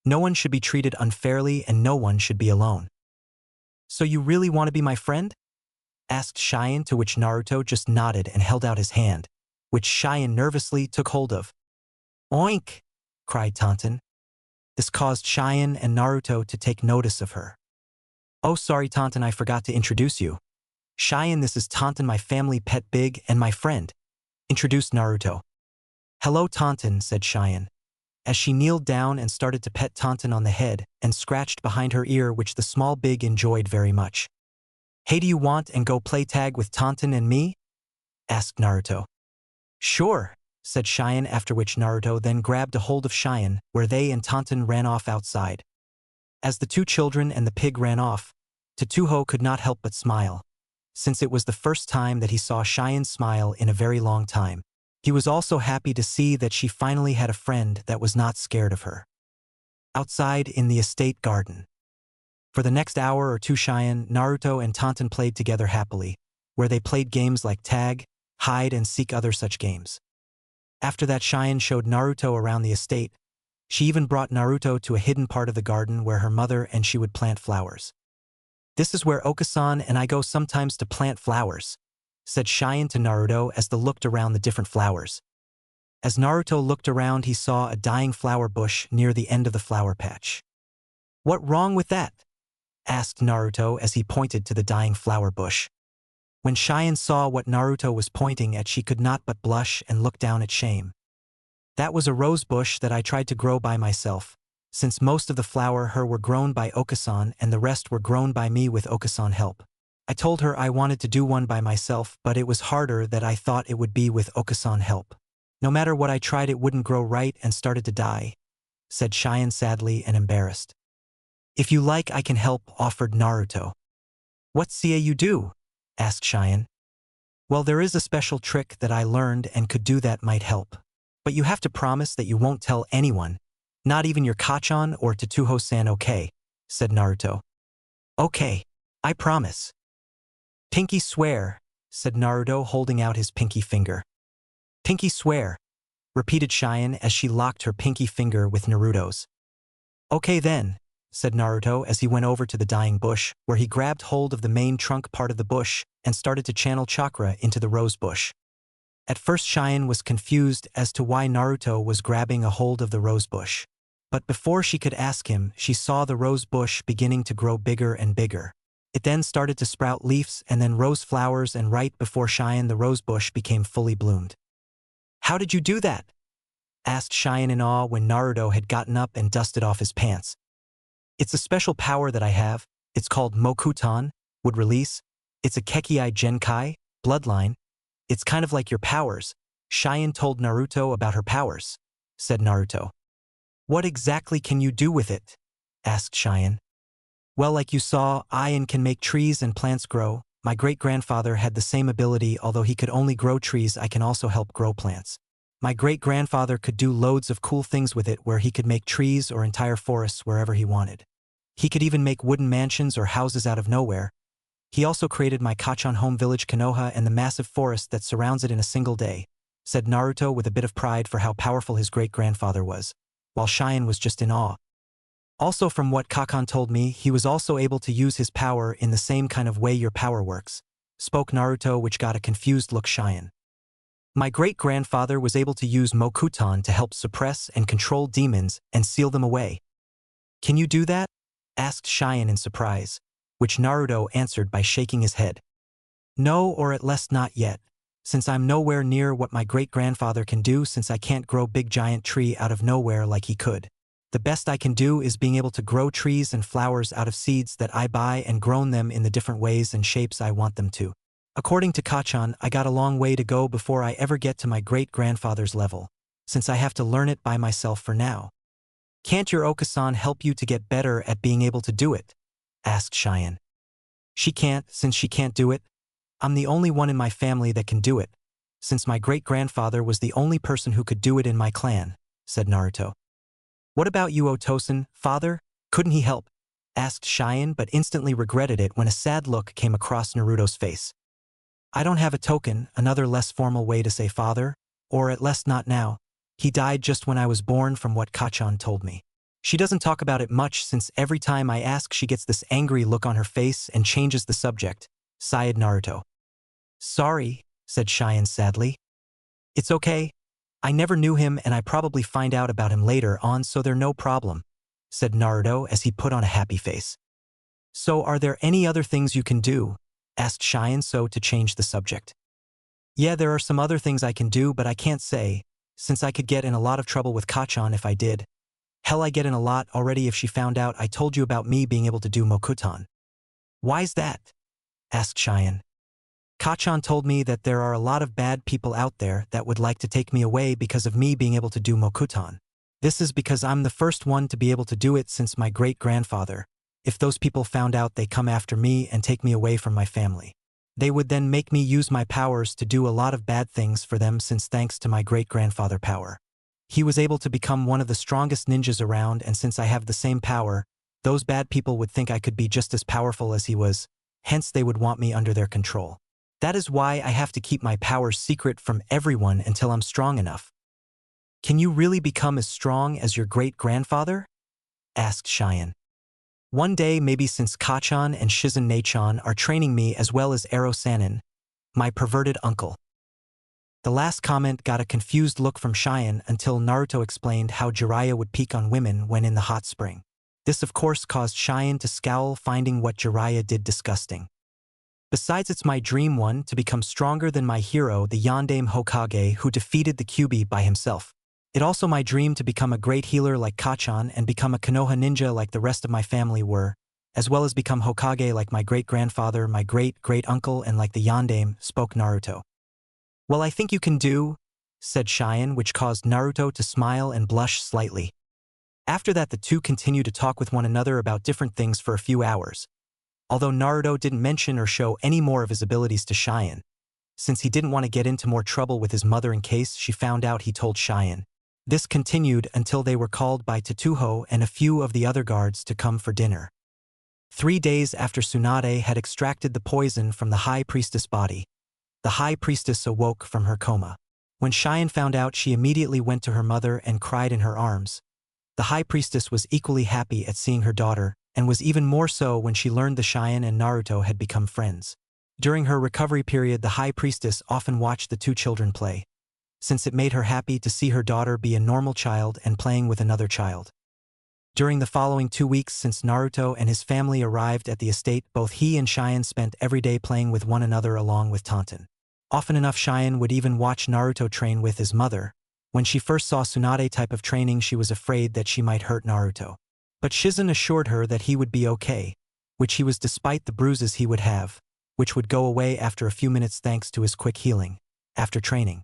no one should be treated unfairly and no one should be alone." "So you really want to be my friend?" asked Cheyenne, to which Naruto just nodded and held out his hand, which Cheyenne nervously took hold of. "Oink!" cried Tonton. This caused Cheyenne and Naruto to take notice of her. "Oh, sorry Tonton, I forgot to introduce you. Cheyenne, this is Tonton, my family pet Big, and my friend," introduced Naruto. "Hello Tonton," said Cheyenne, as she kneeled down and started to pet Tonton on the head and scratched behind her ear, which the small Big enjoyed very much. "Hey, do you want and go play tag with Tonton and me?" asked Naruto. "Sure," said Cheyenne, after which Naruto then grabbed a hold of Cheyenne, where they and Tonton ran off outside. As the two children and the pig ran off, Tatuho could not help but smile, since it was the first time that he saw Cheyenne smile in a very long time. He was also happy to see that she finally had a friend that was not scared of her. Outside in the estate garden. For the next hour or two, Cheyenne, Naruto, and Tonton played together happily, where they played games like tag, hide and seek, other such games. After that, Cheyenne showed Naruto around the estate. She even brought Naruto to a hidden part of the garden where her mother and she would plant flowers. "This is where Okasan and I go sometimes to plant flowers," said Cheyenne to Naruto as they looked around the different flowers. As Naruto looked around, he saw a dying flower bush near the end of the flower patch. "What wrong with that?" asked Naruto as he pointed to the dying flower bush. When Cheyenne saw what Naruto was pointing at, she could not but blush and look down at shame. "That was a rose bush that I tried to grow by myself, since most of the flower her were grown by Okasan and the rest were grown by me with Okasan help. I told her I wanted to do one by myself, but it was harder than I thought it would be with Okasan help. No matter what I tried, it wouldn't grow right and started to die," said Cheyenne sadly and embarrassed. "If you like, I can help," offered Naruto. "What say you do?" asked Cheyenne. "Well, there is a special trick that I learned and could do that might help. But you have to promise that you won't tell anyone, not even your Kachan or Tatuho-san, okay?" said Naruto. "Okay, I promise." "Pinky swear," said Naruto, holding out his pinky finger. "Pinky swear," repeated Cheyenne as she locked her pinky finger with Naruto's. Okay then, said Naruto as he went over to the dying bush, where he grabbed hold of the main trunk part of the bush and started to channel chakra into the rose bush. At first Cheyenne was confused as to why Naruto was grabbing a hold of the rose bush. But before she could ask him, she saw the rose bush beginning to grow bigger and bigger. It then started to sprout leaves and then rose flowers, and right before Cheyenne the rose bush became fully bloomed. How did you do that? Asked Cheyenne in awe when Naruto had gotten up and dusted off his pants. It's a special power that I have. It's called Mokuton, would release. It's a Kekkei Genkai, bloodline. It's kind of like your powers. Cheyenne told Naruto about her powers, said Naruto. What exactly can you do with it? Asked Cheyenne. Well, like you saw, I can make trees and plants grow. My great-grandfather had the same ability. Although he could only grow trees, I can also help grow plants. My great-grandfather could do loads of cool things with it, where he could make trees or entire forests wherever he wanted. He could even make wooden mansions or houses out of nowhere. He also created my Kachan home village Konoha and the massive forest that surrounds it in a single day, said Naruto with a bit of pride for how powerful his great-grandfather was, while Cheyenne was just in awe. Also, from what Kakan told me, he was also able to use his power in the same kind of way your power works, spoke Naruto, which got a confused look Cheyenne. My great-grandfather was able to use Mokuton to help suppress and control demons and seal them away. Can you do that? Asked Cheyenne in surprise, which Naruto answered by shaking his head. No, or at least not yet, since I'm nowhere near what my great-grandfather can do, since I can't grow big giant tree out of nowhere like he could. The best I can do is being able to grow trees and flowers out of seeds that I buy and grown them in the different ways and shapes I want them to. According to Kachan, I got a long way to go before I ever get to my great-grandfather's level, since I have to learn it by myself for now. Can't your Okasan help you to get better at being able to do it? Asked Cheyenne. She can't, since she can't do it. I'm the only one in my family that can do it, since my great-grandfather was the only person who could do it in my clan, said Naruto. What about you, Otosan, father? Couldn't he help? Asked Cheyenne, but instantly regretted it when a sad look came across Naruto's face. I don't have a token, another less formal way to say father, or at least not now. He died just when I was born, from what Kachan told me. She doesn't talk about it much, since every time I ask she gets this angry look on her face and changes the subject, sighed Naruto. Sorry, said Cheyenne sadly. It's okay. I never knew him and I probably find out about him later on, so there's no problem, said Naruto as he put on a happy face. So are there any other things you can do? Asked Cheyenne, so to change the subject. Yeah, there are some other things I can do, but I can't say, since I could get in a lot of trouble with Kachan if I did. Hell, I get in a lot already if she found out I told you about me being able to do Mokuton. Why's that? Asked Cheyenne. Kachan told me that there are a lot of bad people out there that would like to take me away because of me being able to do Mokuton. This is because I'm the first one to be able to do it since my great-grandfather. If those people found out, they come after me and take me away from my family. They would then make me use my powers to do a lot of bad things for them, since thanks to my great-grandfather power, he was able to become one of the strongest ninjas around, and since I have the same power, those bad people would think I could be just as powerful as he was, hence they would want me under their control. That is why I have to keep my powers secret from everyone until I'm strong enough. Can you really become as strong as your great-grandfather? Asked Cheyenne. One day, maybe, since Kachan and Shizune-chan are training me, as well as Ero-sanin, my perverted uncle. The last comment got a confused look from Cheyenne until Naruto explained how Jiraiya would peek on women when in the hot spring. This of course caused Cheyenne to scowl, finding what Jiraiya did disgusting. Besides, it's my dream one to become stronger than my hero, the Yondaime Hokage, who defeated the Kyuubi by himself. It also my dream to become a great healer like Kachan and become a Konoha ninja like the rest of my family were, as well as become Hokage like my great-grandfather, my great-great-uncle, and like the Yondaime, spoke Naruto. Well, I think you can do, said Cheyenne, which caused Naruto to smile and blush slightly. After that, the two continued to talk with one another about different things for a few hours. Although Naruto didn't mention or show any more of his abilities to Cheyenne, since he didn't want to get into more trouble with his mother in case she found out he told Cheyenne. This continued until they were called by Tatuho and a few of the other guards to come for dinner. 3 days after Tsunade had extracted the poison from the High Priestess' body, the High Priestess awoke from her coma. When Cheyenne found out, she immediately went to her mother and cried in her arms, The high priestess was equally happy at seeing her daughter, and was even more so when she learned the Cheyenne and Naruto had become friends. During her recovery period, the high priestess often watched the two children play, since it made her happy to see her daughter be a normal child and playing with another child. During the following 2 weeks since Naruto and his family arrived at the estate, both he and Cheyenne spent every day playing with one another along with Taunton. Often enough, Cheyenne would even watch Naruto train with his mother. When she first saw Tsunade type of training, she was afraid that she might hurt Naruto. But Shizen assured her that he would be okay, which he was despite the bruises he would have, which would go away after a few minutes thanks to his quick healing, after training.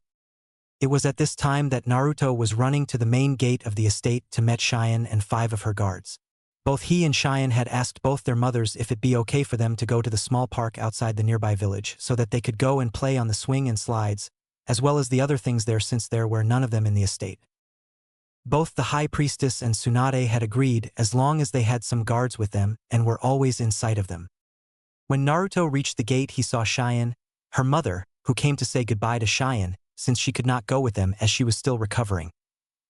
It was at this time that Naruto was running to the main gate of the estate to meet Cheyenne and 5 of her guards. Both he and Cheyenne had asked both their mothers if it'd be okay for them to go to the small park outside the nearby village so that they could go and play on the swing and slides, as well as the other things there since there were none of them in the estate. Both the high priestess and Tsunade had agreed as long as they had some guards with them and were always in sight of them. When Naruto reached the gate, he saw Cheyenne, her mother, who came to say goodbye to Cheyenne, since she could not go with them as she was still recovering.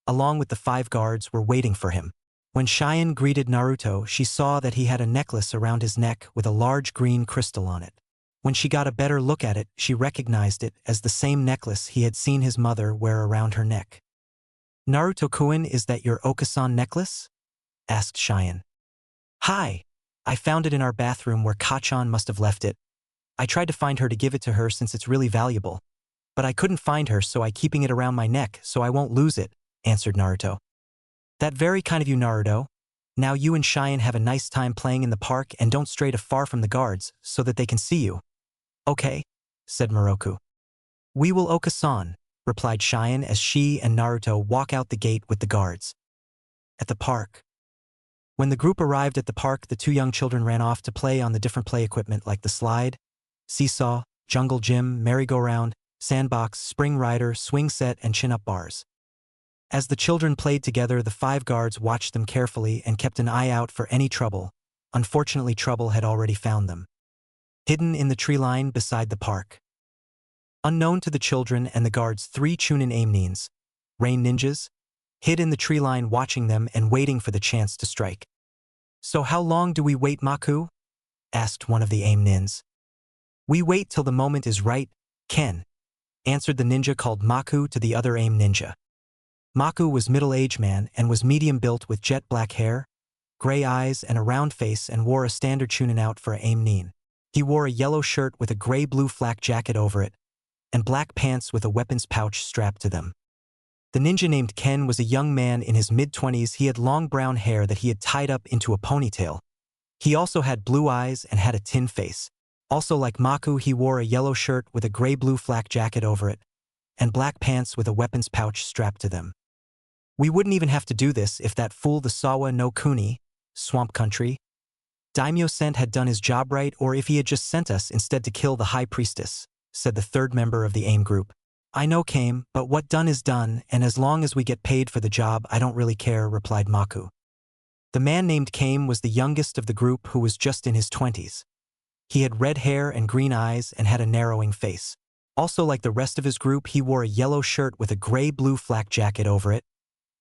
Along with the 5 guards were waiting for him. When Cheyenne greeted Naruto, she saw that he had a necklace around his neck with a large green crystal on it. When she got a better look at it, she recognized it as the same necklace he had seen his mother wear around her neck. "Naruto-kun, is that your Okasan necklace?" asked Cheyenne. "Hi. I found it in our bathroom where Kachan must have left it. I tried to find her to give it to her since it's really valuable. But I couldn't find her, so I'm keeping it around my neck so I won't lose it," answered Naruto. "That very kind of you, Naruto. Now you and Cheyenne have a nice time playing in the park and don't stray too far from the guards so that they can see you." "Okay," said Moroku. "We will Okasan," replied Cheyenne as she and Naruto walk out the gate with the guards. At the park. When the group arrived at the park, the 2 young children ran off to play on the different play equipment like the slide, seesaw, jungle gym, merry-go-round, sandbox, spring rider, swing set, and chin-up bars. As the children played together, the 5 guards watched them carefully and kept an eye out for any trouble. Unfortunately, trouble had already found them. Hidden in the tree line beside the park. Unknown to the children and the guards, 3 Chunin aim nins, rain ninjas, hid in the tree line watching them and waiting for the chance to strike. "So how long do we wait, Maku?" asked one of the aim nins. "We wait till the moment is right, Ken," answered the ninja called Maku to the other aim ninja. Maku was middle-aged man and was medium-built with jet black hair, gray eyes, and a round face, and wore a standard chunin out for a aim nin. He wore a yellow shirt with a gray-blue flak jacket over it, and black pants with a weapons pouch strapped to them. The ninja named Ken was a young man in his mid-20s. He had long brown hair that he had tied up into a ponytail. He also had blue eyes and had a tin face. Also, like Maku, he wore a yellow shirt with a gray-blue flak jacket over it, and black pants with a weapons pouch strapped to them. "We wouldn't even have to do this if that fool the Sawa no Kuni, Swamp Country, Daimyo sent had done his job right, or if he had just sent us instead to kill the high priestess," said the 3rd member of the AIM group. "I know, Kame, but what done is done, and as long as we get paid for the job, I don't really care," replied Maku. The man named Kame was the youngest of the group, who was just in his 20s. He had red hair and green eyes and had a narrowing face. Also, like the rest of his group, he wore a yellow shirt with a gray-blue flak jacket over it,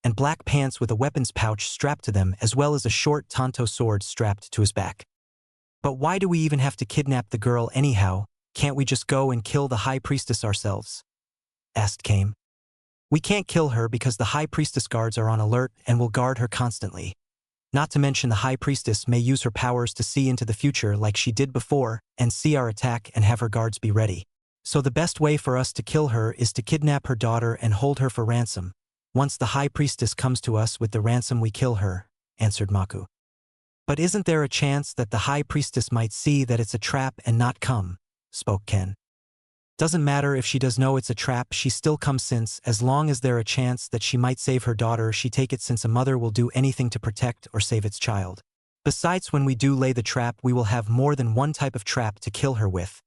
and black pants with a weapons pouch strapped to them, as well as a short tanto sword strapped to his back. "But why do we even have to kidnap the girl anyhow? Can't we just go and kill the high priestess ourselves?" asked Kame. "We can't kill her because the high priestess guards are on alert and will guard her constantly. Not to mention the high priestess may use her powers to see into the future like she did before and see our attack and have her guards be ready. So the best way for us to kill her is to kidnap her daughter and hold her for ransom. Once the high priestess comes to us with the ransom, we kill her," answered Maku. "But isn't there a chance that the high priestess might see that it's a trap and not come?" spoke Ken. "Doesn't matter if she does know it's a trap, she still comes, since as long as there a chance that she might save her daughter, she take it, since a mother will do anything to protect or save its child. Besides, when we do lay the trap, we will have more than one type of trap to kill her with,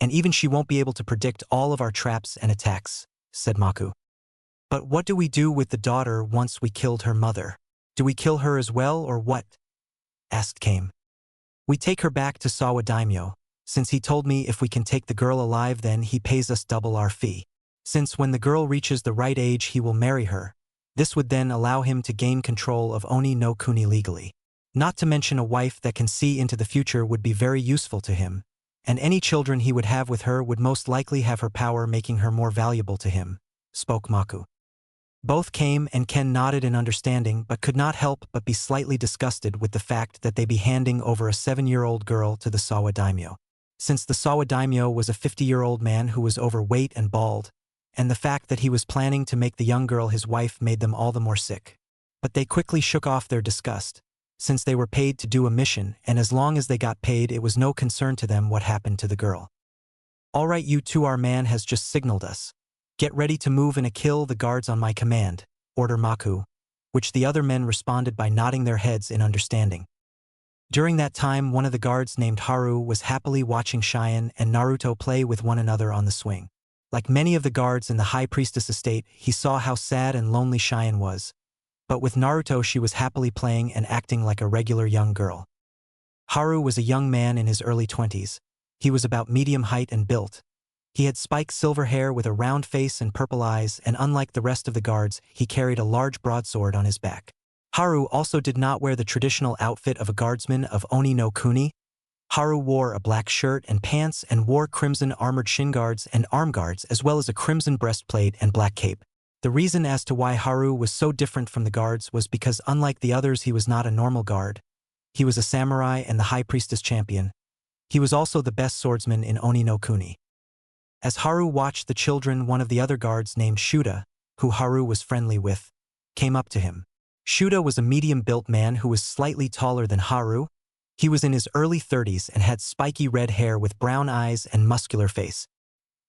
and even she won't be able to predict all of our traps and attacks," said Maku. "But what do we do with the daughter once we killed her mother? Do we kill her as well, or what?" asked Kame. "We take her back to Sawa Daimyo, since he told me if we can take the girl alive, then he pays us double our fee. Since when the girl reaches the right age, he will marry her, This would then allow him to gain control of Oni no Kuni legally. Not to mention a wife that can see into the future would be very useful to him, and any children he would have with her would most likely have her power, making her more valuable to him, spoke Maku. Both came and Ken nodded in understanding but could not help but be slightly disgusted with the fact that they be handing over a 7-year-old girl to the Sawa daimyo. Since the Sawa daimyo was a 50-year-old man who was overweight and bald, and the fact that he was planning to make the young girl his wife made them all the more sick. But they quickly shook off their disgust, since they were paid to do a mission, and as long as they got paid it was no concern to them what happened to the girl. "All right, you two, our man has just signaled us. Get ready to move and kill the guards on my command," ordered Maku, which the other men responded by nodding their heads in understanding. During that time, one of the guards named Haru was happily watching Cheyenne and Naruto play with one another on the swing. Like many of the guards in the High Priestess estate, he saw how sad and lonely Cheyenne was. But with Naruto she was happily playing and acting like a regular young girl. Haru was a young man in his early 20s. He was about medium height and built. He had spiked silver hair with a round face and purple eyes, and unlike the rest of the guards, he carried a large broadsword on his back. Haru also did not wear the traditional outfit of a guardsman of Oni no Kuni. Haru wore a black shirt and pants and wore crimson armored shin guards and arm guards, as well as a crimson breastplate and black cape. The reason as to why Haru was so different from the guards was because unlike the others he was not a normal guard. He was a samurai and the High Priestess champion. He was also the best swordsman in Oni no Kuni. As Haru watched the children, one of the other guards named Shuda, who Haru was friendly with, came up to him. Shuda was a medium-built man who was slightly taller than Haru. He was in his early 30s and had spiky red hair with brown eyes and muscular face.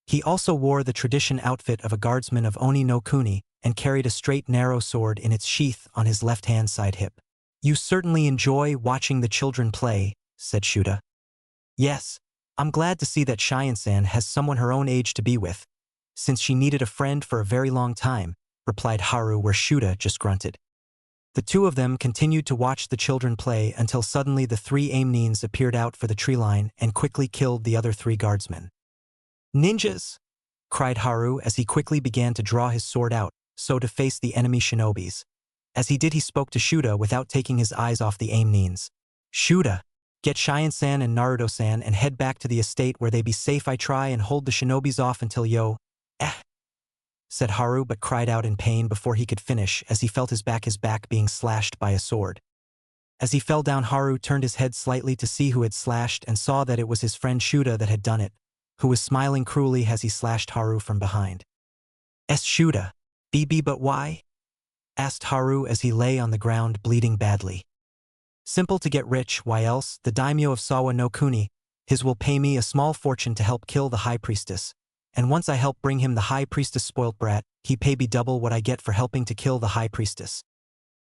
He also wore the tradition outfit of a guardsman of Oni no Kuni and carried a straight narrow sword in its sheath on his left-hand side hip. "You certainly enjoy watching the children play," said Shuda. "Yes. I'm glad to see that Cheyenne-san has someone her own age to be with, since she needed a friend for a very long time," replied Haru, where Shuda just grunted. The two of them continued to watch the children play until suddenly the 3 Aimnines appeared out for the tree line and quickly killed the other 3 guardsmen. "Ninjas!" cried Haru as he quickly began to draw his sword out, so to face the enemy shinobis. As he did, he spoke to Shuda without taking his eyes off the Aimnines. "Shuda, get Cheyenne-san and Naruto-san and head back to the estate where they be safe. I try and hold the shinobis off until said Haru, but cried out in pain before he could finish as he felt his back being slashed by a sword. As he fell down, Haru turned his head slightly to see who had slashed and saw that it was his friend Shuda that had done it, who was smiling cruelly as he slashed Haru from behind. "Shuda, BB, but why?" asked Haru as he lay on the ground bleeding badly. "Simple, to get rich. Why else? The daimyo of Sawa no Kuni, his will pay me a small fortune to help kill the High Priestess. And once I help bring him the High Priestess spoilt brat, he pay me double what I get for helping to kill the High Priestess."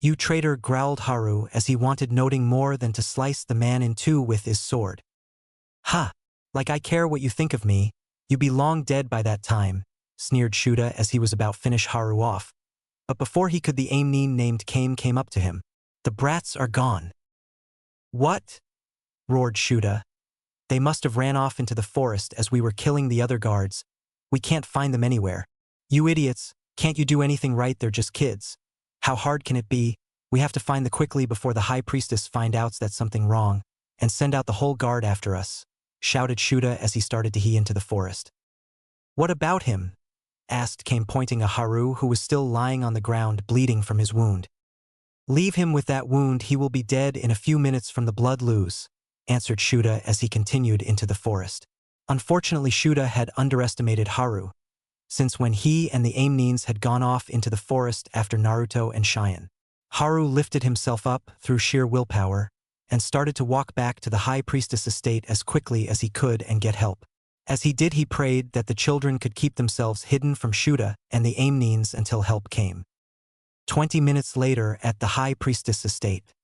"You traitor," growled Haru as he wanted nothing more than to slice the man in two with his sword. "Ha! Like I care what you think of me. You be long dead by that time," sneered Shuda as he was about to finish Haru off. But before he could, the Aimnin named Kame came up to him. "The brats are gone." "What?" roared Shuda. "They must have ran off into the forest as we were killing the other guards. We can't find them anywhere." "You idiots, can't you do anything right? They're just kids. How hard can it be? We have to find them quickly before the High Priestess finds out that's something wrong, and send out the whole guard after us," shouted Shuda as he started to head into the forest. "What about him?" asked Kame, pointing at Haru, who was still lying on the ground bleeding from his wound. "Leave him with that wound. He will be dead in a few minutes from the blood loose," answered Shuda as he continued into the forest. Unfortunately, Shuda had underestimated Haru, since when he and the Aimnines had gone off into the forest after Naruto and Cheyenne, Haru lifted himself up through sheer willpower and started to walk back to the High Priestess estate as quickly as he could and get help. As he did, he prayed that the children could keep themselves hidden from Shuda and the Aimnines until help came. 20 minutes later, at the High Priestess estate.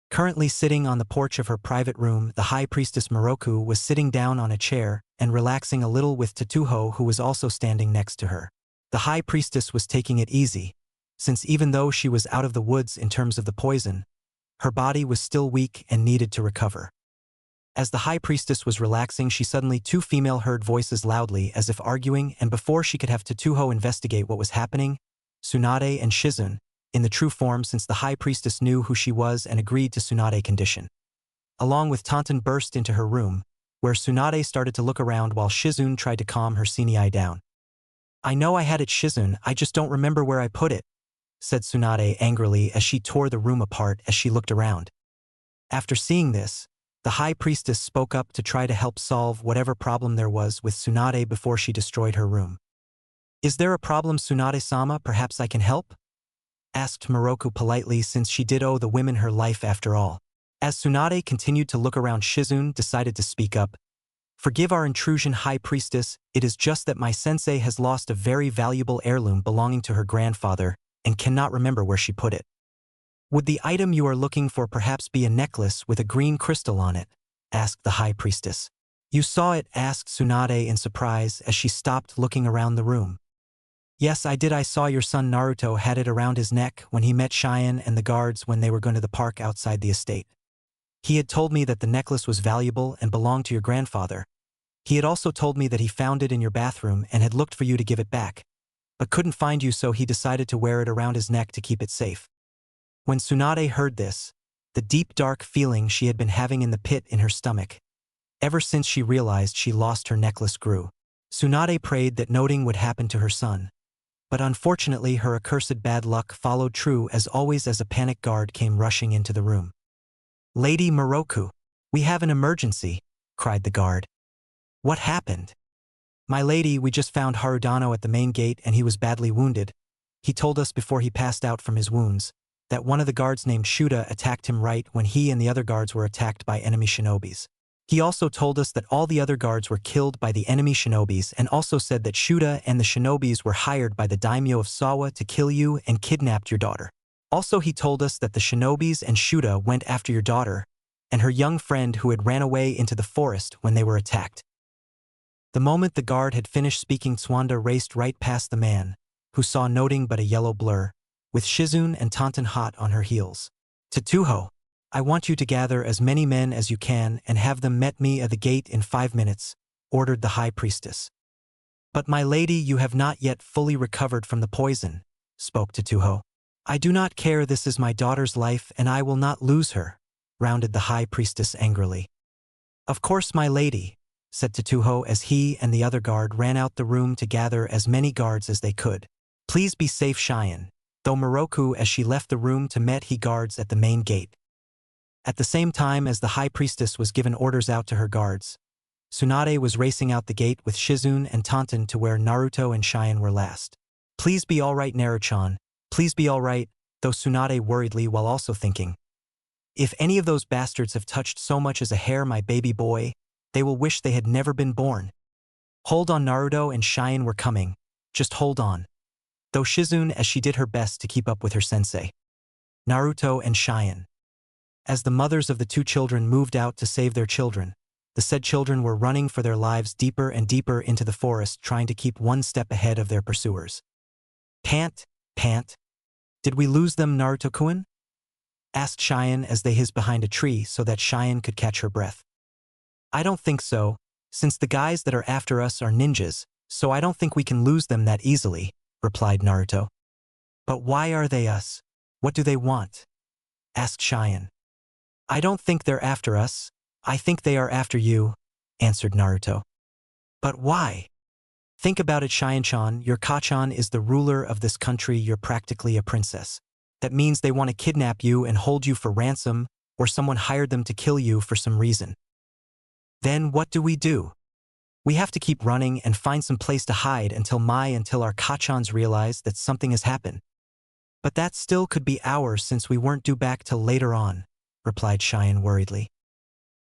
Currently sitting on the porch of her private room, the High Priestess Moroku was sitting down on a chair and relaxing a little with Tatuho, who was also standing next to her. The High Priestess was taking it easy, since even though she was out of the woods in terms of the poison, her body was still weak and needed to recover. As the High Priestess was relaxing, she suddenly 2 female heard voices loudly as if arguing, and before she could have Tatuho investigate what was happening, Tsunade and Shizune, in the true form since the High Priestess knew who she was and agreed to Tsunade's condition. Along with Tonton burst into her room, where Tsunade started to look around while Shizune tried to calm her Senju down. "I know I had it, Shizune, I just don't remember where I put it," said Tsunade angrily as she tore the room apart as she looked around. After seeing this, the High Priestess spoke up to try to help solve whatever problem there was with Tsunade before she destroyed her room. "Is there a problem, Tsunade-sama? Perhaps I can help?" asked Miroku politely, since she did owe the women her life after all. As Tsunade continued to look around, Shizune decided to speak up. "Forgive our intrusion, High Priestess, it is just that my sensei has lost a very valuable heirloom belonging to her grandfather and cannot remember where she put it." "Would the item you are looking for perhaps be a necklace with a green crystal on it?" asked the High Priestess. "You saw it?" asked Tsunade in surprise as she stopped looking around the room. "Yes, I did. I saw your son Naruto had it around his neck when he met Cheyenne and the guards when they were going to the park outside the estate. He had told me that the necklace was valuable and belonged to your grandfather. He had also told me that he found it in your bathroom and had looked for you to give it back, but couldn't find you, so he decided to wear it around his neck to keep it safe." When Tsunade heard this, the deep dark feeling she had been having in the pit in her stomach, ever since she realized she lost her necklace, grew. Tsunade prayed that nothing would happen to her son. But unfortunately her accursed bad luck followed true as always as a panic guard came rushing into the room. "Lady Miroku, we have an emergency," cried the guard. "What happened?" "My lady, we just found Harudano at the main gate and he was badly wounded. He told us before he passed out from his wounds that one of the guards named Shuda attacked him right when he and the other guards were attacked by enemy shinobis. He also told us that all the other guards were killed by the enemy shinobis and also said that Shuda and the shinobis were hired by the daimyo of Sawa to kill you and kidnapped your daughter. Also he told us that the shinobis and Shuda went after your daughter and her young friend who had ran away into the forest when they were attacked." The moment the guard had finished speaking, Tswanda raced right past the man, who saw nothing but a yellow blur, with Shizune and Tonton hot on her heels. "Tatuho, I want you to gather as many men as you can and have them meet me at the gate in 5 minutes, ordered the High Priestess. "But my lady, you have not yet fully recovered from the poison," spoke Tatuho. "I do not care, this is my daughter's life and I will not lose her," rounded the High Priestess angrily. "Of course, my lady," said Tatuho as he and the other guard ran out the room to gather as many guards as they could. "Please be safe, Cheyenne," though Miroku as she left the room to meet he guards at the main gate. At the same time as the High Priestess was given orders out to her guards, Tsunade was racing out the gate with Shizune and Tonton to where Naruto and Cheyenne were last. "Please be alright, Naruto-chan, please be alright," though Tsunade worriedly while also thinking, "If any of those bastards have touched so much as a hair my baby boy, they will wish they had never been born. Hold on, Naruto and Cheyenne, were coming, just hold on," though Shizune as she did her best to keep up with her sensei. Naruto and Cheyenne. As the mothers of the two children moved out to save their children, the said children were running for their lives deeper and deeper into the forest, trying to keep one step ahead of their pursuers. "Pant, pant. Did we lose them, Naruto-kun?" asked Cheyenne as they hid behind a tree so that Cheyenne could catch her breath. "I don't think so, since the guys that are after us are ninjas, so I don't think we can lose them that easily," replied Naruto. "But why are they us? What do they want?" asked Cheyenne. "I don't think they're after us. I think they are after you," answered Naruto. "But why? Think about it, Cheyenne-chan, your Kachan is the ruler of this country, you're practically a princess. That means they want to kidnap you and hold you for ransom, or someone hired them to kill you for some reason. Then what do? We have to keep running and find some place to hide until our Kachans realize that something has happened. But that still could be hours since we weren't due back till later on," replied Cheyenne worriedly.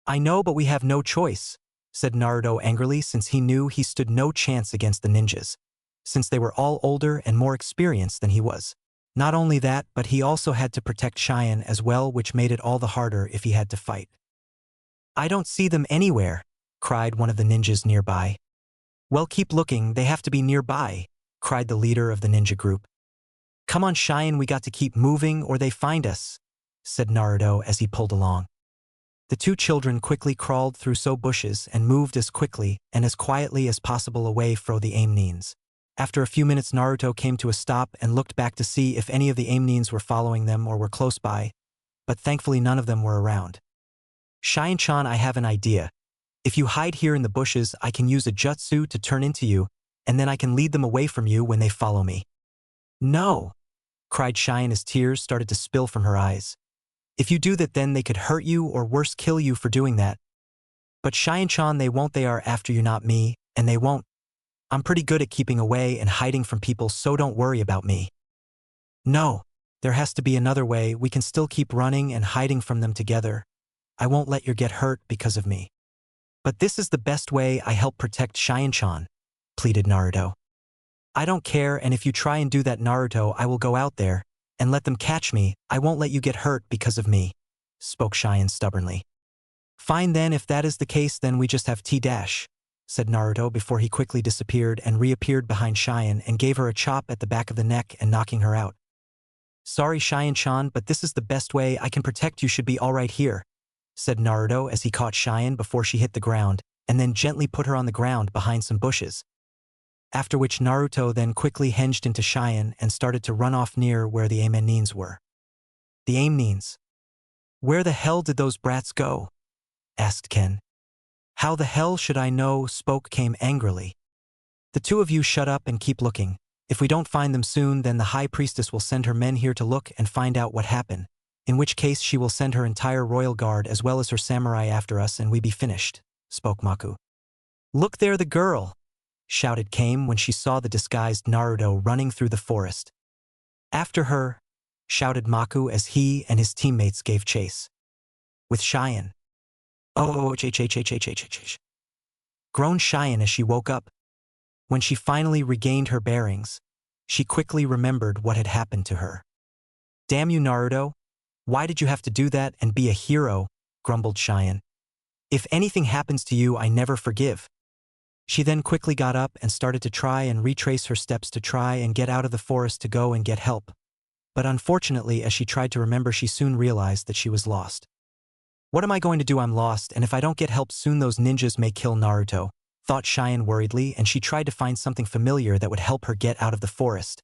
"I know, but we have no choice," said Naruto angrily, since he knew he stood no chance against the ninjas, since they were all older and more experienced than he was. Not only that, but he also had to protect Cheyenne as well, which made it all the harder if he had to fight. "I don't see them anywhere," cried one of the ninjas nearby. "Well, keep looking, they have to be nearby," cried the leader of the ninja group. "Come on, Cheyenne, we got to keep moving or they find us," said Naruto as he pulled along. The two children quickly crawled through bushes and moved as quickly and as quietly as possible away from the aim neens. After a few minutes, Naruto came to a stop and looked back to see if any of the Amnines were following them or were close by, but thankfully none of them were around. Cheyenne-chan, I have an idea. If you hide here in the bushes, I can use a jutsu to turn into you, and then I can lead them away from you when they follow me. No! Cried Cheyenne as tears started to spill from her eyes. If you do that, then they could hurt you or worse kill you for doing that. But Cheyenne-chan, they won't. They are after you, not me, and they won't. I'm pretty good at keeping away and hiding from people, so don't worry about me. No, there has to be another way. We can still keep running and hiding from them together. I won't let you get hurt because of me. But this is the best way. I help protect Cheyenne-chan, pleaded Naruto. I don't care, and if you try and do that, Naruto, I will go out there and let them catch me. I won't let you get hurt because of me, spoke Cheyenne stubbornly. Fine then, if that is the case, then we just have T-dash, said Naruto before he quickly disappeared and reappeared behind Cheyenne and gave her a chop at the back of the neck and knocking her out. Sorry, Cheyenne-chan, but this is the best way. I can protect you. Should be all right here, said Naruto as he caught Cheyenne before she hit the ground and then gently put her on the ground behind some bushes. After which Naruto then quickly hinged into Cheyenne and started to run off near where the Amnines were. The Amnines? Where the hell did those brats go? Asked Ken. How the hell should I know? Spoke Kame angrily. The two of you shut up and keep looking. If we don't find them soon, then the High Priestess will send her men here to look and find out what happened, in which case she will send her entire royal guard as well as her samurai after us and we be finished, spoke Maku. Look there, the girl, shouted Kame when she saw the disguised Naruto running through the forest. After her, shouted Maku as he and his teammates gave chase. With Cheyenne. Oh, groaned Cheyenne as she woke up. When she finally regained her bearings, she quickly remembered what had happened to her. Damn you, Naruto. Why did you have to do that and be a hero? Grumbled Cheyenne. If anything happens to you, I never forgive. She then quickly got up and started to try and retrace her steps to try and get out of the forest to go and get help. But unfortunately, as she tried to remember, she soon realized that she was lost. What am I going to do? I'm lost, and if I don't get help soon, those ninjas may kill Naruto, thought Cheyenne worriedly, and she tried to find something familiar that would help her get out of the forest.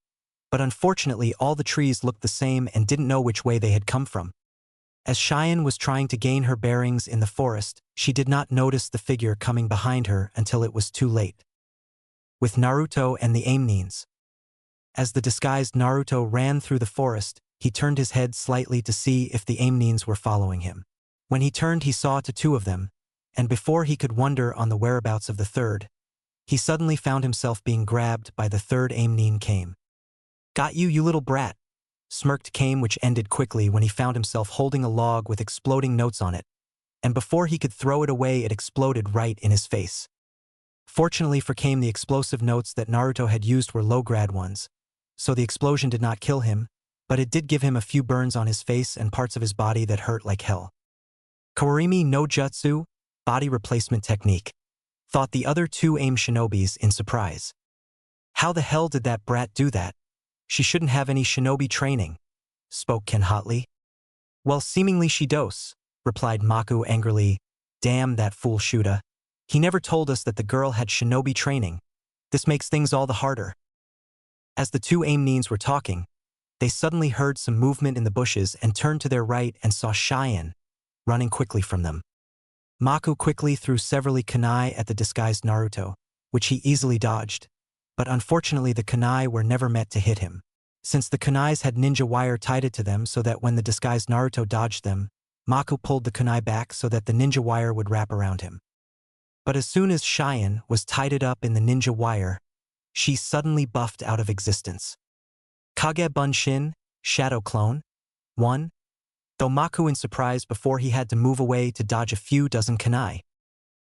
But unfortunately, all the trees looked the same and didn't know which way they had come from. As Cheyenne was trying to gain her bearings in the forest, she did not notice the figure coming behind her until it was too late. With Naruto and the Amnines. As the disguised Naruto ran through the forest, he turned his head slightly to see if the Amnines were following him. When he turned, he saw to two of them, and before he could wonder on the whereabouts of the third, he suddenly found himself being grabbed by the third Amnine Kame. Got you, you little brat, smirked Kame, which ended quickly when he found himself holding a log with exploding notes on it, and before he could throw it away, it exploded right in his face. Fortunately for Kame, the explosive notes that Naruto had used were low-grade ones, so the explosion did not kill him, but it did give him a few burns on his face and parts of his body that hurt like hell. Kawarimi no Jutsu, body replacement technique, thought the other two AIM shinobis in surprise. How the hell did that brat do that? She shouldn't have any shinobi training, spoke Ken hotly. Well, seemingly she does, replied Maku angrily. Damn that fool Shuda. He never told us that the girl had shinobi training. This makes things all the harder. As the two Amnines were talking, they suddenly heard some movement in the bushes and turned to their right and saw Cheyenne running quickly from them. Maku quickly threw several kunai at the disguised Naruto, which he easily dodged, but unfortunately the kunai were never meant to hit him, since the kunais had ninja wire tied it to them so that when the disguised Naruto dodged them, Maku pulled the kunai back so that the ninja wire would wrap around him. But as soon as Cheyenne was tied up in the ninja wire, she suddenly buffed out of existence. Kage Bunshin, Shadow Clone, 1. Though Maku in surprise before he had to move away to dodge a few dozen kunai.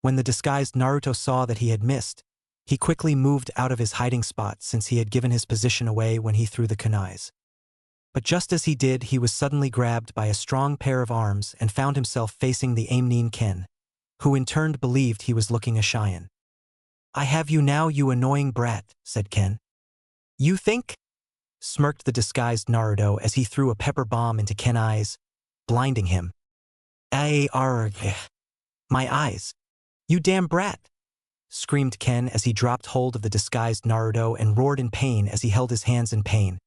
When the disguised Naruto saw that he had missed, he quickly moved out of his hiding spot since he had given his position away when he threw the kunais. But just as he did, he was suddenly grabbed by a strong pair of arms and found himself facing the Amnine Ken, who in turn believed he was looking at Cheyenne. I have you now, you annoying brat, said Ken. You think? Smirked the disguised Naruto as he threw a pepper bomb into Ken's eyes, blinding him. My eyes. You damn brat, screamed Ken as he dropped hold of the disguised Naruto and roared in pain as he held his hands in pain.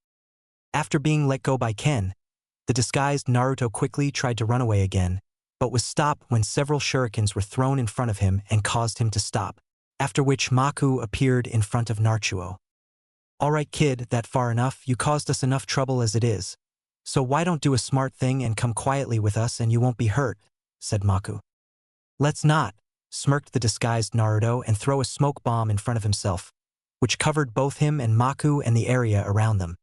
After being let go by Ken, the disguised Naruto quickly tried to run away again, but was stopped when several shurikens were thrown in front of him and caused him to stop, after which Maku appeared in front of Naruto. "Alright kid, that far enough, you caused us enough trouble as it is. So why don't do a smart thing and come quietly with us and you won't be hurt," said Maku. "Let's not," smirked the disguised Naruto and throw a smoke bomb in front of himself, which covered both him and Maku and the area around them.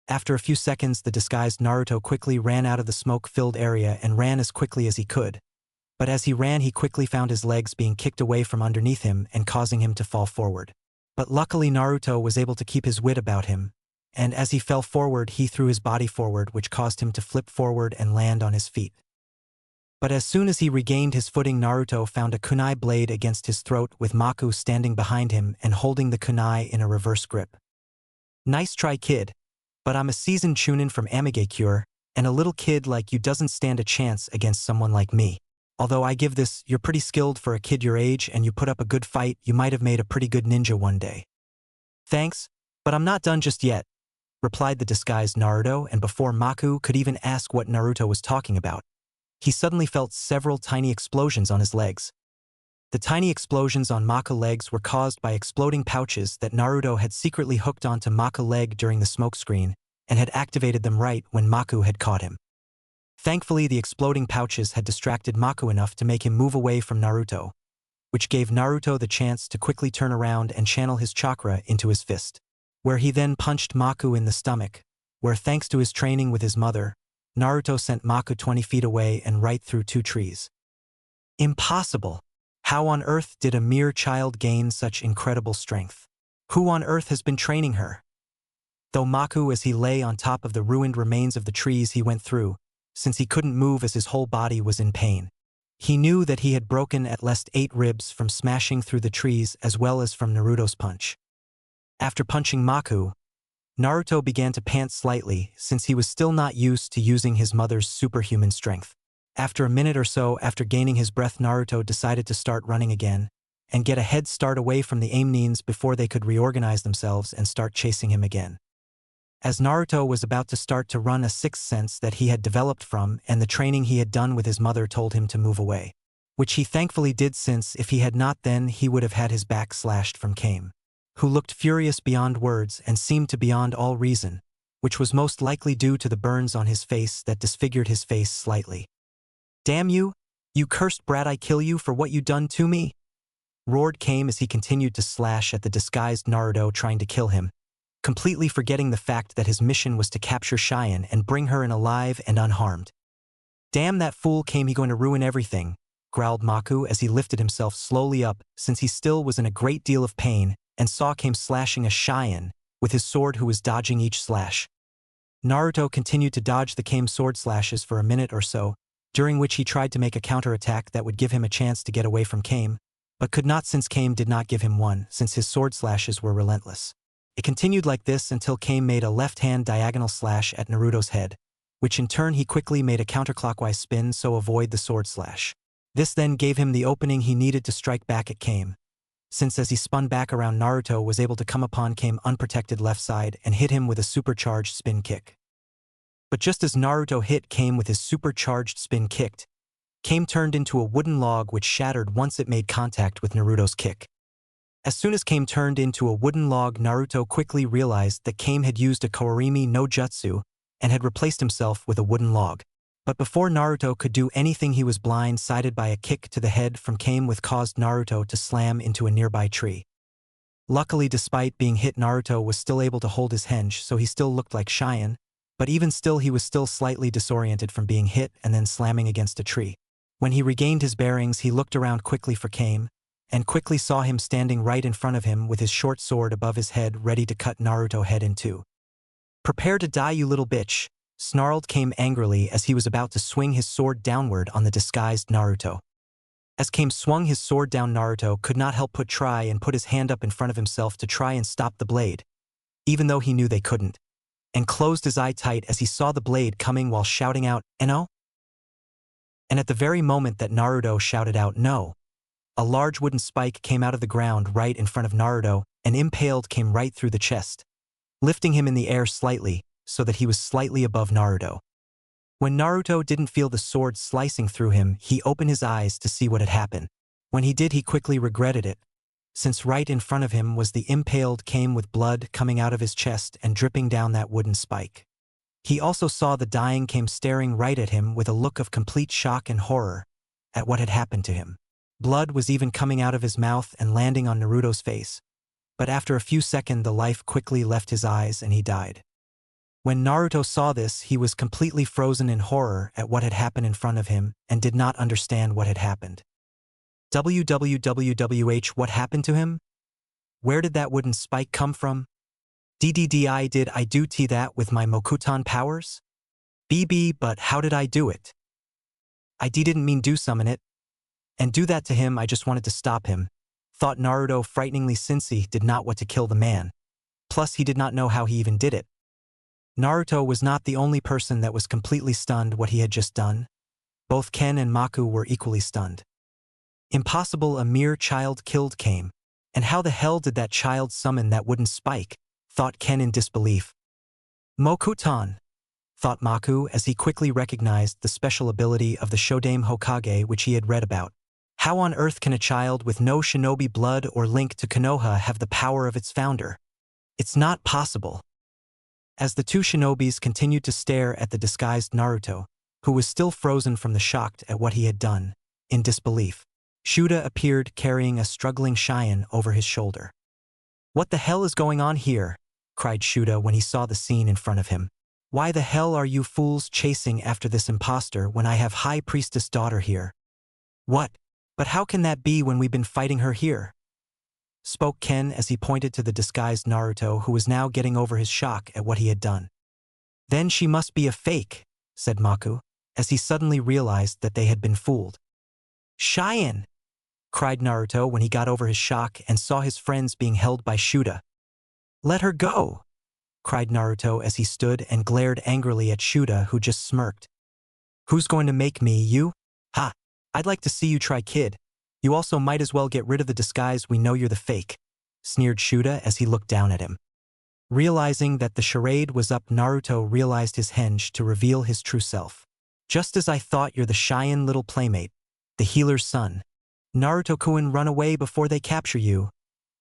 After a few seconds, the disguised Naruto quickly ran out of the smoke-filled area and ran as quickly as he could. But as he ran, he quickly found his legs being kicked away from underneath him and causing him to fall forward. But luckily Naruto was able to keep his wit about him, and as he fell forward, he threw his body forward, which caused him to flip forward and land on his feet. But as soon as he regained his footing, Naruto found a kunai blade against his throat with Maku standing behind him and holding the kunai in a reverse grip. "Nice try kid, but I'm a seasoned chunin from Amigakure, and a little kid like you doesn't stand a chance against someone like me. Although I give this, you're pretty skilled for a kid your age and you put up a good fight, you might have made a pretty good ninja one day." "Thanks, but I'm not done just yet," replied the disguised Naruto, and before Maku could even ask what Naruto was talking about, he suddenly felt several tiny explosions on his legs. The tiny explosions on Maku's legs were caused by exploding pouches that Naruto had secretly hooked onto Maku's leg during the smokescreen and had activated them right when Maku had caught him. Thankfully, the exploding pouches had distracted Maku enough to make him move away from Naruto, which gave Naruto the chance to quickly turn around and channel his chakra into his fist, where he then punched Maku in the stomach, where thanks to his training with his mother, Naruto sent Maku 20 feet away and right through 2 trees. Impossible! How on earth did a mere child gain such incredible strength? Who on earth has been training her? Though Maku, as he lay on top of the ruined remains of the trees he went through, since he couldn't move as his whole body was in pain, he knew that he had broken at least 8 ribs from smashing through the trees as well as from Naruto's punch. After punching Maku, Naruto began to pant slightly since he was still not used to using his mother's superhuman strength. After a minute or so after gaining his breath, Naruto decided to start running again and get a head start away from the Amnines before they could reorganize themselves and start chasing him again. As Naruto was about to start to run, a sixth sense that he had developed from and the training he had done with his mother told him to move away, which he thankfully did, since if he had not, then he would have had his back slashed from Kame, who looked furious beyond words and seemed to beyond all reason, which was most likely due to the burns on his face that disfigured his face slightly. "Damn you! You cursed brat, I kill you for what you done to me!" roared Kame as he continued to slash at the disguised Naruto, trying to kill him, completely forgetting the fact that his mission was to capture Cheyenne and bring her in alive and unharmed. "Damn that fool Kame, he going to ruin everything," growled Maku as he lifted himself slowly up, since he still was in a great deal of pain, and saw Kame slashing a Cheyenne with his sword, who was dodging each slash. Naruto continued to dodge the Kame sword slashes for a minute or so, during which he tried to make a counterattack that would give him a chance to get away from Kame, but could not, since Kame did not give him one, since his sword slashes were relentless. It continued like this until Kame made a left-hand diagonal slash at Naruto's head, which in turn he quickly made a counterclockwise spin so avoid the sword slash. This then gave him the opening he needed to strike back at Kame, since as he spun back around, Naruto was able to come upon Kame unprotected left side and hit him with a supercharged spin kick. But just as Naruto hit Kame with his supercharged spin kick, Kame turned into a wooden log which shattered once it made contact with Naruto's kick. As soon as Kame turned into a wooden log, Naruto quickly realized that Kame had used a Kourimi no Jutsu and had replaced himself with a wooden log. But before Naruto could do anything, he was blindsided by a kick to the head from Kame, which caused Naruto to slam into a nearby tree. Luckily, despite being hit, Naruto was still able to hold his henge, so he still looked like Cheyenne, but even still he was still slightly disoriented from being hit and then slamming against a tree. When he regained his bearings, he looked around quickly for Kame, and quickly saw him standing right in front of him with his short sword above his head, ready to cut Naruto's head in two. "Prepare to die, you little bitch," snarled Kame angrily as he was about to swing his sword downward on the disguised Naruto. As Kame swung his sword down, Naruto could not help but try and put his hand up in front of himself to try and stop the blade, even though he knew they couldn't, and closed his eye tight as he saw the blade coming while shouting out, "No!" And at the very moment that Naruto shouted out "no," A large wooden spike came out of the ground right in front of Naruto and impaled came right through the chest, lifting him in the air slightly so that he was slightly above Naruto. When Naruto didn't feel the sword slicing through him, he opened his eyes to see what had happened. When he did, he quickly regretted it, since right in front of him was the impaled came with blood coming out of his chest and dripping down that wooden spike. He also saw the dying came staring right at him with a look of complete shock and horror at what had happened to him. Blood was even coming out of his mouth and landing on Naruto's face, but after a few seconds the life quickly left his eyes and he died. When Naruto saw this, he was completely frozen in horror at what had happened in front of him and did not understand what had happened. WWWWH, what happened to him? Where did that wooden spike come from? DDDI, did I do that with my Mokuton powers? BB, but how did I do it? I didn't mean do summon it. And do that to him, I just wanted to stop him. Thought Naruto frighteningly since he did not want to kill the man. Plus he did not know how he even did it. Naruto was not the only person that was completely stunned what he had just done. Both Ken and Maku were equally stunned. Impossible, a mere child killed came. And how the hell did that child summon that wooden spike? Thought Ken in disbelief. Mokuton, thought Maku as he quickly recognized the special ability of the Shodame Hokage which he had read about. How on earth can a child with no shinobi blood or link to Konoha have the power of its founder? It's not possible. As the two shinobis continued to stare at the disguised Naruto, who was still frozen from the shock at what he had done, in disbelief, Shuda appeared carrying a struggling Cheyenne over his shoulder. What the hell is going on here? Cried Shuda when he saw the scene in front of him. Why the hell are you fools chasing after this imposter when I have High Priestess daughter here? What? But how can that be when we've been fighting her here? Spoke Ken as he pointed to the disguised Naruto who was now getting over his shock at what he had done. Then she must be a fake, said Maku, as he suddenly realized that they had been fooled. Cheyenne! Cried Naruto when he got over his shock and saw his friends being held by Shuda. Let her go! Cried Naruto as he stood and glared angrily at Shuda who just smirked. Who's going to make me, you? Ha! I'd like to see you try, kid. You also might as well get rid of the disguise, we know you're the fake, sneered Shuda as he looked down at him. Realizing that the charade was up, Naruto realized his henge to reveal his true self. Just as I thought, you're the Cheyenne little playmate, the healer's son. Naruto-kun, run away before they capture you,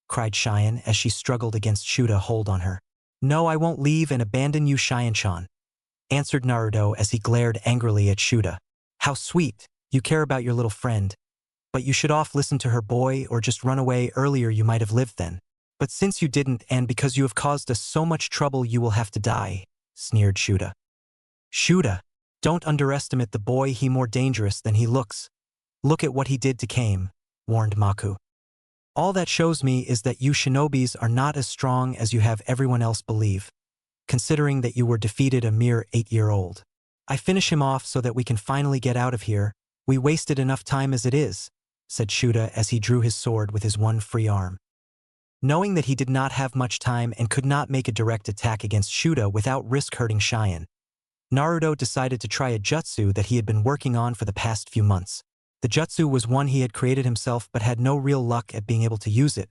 cried Cheyenne as she struggled against Shuda's hold on her. No, I won't leave and abandon you, Cheyenne-chan, answered Naruto as he glared angrily at Shuda. How sweet, you care about your little friend. But you should off listen to her, boy, or just run away earlier, you might have lived then. But since you didn't, and because you have caused us so much trouble, you will have to die, sneered Shuda. Shuda, don't underestimate the boy, he more dangerous than he looks. Look at what he did to Kame, warned Maku. All that shows me is that you shinobis are not as strong as you have everyone else believe, considering that you were defeated a mere 8-year-old. I finish him off so that we can finally get out of here. We wasted enough time as it is, said Shuda as he drew his sword with his one free arm. Knowing that he did not have much time and could not make a direct attack against Shuda without risk hurting Cheyenne, Naruto decided to try a jutsu that he had been working on for the past few months. The jutsu was one he had created himself but had no real luck at being able to use it,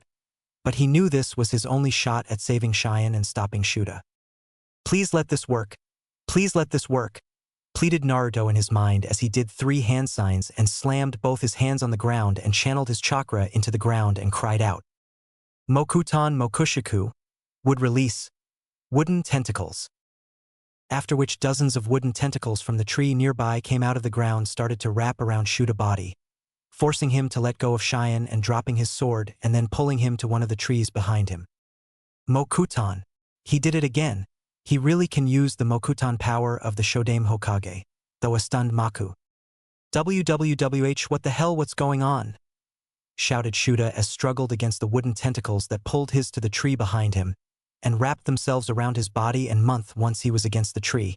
but he knew this was his only shot at saving Cheyenne and stopping Shuda. Please let this work. Please let this work, pleaded Naruto in his mind as he did 3 hand signs and slammed both his hands on the ground and channeled his chakra into the ground and cried out. Mokuton Mokushiku, would release wooden tentacles. After which dozens of wooden tentacles from the tree nearby came out of the ground, started to wrap around Shuda's body, forcing him to let go of Cheyenne and dropping his sword and then pulling him to one of the trees behind him. Mokuton. He did it again. He really can use the Mokuton power of the Shodame Hokage, though a stunned Maku. WWWH, what the hell, what's going on? Shouted Shuda as struggled against the wooden tentacles that pulled his to the tree behind him and wrapped themselves around his body and month once he was against the tree.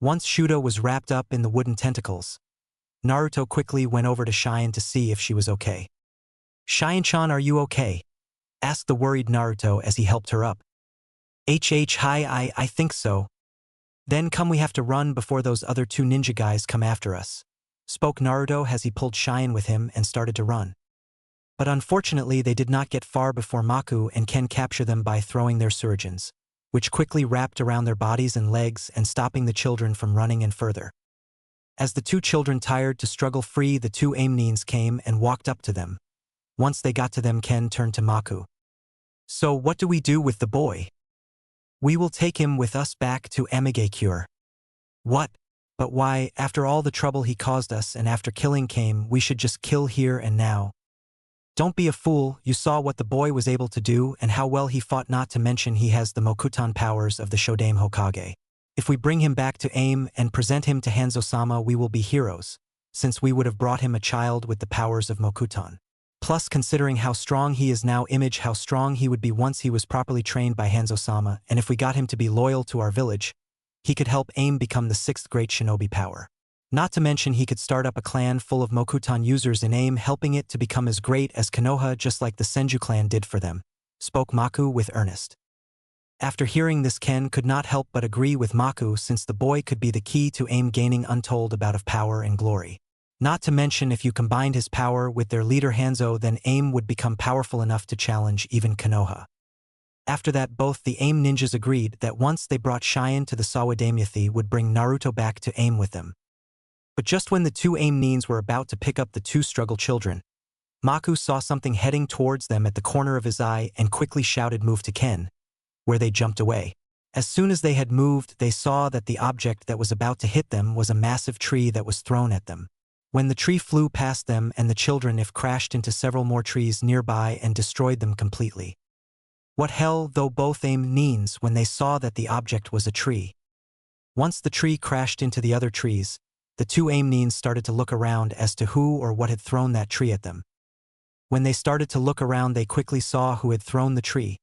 Once Shuda was wrapped up in the wooden tentacles, Naruto quickly went over to Cheyenne to see if she was okay. Cheyenne-chan, are you okay? Asked the worried Naruto as he helped her up. Hi, I think so. Then come, we have to run before those other 2 ninja guys come after us, spoke Naruto as he pulled Cheyenne with him and started to run. But unfortunately they did not get far before Maku and Ken capture them by throwing their surgeons, which quickly wrapped around their bodies and legs and stopping the children from running and further. As the two children tired to struggle free, the two Aimnines came and walked up to them. Once they got to them, Ken turned to Maku. "So what do we do with the boy?" "We will take him with us back to Amigakure." "What? But why, after all the trouble he caused us and after killing came, we should just kill here and now?" "Don't be a fool, you saw what the boy was able to do and how well he fought, not to mention he has the Mokutan powers of the Shodame Hokage. If we bring him back to Aim and present him to Hanzo-sama, we will be heroes, since we would have brought him a child with the powers of Mokutan. Plus, considering how strong he is now, image how strong he would be once he was properly trained by Hanzo-sama, and if we got him to be loyal to our village, he could help Aim become the 6th great shinobi power. Not to mention he could start up a clan full of Mokutan users in Aim, helping it to become as great as Konoha, just like the Senju clan did for them," spoke Maku with earnest. After hearing this, Ken could not help but agree with Maku, since the boy could be the key to Aim gaining untold amount of power and glory. Not to mention if you combined his power with their leader Hanzo, then Aim would become powerful enough to challenge even Konoha. After that, both the Aim ninjas agreed that once they brought Cheyenne to the Sawa Damathi would bring Naruto back to Aim with them. But just when the two Aim nines were about to pick up the two struggle children, Maku saw something heading towards them at the corner of his eye and quickly shouted, "Move," to Ken, where they jumped away. As soon as they had moved, they saw that the object that was about to hit them was a massive tree that was thrown at them. When the tree flew past them and the children, if crashed into several more trees nearby and destroyed them completely. What hell, though, both Aim nines when they saw that the object was a tree. Once the tree crashed into the other trees, the two Aim nines started to look around as to who or what had thrown that tree at them. When they started to look around, they quickly saw who had thrown the tree,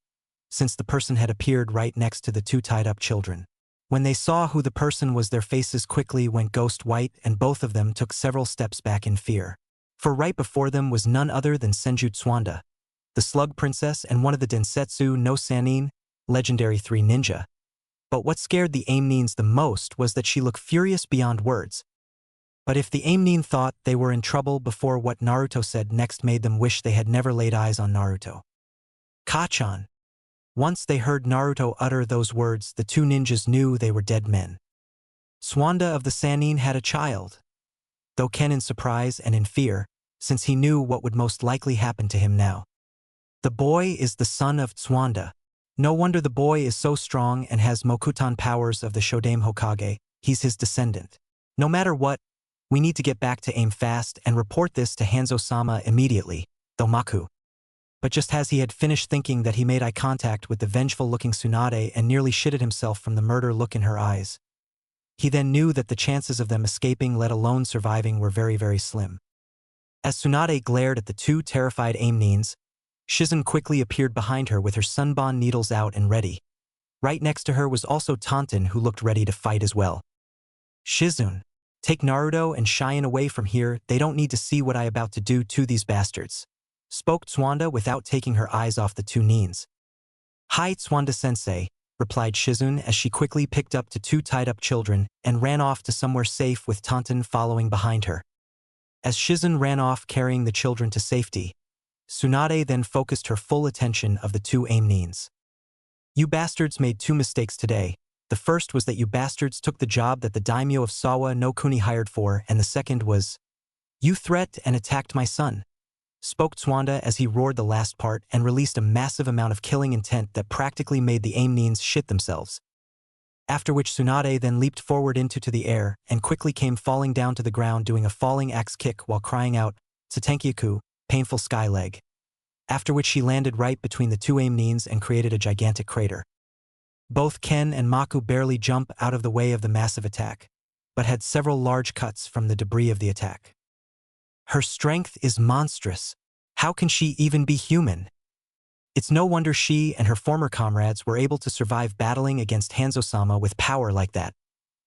since the person had appeared right next to the two tied-up children. When they saw who the person was, their faces quickly went ghost white and both of them took several steps back in fear. For right before them was none other than Senju Tsuwanda, the Slug Princess and one of the Densetsu no Sannin, legendary 3 ninja. But what scared the Aim nines the most was that she looked furious beyond words. But if the Aim nin thought they were in trouble before, what Naruto said next made them wish they had never laid eyes on Naruto. "Kachan." Once they heard Naruto utter those words, the two ninjas knew they were dead men. Tsuwanda of the Sannin had a child. Though Ken in surprise and in fear, since he knew what would most likely happen to him now. The boy is the son of Tsuwanda. No wonder the boy is so strong and has Mokutan powers of the Shodame Hokage, he's his descendant. No matter what, we need to get back to Aim fast and report this to Hanzo-sama immediately, though Maku. But just as he had finished thinking that, he made eye contact with the vengeful-looking Tsunade and nearly shitted himself from the murder look in her eyes. He then knew that the chances of them escaping, let alone surviving, were very, very slim. As Tsunade glared at the two terrified Aim nines, Shizun quickly appeared behind her with her sunbon needles out and ready. Right next to her was also Taunton, who looked ready to fight as well. "Shizun, take Naruto and Cheyenne away from here. They don't need to see what I about to do to these bastards," spoke Tsuwanda without taking her eyes off the two nines. "Hi, Tsuwanda-sensei," replied Shizun as she quickly picked up the two tied-up children and ran off to somewhere safe with Taunton following behind her. As Shizun ran off carrying the children to safety, Tsunade then focused her full attention of the two Aim nines. "You bastards made 2 mistakes today. The first was that you bastards took the job that the daimyo of Sawa no Kuni hired for, and the second was, you threat and attacked my son," spoke Tsuwanda as he roared the last part and released a massive amount of killing intent that practically made the Aim nines shit themselves. After which Tsunade then leaped forward into the air and quickly came falling down to the ground, doing a falling axe kick while crying out, "Tsutenkyaku, painful sky leg." After which she landed right between the two Aim nines and created a gigantic crater. Both Ken and Maku barely jump out of the way of the massive attack, but had several large cuts from the debris of the attack. Her strength is monstrous. How can she even be human? It's no wonder she and her former comrades were able to survive battling against Hanzo-sama with power like that,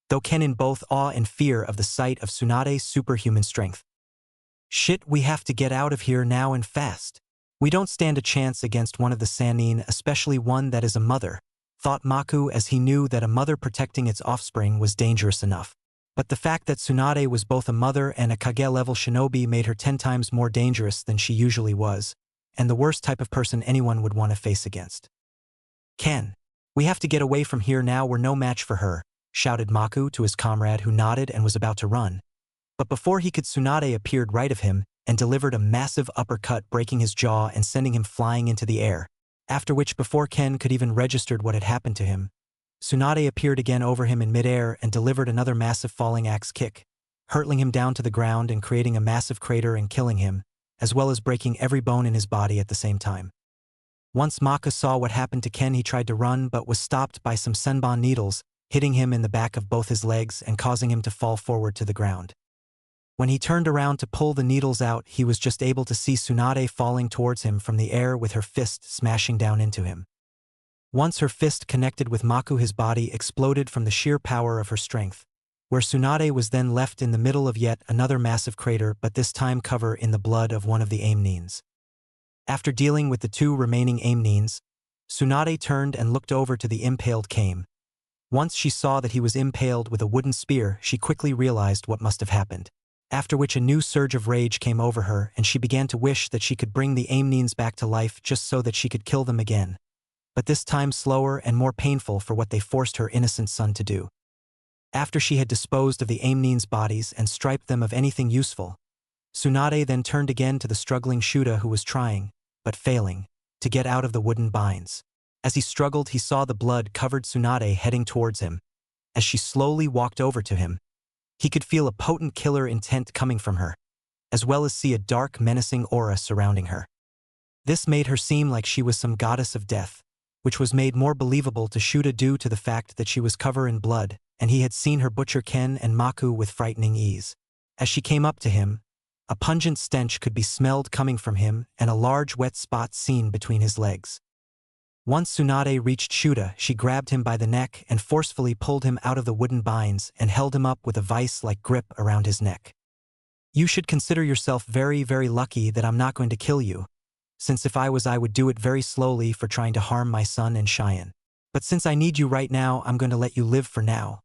though Ken in both awe and fear of the sight of Tsunade's superhuman strength. "Shit, we have to get out of here now and fast. We don't stand a chance against one of the Sannin, especially one that is a mother," thought Maku, as he knew that a mother protecting its offspring was dangerous enough. But the fact that Tsunade was both a mother and a Kage-level shinobi made her 10 times more dangerous than she usually was. and the worst type of person anyone would want to face against. "Ken, we have to get away from here now, we're no match for her," shouted Maku to his comrade who nodded and was about to run. But before he could, Tsunade appeared right of him and delivered a massive uppercut, breaking his jaw and sending him flying into the air. After which, before Ken could even register what had happened to him, Tsunade appeared again over him in midair and delivered another massive falling axe kick, hurtling him down to the ground and creating a massive crater and killing him, as well as breaking every bone in his body at the same time. Once Maka saw what happened to Ken, he tried to run but was stopped by some senbon needles, hitting him in the back of both his legs and causing him to fall forward to the ground. When he turned around to pull the needles out, he was just able to see Tsunade falling towards him from the air with her fist smashing down into him. Once her fist connected with Maku, his body exploded from the sheer power of her strength, where Tsunade was then left in the middle of yet another massive crater, but this time covered in the blood of one of the Aimnines. After dealing with the two remaining Aimnines, Tsunade turned and looked over to the impaled Kame. Once she saw that he was impaled with a wooden spear, she quickly realized what must have happened. After which a new surge of rage came over her and she began to wish that she could bring the Aimnines back to life just so that she could kill them again. But this time slower and more painful for what they forced her innocent son to do. After she had disposed of the Aimnines' bodies and stripped them of anything useful, Tsunade then turned again to the struggling Shuda, who was trying, but failing, to get out of the wooden binds. As he struggled, he saw the blood-covered Tsunade heading towards him. As she slowly walked over to him, he could feel a potent killer intent coming from her, as well as see a dark, menacing aura surrounding her. This made her seem like she was some goddess of death, which was made more believable to Shuda due to the fact that she was covered in blood, and he had seen her butcher Ken and Maku with frightening ease. As she came up to him, a pungent stench could be smelled coming from him and a large wet spot seen between his legs. Once Tsunade reached Shuda, she grabbed him by the neck and forcefully pulled him out of the wooden binds and held him up with a vice-like grip around his neck. "You should consider yourself very, very lucky that I'm not going to kill you, since if I was, I would do it very slowly for trying to harm my son and Cheyenne. But since I need you right now, I'm going to let you live for now,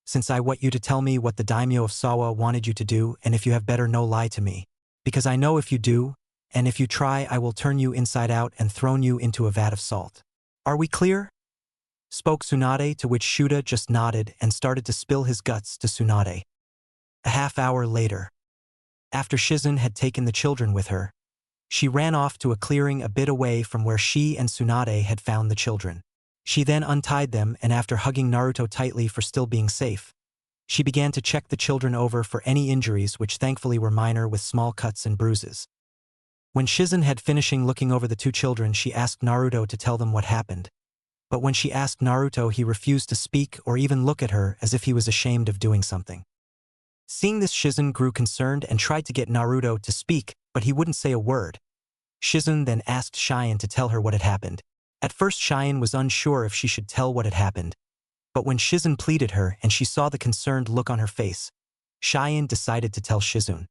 since I want you to tell me what the daimyo of Sawa wanted you to do, and if you have better no lie to me, because I know if you do, and if you try, I will turn you inside out and throw you into a vat of salt. Are we clear?" spoke Tsunade, to which Shuda just nodded and started to spill his guts to Tsunade. A half-hour later, after Shizun had taken the children with her, she ran off to a clearing a bit away from where she and Tsunade had found the children. She then untied them, and after hugging Naruto tightly for still being safe, she began to check the children over for any injuries, which thankfully were minor with small cuts and bruises. When Shizun had finishing looking over the two children, she asked Naruto to tell them what happened. But when she asked Naruto, he refused to speak or even look at her, as if he was ashamed of doing something. Seeing this, Shizun grew concerned and tried to get Naruto to speak, but he wouldn't say a word. Shizun then asked Cheyenne to tell her what had happened. At first, Cheyenne was unsure if she should tell what had happened. But when Shizun pleaded her and she saw the concerned look on her face, Cheyenne decided to tell Shizun.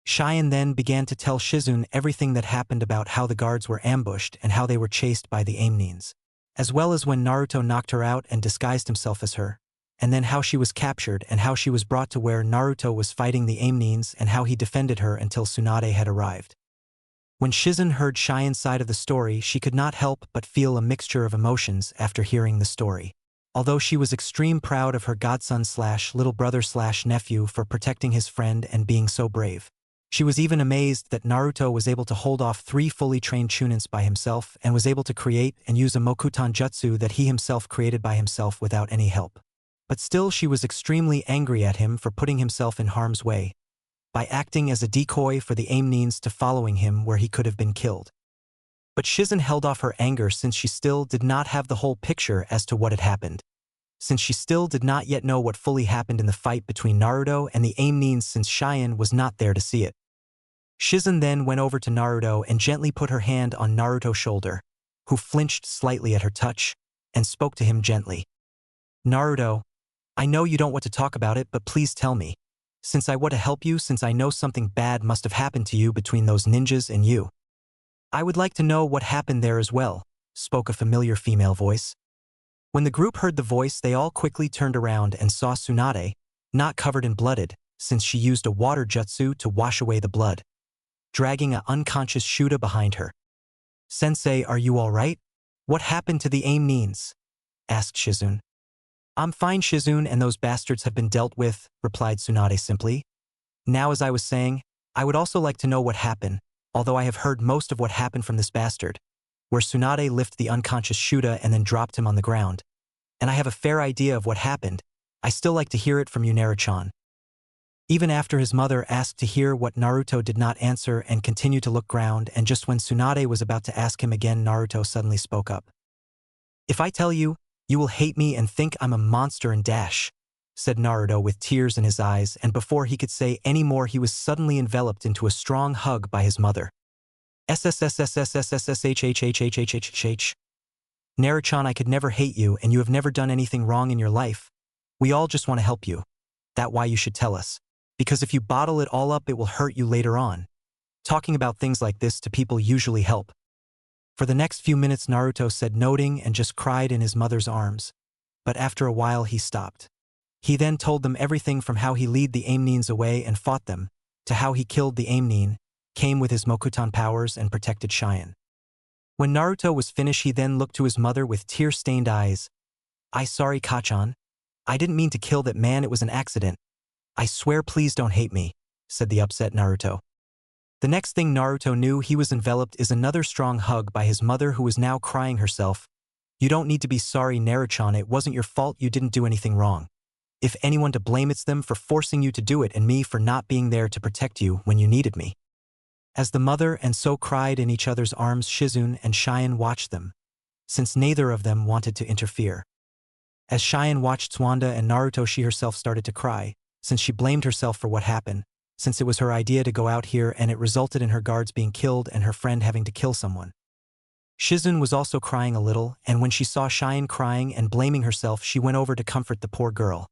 Cheyenne then began to tell Shizun everything that happened about how the guards were ambushed and how they were chased by the Aimnines, as well as when Naruto knocked her out and disguised himself as her, and then how she was captured and how she was brought to where Naruto was fighting the Aimnines and how he defended her until Tsunade had arrived. When Shizun heard Cheyenne's side of the story, she could not help but feel a mixture of emotions after hearing the story. Although she was extreme proud of her godson/little brother/nephew for protecting his friend and being so brave, she was even amazed that Naruto was able to hold off 3 fully trained Chunins by himself and was able to create and use a Mokutan Jutsu that he himself created by himself without any help. But still, she was extremely angry at him for putting himself in harm's way, by acting as a decoy for the Aimnines to following him where he could have been killed. But Shizun held off her anger since she still did not have the whole picture as to what had happened, since she still did not yet know what fully happened in the fight between Naruto and the Aimnines, since Cheyenne was not there to see it. Shizun then went over to Naruto and gently put her hand on Naruto's shoulder, who flinched slightly at her touch, and spoke to him gently. "Naruto, I know you don't want to talk about it, but please tell me, since I want to help you, since I know something bad must have happened to you between those ninjas and you. I would like to know what happened there as well," spoke a familiar female voice. When the group heard the voice, they all quickly turned around and saw Tsunade, not covered in blood, since she used a water jutsu to wash away the blood, dragging an unconscious Shuda behind her. Sensei, are you all right? What happened to the aim Nines? Asked Shizune. I'm fine, Shizune, and those bastards have been dealt with, replied Tsunade simply. Now, as I was saying, I would also like to know what happened, although I have heard most of what happened from this bastard, where Tsunade lifted the unconscious Shuda and then dropped him on the ground. And I have a fair idea of what happened. I still like to hear it from you, Naruto-chan. Even after his mother asked to hear what, Naruto did not answer and continued to look ground, and just when Tsunade was about to ask him again, Naruto suddenly spoke up. If I tell you, you will hate me and think I'm a monster and dash, said Naruto with tears in his eyes, and before he could say any more he was suddenly enveloped into a strong hug by his mother. SSSSSSSSHHHHHHH. Naruto-chan, I could never hate you and you have never done anything wrong in your life. We all just want to help you. That's why you should tell us. Because if you bottle it all up, it will hurt you later on. Talking about things like this to people usually help. For the next few minutes, Naruto said nothing and just cried in his mother's arms. But after a while he stopped. He then told them everything from how he led the Aimnines away and fought them, to how he killed the Aimnine, came with his Mokuton powers and protected Cheyenne. When Naruto was finished, he then looked to his mother with tear-stained eyes. I sorry, Kachan. I didn't mean to kill that man, it was an accident. I swear, please don't hate me, said the upset Naruto. The next thing Naruto knew, he was enveloped is another strong hug by his mother, who was now crying herself. You don't need to be sorry, Naruto-chan, it wasn't your fault, you didn't do anything wrong. If anyone to blame, it's them for forcing you to do it and me for not being there to protect you when you needed me. As the mother and so cried in each other's arms, Shizune and Cheyenne watched them, since neither of them wanted to interfere. As Cheyenne watched Tsuwanda and Naruto, she herself started to cry, since she blamed herself for what happened, since it was her idea to go out here and it resulted in her guards being killed and her friend having to kill someone. Shizune was also crying a little, and when she saw Cheyenne crying and blaming herself, she went over to comfort the poor girl,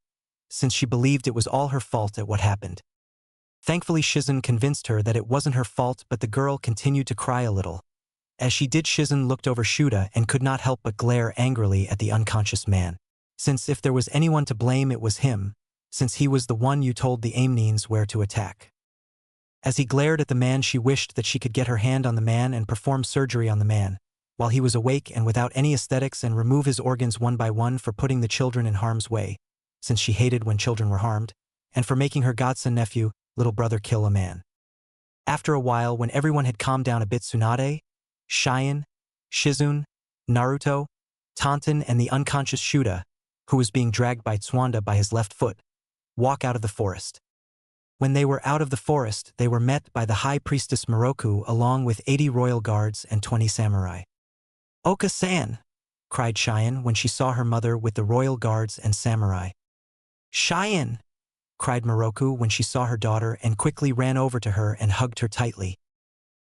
since she believed it was all her fault at what happened. Thankfully, Shizune convinced her that it wasn't her fault, but the girl continued to cry a little. As she did, Shizune looked over Shuda and could not help but glare angrily at the unconscious man, since if there was anyone to blame, it was him, since he was the one you told the Aimnines where to attack. As he glared at the man, she wished that she could get her hand on the man and perform surgery on the man, while he was awake and without any aesthetics, and remove his organs one by one for putting the children in harm's way, since she hated when children were harmed, and for making her godson nephew, little brother, kill a man. After a while, when everyone had calmed down a bit, Tsunade, Cheyenne, Shizune, Naruto, Tonton, and the unconscious Shuda, who was being dragged by Tsuwanda by his left foot, walk out of the forest. When they were out of the forest, they were met by the High Priestess Miroku along with 80 royal guards and 20 samurai. Oka-san, cried Cheyenne when she saw her mother with the royal guards and samurai. Cheyenne, cried Miroku when she saw her daughter and quickly ran over to her and hugged her tightly.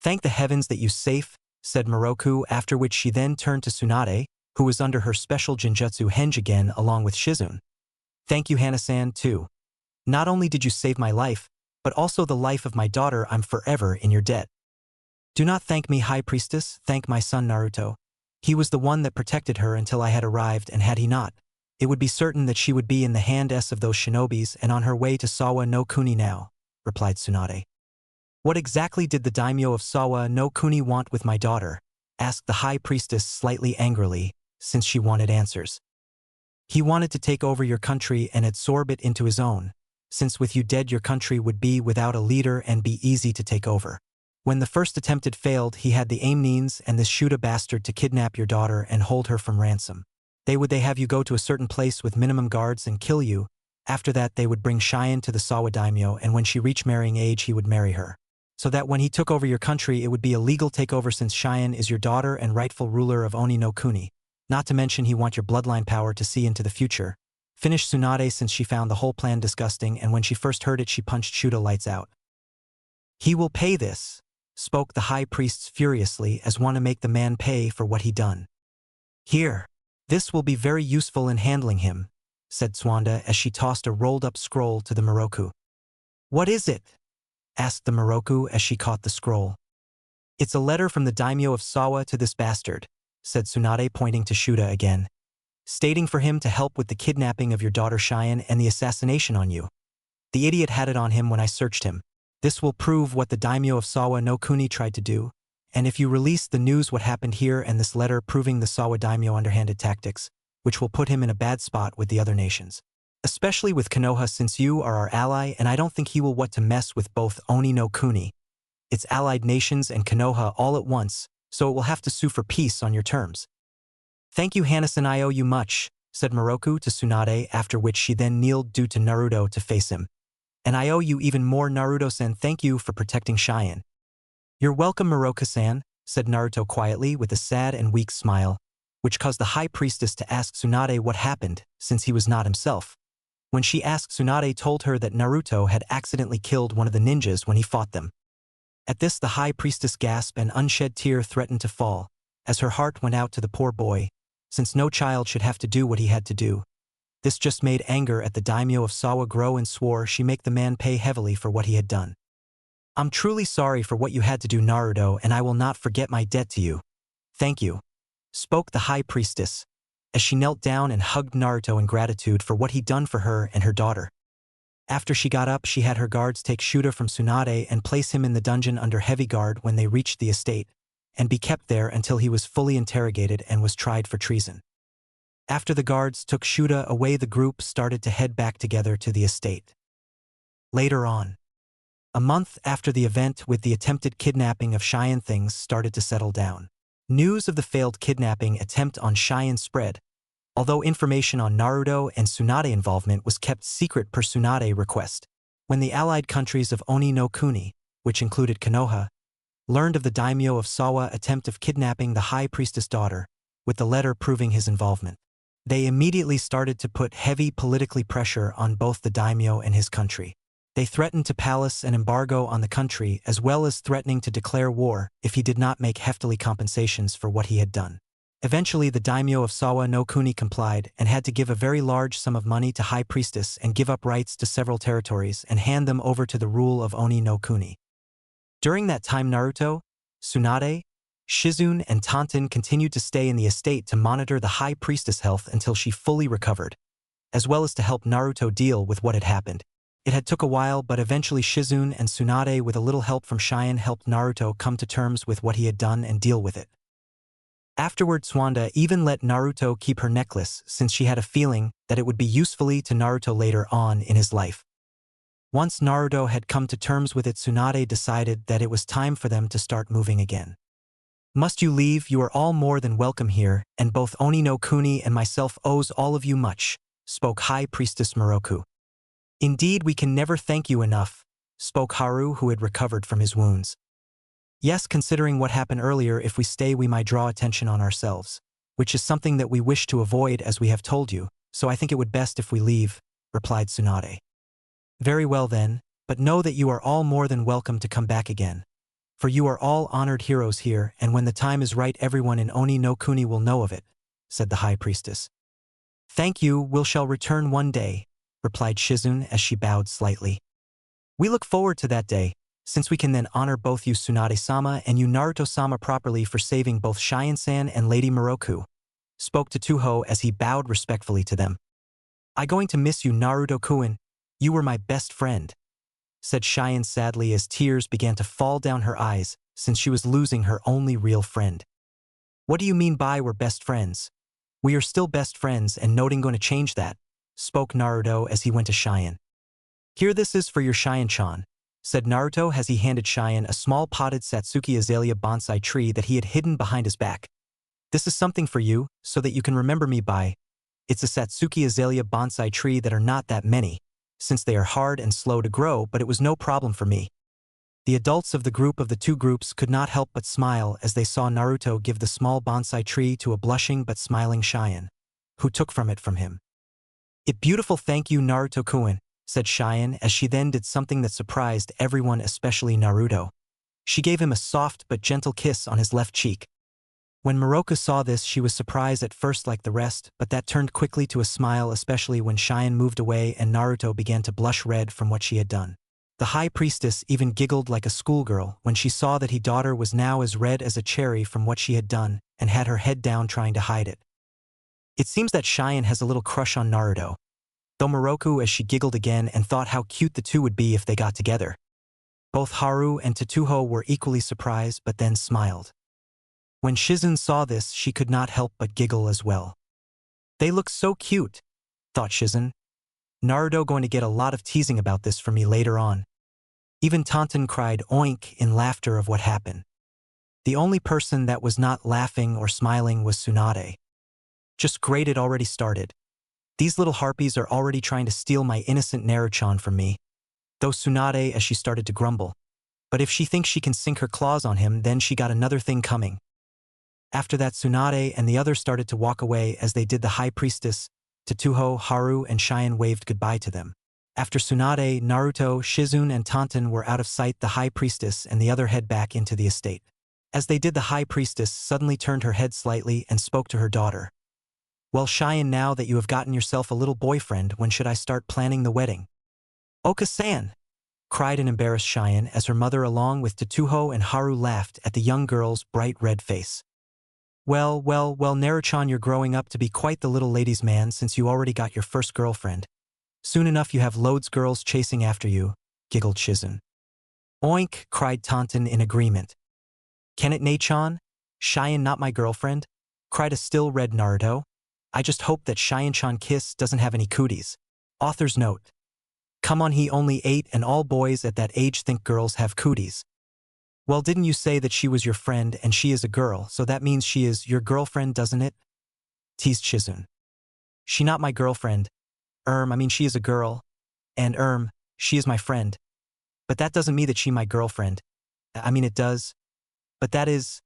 Thank the heavens that you're safe, said Miroku, after which she then turned to Tsunade, who was under her special Genjutsu henge again along with Shizune. Thank you, Hana-san, too. Not only did you save my life, but also the life of my daughter. I'm forever in your debt. Do not thank me, High Priestess, thank my son Naruto. He was the one that protected her until I had arrived, and had he not, it would be certain that she would be in the hands of those shinobis and on her way to Sawa no Kuni now, replied Tsunade. What exactly did the daimyo of Sawa no Kuni want with my daughter? Asked the High Priestess slightly angrily, since she wanted answers. He wanted to take over your country and absorb it into his own, since with you dead your country would be without a leader and be easy to take over. When the first attempt had failed, he had the Aimnines and this Shuda bastard to kidnap your daughter and hold her from ransom. They would have you go to a certain place with minimum guards and kill you. After that they would bring Cheyenne to the Sawa daimyo, and when she reached marrying age he would marry her. So that when he took over your country it would be a legal takeover, since Cheyenne is your daughter and rightful ruler of Oni no Kuni. Not to mention he want your bloodline power to see into the future. Finished Tsunade, since she found the whole plan disgusting, and when she first heard it she punched Shuda lights out. He will pay this, spoke the high priests furiously, as want to make the man pay for what he done. Here. This will be very useful in handling him, said Tsuwanda as she tossed a rolled-up scroll to the Miroku. What is it? Asked the Miroku as she caught the scroll. It's a letter from the daimyo of Sawa to this bastard, said Tsunade, pointing to Shuda again, stating for him to help with the kidnapping of your daughter Cheyenne and the assassination on you. The idiot had it on him when I searched him. This will prove what the daimyo of Sawa no Kuni tried to do, And if you release the news what happened here and this letter proving the Sawa daimyo underhanded tactics, which will put him in a bad spot with the other nations. Especially with Konoha since you are our ally and I don't think he will want to mess with both Oni no Kuni, its allied nations and Konoha all at once, so it will have to sue for peace on your terms. Thank you Hanasan, I owe you much, said Moroku to Tsunade, after which she then kneeled due to Naruto to face him. And I owe you even more Naruto-san, thank you for protecting Cheyenne. You're welcome Moroku-san, said Naruto quietly with a sad and weak smile, which caused the high priestess to ask Tsunade what happened, since he was not himself. When she asked, Tsunade told her that Naruto had accidentally killed one of the ninjas when he fought them. At this the high priestess gasped and unshed tear threatened to fall, as her heart went out to the poor boy, since no child should have to do what he had to do. This just made anger at the daimyo of Sawa grow and swore she make the man pay heavily for what he had done. I'm truly sorry for what you had to do Naruto and I will not forget my debt to you. Thank you, spoke the high priestess, as she knelt down and hugged Naruto in gratitude for what he'd done for her and her daughter. After she got up she had her guards take Shuta from Tsunade and place him in the dungeon under heavy guard when they reached the estate, and be kept there until he was fully interrogated and was tried for treason. After the guards took Shuta away the group started to head back together to the estate. Later on, a month after the event with the attempted kidnapping of Cheyenne, things started to settle down. News of the failed kidnapping attempt on Cheyenne spread, although information on Naruto and Tsunade involvement was kept secret per Tsunade request. When the allied countries of Oni no Kuni, which included Konoha, learned of the daimyo of Sawa attempt of kidnapping the high priestess daughter, with the letter proving his involvement, they immediately started to put heavy politically pressure on both the daimyo and his country. They threatened to palace an embargo on the country as well as threatening to declare war if he did not make heftily compensations for what he had done. Eventually the daimyo of Sawa no Kuni complied and had to give a very large sum of money to High Priestess and give up rights to several territories and hand them over to the rule of Oni no Kuni. During that time Naruto, Tsunade, Shizune and Tonton continued to stay in the estate to monitor the High Priestess' health until she fully recovered, as well as to help Naruto deal with what had happened. It had took a while but eventually Shizune and Tsunade with a little help from Cheyenne helped Naruto come to terms with what he had done and deal with it. Afterward Swanda even let Naruto keep her necklace since she had a feeling that it would be usefully to Naruto later on in his life. Once Naruto had come to terms with it, Tsunade decided that it was time for them to start moving again. Must you leave? You are all more than welcome here, and both Oni no Kuni and myself owes all of you much, spoke High Priestess Moroku. Indeed, we can never thank you enough, spoke Haru, who had recovered from his wounds. Yes, considering what happened earlier, if we stay we might draw attention on ourselves, which is something that we wish to avoid as we have told you, so I think it would best if we leave, replied Tsunade. Very well then, but know that you are all more than welcome to come back again. For you are all honored heroes here, and when the time is right everyone in Oni no Kuni will know of it, said the High Priestess. Thank you, we shall return one day, replied Shizune as she bowed slightly. We look forward to that day, since we can then honor both you Tsunade-sama and you Naruto-sama properly for saving both Cheyenne-san and Lady Moroku, spoke to Tuho as he bowed respectfully to them. I going to miss you Naruto-kun, you were my best friend, said Cheyenne sadly as tears began to fall down her eyes since she was losing her only real friend. What do you mean by we're best friends? We are still best friends and nothing going to change that, spoke Naruto as he went to Cheyenne. Here this is for your Cheyenne-chan, said Naruto as he handed Cheyenne a small potted Satsuki azalea bonsai tree that he had hidden behind his back. This is something for you, so that you can remember me by. It's a Satsuki azalea bonsai tree that are not that many, since they are hard and slow to grow, but it was no problem for me. The adults of the two groups could not help but smile as they saw Naruto give the small bonsai tree to a blushing but smiling Cheyenne, who took from him. It beautiful, thank you Naruto-kun, said Cheyenne as she then did something that surprised everyone, especially Naruto. She gave him a soft but gentle kiss on his left cheek. When Moroku saw this she was surprised at first like the rest, but that turned quickly to a smile, especially when Cheyenne moved away and Naruto began to blush red from what she had done. The High Priestess even giggled like a schoolgirl when she saw that her daughter was now as red as a cherry from what she had done and had her head down trying to hide it. It seems that Cheyenne has a little crush on Naruto, though Moroku as she giggled again and thought how cute the two would be if they got together. Both Haru and Tatuho were equally surprised but then smiled. When Shizune saw this, she could not help but giggle as well. They look so cute, thought Shizune. Naruto going to get a lot of teasing about this from me later on. Even Tonton cried oink in laughter of what happened. The only person that was not laughing or smiling was Tsunade. Just great, it already started. These little harpies are already trying to steal my innocent Naruto from me. Though Tsunade as she started to grumble. But if she thinks she can sink her claws on him, then she got another thing coming. After that, Tsunade and the others started to walk away. As they did, the high priestess, Tatuho, Haru, and Cheyenne waved goodbye to them. After Tsunade, Naruto, Shizune, and Tonton were out of sight, the high priestess and the other head back into the estate. As they did, the high priestess suddenly turned her head slightly and spoke to her daughter. Well, Cheyenne, now that you have gotten yourself a little boyfriend, when should I start planning the wedding? Oka-san! Cried an embarrassed Cheyenne as her mother along with Tatuho and Haru laughed at the young girl's bright red face. Well, Naruto, you're growing up to be quite the little ladies' man since you already got your first girlfriend. Soon enough you have loads girls chasing after you, giggled Shizune. Oink, cried Tonton in agreement. Can it, Nei-chan? Cheyenne not my girlfriend? Cried a still red Naruto. I just hope that Cheyenne-chan kiss doesn't have any cooties. Author's note. Come on, he only 8 and all boys at that age think girls have cooties. Well, didn't you say that she was your friend and she is a girl, so that means she is your girlfriend, doesn't it? Teased Shizune. She not my girlfriend. I mean she is a girl. And she is my friend. But that doesn't mean that she my girlfriend. I mean it does. But that is,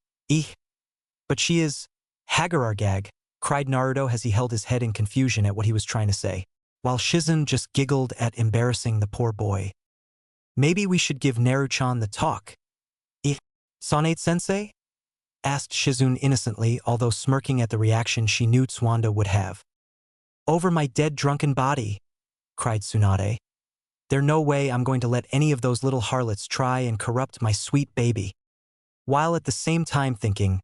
but she is, Hagarargag, cried Naruto as he held his head in confusion at what he was trying to say, while Shizune just giggled at embarrassing the poor boy. Maybe we should give Naruto the talk. Sonate-sensei? Asked Shizune innocently, although smirking at the reaction she knew Tsuwanda would have. Over my dead drunken body, cried Tsunade. There's no way I'm going to let any of those little harlots try and corrupt my sweet baby. While at the same time thinking,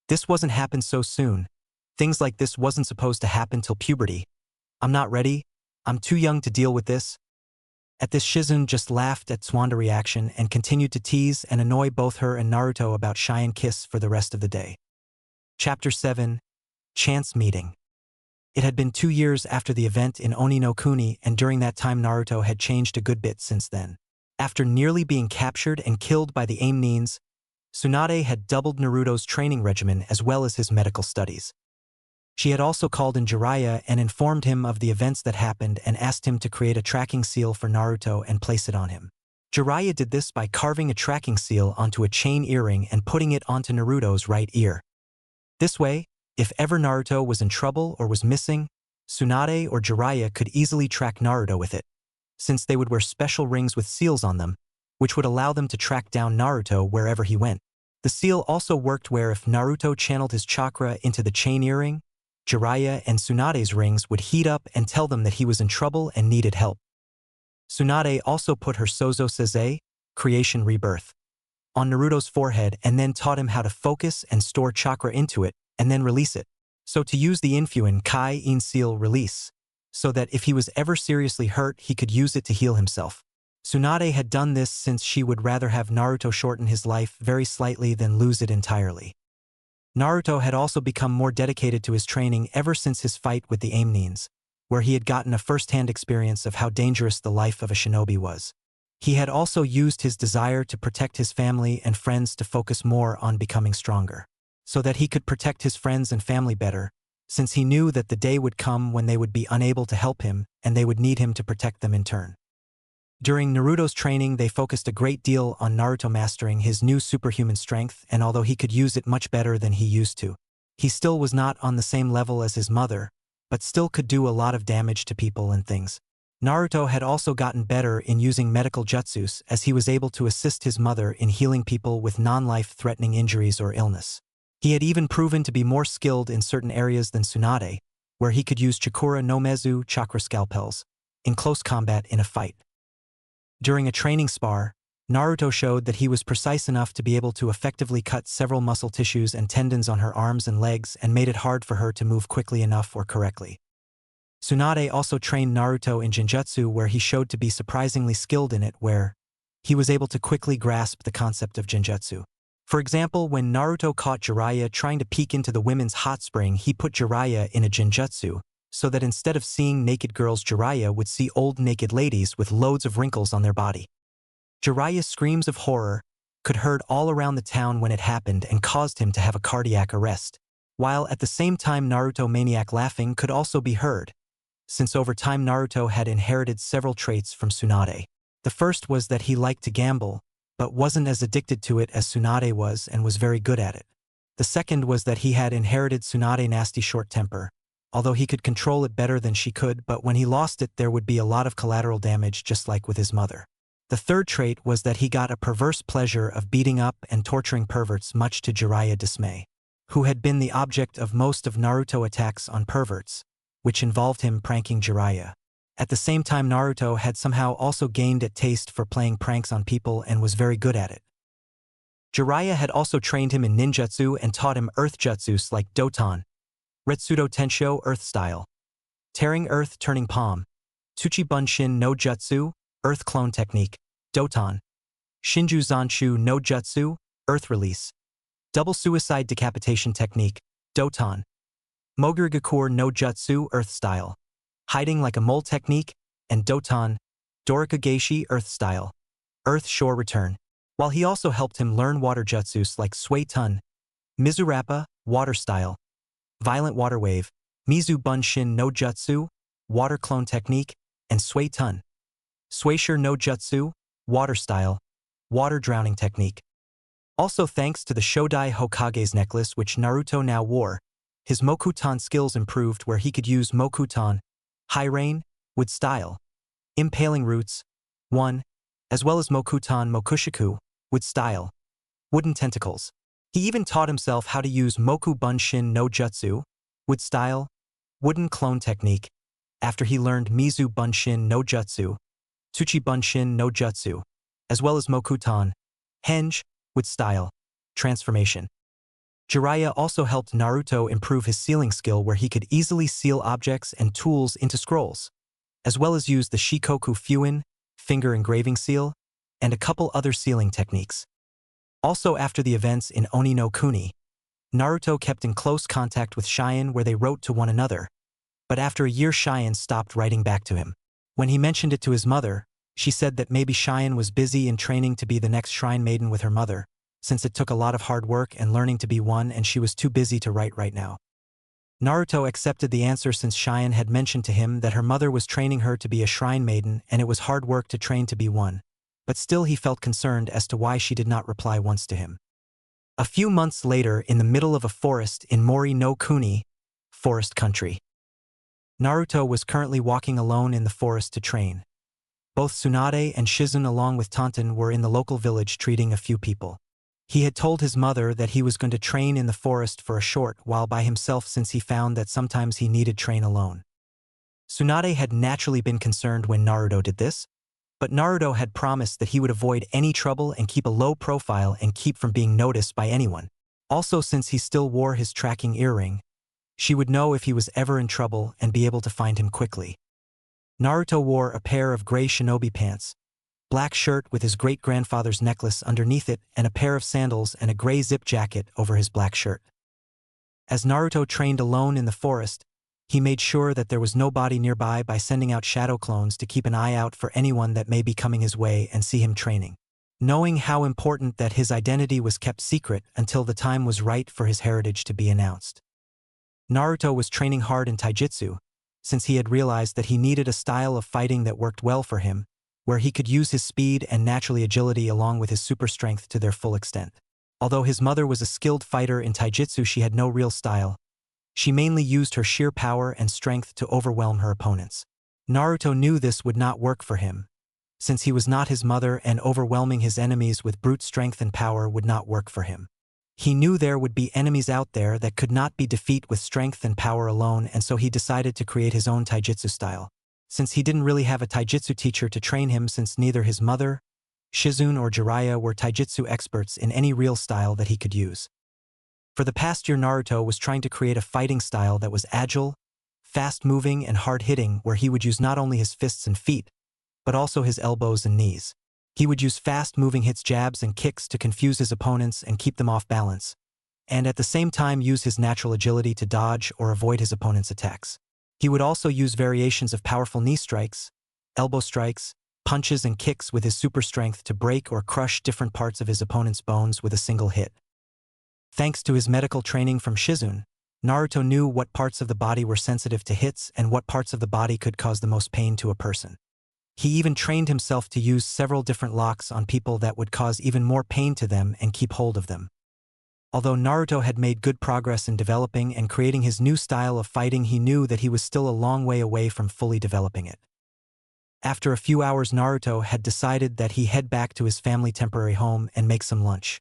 this wasn't happen so soon. Things like this wasn't supposed to happen till puberty. I'm not ready. I'm too young to deal with this. At this, Shizune just laughed at Tsuwanda's reaction and continued to tease and annoy both her and Naruto about Cheyenne kiss for the rest of the day. Chapter 7. Chance Meeting. It had been 2 years after the event in Oni no Kuni, and during that time Naruto had changed a good bit since then. After nearly being captured and killed by the Aim-nins, Tsunade had doubled Naruto's training regimen as well as his medical studies. She had also called in Jiraiya and informed him of the events that happened and asked him to create a tracking seal for Naruto and place it on him. Jiraiya did this by carving a tracking seal onto a chain earring and putting it onto Naruto's right ear. This way, if ever Naruto was in trouble or was missing, Tsunade or Jiraiya could easily track Naruto with it, since they would wear special rings with seals on them, which would allow them to track down Naruto wherever he went. The seal also worked where if Naruto channeled his chakra into the chain earring, Jiraiya and Tsunade's rings would heat up and tell them that he was in trouble and needed help. Tsunade also put her Sozo Seize, creation rebirth, on Naruto's forehead and then taught him how to focus and store chakra into it and then release it. So to use the Infuen Kai-in seal release, so that if he was ever seriously hurt he could use it to heal himself. Tsunade had done this since she would rather have Naruto shorten his life very slightly than lose it entirely. Naruto had also become more dedicated to his training ever since his fight with the Aim-nins, where he had gotten a first-hand experience of how dangerous the life of a shinobi was. He had also used his desire to protect his family and friends to focus more on becoming stronger, so that he could protect his friends and family better, since he knew that the day would come when they would be unable to help him and they would need him to protect them in turn. During Naruto's training, they focused a great deal on Naruto mastering his new superhuman strength, and although he could use it much better than he used to, he still was not on the same level as his mother, but still could do a lot of damage to people and things. Naruto had also gotten better in using medical jutsus as he was able to assist his mother in healing people with non-life-threatening injuries or illness. He had even proven to be more skilled in certain areas than Tsunade, where he could use Chakura no Mezu chakra scalpels in close combat in a fight. During a training spar, Naruto showed that he was precise enough to be able to effectively cut several muscle tissues and tendons on her arms and legs and made it hard for her to move quickly enough or correctly. Tsunade also trained Naruto in Genjutsu, where he showed to be surprisingly skilled in it, where, he was able to quickly grasp the concept of genjutsu. For example, when Naruto caught Jiraiya trying to peek into the women's hot spring, he put Jiraiya in a genjutsu, so that instead of seeing naked girls, Jiraiya would see old naked ladies with loads of wrinkles on their body. Jiraiya's screams of horror could heard all around the town when it happened and caused him to have a cardiac arrest, while at the same time Naruto maniac laughing could also be heard, since over time Naruto had inherited several traits from Tsunade. The first was that he liked to gamble, but wasn't as addicted to it as Tsunade was and was very good at it. The second was that he had inherited Tsunade's nasty short temper, although he could control it better than she could, but when he lost it there would be a lot of collateral damage just like with his mother. The third trait was that he got a perverse pleasure of beating up and torturing perverts, much to Jiraiya's dismay, who had been the object of most of Naruto attacks on perverts, which involved him pranking Jiraiya. At the same time, Naruto had somehow also gained a taste for playing pranks on people and was very good at it. Jiraiya had also trained him in ninjutsu and taught him earth jutsus like Doton, Retsudo Tensho earth style, tearing earth turning palm, Tsuchi Bunshin no Jutsu, earth clone technique, Doton, Shinju Zanshu no Jutsu, earth release, double suicide decapitation technique, Doton, Mogurigakur no Jutsu earth style, hiding like a mole technique, and Doton, Dorika Geishi earth style, earth shore return, while he also helped him learn water jutsus like Sui Tun, Mizurappa, water style, violent water wave, Mizu Bunshin no Jutsu, water clone technique, and Sui Tun, Suishir no Jutsu, water style, water drowning technique. Also thanks to the Shodai Hokage's necklace which Naruto now wore, his Mokutan skills improved where he could use Mokutan, high rain, wood style, impaling roots, 1, as well as Mokutan Mokushiku, wood style, wooden tentacles. He even taught himself how to use Moku Bunshin no Jutsu, wood style, wooden clone technique, after he learned Mizu Bunshin no Jutsu, Tsuchi Bunshin no Jutsu, as well as Mokutan, henge, wood style, transformation. Jiraiya also helped Naruto improve his sealing skill where he could easily seal objects and tools into scrolls, as well as use the Shikoku Fuin, finger engraving seal, and a couple other sealing techniques. Also after the events in Oni no Kuni, Naruto kept in close contact with Cheyenne where they wrote to one another, but after a year Cheyenne stopped writing back to him. When he mentioned it to his mother, she said that maybe Cheyenne was busy in training to be the next shrine maiden with her mother, since it took a lot of hard work and learning to be one and she was too busy to write right now. Naruto accepted the answer since Cheyenne had mentioned to him that her mother was training her to be a shrine maiden and it was hard work to train to be one, but still he felt concerned as to why she did not reply once to him. A few months later, in the middle of a forest in Mori no Kuni, forest country, Naruto was currently walking alone in the forest to train. Both Tsunade and Shizun along with Tonton were in the local village treating a few people. He had told his mother that he was going to train in the forest for a short while by himself since he found that sometimes he needed train alone. Tsunade had naturally been concerned when Naruto did this, but Naruto had promised that he would avoid any trouble and keep a low profile and keep from being noticed by anyone. Also, since he still wore his tracking earring, she would know if he was ever in trouble and be able to find him quickly. Naruto wore a pair of gray shinobi pants, black shirt with his great-grandfather's necklace underneath it, and a pair of sandals and a gray zip jacket over his black shirt. As Naruto trained alone in the forest, he made sure that there was nobody nearby by sending out shadow clones to keep an eye out for anyone that may be coming his way and see him training, knowing how important that his identity was kept secret until the time was right for his heritage to be announced. Naruto was training hard in taijutsu, since he had realized that he needed a style of fighting that worked well for him, where he could use his speed and naturally agility along with his super strength to their full extent. Although his mother was a skilled fighter in taijutsu, she had no real style. She mainly used her sheer power and strength to overwhelm her opponents. Naruto knew this would not work for him, since he was not his mother and overwhelming his enemies with brute strength and power would not work for him. He knew there would be enemies out there that could not be defeated with strength and power alone, and so he decided to create his own taijutsu style. Since he didn't really have a taijutsu teacher to train him, since neither his mother, Shizun or Jiraiya were taijutsu experts in any real style that he could use. For the past year Naruto was trying to create a fighting style that was agile, fast-moving and hard-hitting where he would use not only his fists and feet, but also his elbows and knees. He would use fast-moving hits, jabs, and kicks to confuse his opponents and keep them off balance, and at the same time use his natural agility to dodge or avoid his opponent's attacks. He would also use variations of powerful knee strikes, elbow strikes, punches, and kicks with his super strength to break or crush different parts of his opponent's bones with a single hit. Thanks to his medical training from Shizune, Naruto knew what parts of the body were sensitive to hits and what parts of the body could cause the most pain to a person. He even trained himself to use several different locks on people that would cause even more pain to them and keep hold of them. Although Naruto had made good progress in developing and creating his new style of fighting, he knew that he was still a long way away from fully developing it. After a few hours, Naruto had decided that he head back to his family temporary home and make some lunch.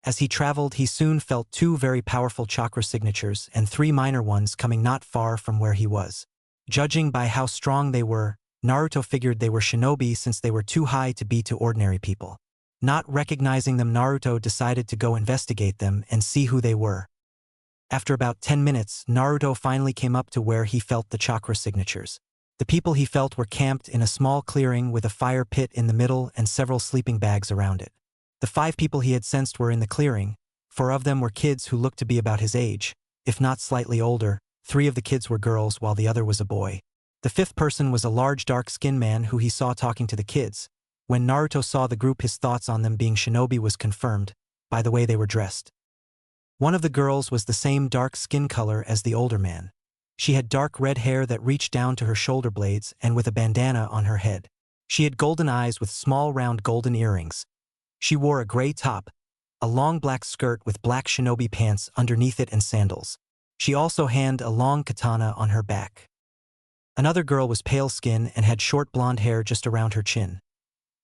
As he traveled, he soon felt 2 very powerful chakra signatures and 3 minor ones coming not far from where he was. Judging by how strong they were, Naruto figured they were shinobi since they were too high to be to ordinary people. Not recognizing them, Naruto decided to go investigate them and see who they were. After about 10 minutes, Naruto finally came up to where he felt the chakra signatures. The people he felt were camped in a small clearing with a fire pit in the middle and several sleeping bags around it. The 5 people he had sensed were in the clearing. 4 of them were kids who looked to be about his age, if not slightly older. 3 of the kids were girls while the other was a boy. The 5th person was a large dark-skinned man who he saw talking to the kids. When Naruto saw the group, his thoughts on them being shinobi was confirmed by the way they were dressed. One of the girls was the same dark skin color as the older man. She had dark red hair that reached down to her shoulder blades and with a bandana on her head. She had golden eyes with small round golden earrings. She wore a gray top, a long black skirt with black shinobi pants underneath it and sandals. She also had a long katana on her back. Another girl was pale skin and had short blonde hair just around her chin.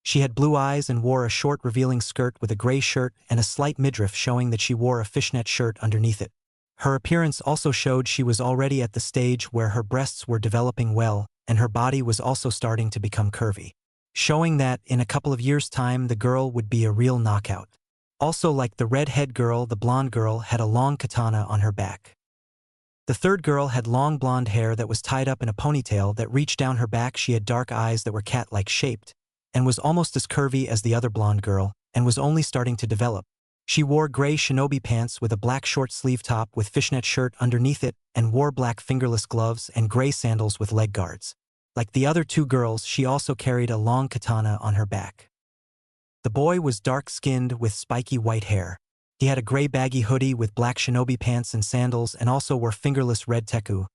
She had blue eyes and wore a short revealing skirt with a gray shirt and a slight midriff showing that she wore a fishnet shirt underneath it. Her appearance also showed she was already at the stage where her breasts were developing well and her body was also starting to become curvy, showing that in a couple of years' time the girl would be a real knockout. Also, like the red-head girl, the blonde girl had a long katana on her back. The 3rd girl had long blonde hair that was tied up in a ponytail that reached down her back. She had dark eyes that were cat-like shaped and was almost as curvy as the other blonde girl and was only starting to develop. She wore gray shinobi pants with a black short sleeve top with fishnet shirt underneath it and wore black fingerless gloves and gray sandals with leg guards. Like the other 2 girls, she also carried a long katana on her back. The boy was dark-skinned with spiky white hair. He had a gray baggy hoodie with black shinobi pants and sandals and also wore fingerless red teku.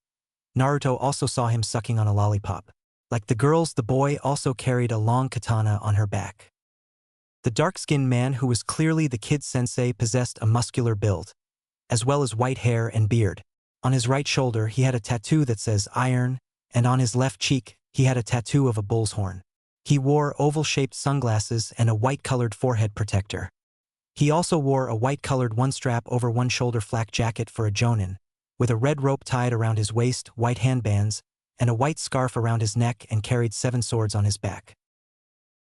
Naruto also saw him sucking on a lollipop. Like the girls, the boy also carried a long katana on her back. The dark-skinned man, who was clearly the kid sensei, possessed a muscular build, as well as white hair and beard. On his right shoulder, he had a tattoo that says iron, and on his left cheek, he had a tattoo of a bull's horn. He wore oval-shaped sunglasses and a white-colored forehead protector. He also wore a white-colored one-strap over one shoulder flak jacket for a jonin, with a red rope tied around his waist, white handbands, and a white scarf around his neck, and carried 7 swords on his back.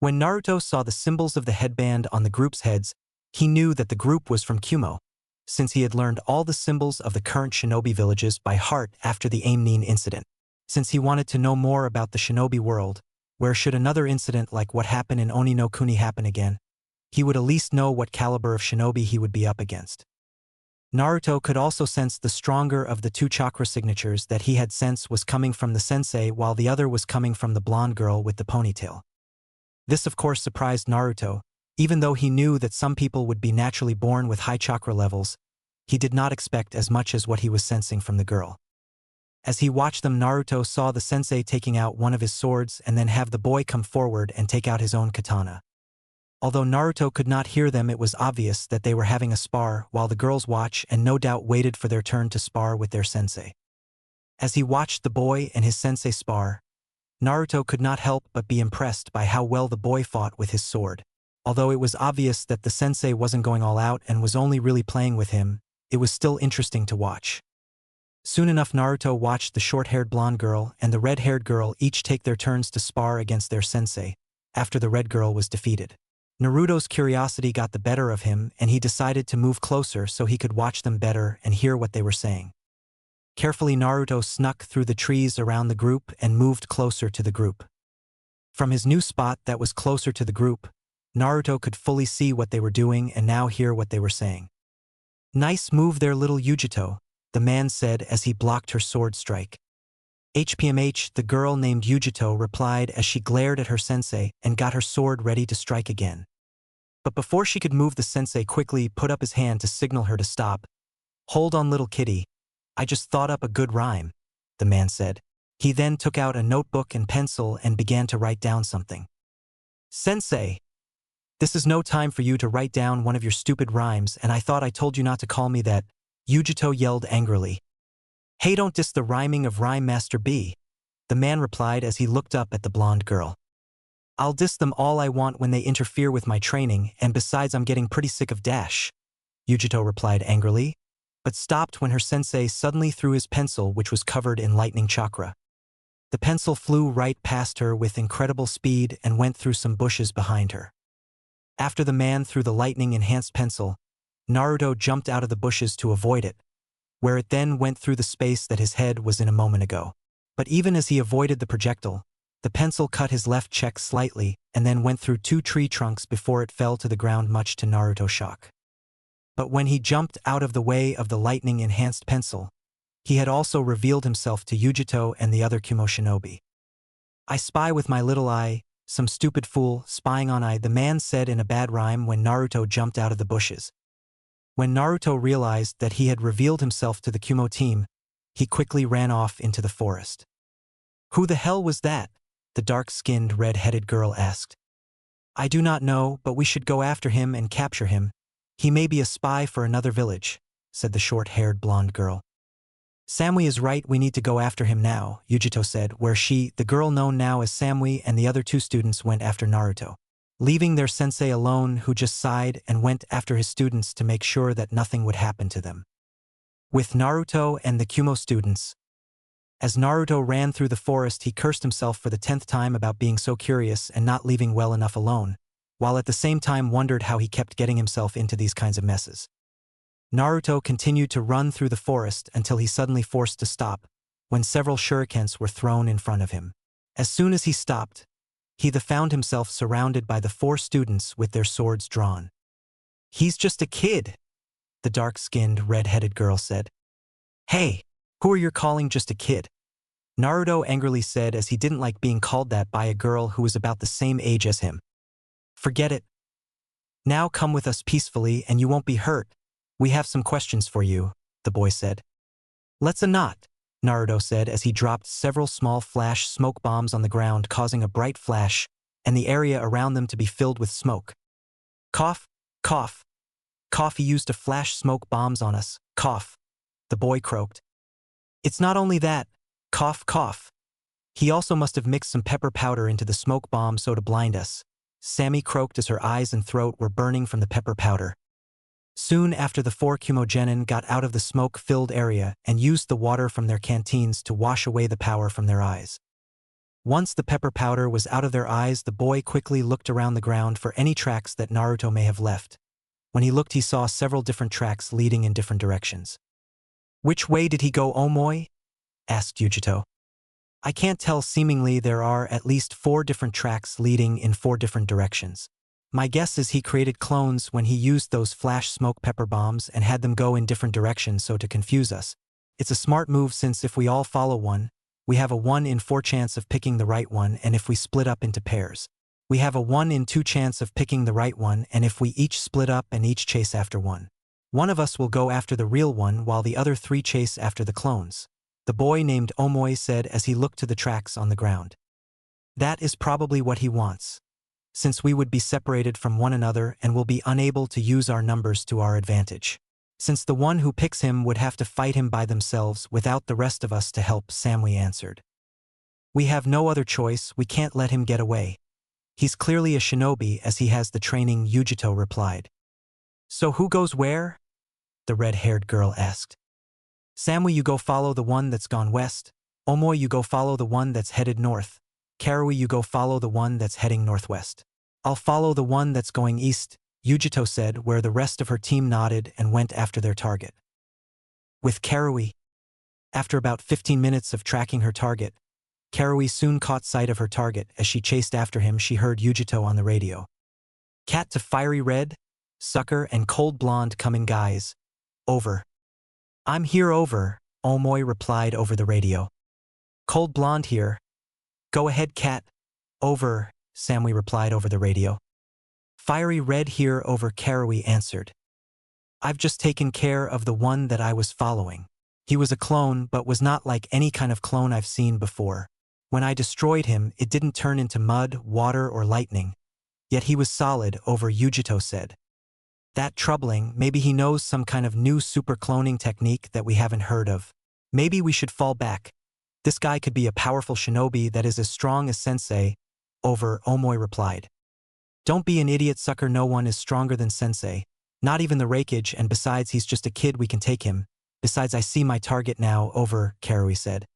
When Naruto saw the symbols of the headband on the group's heads, he knew that the group was from Kumo, since he had learned all the symbols of the current shinobi villages by heart after the Aimnin incident. Since he wanted to know more about the shinobi world, where should another incident like what happened in Oni no Kuni happen again, he would at least know what caliber of shinobi he would be up against. Naruto could also sense the stronger of the 2 chakra signatures that he had sensed was coming from the sensei, while the other was coming from the blonde girl with the ponytail. This of course surprised Naruto. Even though he knew that some people would be naturally born with high chakra levels, he did not expect as much as what he was sensing from the girl. As he watched them, Naruto saw the sensei taking out one of his swords and then have the boy come forward and take out his own katana. Although Naruto could not hear them, it was obvious that they were having a spar while the girls watched and no doubt waited for their turn to spar with their sensei. As he watched the boy and his sensei spar, Naruto could not help but be impressed by how well the boy fought with his sword. Although it was obvious that the sensei wasn't going all out and was only really playing with him, it was still interesting to watch. Soon enough, Naruto watched the short-haired blonde girl and the red-haired girl each take their turns to spar against their sensei, after the red girl was defeated. Naruto's curiosity got the better of him and he decided to move closer so he could watch them better and hear what they were saying. Carefully, Naruto snuck through the trees around the group and moved closer to the group. From his new spot that was closer to the group, Naruto could fully see what they were doing and now hear what they were saying. "Nice move there, little Yujito," the man said as he blocked her sword strike. HPMH, the girl named Yujito replied as she glared at her sensei and got her sword ready to strike again. But before she could move, the sensei quickly put up his hand to signal her to stop. "Hold on, little kitty. I just thought up a good rhyme," the man said. He then took out a notebook and pencil and began to write down something. "Sensei, this is no time for you to write down one of your stupid rhymes, and I thought I told you not to call me that," Yujito yelled angrily. "Hey, don't diss the rhyming of Rhyme Master B," the man replied as he looked up at the blonde girl. "I'll diss them all I want when they interfere with my training, and besides I'm getting pretty sick of Dash," Yujito replied angrily, but stopped when her sensei suddenly threw his pencil, which was covered in lightning chakra. The pencil flew right past her with incredible speed and went through some bushes behind her. After the man threw the lightning-enhanced pencil, Naruto jumped out of the bushes to avoid it, where it then went through the space that his head was in a moment ago. But even as he avoided the projectile, the pencil cut his left cheek slightly and then went through 2 tree trunks before it fell to the ground, much to Naruto's shock. But when he jumped out of the way of the lightning-enhanced pencil, he had also revealed himself to Yujito and the other Kumo shinobi. "I spy with my little eye, some stupid fool, spying on eye," the man said in a bad rhyme when Naruto jumped out of the bushes. When Naruto realized that he had revealed himself to the Kumo team, he quickly ran off into the forest. "Who the hell was that?" the dark-skinned, red-headed girl asked. "I do not know, but we should go after him and capture him. He may be a spy for another village," said the short-haired blonde girl. "Samui is right, we need to go after him now," Yujito said, where she, the girl known now as Samui, and the other 2 students went after Naruto, leaving their sensei alone, who just sighed and went after his students to make sure that nothing would happen to them. With Naruto and the Kumo students. As Naruto ran through the forest, he cursed himself for the 10th time about being so curious and not leaving well enough alone, while at the same time wondered how he kept getting himself into these kinds of messes. Naruto continued to run through the forest until he suddenly forced to stop, when several shurikens were thrown in front of him. As soon as he stopped, he found himself surrounded by the 4 students with their swords drawn. "He's just a kid," the dark-skinned, red-headed girl said. "Hey, who are you calling just a kid?" Naruto angrily said, as he didn't like being called that by a girl who was about the same age as him. "Forget it. Now come with us peacefully and you won't be hurt. We have some questions for you," the boy said. "Let's not," Naruto said as he dropped several small flash smoke bombs on the ground, causing a bright flash and the area around them to be filled with smoke. "Cough, cough, cough, he used to flash smoke bombs on us, cough," the boy croaked. "It's not only that, cough, cough. He also must have mixed some pepper powder into the smoke bomb so to blind us," Sammy croaked as her eyes and throat were burning from the pepper powder. Soon after, the 4 Kumogenin got out of the smoke-filled area and used the water from their canteens to wash away the power from their eyes. Once the pepper powder was out of their eyes, the boy quickly looked around the ground for any tracks that Naruto may have left. When he looked, he saw several different tracks leading in different directions. "Which way did he go, Omoi?" asked Yujito. "I can't tell. Seemingly there are at least 4 different tracks leading in 4 different directions. My guess is he created clones when he used those flash smoke pepper bombs and had them go in different directions so to confuse us. It's a smart move, since if we all follow one, we have a 1 in 4 chance of picking the right one, and if we split up into pairs, we have a 1 in 2 chance of picking the right one, and if we each split up and each chase after one of us will go after the real one while the other 3 chase after the clones," the boy named Omoi said as he looked to the tracks on the ground. "That is probably what he wants, since we would be separated from one another and will be unable to use our numbers to our advantage. Since the one who picks him would have to fight him by themselves without the rest of us to help," Samui answered. "We have no other choice, we can't let him get away. He's clearly a shinobi as he has the training," Yujito replied. "So who goes where?" the red-haired girl asked. "Samui, you go follow the one that's gone west. Omoi, you go follow the one that's headed north. Karui, you go follow the one that's heading northwest. I'll follow the one that's going east," Yujito said, where the rest of her team nodded and went after their target. With Karui. After about 15 minutes of tracking her target, Karui soon caught sight of her target. As she chased after him, she heard Yujito on the radio. Cat to fiery red, sucker and cold blonde coming guys. Over. I'm here over, Omoy replied over the radio. Cold blonde here. Go ahead cat. Over, Samui replied over the radio. Fiery red here over, Karui answered. I've just taken care of the one that I was following. He was a clone but was not like any kind of clone I've seen before. When I destroyed him, it didn't turn into mud, water or lightning. Yet he was solid, over, Yujito said. That troubling, maybe he knows some kind of new super cloning technique that we haven't heard of. Maybe we should fall back. This guy could be a powerful shinobi that is as strong as Sensei. Over, Omoy replied. Don't be an idiot sucker, no one is stronger than Sensei. Not even the Raikage, and besides he's just a kid, we can take him. Besides I see my target now, over, Karui said.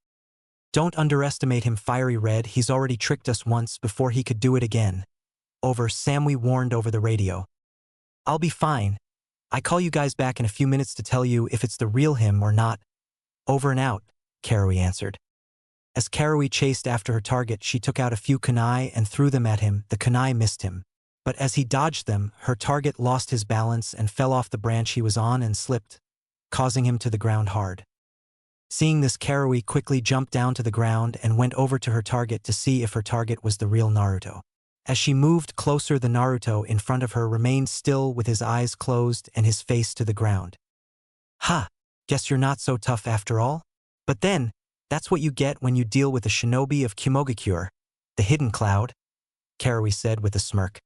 Don't underestimate him, fiery red, he's already tricked us once before he could do it again. Over, Samui warned over the radio. I'll be fine. I call you guys back in a few minutes to tell you if it's the real him or not. Over and out, Karui answered. As Karui chased after her target, she took out a few kunai and threw them at him. The kunai missed him. But as he dodged them, her target lost his balance and fell off the branch he was on and slipped, causing him to the ground hard. Seeing this, Karui quickly jumped down to the ground and went over to her target to see if her target was the real Naruto. As she moved closer, the Naruto in front of her remained still with his eyes closed and his face to the ground. Ha! Guess you're not so tough after all? But then, that's what you get when you deal with the shinobi of Kimogakure, the hidden cloud, Karui said with a smirk.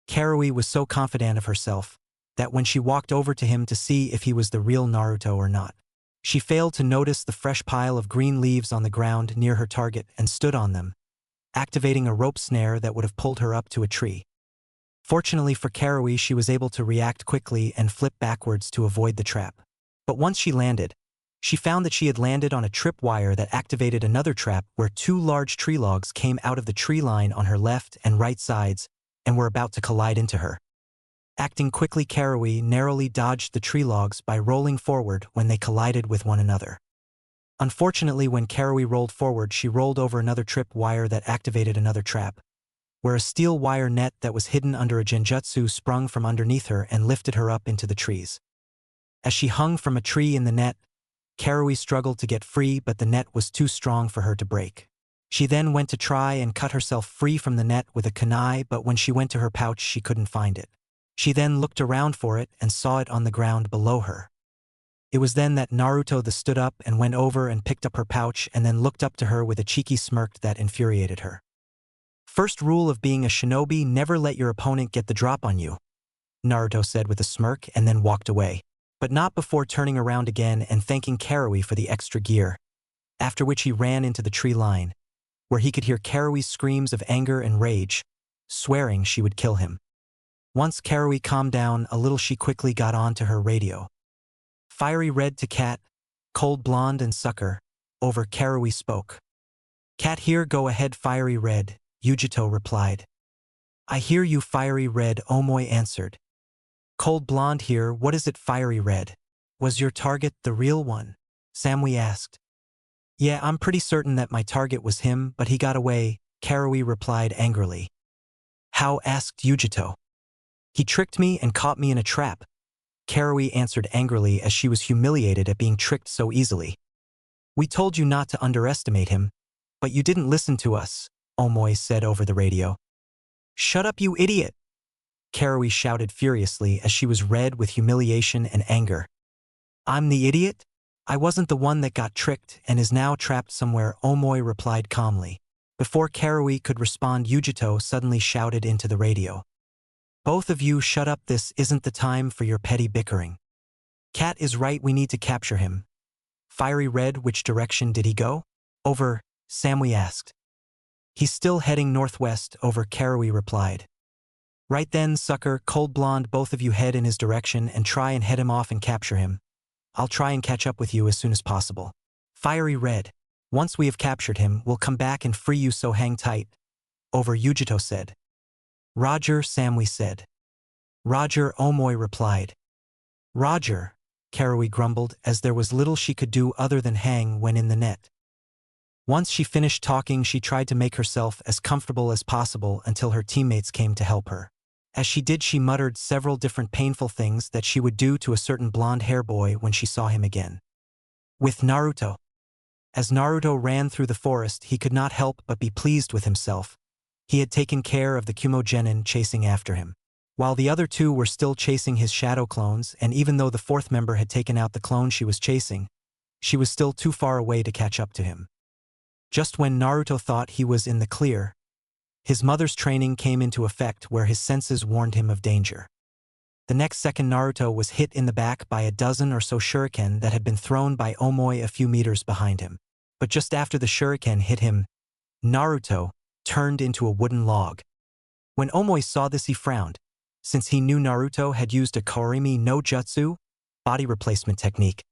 Karui was so confident of herself that when she walked over to him to see if he was the real Naruto or not, she failed to notice the fresh pile of green leaves on the ground near her target and stood on them, activating a rope snare that would have pulled her up to a tree. Fortunately for Karui, she was able to react quickly and flip backwards to avoid the trap. But once she landed, she found that she had landed on a tripwire that activated another trap where two large tree logs came out of the tree line on her left and right sides and were about to collide into her. Acting quickly, Karui narrowly dodged the tree logs by rolling forward when they collided with one another. Unfortunately, when Karui rolled forward, she rolled over another trip wire that activated another trap, where a steel wire net that was hidden under a genjutsu sprung from underneath her and lifted her up into the trees. As she hung from a tree in the net, Karui struggled to get free, but the net was too strong for her to break. She then went to try and cut herself free from the net with a kunai, but when she went to her pouch, she couldn't find it. She then looked around for it and saw it on the ground below her. It was then that Naruto stood up and went over and picked up her pouch and then looked up to her with a cheeky smirk that infuriated her. First rule of being a shinobi, never let your opponent get the drop on you, Naruto said with a smirk and then walked away, but not before turning around again and thanking Karui for the extra gear, after which he ran into the tree line, where he could hear Karui's screams of anger and rage, swearing she would kill him. Once Karui calmed down a little, she quickly got on to her radio. Fiery red to cat, cold blonde and sucker, over, Karui spoke. Cat here, go ahead, fiery red, Yujito replied. I hear you, fiery red, Omoy answered. Cold blonde here, what is it, fiery red? Was your target the real one? Samui asked. Yeah, I'm pretty certain that my target was him, but he got away, Karui replied angrily. How? Asked Yujito. He tricked me and caught me in a trap, Karui answered angrily as she was humiliated at being tricked so easily. We told you not to underestimate him, but you didn't listen to us, Omoy said over the radio. Shut up, you idiot! Karui shouted furiously as she was red with humiliation and anger. I'm the idiot? I wasn't the one that got tricked and is now trapped somewhere, Omoy replied calmly. Before Karui could respond, Yujito suddenly shouted into the radio. Both of you shut up, this isn't the time for your petty bickering. Cat is right, we need to capture him. Fiery red, which direction did he go? Over, Samui asked. He's still heading northwest, over, Karui replied. Right then, sucker, cold blonde, both of you head in his direction and try and head him off and capture him. I'll try and catch up with you as soon as possible. Fiery red, once we have captured him, we'll come back and free you, so hang tight. Over, Yujito said. Roger, Samui said. Roger, Omoy replied. Roger, Karui grumbled as there was little she could do other than hang when in the net. Once she finished talking, she tried to make herself as comfortable as possible until her teammates came to help her. As she did, she muttered several different painful things that she would do to a certain blonde-haired boy when she saw him again. With Naruto. As Naruto ran through the forest, he could not help but be pleased with himself. He had taken care of the Kumo-genin chasing after him, while the other two were still chasing his shadow clones, and even though the fourth member had taken out the clone she was chasing, she was still too far away to catch up to him. Just when Naruto thought he was in the clear, his mother's training came into effect where his senses warned him of danger. The next second, Naruto was hit in the back by a dozen or so shuriken that had been thrown by Omoi a few meters behind him. But just after the shuriken hit him, Naruto turned into a wooden log. When Omoi saw this, he frowned, since he knew Naruto had used a Korimi no Jutsu, body replacement technique,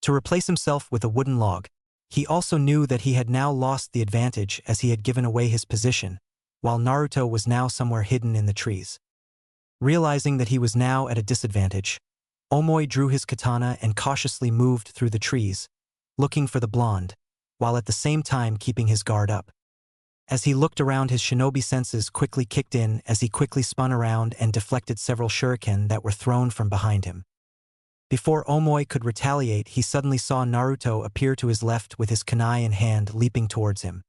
to replace himself with a wooden log. He also knew that he had now lost the advantage as he had given away his position, while Naruto was now somewhere hidden in the trees. Realizing that he was now at a disadvantage, Omoi drew his katana and cautiously moved through the trees, looking for the blonde, while at the same time keeping his guard up. As he looked around, his shinobi senses quickly kicked in as he quickly spun around and deflected several shuriken that were thrown from behind him. Before Omoi could retaliate, he suddenly saw Naruto appear to his left with his kunai in hand, leaping towards him.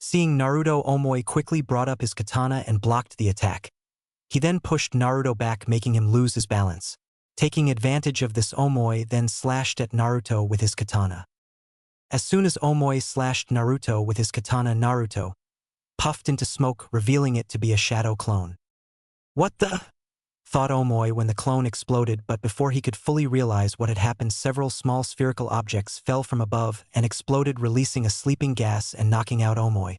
Seeing Naruto, Omoi quickly brought up his katana and blocked the attack. He then pushed Naruto back, making him lose his balance. Taking advantage of this, Omoi then slashed at Naruto with his katana. As soon as Omoi slashed Naruto with his katana, Naruto puffed into smoke, revealing it to be a shadow clone. "What the?" thought Omoi when the clone exploded, but before he could fully realize what had happened, several small spherical objects fell from above and exploded, releasing a sleeping gas and knocking out Omoi.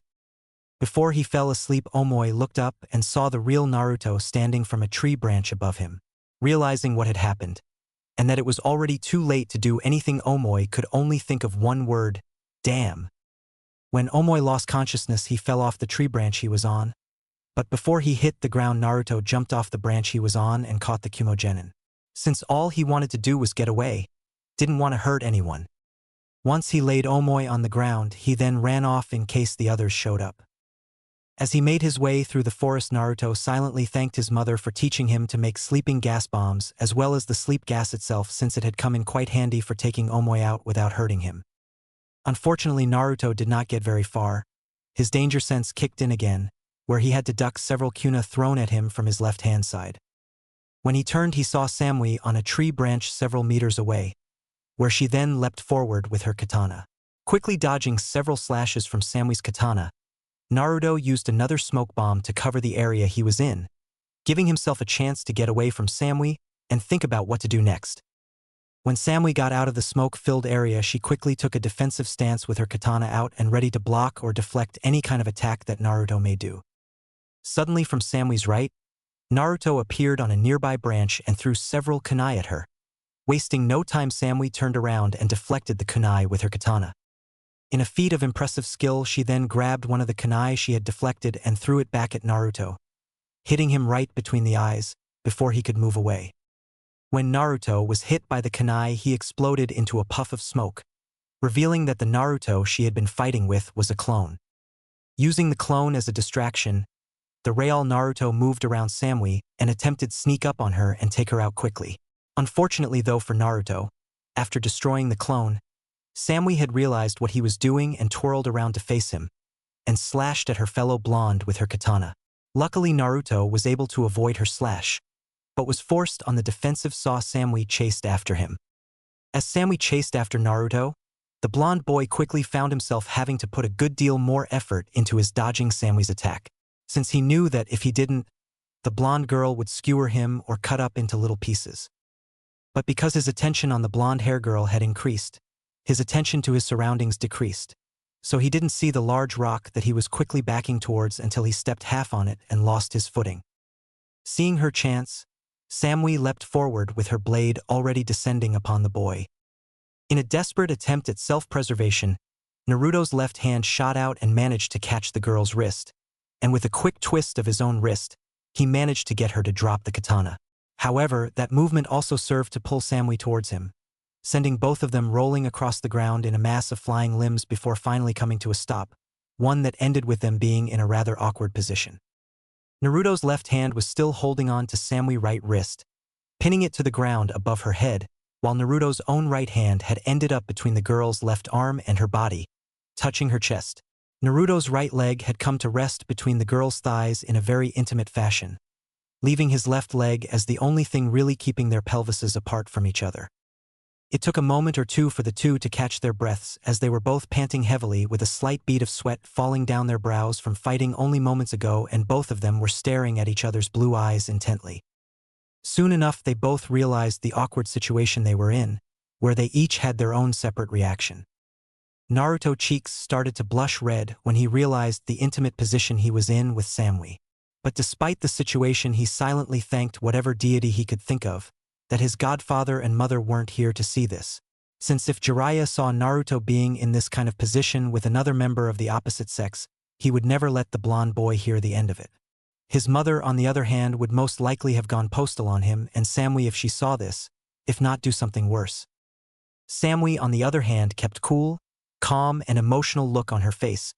Before he fell asleep, Omoi looked up and saw the real Naruto standing from a tree branch above him. Realizing what had happened, and that it was already too late to do anything, Omoi could only think of one word: damn. When Omoi lost consciousness, he fell off the tree branch he was on. But before he hit the ground, Naruto jumped off the branch he was on and caught the Kumo-genin. Since all he wanted to do was get away, didn't want to hurt anyone. Once he laid Omoi on the ground, he then ran off in case the others showed up. As he made his way through the forest, Naruto silently thanked his mother for teaching him to make sleeping gas bombs, as well as the sleep gas itself, since it had come in quite handy for taking Omoi out without hurting him. Unfortunately, Naruto did not get very far. His danger sense kicked in again, where he had to duck several kuna thrown at him from his left-hand side. When he turned, he saw Samui on a tree branch several meters away, where she then leapt forward with her katana. Quickly dodging several slashes from Samui's katana, Naruto used another smoke bomb to cover the area he was in, giving himself a chance to get away from Samui and think about what to do next. When Samui got out of the smoke-filled area, she quickly took a defensive stance with her katana out and ready to block or deflect any kind of attack that Naruto may do. Suddenly, from Samui's right, Naruto appeared on a nearby branch and threw several kunai at her. Wasting no time, Samui turned around and deflected the kunai with her katana. In a feat of impressive skill, she then grabbed one of the kunai she had deflected and threw it back at Naruto, hitting him right between the eyes before he could move away. When Naruto was hit by the kunai, he exploded into a puff of smoke, revealing that the Naruto she had been fighting with was a clone. Using the clone as a distraction, the real Naruto moved around Samui and attempted to sneak up on her and take her out quickly. Unfortunately though for Naruto, after destroying the clone, Samui had realized what he was doing and twirled around to face him, and slashed at her fellow blonde with her katana. Luckily, Naruto was able to avoid her slash, but was forced on the defensive. Saw Samui chased after him. As Samui chased after Naruto, the blonde boy quickly found himself having to put a good deal more effort into his dodging Samui's attack, since he knew that if he didn't, the blonde girl would skewer him or cut up into little pieces. But because his attention on the blonde-hair girl had increased, his attention to his surroundings decreased, so he didn't see the large rock that he was quickly backing towards until he stepped half on it and lost his footing. Seeing her chance, Samui leapt forward with her blade already descending upon the boy. In a desperate attempt at self-preservation, Naruto's left hand shot out and managed to catch the girl's wrist, and with a quick twist of his own wrist, he managed to get her to drop the katana. However, that movement also served to pull Samui towards him, sending both of them rolling across the ground in a mass of flying limbs before finally coming to a stop, one that ended with them being in a rather awkward position. Naruto's left hand was still holding on to Samui's right wrist, pinning it to the ground above her head, while Naruto's own right hand had ended up between the girl's left arm and her body, touching her chest. Naruto's right leg had come to rest between the girl's thighs in a very intimate fashion, leaving his left leg as the only thing really keeping their pelvises apart from each other. It took a moment or two for the two to catch their breaths as they were both panting heavily with a slight bead of sweat falling down their brows from fighting only moments ago, and both of them were staring at each other's blue eyes intently. Soon enough they both realized the awkward situation they were in, where they each had their own separate reaction. Naruto's cheeks started to blush red when he realized the intimate position he was in with Samui. But despite the situation, he silently thanked whatever deity he could think of, that his godfather and mother weren't here to see this, since if Jiraiya saw Naruto being in this kind of position with another member of the opposite sex, he would never let the blonde boy hear the end of it. His mother, on the other hand, would most likely have gone postal on him and Samui if she saw this, if not do something worse. Samui, on the other hand, kept cool, calm, and emotional look on her face,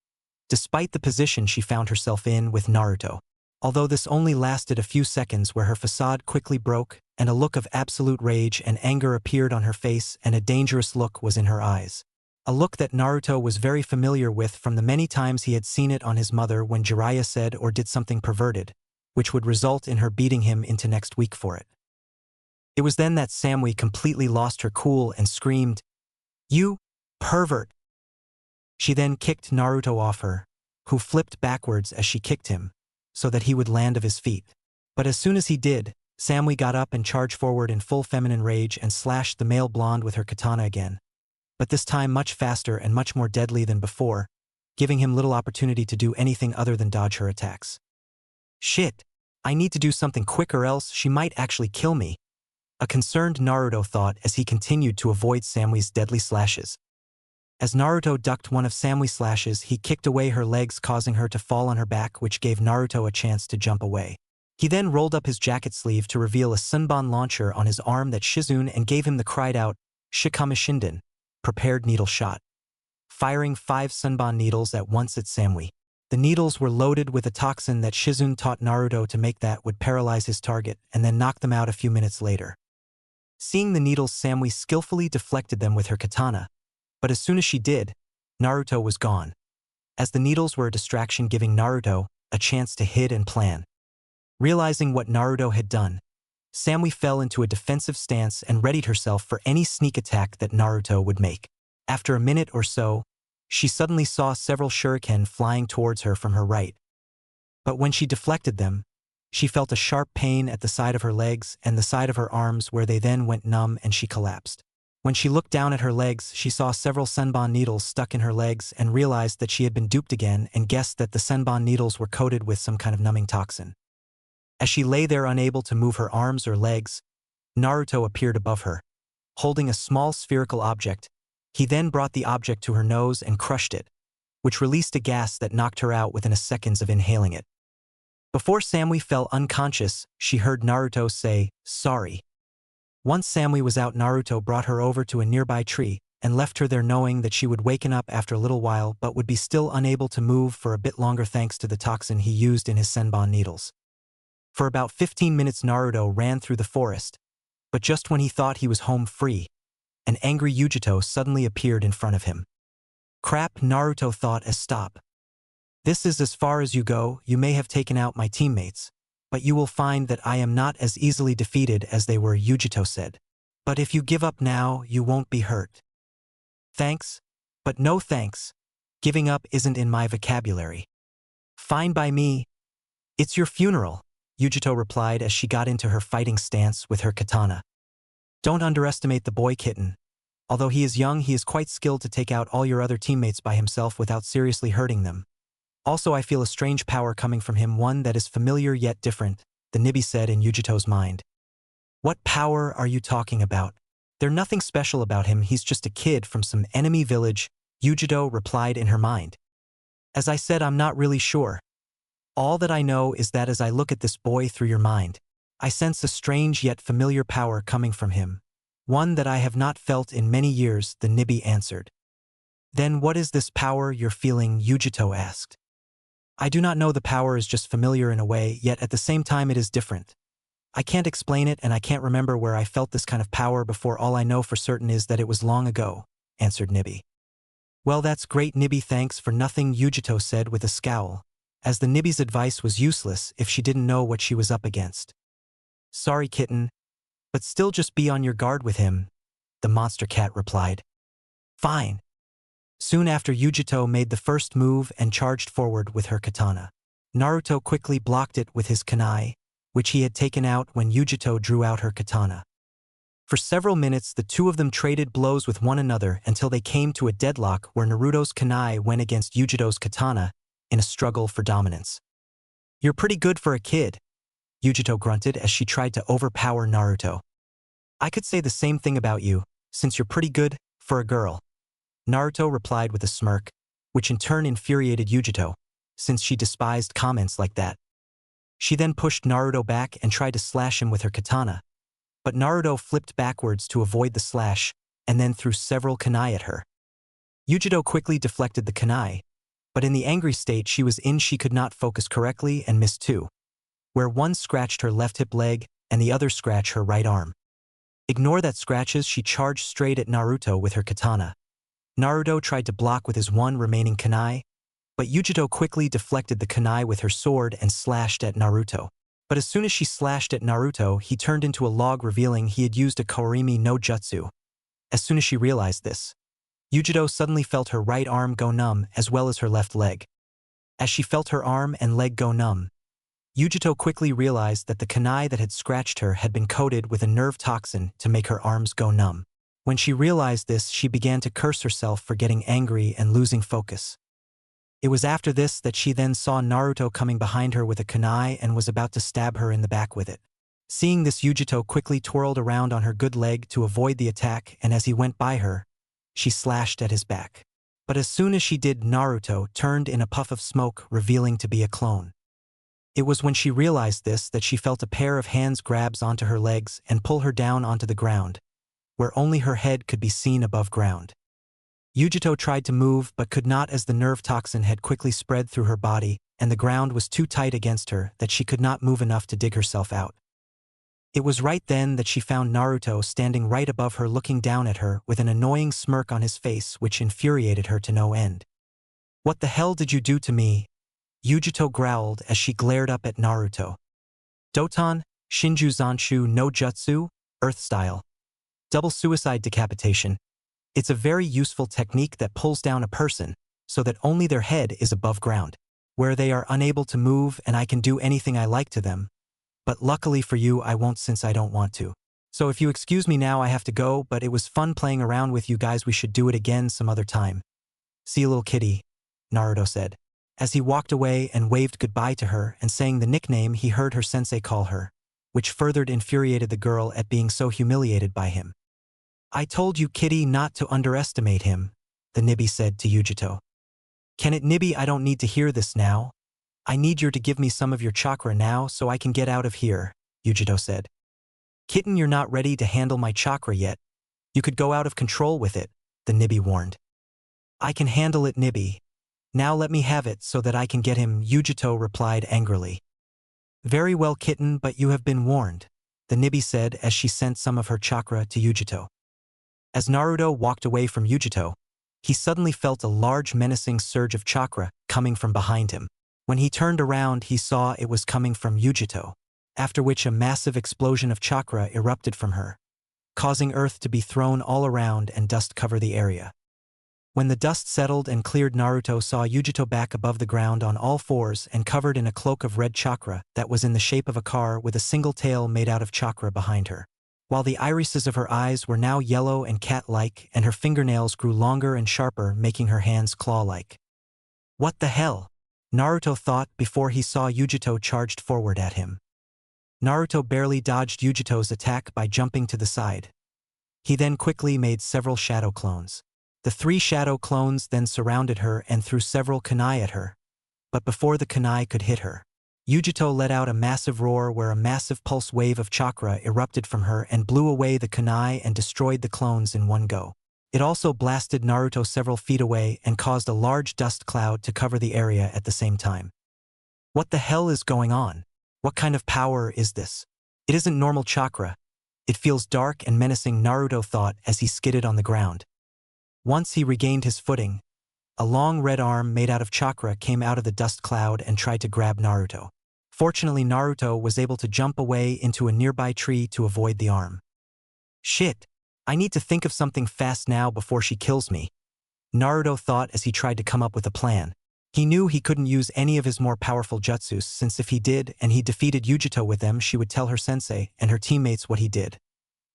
despite the position she found herself in with Naruto. Although this only lasted a few seconds, where her facade quickly broke and a look of absolute rage and anger appeared on her face and a dangerous look was in her eyes. A look that Naruto was very familiar with from the many times he had seen it on his mother when Jiraiya said or did something perverted, which would result in her beating him into next week for it. It was then that Samui completely lost her cool and screamed, "You pervert!" She then kicked Naruto off her, who flipped backwards as she kicked him, so that he would land of his feet. But as soon as he did, Samui got up and charged forward in full feminine rage and slashed the male blonde with her katana again, but this time much faster and much more deadly than before, giving him little opportunity to do anything other than dodge her attacks. "Shit, I need to do something quick or else she might actually kill me," a concerned Naruto thought as he continued to avoid Samui's deadly slashes. As Naruto ducked one of Samui's slashes, he kicked away her legs, causing her to fall on her back, which gave Naruto a chance to jump away. He then rolled up his jacket sleeve to reveal a sunbon launcher on his arm that Shizune and gave him the cried-out "Shikame Shinden," prepared needle shot, firing 5 sunbon needles at once at Samui. The needles were loaded with a toxin that Shizune taught Naruto to make that would paralyze his target and then knock them out a few minutes later. Seeing the needles, Samui skillfully deflected them with her katana, but as soon as she did, Naruto was gone, as the needles were a distraction, giving Naruto a chance to hide and plan. Realizing what Naruto had done, Samui fell into a defensive stance and readied herself for any sneak attack that Naruto would make. After a minute or so, she suddenly saw several shuriken flying towards her from her right. But when she deflected them, she felt a sharp pain at the side of her legs and the side of her arms, where they then went numb and she collapsed. When she looked down at her legs, she saw several sunbon needles stuck in her legs and realized that she had been duped again and guessed that the sunbon needles were coated with some kind of numbing toxin. As she lay there unable to move her arms or legs, Naruto appeared above her, holding a small spherical object. He then brought the object to her nose and crushed it, which released a gas that knocked her out within a seconds of inhaling it. Before Samui fell unconscious, she heard Naruto say, "Sorry." Once Samui was out, Naruto brought her over to a nearby tree and left her there, knowing that she would waken up after a little while but would be still unable to move for a bit longer thanks to the toxin he used in his senbon needles. For about 15 minutes Naruto ran through the forest, but just when he thought he was home free, an angry Yujito suddenly appeared in front of him. "Crap," Naruto thought as stop. "This is as far as you go. You may have taken out my teammates, but you will find that I am not as easily defeated as they were," Yujito said. "But if you give up now, you won't be hurt." "Thanks, but no thanks. Giving up isn't in my vocabulary." "Fine by me. It's your funeral," Yujito replied as she got into her fighting stance with her katana. "Don't underestimate the boy kitten. Although he is young, he is quite skilled to take out all your other teammates by himself without seriously hurting them. Also, I feel a strange power coming from him, one that is familiar yet different," the Nibi said in Yujito's mind. "What power are you talking about? There's nothing special about him, he's just a kid from some enemy village," Yujito replied in her mind. "As I said, I'm not really sure. All that I know is that as I look at this boy through your mind, I sense a strange yet familiar power coming from him. One that I have not felt in many years," the Nibi answered. "Then what is this power you're feeling?" Yujito asked. I do not know, the power is just familiar in a way, yet at the same time it is different. I can't explain it and I can't remember where I felt this kind of power before. All I know for certain is that it was long ago, answered Nibi. Well, that's great, Nibi, thanks for nothing, Yujito said with a scowl, as the Nibi's advice was useless if she didn't know what she was up against. Sorry, kitten, but still just be on your guard with him, the monster cat replied. Fine. Soon after, Yujito made the first move and charged forward with her katana. Naruto quickly blocked it with his kunai, which he had taken out when Yujito drew out her katana. For several minutes, the two of them traded blows with one another until they came to a deadlock where Naruto's kunai went against Yujito's katana in a struggle for dominance. You're pretty good for a kid, Yujito grunted as she tried to overpower Naruto. I could say the same thing about you, since you're pretty good for a girl, Naruto replied with a smirk, which in turn infuriated Yujito, since she despised comments like that. She then pushed Naruto back and tried to slash him with her katana, but Naruto flipped backwards to avoid the slash and then threw several kunai at her. Yujito quickly deflected the kunai, but in the angry state she was in, she could not focus correctly and missed two, where one scratched her left hip leg and the other scratched her right arm. Ignore that scratches, she charged straight at Naruto with her katana. Naruto tried to block with his one remaining kunai, but Yujito quickly deflected the kunai with her sword and slashed at Naruto. But as soon as she slashed at Naruto, he turned into a log, revealing he had used a Korimi no Jutsu. As soon as she realized this, Yujito suddenly felt her right arm go numb as well as her left leg. As she felt her arm and leg go numb, Yujito quickly realized that the kunai that had scratched her had been coated with a nerve toxin to make her arms go numb. When she realized this, she began to curse herself for getting angry and losing focus. It was after this that she then saw Naruto coming behind her with a kunai and was about to stab her in the back with it. Seeing this, Yujito quickly twirled around on her good leg to avoid the attack, and as he went by her, she slashed at his back. But as soon as she did, Naruto turned in a puff of smoke, revealing to be a clone. It was when she realized this that she felt a pair of hands grabs onto her legs and pull her down onto the ground, where only her head could be seen above ground. Yujito tried to move but could not, as the nerve toxin had quickly spread through her body and the ground was too tight against her that she could not move enough to dig herself out. It was right then that she found Naruto standing right above her, looking down at her with an annoying smirk on his face, which infuriated her to no end. What the hell did you do to me? Yujito growled as she glared up at Naruto. Doton, Shinju Zanshu no Jutsu, Earth Style. Double suicide decapitation. It's a very useful technique that pulls down a person so that only their head is above ground, where they are unable to move, and I can do anything I like to them. But luckily for you, I won't, since I don't want to. So if you excuse me now, I have to go, but it was fun playing around with you guys. We should do it again some other time. See you, little kitty, Naruto said, as he walked away and waved goodbye to her and saying the nickname he heard her sensei call her, which further infuriated the girl at being so humiliated by him. I told you, kitty, not to underestimate him, the Nibi said to Yujito. Can it, Nibi? I don't need to hear this now. I need you to give me some of your chakra now so I can get out of here, Yujito said. Kitten, you're not ready to handle my chakra yet. You could go out of control with it, the Nibi warned. I can handle it, Nibi. Now let me have it so that I can get him, Yujito replied angrily. Very well, kitten, but you have been warned, the Nibi said as she sent some of her chakra to Yujito. As Naruto walked away from Yujito, he suddenly felt a large menacing surge of chakra coming from behind him. When he turned around, he saw it was coming from Yujito, after which a massive explosion of chakra erupted from her, causing earth to be thrown all around and dust cover the area. When the dust settled and cleared, Naruto saw Yujito back above the ground on all fours and covered in a cloak of red chakra that was in the shape of a car with a single tail made out of chakra behind her. While the irises of her eyes were now yellow and cat-like, and her fingernails grew longer and sharper, making her hands claw-like. What the hell? Naruto thought before he saw Yujito charged forward at him. Naruto barely dodged Yujito's attack by jumping to the side. He then quickly made several shadow clones. The 3 shadow clones then surrounded her and threw several kunai at her. But before the kunai could hit her, Yujito let out a massive roar where a massive pulse wave of chakra erupted from her and blew away the kunai and destroyed the clones in one go. It also blasted Naruto several feet away and caused a large dust cloud to cover the area at the same time. What the hell is going on? What kind of power is this? It isn't normal chakra. It feels dark and menacing, Naruto thought as he skidded on the ground. Once he regained his footing, a long red arm made out of chakra came out of the dust cloud and tried to grab Naruto. Fortunately, Naruto was able to jump away into a nearby tree to avoid the arm. Shit! I need to think of something fast now before she kills me, Naruto thought as he tried to come up with a plan. He knew he couldn't use any of his more powerful jutsus, since if he did and he defeated Yujito with them, she would tell her sensei and her teammates what he did.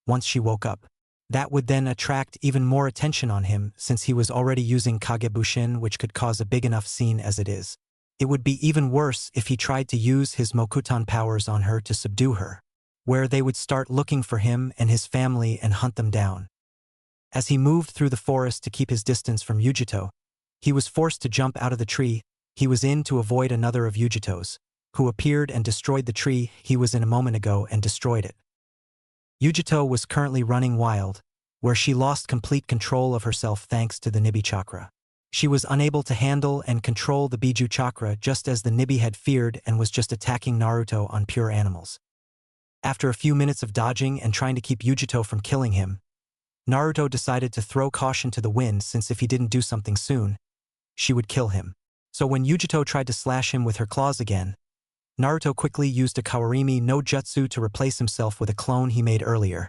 Once she woke up, that would then attract even more attention on him, since he was already using Kagebushin, which could cause a big enough scene as it is. It would be even worse if he tried to use his Mokuton powers on her to subdue her, where they would start looking for him and his family and hunt them down. As he moved through the forest to keep his distance from Yujito, he was forced to jump out of the tree he was in to avoid another of Yujito's, who appeared and destroyed the tree he was in a moment ago and destroyed it. Yujito was currently running wild, where she lost complete control of herself thanks to the Nibi chakra. She was unable to handle and control the Biju chakra, just as the Nibi had feared, and was just attacking Naruto on pure animals. After a few minutes of dodging and trying to keep Yujito from killing him, Naruto decided to throw caution to the wind, since if he didn't do something soon, she would kill him. So when Yujito tried to slash him with her claws again, Naruto quickly used a Kawarimi no Jutsu to replace himself with a clone he made earlier,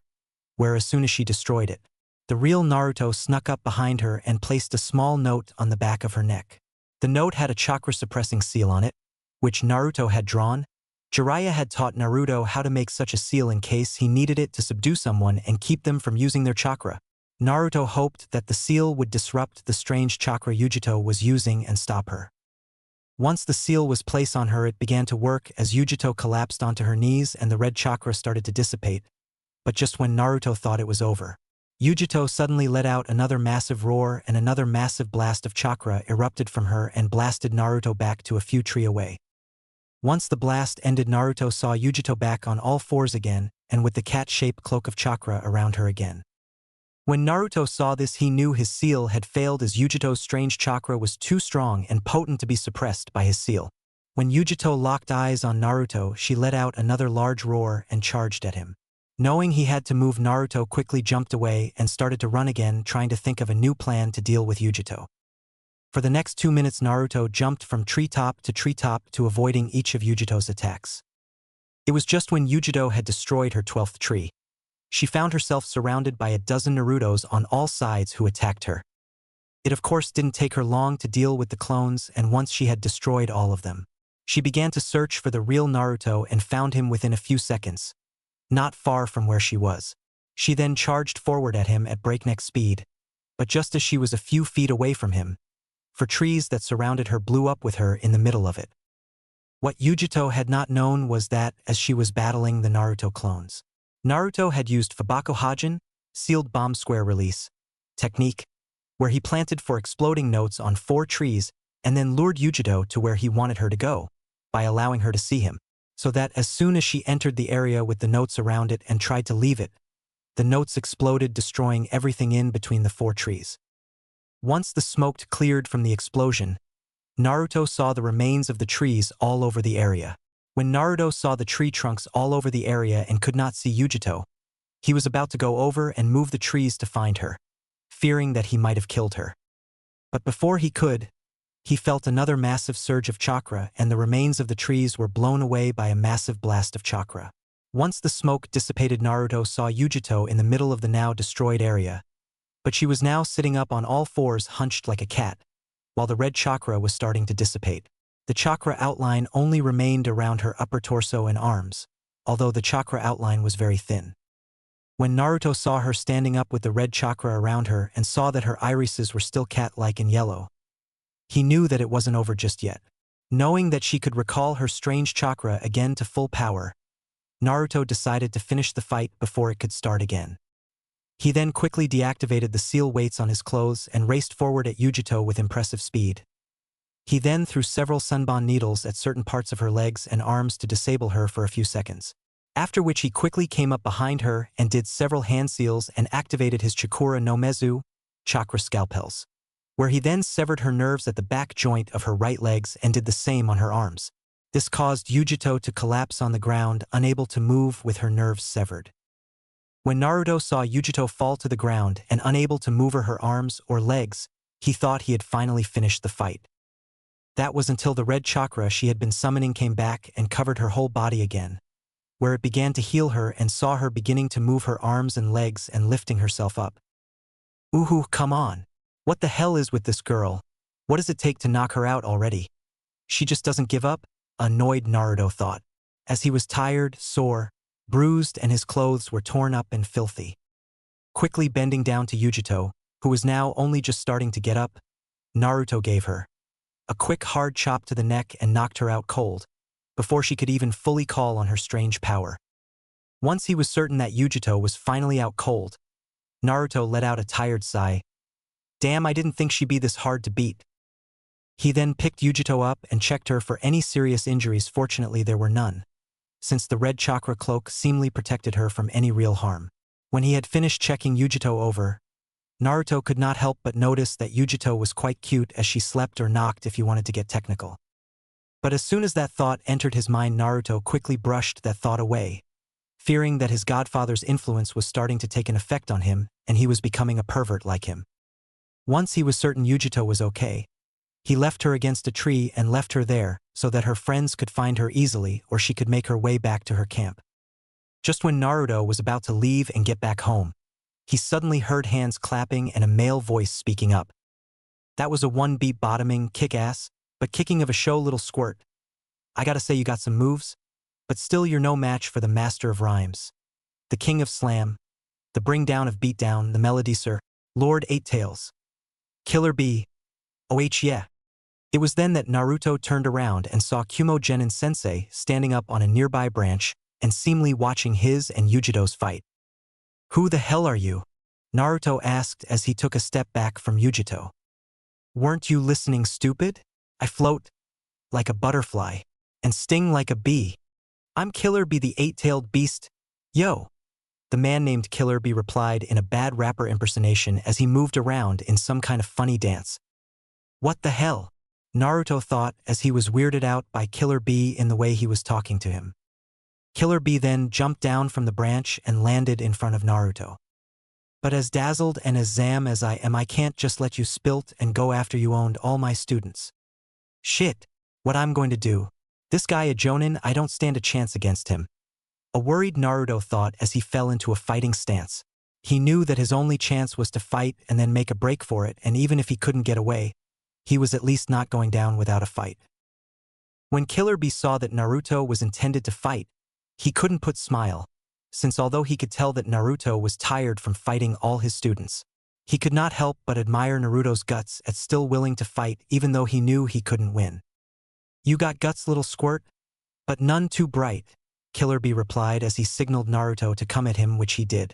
where as soon as she destroyed it, the real Naruto snuck up behind her and placed a small note on the back of her neck. The note had a chakra-suppressing seal on it, which Naruto had drawn. Jiraiya had taught Naruto how to make such a seal in case he needed it to subdue someone and keep them from using their chakra. Naruto hoped that the seal would disrupt the strange chakra Yujito was using and stop her. Once the seal was placed on her, it began to work as Yujito collapsed onto her knees and the red chakra started to dissipate. But just when Naruto thought it was over, Yujito suddenly let out another massive roar, and another massive blast of chakra erupted from her and blasted Naruto back to a few tree away. Once the blast ended, Naruto saw Yujito back on all fours again and with the cat-shaped cloak of chakra around her again. When Naruto saw this, he knew his seal had failed, as Yujito's strange chakra was too strong and potent to be suppressed by his seal. When Yujito locked eyes on Naruto, she let out another large roar and charged at him. Knowing he had to move, Naruto quickly jumped away and started to run again, trying to think of a new plan to deal with Yujito. For the next 2 minutes, Naruto jumped from treetop to avoiding each of Yujito's attacks. It was just when Yujito had destroyed her 12th tree, she found herself surrounded by a dozen Narutos on all sides who attacked her. It of course didn't take her long to deal with the clones, and once she had destroyed all of them, she began to search for the real Naruto and found him within a few seconds, not far from where she was. She then charged forward at him at breakneck speed, but just as she was a few feet away from him, for trees that surrounded her blew up with her in the middle of it. What Yujito had not known was that, as she was battling the Naruto clones, Naruto had used Fabako Hajin, sealed bomb square release, technique, where he planted 4 exploding notes on 4 trees and then lured Yujito to where he wanted her to go, by allowing her to see him, so that as soon as she entered the area with the notes around it and tried to leave it, the notes exploded, destroying everything in between the 4 trees. Once the smoke cleared from the explosion, Naruto saw the remains of the trees all over the area. When Naruto saw the tree trunks all over the area and could not see Yujito, he was about to go over and move the trees to find her, fearing that he might have killed her. But before he could, he felt another massive surge of chakra, and the remains of the trees were blown away by a massive blast of chakra. Once the smoke dissipated, Naruto saw Yujito in the middle of the now destroyed area, but she was now sitting up on all fours, hunched like a cat, while the red chakra was starting to dissipate. The chakra outline only remained around her upper torso and arms, although the chakra outline was very thin. When Naruto saw her standing up with the red chakra around her and saw that her irises were still cat-like and yellow, he knew that it wasn't over just yet. Knowing that she could recall her strange chakra again to full power, Naruto decided to finish the fight before it could start again. He then quickly deactivated the seal weights on his clothes and raced forward at Yujito with impressive speed. He then threw several sunbon needles at certain parts of her legs and arms to disable her for a few seconds, after which he quickly came up behind her and did several hand seals and activated his Chakura no Mezu, chakra scalpels, where he then severed her nerves at the back joint of her right legs and did the same on her arms. This caused Yujito to collapse on the ground, unable to move with her nerves severed. When Naruto saw Yujito fall to the ground and unable to move her arms or legs, he thought he had finally finished the fight. That was until the red chakra she had been summoning came back and covered her whole body again, where it began to heal her and saw her beginning to move her arms and legs and lifting herself up. Ooh, come on. What the hell is with this girl? What does it take to knock her out already? She just doesn't give up? Annoyed Naruto thought, as he was tired, sore, bruised, and his clothes were torn up and filthy. Quickly bending down to Yujito, who was now only just starting to get up, Naruto gave her a quick hard chop to the neck and knocked her out cold, before she could even fully call on her strange power. Once he was certain that Yujito was finally out cold, Naruto let out a tired sigh. Damn, I didn't think she'd be this hard to beat. He then picked Yujito up and checked her for any serious injuries. Fortunately, there were none, since the red chakra cloak seemingly protected her from any real harm. When he had finished checking Yujito over, Naruto could not help but notice that Yujito was quite cute as she slept or knocked if you wanted to get technical. But as soon as that thought entered his mind, Naruto quickly brushed that thought away, fearing that his godfather's influence was starting to take an effect on him and he was becoming a pervert like him. Once he was certain Yujito was okay, he left her against a tree and left her there so that her friends could find her easily or she could make her way back to her camp. Just when Naruto was about to leave and get back home, he suddenly heard hands clapping and a male voice speaking up. That was a one-beat bottoming, kick-ass, but kicking of a show little squirt. I gotta say you got some moves, but still you're no match for the master of rhymes, the king of slam, the bring down of beatdown, the melody sir, Lord Eight Tails. Killer Bee. Oh yeah. It was then that Naruto turned around and saw Kumo Genin sensei standing up on a nearby branch and seemingly watching his and Yujito's fight. Who the hell are you? Naruto asked as he took a step back from Yujito. Weren't you listening, stupid? I float like a butterfly and sting like a bee. I'm Killer Bee, the eight-tailed beast. Yo. The man named Killer Bee replied in a bad rapper impersonation as he moved around in some kind of funny dance. What the hell? Naruto thought as he was weirded out by Killer Bee in the way he was talking to him. Killer Bee then jumped down from the branch and landed in front of Naruto. But as dazzled and as zam as I am, I can't just let you spilt and go after you owned all my students. Shit, what I'm going to do? This guy a Jonin, I don't stand a chance against him. A worried Naruto thought as he fell into a fighting stance. He knew that his only chance was to fight and then make a break for it, and even if he couldn't get away, he was at least not going down without a fight. When Killer Bee saw that Naruto was intended to fight, he couldn't but smile, since although he could tell that Naruto was tired from fighting all his students, he could not help but admire Naruto's guts at still willing to fight even though he knew he couldn't win. You got guts, little squirt? But none too bright, Killer Bee replied as he signaled Naruto to come at him, which he did.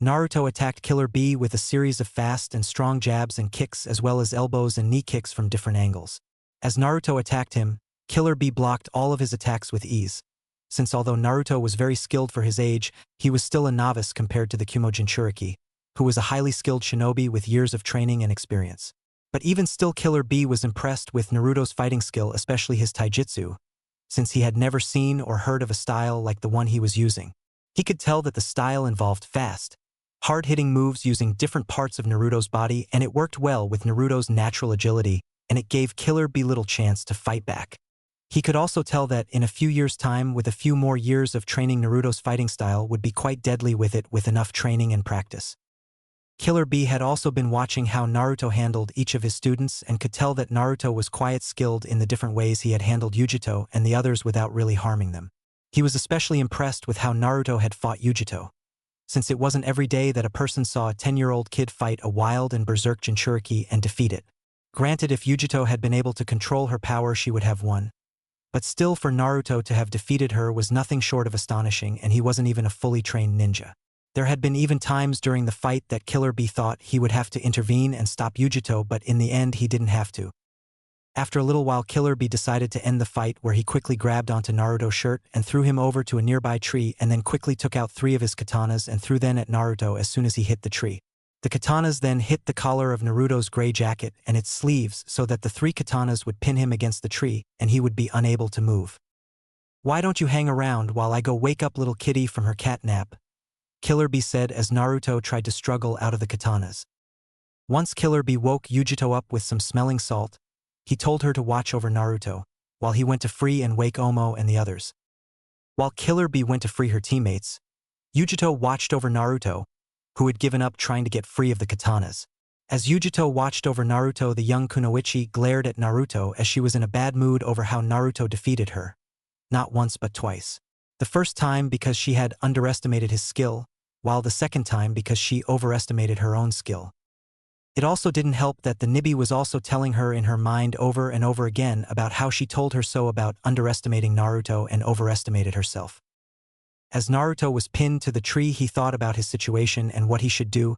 Naruto attacked Killer Bee with a series of fast and strong jabs and kicks as well as elbows and knee kicks from different angles. As Naruto attacked him, Killer Bee blocked all of his attacks with ease, since although Naruto was very skilled for his age, he was still a novice compared to the Kumo Jinchuriki, who was a highly skilled shinobi with years of training and experience. But even still, Killer Bee was impressed with Naruto's fighting skill, especially his taijutsu, since he had never seen or heard of a style like the one he was using. He could tell that the style involved fast, hard-hitting moves using different parts of Naruto's body, and it worked well with Naruto's natural agility, and it gave Killer Bee little chance to fight back. He could also tell that in a few years' time, with a few more years of training, Naruto's fighting style would be quite deadly with enough training and practice. Killer Bee had also been watching how Naruto handled each of his students and could tell that Naruto was quite skilled in the different ways he had handled Yujito and the others without really harming them. He was especially impressed with how Naruto had fought Yujito, since it wasn't every day that a person saw a 10-year-old kid fight a wild and berserk Jinchuriki and defeat it. Granted, if Yujito had been able to control her power, she would have won. But still, for Naruto to have defeated her was nothing short of astonishing, and he wasn't even a fully trained ninja. There had been even times during the fight that Killer Bee thought he would have to intervene and stop Yujito, but in the end he didn't have to. After a little while, Killer Bee decided to end the fight, where he quickly grabbed onto Naruto's shirt and threw him over to a nearby tree and then quickly took out 3 of his katanas and threw them at Naruto as soon as he hit the tree. The katanas then hit the collar of Naruto's gray jacket and its sleeves so that the 3 katanas would pin him against the tree and he would be unable to move. "Why don't you hang around while I go wake up little kitty from her cat nap?" Killer Bee said as Naruto tried to struggle out of the katanas. Once Killer Bee woke Yujito up with some smelling salt, he told her to watch over Naruto, while he went to free and wake Omo and the others. While Killer Bee went to free her teammates, Yujito watched over Naruto, who had given up trying to get free of the katanas. As Yujito watched over Naruto, the young kunoichi glared at Naruto as she was in a bad mood over how Naruto defeated her. Not once but twice. The first time because she had underestimated his skill, while the second time because she overestimated her own skill. It also didn't help that the Nibi was also telling her in her mind over and over again about how she told her so about underestimating Naruto and overestimated herself. As Naruto was pinned to the tree, he thought about his situation and what he should do.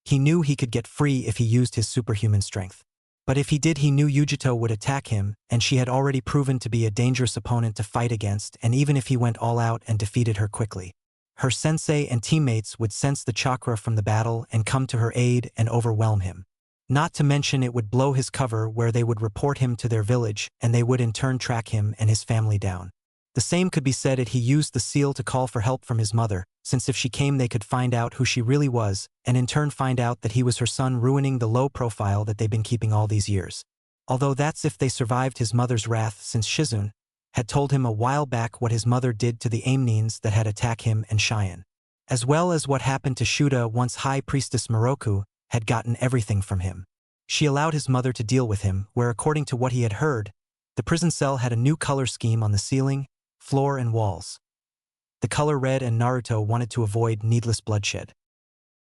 He knew he could get free if he used his superhuman strength. But if he did, he knew Yujito would attack him, and she had already proven to be a dangerous opponent to fight against, and even if he went all out and defeated her quickly, her sensei and teammates would sense the chakra from the battle and come to her aid and overwhelm him. Not to mention it would blow his cover where they would report him to their village, and they would in turn track him and his family down. The same could be said if he used the seal to call for help from his mother, since if she came they could find out who she really was, and in turn find out that he was her son, ruining the low profile that they've been keeping all these years. Although that's if they survived his mother's wrath, since Shizune had told him a while back what his mother did to the Amnines that had attacked him and Cheyenne. As well as what happened to Shuda once High Priestess Moroku had gotten everything from him. She allowed his mother to deal with him, where according to what he had heard, the prison cell had a new color scheme on the ceiling, floor and walls. The color red, and Naruto wanted to avoid needless bloodshed.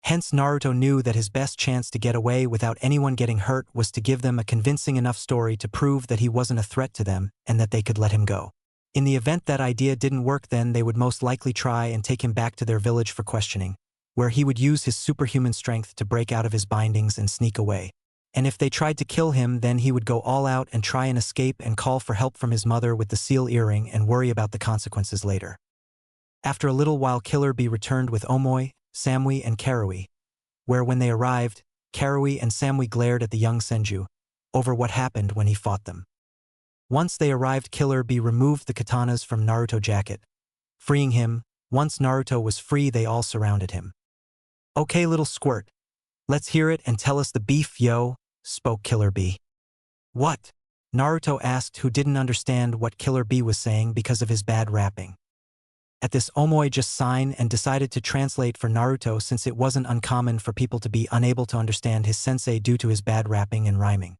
Hence Naruto knew that his best chance to get away without anyone getting hurt was to give them a convincing enough story to prove that he wasn't a threat to them and that they could let him go. In the event that idea didn't work, then they would most likely try and take him back to their village for questioning, where he would use his superhuman strength to break out of his bindings and sneak away. And if they tried to kill him, then he would go all out and try and escape and call for help from his mother with the seal earring and worry about the consequences later. After a little while, Killer Bee returned with Omoi, Samui and Karui, where when they arrived, Karui and Samui glared at the young Senju over what happened when he fought them. Once they arrived, Killer Bee removed the katanas from Naruto's jacket, freeing him. Once Naruto was free, they all surrounded him. "Okay, little squirt. Let's hear it and tell us the beef, yo," spoke Killer Bee. "What?" Naruto asked, who didn't understand what Killer Bee was saying because of his bad rapping. At this, Omoi just signed and decided to translate for Naruto, since it wasn't uncommon for people to be unable to understand his sensei due to his bad rapping and rhyming.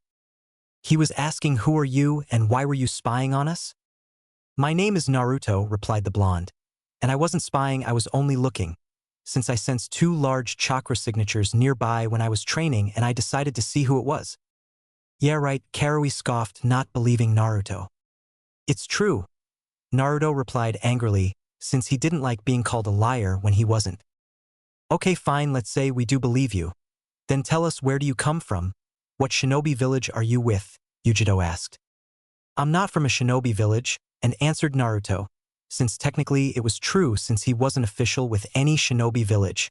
He was asking, "Who are you and why were you spying on us?" "My name is Naruto," replied the blonde. "And I wasn't spying, I was only looking, since I sensed 2 large chakra signatures nearby when I was training and I decided to see who it was." "Yeah, right," Karui scoffed, not believing Naruto. "It's true," Naruto replied angrily, since he didn't like being called a liar when he wasn't. "Okay, fine, let's say we do believe you. Then tell us, where do you come from? What shinobi village are you with?" Yujito asked. "I'm not from a shinobi village," and answered Naruto, since technically it was true since he wasn't official with any shinobi village.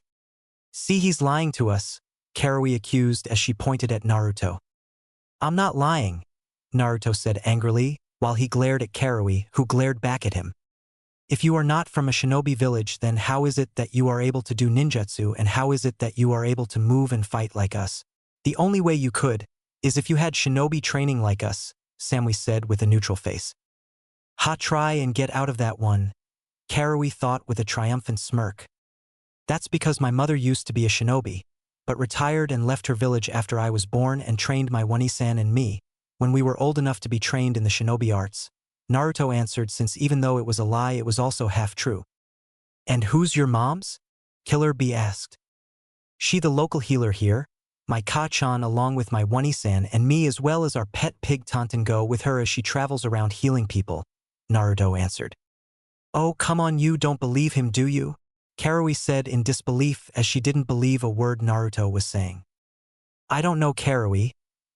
"See, he's lying to us," Karui accused as she pointed at Naruto. "I'm not lying," Naruto said angrily, while he glared at Karui, who glared back at him. "If you are not from a shinobi village, then how is it that you are able to do ninjutsu, and how is it that you are able to move and fight like us?" "The only way you could is if you had shinobi training like us," Samui said with a neutral face. "Ha, try and get out of that one," Karui thought with a triumphant smirk. "That's because my mother used to be a shinobi, but retired and left her village after I was born and trained my Wani-san and me, when we were old enough to be trained in the shinobi arts," Naruto answered, since even though it was a lie, it was also half true. "And who's your mom's?" Killer Bee asked. "She the local healer here. My Ka-chan along with my Wani-san and me, as well as our pet pig Tantan, go with her as she travels around healing people," Naruto answered. "Oh, come on, you don't believe him, do you?" Karui said in disbelief as she didn't believe a word Naruto was saying. "I don't know, Karui.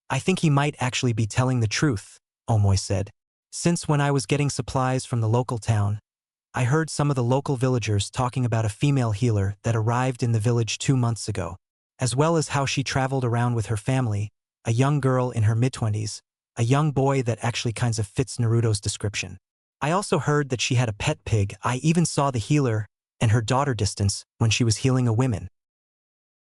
I think he might actually be telling the truth," Omoi said. "Since when I was getting supplies from the local town, I heard some of the local villagers talking about a female healer that arrived in the village 2 months ago. as well as how she traveled around with her family, a young girl in her mid-20s, a young boy that actually kinds of fits Naruto's description. I also heard that she had a pet pig. I even saw the healer and her daughter distance when she was healing a woman.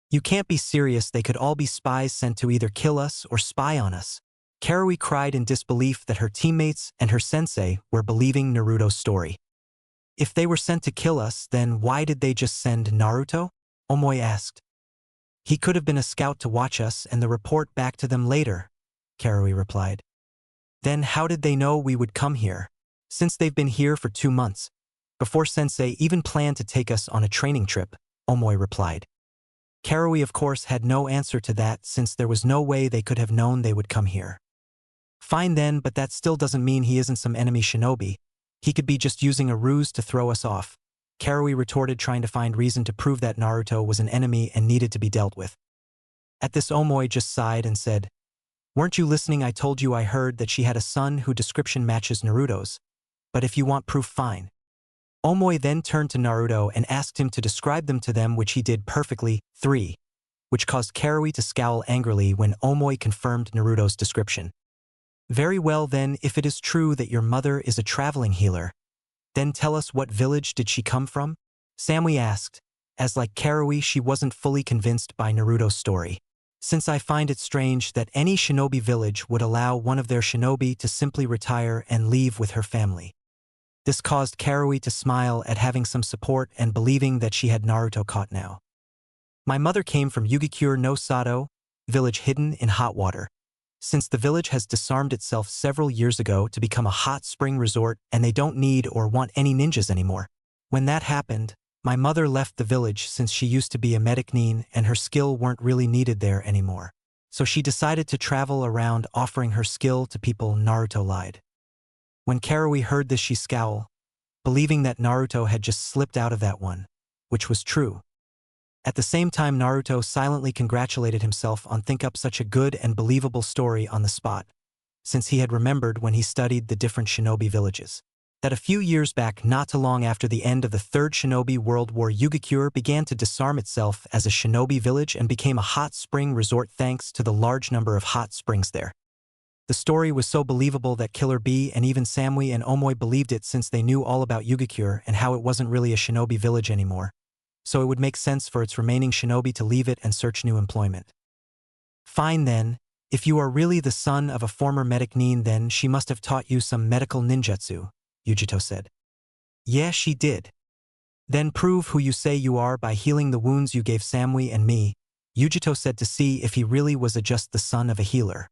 You can't be serious, they could all be spies sent to either kill us or spy on us. Karui cried in disbelief that her teammates and her sensei were believing Naruto's story. If they were sent to kill us, then why did they just send Naruto? Omoi asked. He could have been a scout to watch us and the report back to them later, Karui replied. Then how did they know we would come here? Since they've been here for 2 months. Before Sensei even planned to take us on a training trip, Omoi replied. Karui of course had no answer to that since there was no way they could have known they would come here. Fine then, but that still doesn't mean he isn't some enemy shinobi. He could be just using a ruse to throw us off, Karui retorted, trying to find reason to prove that Naruto was an enemy and needed to be dealt with. At this, Omoi just sighed and said, "Weren't you listening? I told you I heard that she had a son whose description matches Naruto's. But if you want proof, fine." Omoi then turned to Naruto and asked him to describe them to them, which he did perfectly, 3, which caused Karui to scowl angrily when Omoi confirmed Naruto's description. "Very well then, if it is true that your mother is a traveling healer, then tell us, what village did she come from?" Samui asked, as like Karui she wasn't fully convinced by Naruto's story. "Since I find it strange that any shinobi village would allow one of their shinobi to simply retire and leave with her family." This caused Karui to smile at having some support and believing that she had Naruto caught now. "My mother came from Yugikure no Sato, village hidden in hot water. Since the village has disarmed itself several years ago to become a hot spring resort and they don't need or want any ninjas anymore. When that happened, my mother left the village since she used to be a medic nin and her skill weren't really needed there anymore. So she decided to travel around offering her skill to people." Naruto lied. When Karui heard this, she scowled, believing that Naruto had just slipped out of that one, which was true. At the same time, Naruto silently congratulated himself on thinking up such a good and believable story on the spot, since he had remembered when he studied the different shinobi villages, that a few years back, not too long after the end of the Third Shinobi World War, Yugikure began to disarm itself as a shinobi village and became a hot spring resort thanks to the large number of hot springs there. The story was so believable that Killer Bee and even Samui and Omoi believed it since they knew all about Yugikure and how it wasn't really a shinobi village anymore. So it would make sense for its remaining shinobi to leave it and search new employment. "Fine then, if you are really the son of a former medic nin, then she must have taught you some medical ninjutsu," Yujito said. "Yeah, she did." "Then prove who you say you are by healing the wounds you gave Samui and me," Yujito said, to see if he really was just the son of a healer.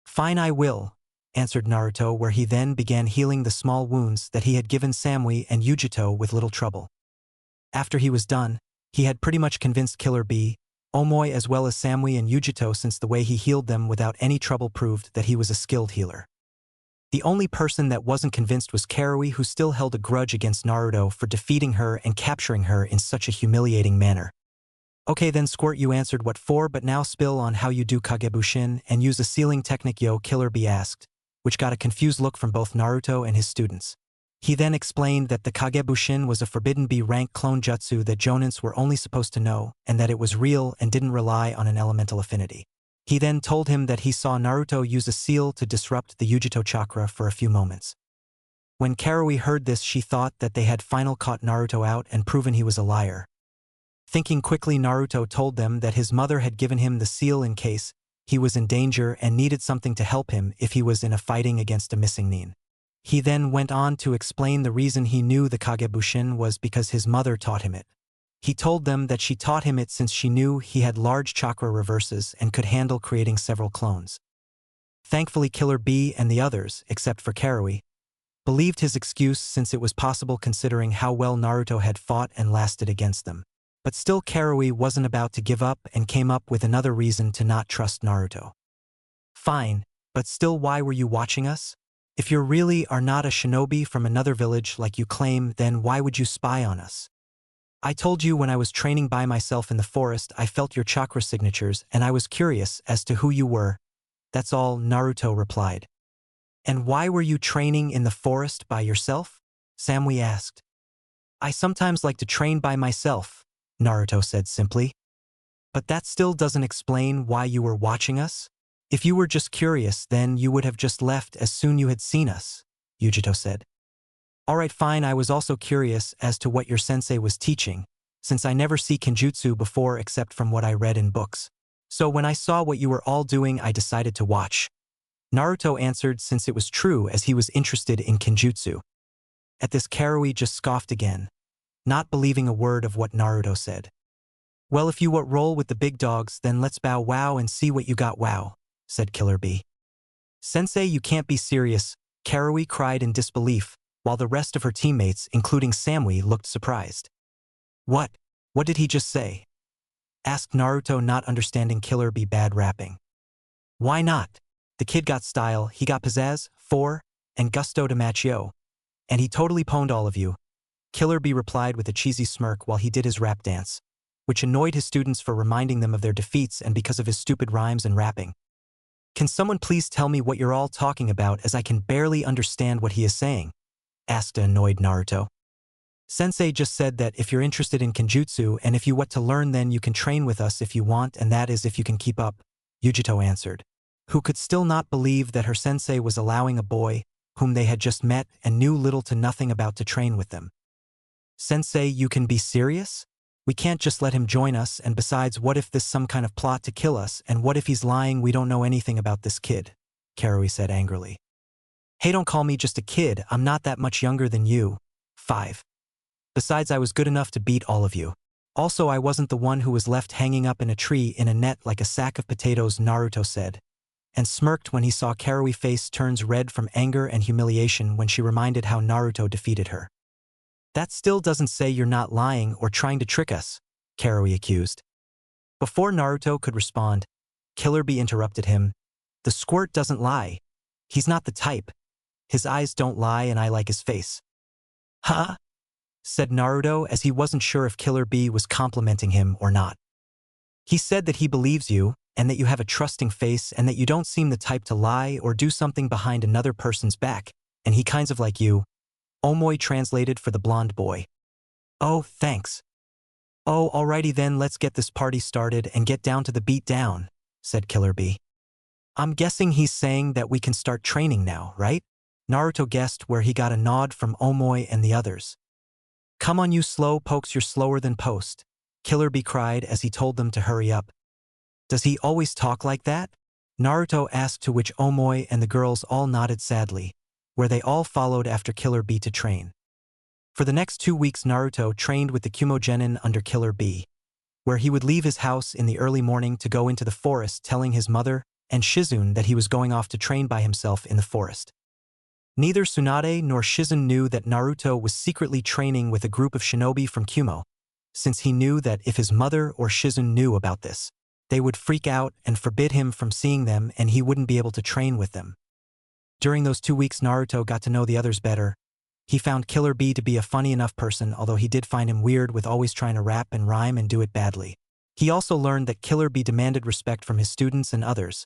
"Fine, I will," answered Naruto, where he then began healing the small wounds that he had given Samui and Yujito with little trouble. After he was done, he had pretty much convinced Killer Bee, Omoi as well as Samui and Yujito, since the way he healed them without any trouble proved that he was a skilled healer. The only person that wasn't convinced was Karui, who still held a grudge against Naruto for defeating her and capturing her in such a humiliating manner. "Okay then, Squirt, you answered what for, but now spill on how you do Kagebushin and use a sealing technique, yo," Killer Bee asked, which got a confused look from both Naruto and his students. He then explained that the Kagebushin was a forbidden B-rank clone jutsu that jonins were only supposed to know, and that it was real and didn't rely on an elemental affinity. He then told him that he saw Naruto use a seal to disrupt the Yujito chakra for a few moments. When Karui heard this, she thought that they had finally caught Naruto out and proven he was a liar. Thinking quickly, Naruto told them that his mother had given him the seal in case he was in danger and needed something to help him if he was in a fighting against a missing nin. He then went on to explain the reason he knew the Kagebushin was because his mother taught him it. He told them that she taught him it since she knew he had large chakra reverses and could handle creating several clones. Thankfully, Killer Bee and the others, except for Karui, believed his excuse since it was possible considering how well Naruto had fought and lasted against them. But still, Karui wasn't about to give up and came up with another reason to not trust Naruto. "Fine, but still, why were you watching us? If you really are not a shinobi from another village like you claim, then why would you spy on us? I told you when I was training by myself in the forest I felt your chakra signatures and I was curious as to who you were. That's all," Naruto replied. "And why were you training in the forest by yourself?" Samui asked. "I sometimes like to train by myself," Naruto said simply. But that still doesn't explain why you were watching us? If you were just curious, then you would have just left as soon you had seen us, Yujito said. Alright, fine, I was also curious as to what your sensei was teaching, since I never see Kenjutsu before except from what I read in books. So when I saw what you were all doing, I decided to watch. Naruto answered since it was true as he was interested in Kenjutsu. At this, Karui just scoffed again, not believing a word of what Naruto said. Well, if you what roll with the big dogs, then let's bow wow and see what you got wow, said Killer Bee. Sensei, you can't be serious, Karui cried in disbelief, while the rest of her teammates, including Samui, looked surprised. What? What did he just say? Asked Naruto, not understanding Killer Bee bad rapping. Why not? The kid got style, he got pizzazz, and gusto to match yo. And he totally pwned all of you. Killer Bee replied with a cheesy smirk while he did his rap dance, which annoyed his students for reminding them of their defeats and because of his stupid rhymes and rapping. Can someone please tell me what you're all talking about, as I can barely understand what he is saying? Asked an annoyed Naruto. Sensei just said that if you're interested in Kenjutsu and if you want to learn, then you can train with us if you want, and that is if you can keep up, Yujito answered, who could still not believe that her sensei was allowing a boy, whom they had just met and knew little to nothing about, to train with them. Sensei, you can be serious? We can't just let him join us, and besides, what if this some kind of plot to kill us, and what if he's lying? We don't know anything about this kid, Karui said angrily. Hey, don't call me just a kid, I'm not that much younger than you. 5. Besides, I was good enough to beat all of you. Also, I wasn't the one who was left hanging up in a tree in a net like a sack of potatoes, Naruto said, and smirked when he saw Karui's face turns red from anger and humiliation when she reminded how Naruto defeated her. That still doesn't say you're not lying or trying to trick us, Karui accused. Before Naruto could respond, Killer Bee interrupted him. The squirt doesn't lie. He's not the type. His eyes don't lie, and I like his face. Huh? Said Naruto, as he wasn't sure if Killer Bee was complimenting him or not. He said that he believes you, and that you have a trusting face, and that you don't seem the type to lie or do something behind another person's back, and he kinds of like you. Omoi translated for the blonde boy. Oh, thanks. Oh, alrighty then, let's get this party started and get down to the beat down, said Killer Bee. I'm guessing he's saying that we can start training now, right? Naruto guessed, where he got a nod from Omoi and the others. Come on, you slow pokes, you're slower than post, Killer Bee cried as he told them to hurry up. Does he always talk like that? Naruto asked, to which Omoi and the girls all nodded sadly, where they all followed after Killer Bee to train. For the next 2 weeks, Naruto trained with the Kumogenin under Killer Bee, where he would leave his house in the early morning to go into the forest, telling his mother and Shizune that he was going off to train by himself in the forest. Neither Tsunade nor Shizune knew that Naruto was secretly training with a group of shinobi from Kumo, since he knew that if his mother or Shizune knew about this, they would freak out and forbid him from seeing them, and he wouldn't be able to train with them. During those 2 weeks, Naruto got to know the others better. He found Killer Bee to be a funny enough person, although he did find him weird with always trying to rap and rhyme and do it badly. He also learned that Killer Bee demanded respect from his students and others,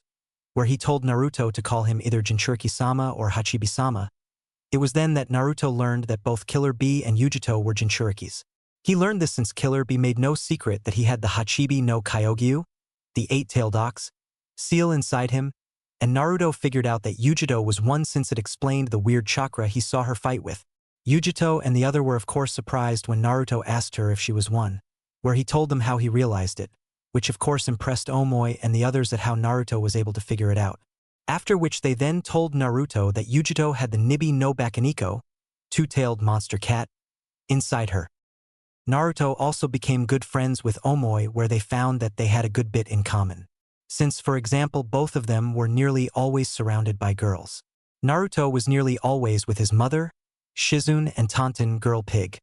where he told Naruto to call him either Jinchuriki-sama or Hachibi-sama. It was then that Naruto learned that both Killer Bee and Yujito were Jinchurikis. He learned this since Killer Bee made no secret that he had the Hachibi no Kyogyu, the 8-tailed ox, seal inside him, and Naruto figured out that Yujito was one since it explained the weird chakra he saw her fight with. Yujito and the other were of course surprised when Naruto asked her if she was one, where he told them how he realized it, which of course impressed Omoi and the others at how Naruto was able to figure it out. After which they then told Naruto that Yujito had the Nibi no Bakaniko, 2-tailed monster cat, inside her. Naruto also became good friends with Omoi, where they found that they had a good bit in common, since, for example, both of them were nearly always surrounded by girls. Naruto was nearly always with his mother, Shizune, and Tonton Girl Pig,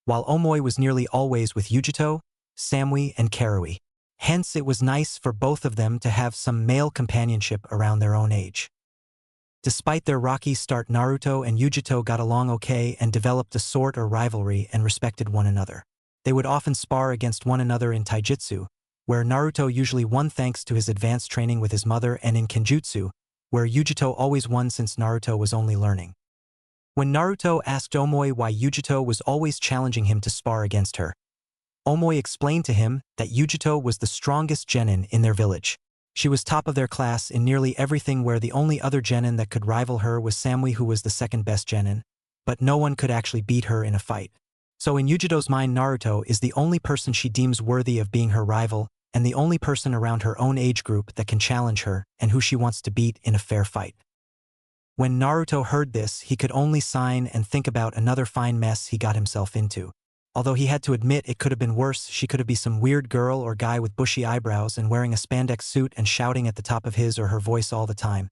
while Omoi was nearly always with Yujito, Samui, and Karui. Hence, it was nice for both of them to have some male companionship around their own age. Despite their rocky start, Naruto and Yujito got along okay and developed a sort of rivalry and respected one another. They would often spar against one another in taijutsu, where Naruto usually won thanks to his advanced training with his mother, and in Kenjutsu, where Yujito always won since Naruto was only learning. When Naruto asked Omoi why Yujito was always challenging him to spar against her, Omoi explained to him that Yujito was the strongest genin in their village. She was top of their class in nearly everything, where the only other genin that could rival her was Samui, who was the second best genin, but no one could actually beat her in a fight. So in Yujito's mind, Naruto is the only person she deems worthy of being her rival, and the only person around her own age group that can challenge her and who she wants to beat in a fair fight. When Naruto heard this, he could only sigh and think about another fine mess he got himself into. Although he had to admit it could have been worse. She could have been some weird girl or guy with bushy eyebrows and wearing a spandex suit and shouting at the top of his or her voice all the time.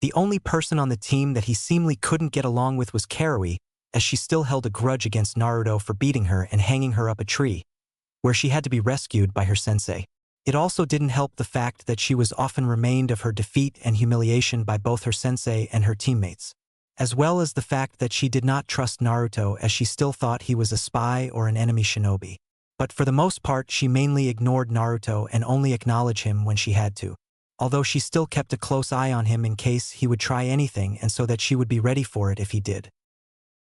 The only person on the team that he seemingly couldn't get along with was Karui, as she still held a grudge against Naruto for beating her and hanging her up a tree, where she had to be rescued by her sensei. It also didn't help the fact that she was often remained of her defeat and humiliation by both her sensei and her teammates, as well as the fact that she did not trust Naruto, as she still thought he was a spy or an enemy shinobi. But for the most part, she mainly ignored Naruto and only acknowledged him when she had to, although she still kept a close eye on him in case he would try anything, and so that she would be ready for it if he did.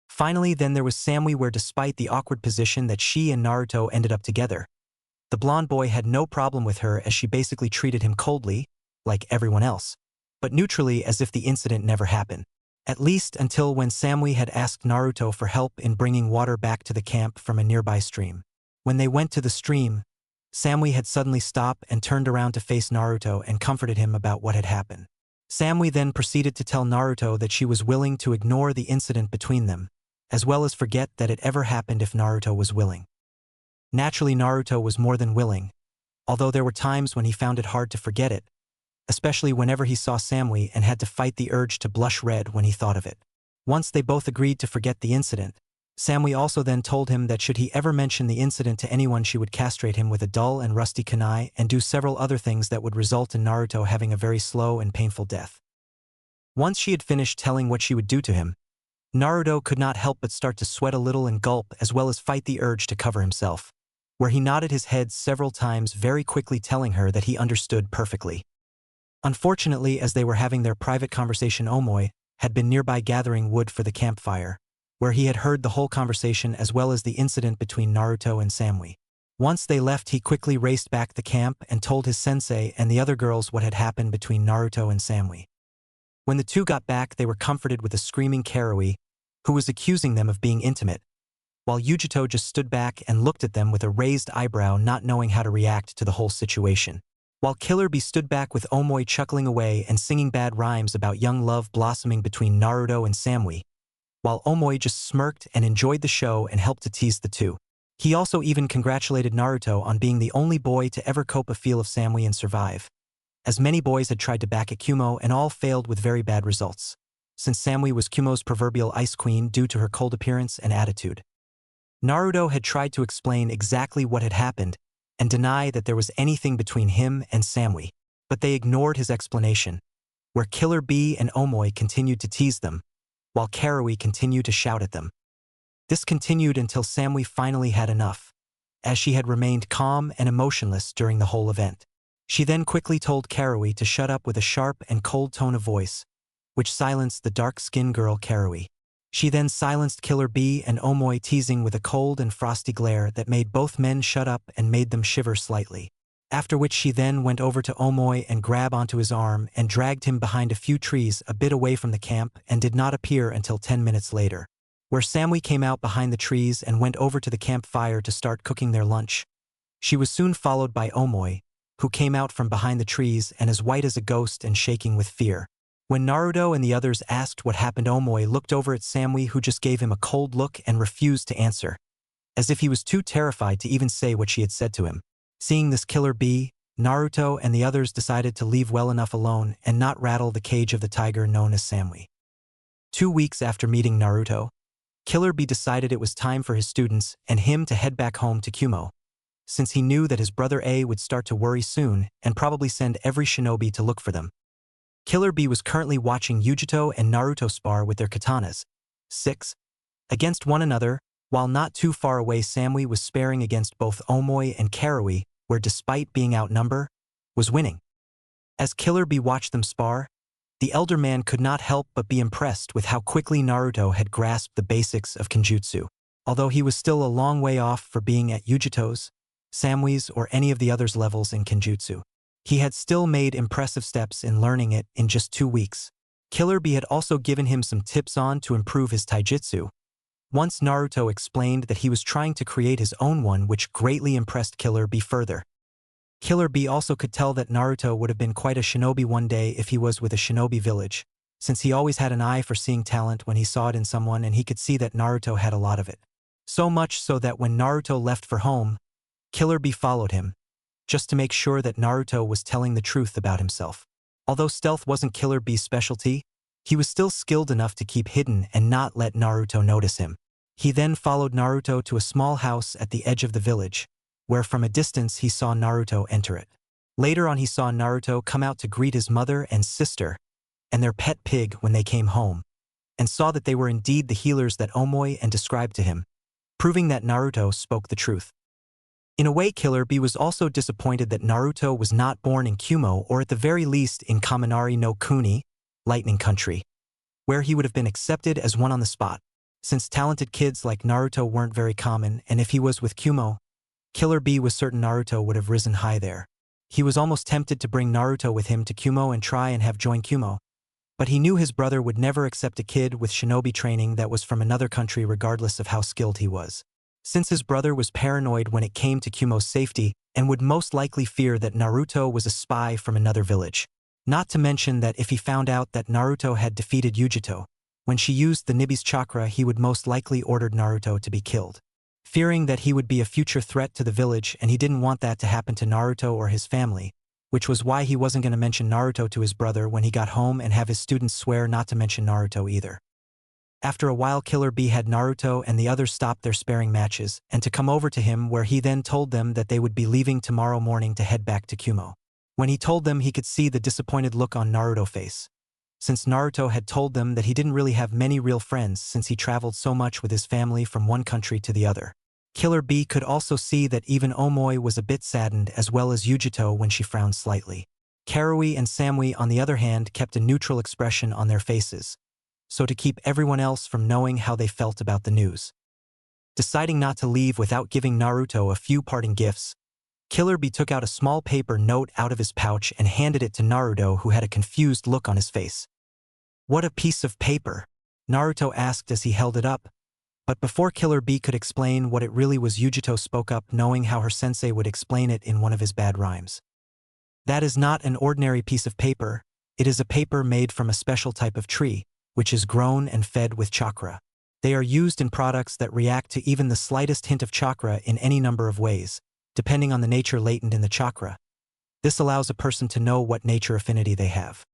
Finally, then there was Samui, where despite the awkward position that she and Naruto ended up together, the blonde boy had no problem with her, as she basically treated him coldly, like everyone else, but neutrally, as if the incident never happened. At least until when Samui had asked Naruto for help in bringing water back to the camp from a nearby stream. When they went to the stream, Samui had suddenly stopped and turned around to face Naruto and comforted him about what had happened. Samui then proceeded to tell Naruto that she was willing to ignore the incident between them, as well as forget that it ever happened if Naruto was willing. Naturally, Naruto was more than willing, although there were times when he found it hard to forget it, especially whenever he saw Samui and had to fight the urge to blush red when he thought of it. Once they both agreed to forget the incident, Samui also then told him that should he ever mention the incident to anyone, she would castrate him with a dull and rusty kunai and do several other things that would result in Naruto having a very slow and painful death. Once she had finished telling what she would do to him, Naruto could not help but start to sweat a little and gulp, as well as fight the urge to cover himself, where he nodded his head several times, very quickly telling her that he understood perfectly. Unfortunately, as they were having their private conversation, Omoi had been nearby gathering wood for the campfire, where he had heard the whole conversation as well as the incident between Naruto and Samui. Once they left, he quickly raced back the camp and told his sensei and the other girls what had happened between Naruto and Samui. When the two got back, they were comforted with a screaming Karui, who was accusing them of being intimate, while Yujito just stood back and looked at them with a raised eyebrow, not knowing how to react to the whole situation. While Killer Bee stood back with Omoi chuckling away and singing bad rhymes about young love blossoming between Naruto and Samui, while Omoi just smirked and enjoyed the show and helped to tease the two. He also even congratulated Naruto on being the only boy to ever cope a feel of Samui and survive, as many boys had tried to back at Kumo and all failed with very bad results, since Samui was Kumo's proverbial ice queen due to her cold appearance and attitude. Naruto had tried to explain exactly what had happened and deny that there was anything between him and Samui, but they ignored his explanation, where Killer Bee and Omoi continued to tease them, while Karui continued to shout at them. This continued until Samui finally had enough, as she had remained calm and emotionless during the whole event. She then quickly told Karui to shut up with a sharp and cold tone of voice, which silenced the dark-skinned girl Karui. She then silenced Killer Bee and Omoi, teasing with a cold and frosty glare that made both men shut up and made them shiver slightly. After which she then went over to Omoi and grabbed onto his arm and dragged him behind a few trees a bit away from the camp, and did not appear until 10 minutes later, where Samui came out behind the trees and went over to the campfire to start cooking their lunch. She was soon followed by Omoi, who came out from behind the trees and as white as a ghost and shaking with fear. When Naruto and the others asked what happened, Omoi looked over at Samui, who just gave him a cold look and refused to answer, as if he was too terrified to even say what she had said to him. Seeing this, Killer Bee, Naruto, and the others decided to leave well enough alone and not rattle the cage of the tiger known as Samui. 2 weeks after meeting Naruto, Killer Bee decided it was time for his students and him to head back home to Kumo, since he knew that his brother A would start to worry soon and probably send every shinobi to look for them. Killer Bee was currently watching Yujito and Naruto spar with their katanas, 6, against one another, while not too far away Samui was sparring against both Omoi and Karui, where despite being outnumbered, was winning. As Killer Bee watched them spar, the elder man could not help but be impressed with how quickly Naruto had grasped the basics of Kenjutsu. although he was still a long way off for being at Yujito's, Samui's, or any of the others levels in Kenjutsu. He had still made impressive steps in learning it in just 2 weeks. Killer Bee had also given him some tips on to improve his taijutsu. Once Naruto explained that he was trying to create his own one, which greatly impressed Killer Bee further. Killer Bee also could tell that Naruto would have been quite a shinobi one day if he was with a shinobi village, since he always had an eye for seeing talent when he saw it in someone, and he could see that Naruto had a lot of it. So much so that when Naruto left for home, Killer Bee followed him, just to make sure that Naruto was telling the truth about himself. Although stealth wasn't Killer Bee's specialty, he was still skilled enough to keep hidden and not let Naruto notice him. He then followed Naruto to a small house at the edge of the village, where from a distance he saw Naruto enter it. Later on he saw Naruto come out to greet his mother and sister and their pet pig when they came home, and saw that they were indeed the healers that Omoi and described to him, proving that Naruto spoke the truth. In a way, Killer Bee was also disappointed that Naruto was not born in Kumo, or at the very least in Kaminari no Kuni, Lightning Country, where he would have been accepted as one on the spot, since talented kids like Naruto weren't very common, and if he was with Kumo, Killer Bee was certain Naruto would have risen high there. He was almost tempted to bring Naruto with him to Kumo and try and have joined Kumo, but he knew his brother would never accept a kid with shinobi training that was from another country regardless of how skilled he was. Since his brother was paranoid when it came to Kumo's safety and would most likely fear that Naruto was a spy from another village. Not to mention that if he found out that Naruto had defeated Yujito, when she used the Nibi's chakra, he would most likely order Naruto to be killed. Fearing that he would be a future threat to the village, and he didn't want that to happen to Naruto or his family, which was why he wasn't going to mention Naruto to his brother when he got home and have his students swear not to mention Naruto either. After a while, Killer Bee had Naruto and the others stop their sparring matches and to come over to him, where he then told them that they would be leaving tomorrow morning to head back to Kumo. When he told them, he could see the disappointed look on Naruto's face, since Naruto had told them that he didn't really have many real friends since he traveled so much with his family from one country to the other. Killer Bee could also see that even Omoi was a bit saddened, as well as Yujito when she frowned slightly. Karui and Samui, on the other hand, kept a neutral expression on their faces, so to keep everyone else from knowing how they felt about the news. Deciding not to leave without giving Naruto a few parting gifts, Killer Bee took out a small paper note out of his pouch and handed it to Naruto, who had a confused look on his face. "What a piece of paper?" Naruto asked as he held it up. But before Killer Bee could explain what it really was, Yujito spoke up, knowing how her sensei would explain it in one of his bad rhymes. "That is not an ordinary piece of paper. It is a paper made from a special type of tree, which is grown and fed with chakra. They are used in products that react to even the slightest hint of chakra in any number of ways, depending on the nature latent in the chakra. This allows a person to know what nature affinity they have."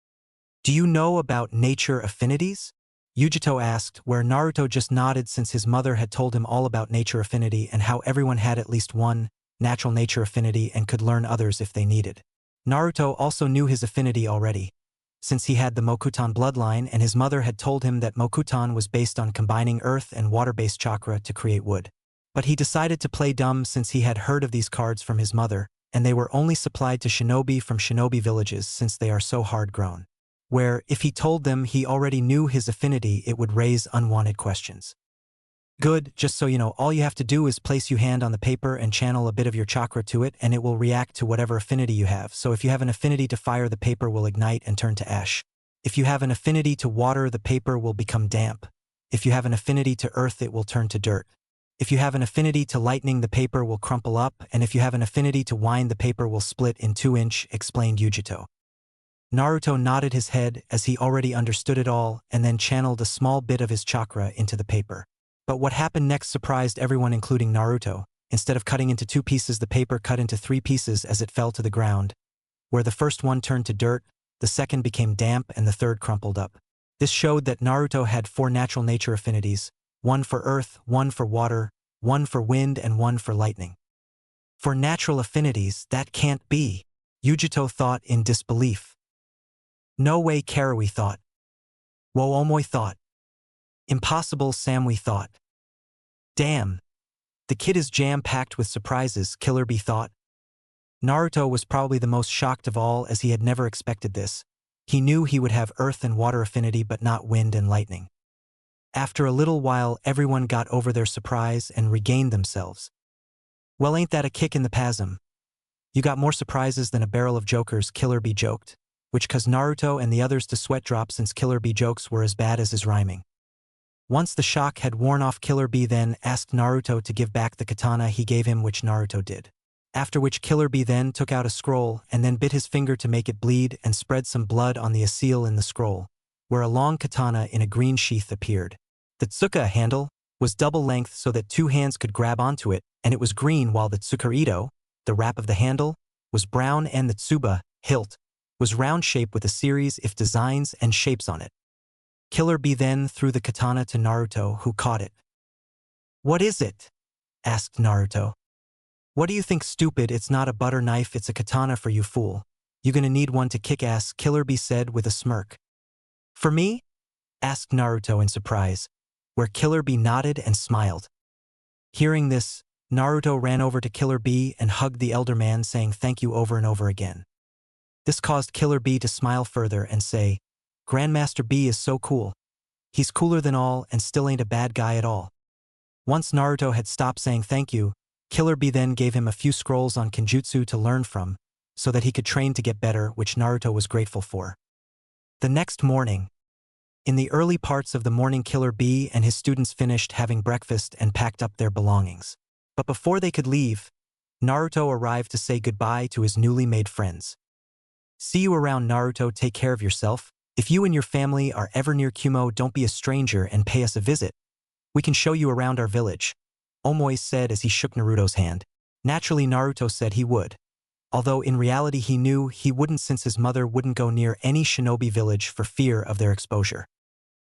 "Do you know about nature affinities?" Yujito asked, where Naruto just nodded, since his mother had told him all about nature affinity and how everyone had at least one natural nature affinity and could learn others if they needed. Naruto also knew his affinity already, since he had the Mokutan bloodline, and his mother had told him that Mokutan was based on combining earth and water-based chakra to create wood. But he decided to play dumb, since he had heard of these cards from his mother, and they were only supplied to shinobi from shinobi villages since they are so hard-grown, where, if he told them he already knew his affinity, it would raise unwanted questions. "Good, just so you know, all you have to do is place your hand on the paper and channel a bit of your chakra to it, and it will react to whatever affinity you have. So if you have an affinity to fire, the paper will ignite and turn to ash. If you have an affinity to water, the paper will become damp. If you have an affinity to earth, it will turn to dirt. If you have an affinity to lightning, the paper will crumple up, and if you have an affinity to wine, the paper will split in 2-inch, explained Yujito. Naruto nodded his head as he already understood it all, and then channeled a small bit of his chakra into the paper. But what happened next surprised everyone, including Naruto. Instead of cutting into 2 pieces, the paper cut into 3 pieces as it fell to the ground, where the first one turned to dirt, the second became damp, and the third crumpled up. This showed that Naruto had 4 natural nature affinities, 1 for earth, 1 for water, 1 for wind, and 1 for lightning. "For natural affinities, that can't be," Yujito thought in disbelief. "No way," Karui thought. "Wo Omoi thought. Impossible," Samui thought. "Damn. The kid is jam-packed with surprises," Killer Bee thought. Naruto was probably the most shocked of all, as he had never expected this. He knew he would have earth and water affinity but not wind and lightning. After a little while, everyone got over their surprise and regained themselves. Well, ain't that a kick in the pasm? You got more surprises than a barrel of jokers, Killer Bee joked, which caused Naruto and the others to sweat drop since Killer Bee jokes were as bad as his rhyming. Once the shock had worn off, Killer Bee then asked Naruto to give back the katana he gave him, which Naruto did. After which Killer Bee then took out a scroll and then bit his finger to make it bleed and spread some blood on the seal in the scroll, where a long katana in a green sheath appeared. The tsuka handle was double length so that 2 hands could grab onto it, and it was green, while the tsukurito, the wrap of the handle, was brown, and the tsuba, hilt, was round shape with a series of designs and shapes on it. Killer Bee then threw the katana to Naruto, who caught it. "What is it?" asked Naruto. "What do you think, stupid? It's not a butter knife, it's a katana for you, fool. You gonna need one to kick ass," Killer Bee said with a smirk. "For me?" asked Naruto in surprise, where Killer Bee nodded and smiled. Hearing this, Naruto ran over to Killer Bee and hugged the elder man, saying thank you over and over again. This caused Killer Bee to smile further and say, "Grandmaster Bee is so cool. He's cooler than all and still ain't a bad guy at all." Once Naruto had stopped saying thank you, Killer Bee then gave him a few scrolls on Kenjutsu to learn from, so that he could train to get better, which Naruto was grateful for. The next morning, in the early parts of the morning, Killer Bee and his students finished having breakfast and packed up their belongings. But before they could leave, Naruto arrived to say goodbye to his newly made friends. "See you around, Naruto. Take care of yourself. If you and your family are ever near Kumo, don't be a stranger and pay us a visit. We can show you around our village," Omoi said as he shook Naruto's hand. Naturally, Naruto said he would, although in reality he knew he wouldn't, since his mother wouldn't go near any shinobi village for fear of their exposure.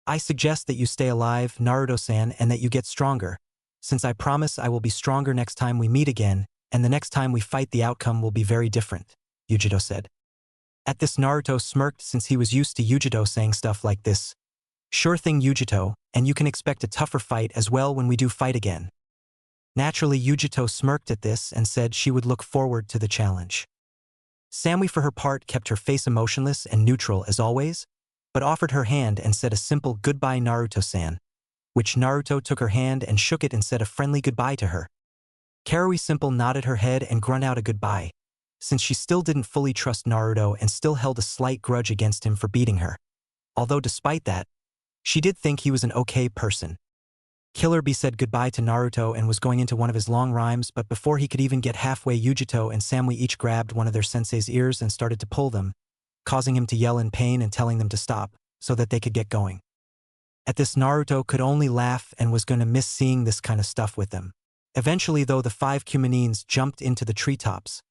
"I suggest that you stay alive, Naruto-san, and that you get stronger, since I promise I will be stronger next time we meet again, and the next time we fight the outcome will be very different," Yujito said. At this, Naruto smirked, since he was used to Yujito saying stuff like this. "Sure thing, Yujito, and you can expect a tougher fight as well when we do fight again." Naturally, Yujito smirked at this and said she would look forward to the challenge. Samui, for her part, kept her face emotionless and neutral as always, but offered her hand and said a simple "goodbye, Naruto-san," which Naruto took her hand and shook it and said a friendly goodbye to her. Karui Simple nodded her head and grunted out a goodbye, since she still didn't fully trust Naruto and still held a slight grudge against him for beating her. Although despite that, she did think he was an okay person. Killer Bee said goodbye to Naruto and was going into one of his long rhymes, but before he could even get halfway, Yujito and Samui each grabbed one of their sensei's ears and started to pull them, causing him to yell in pain and telling them to stop, so that they could get going. At this, Naruto could only laugh and was going to miss seeing this kind of stuff with them. Eventually, though, the 5 Kumonins jumped into the treetops,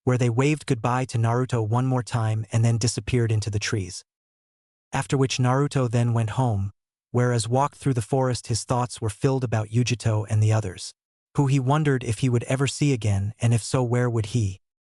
where they waved goodbye to Naruto one more time and then disappeared into the trees. After which Naruto then went home, whereas walked through the forest, his thoughts were filled about Yujito and the others, who he wondered if he would ever see again, and if so, where would he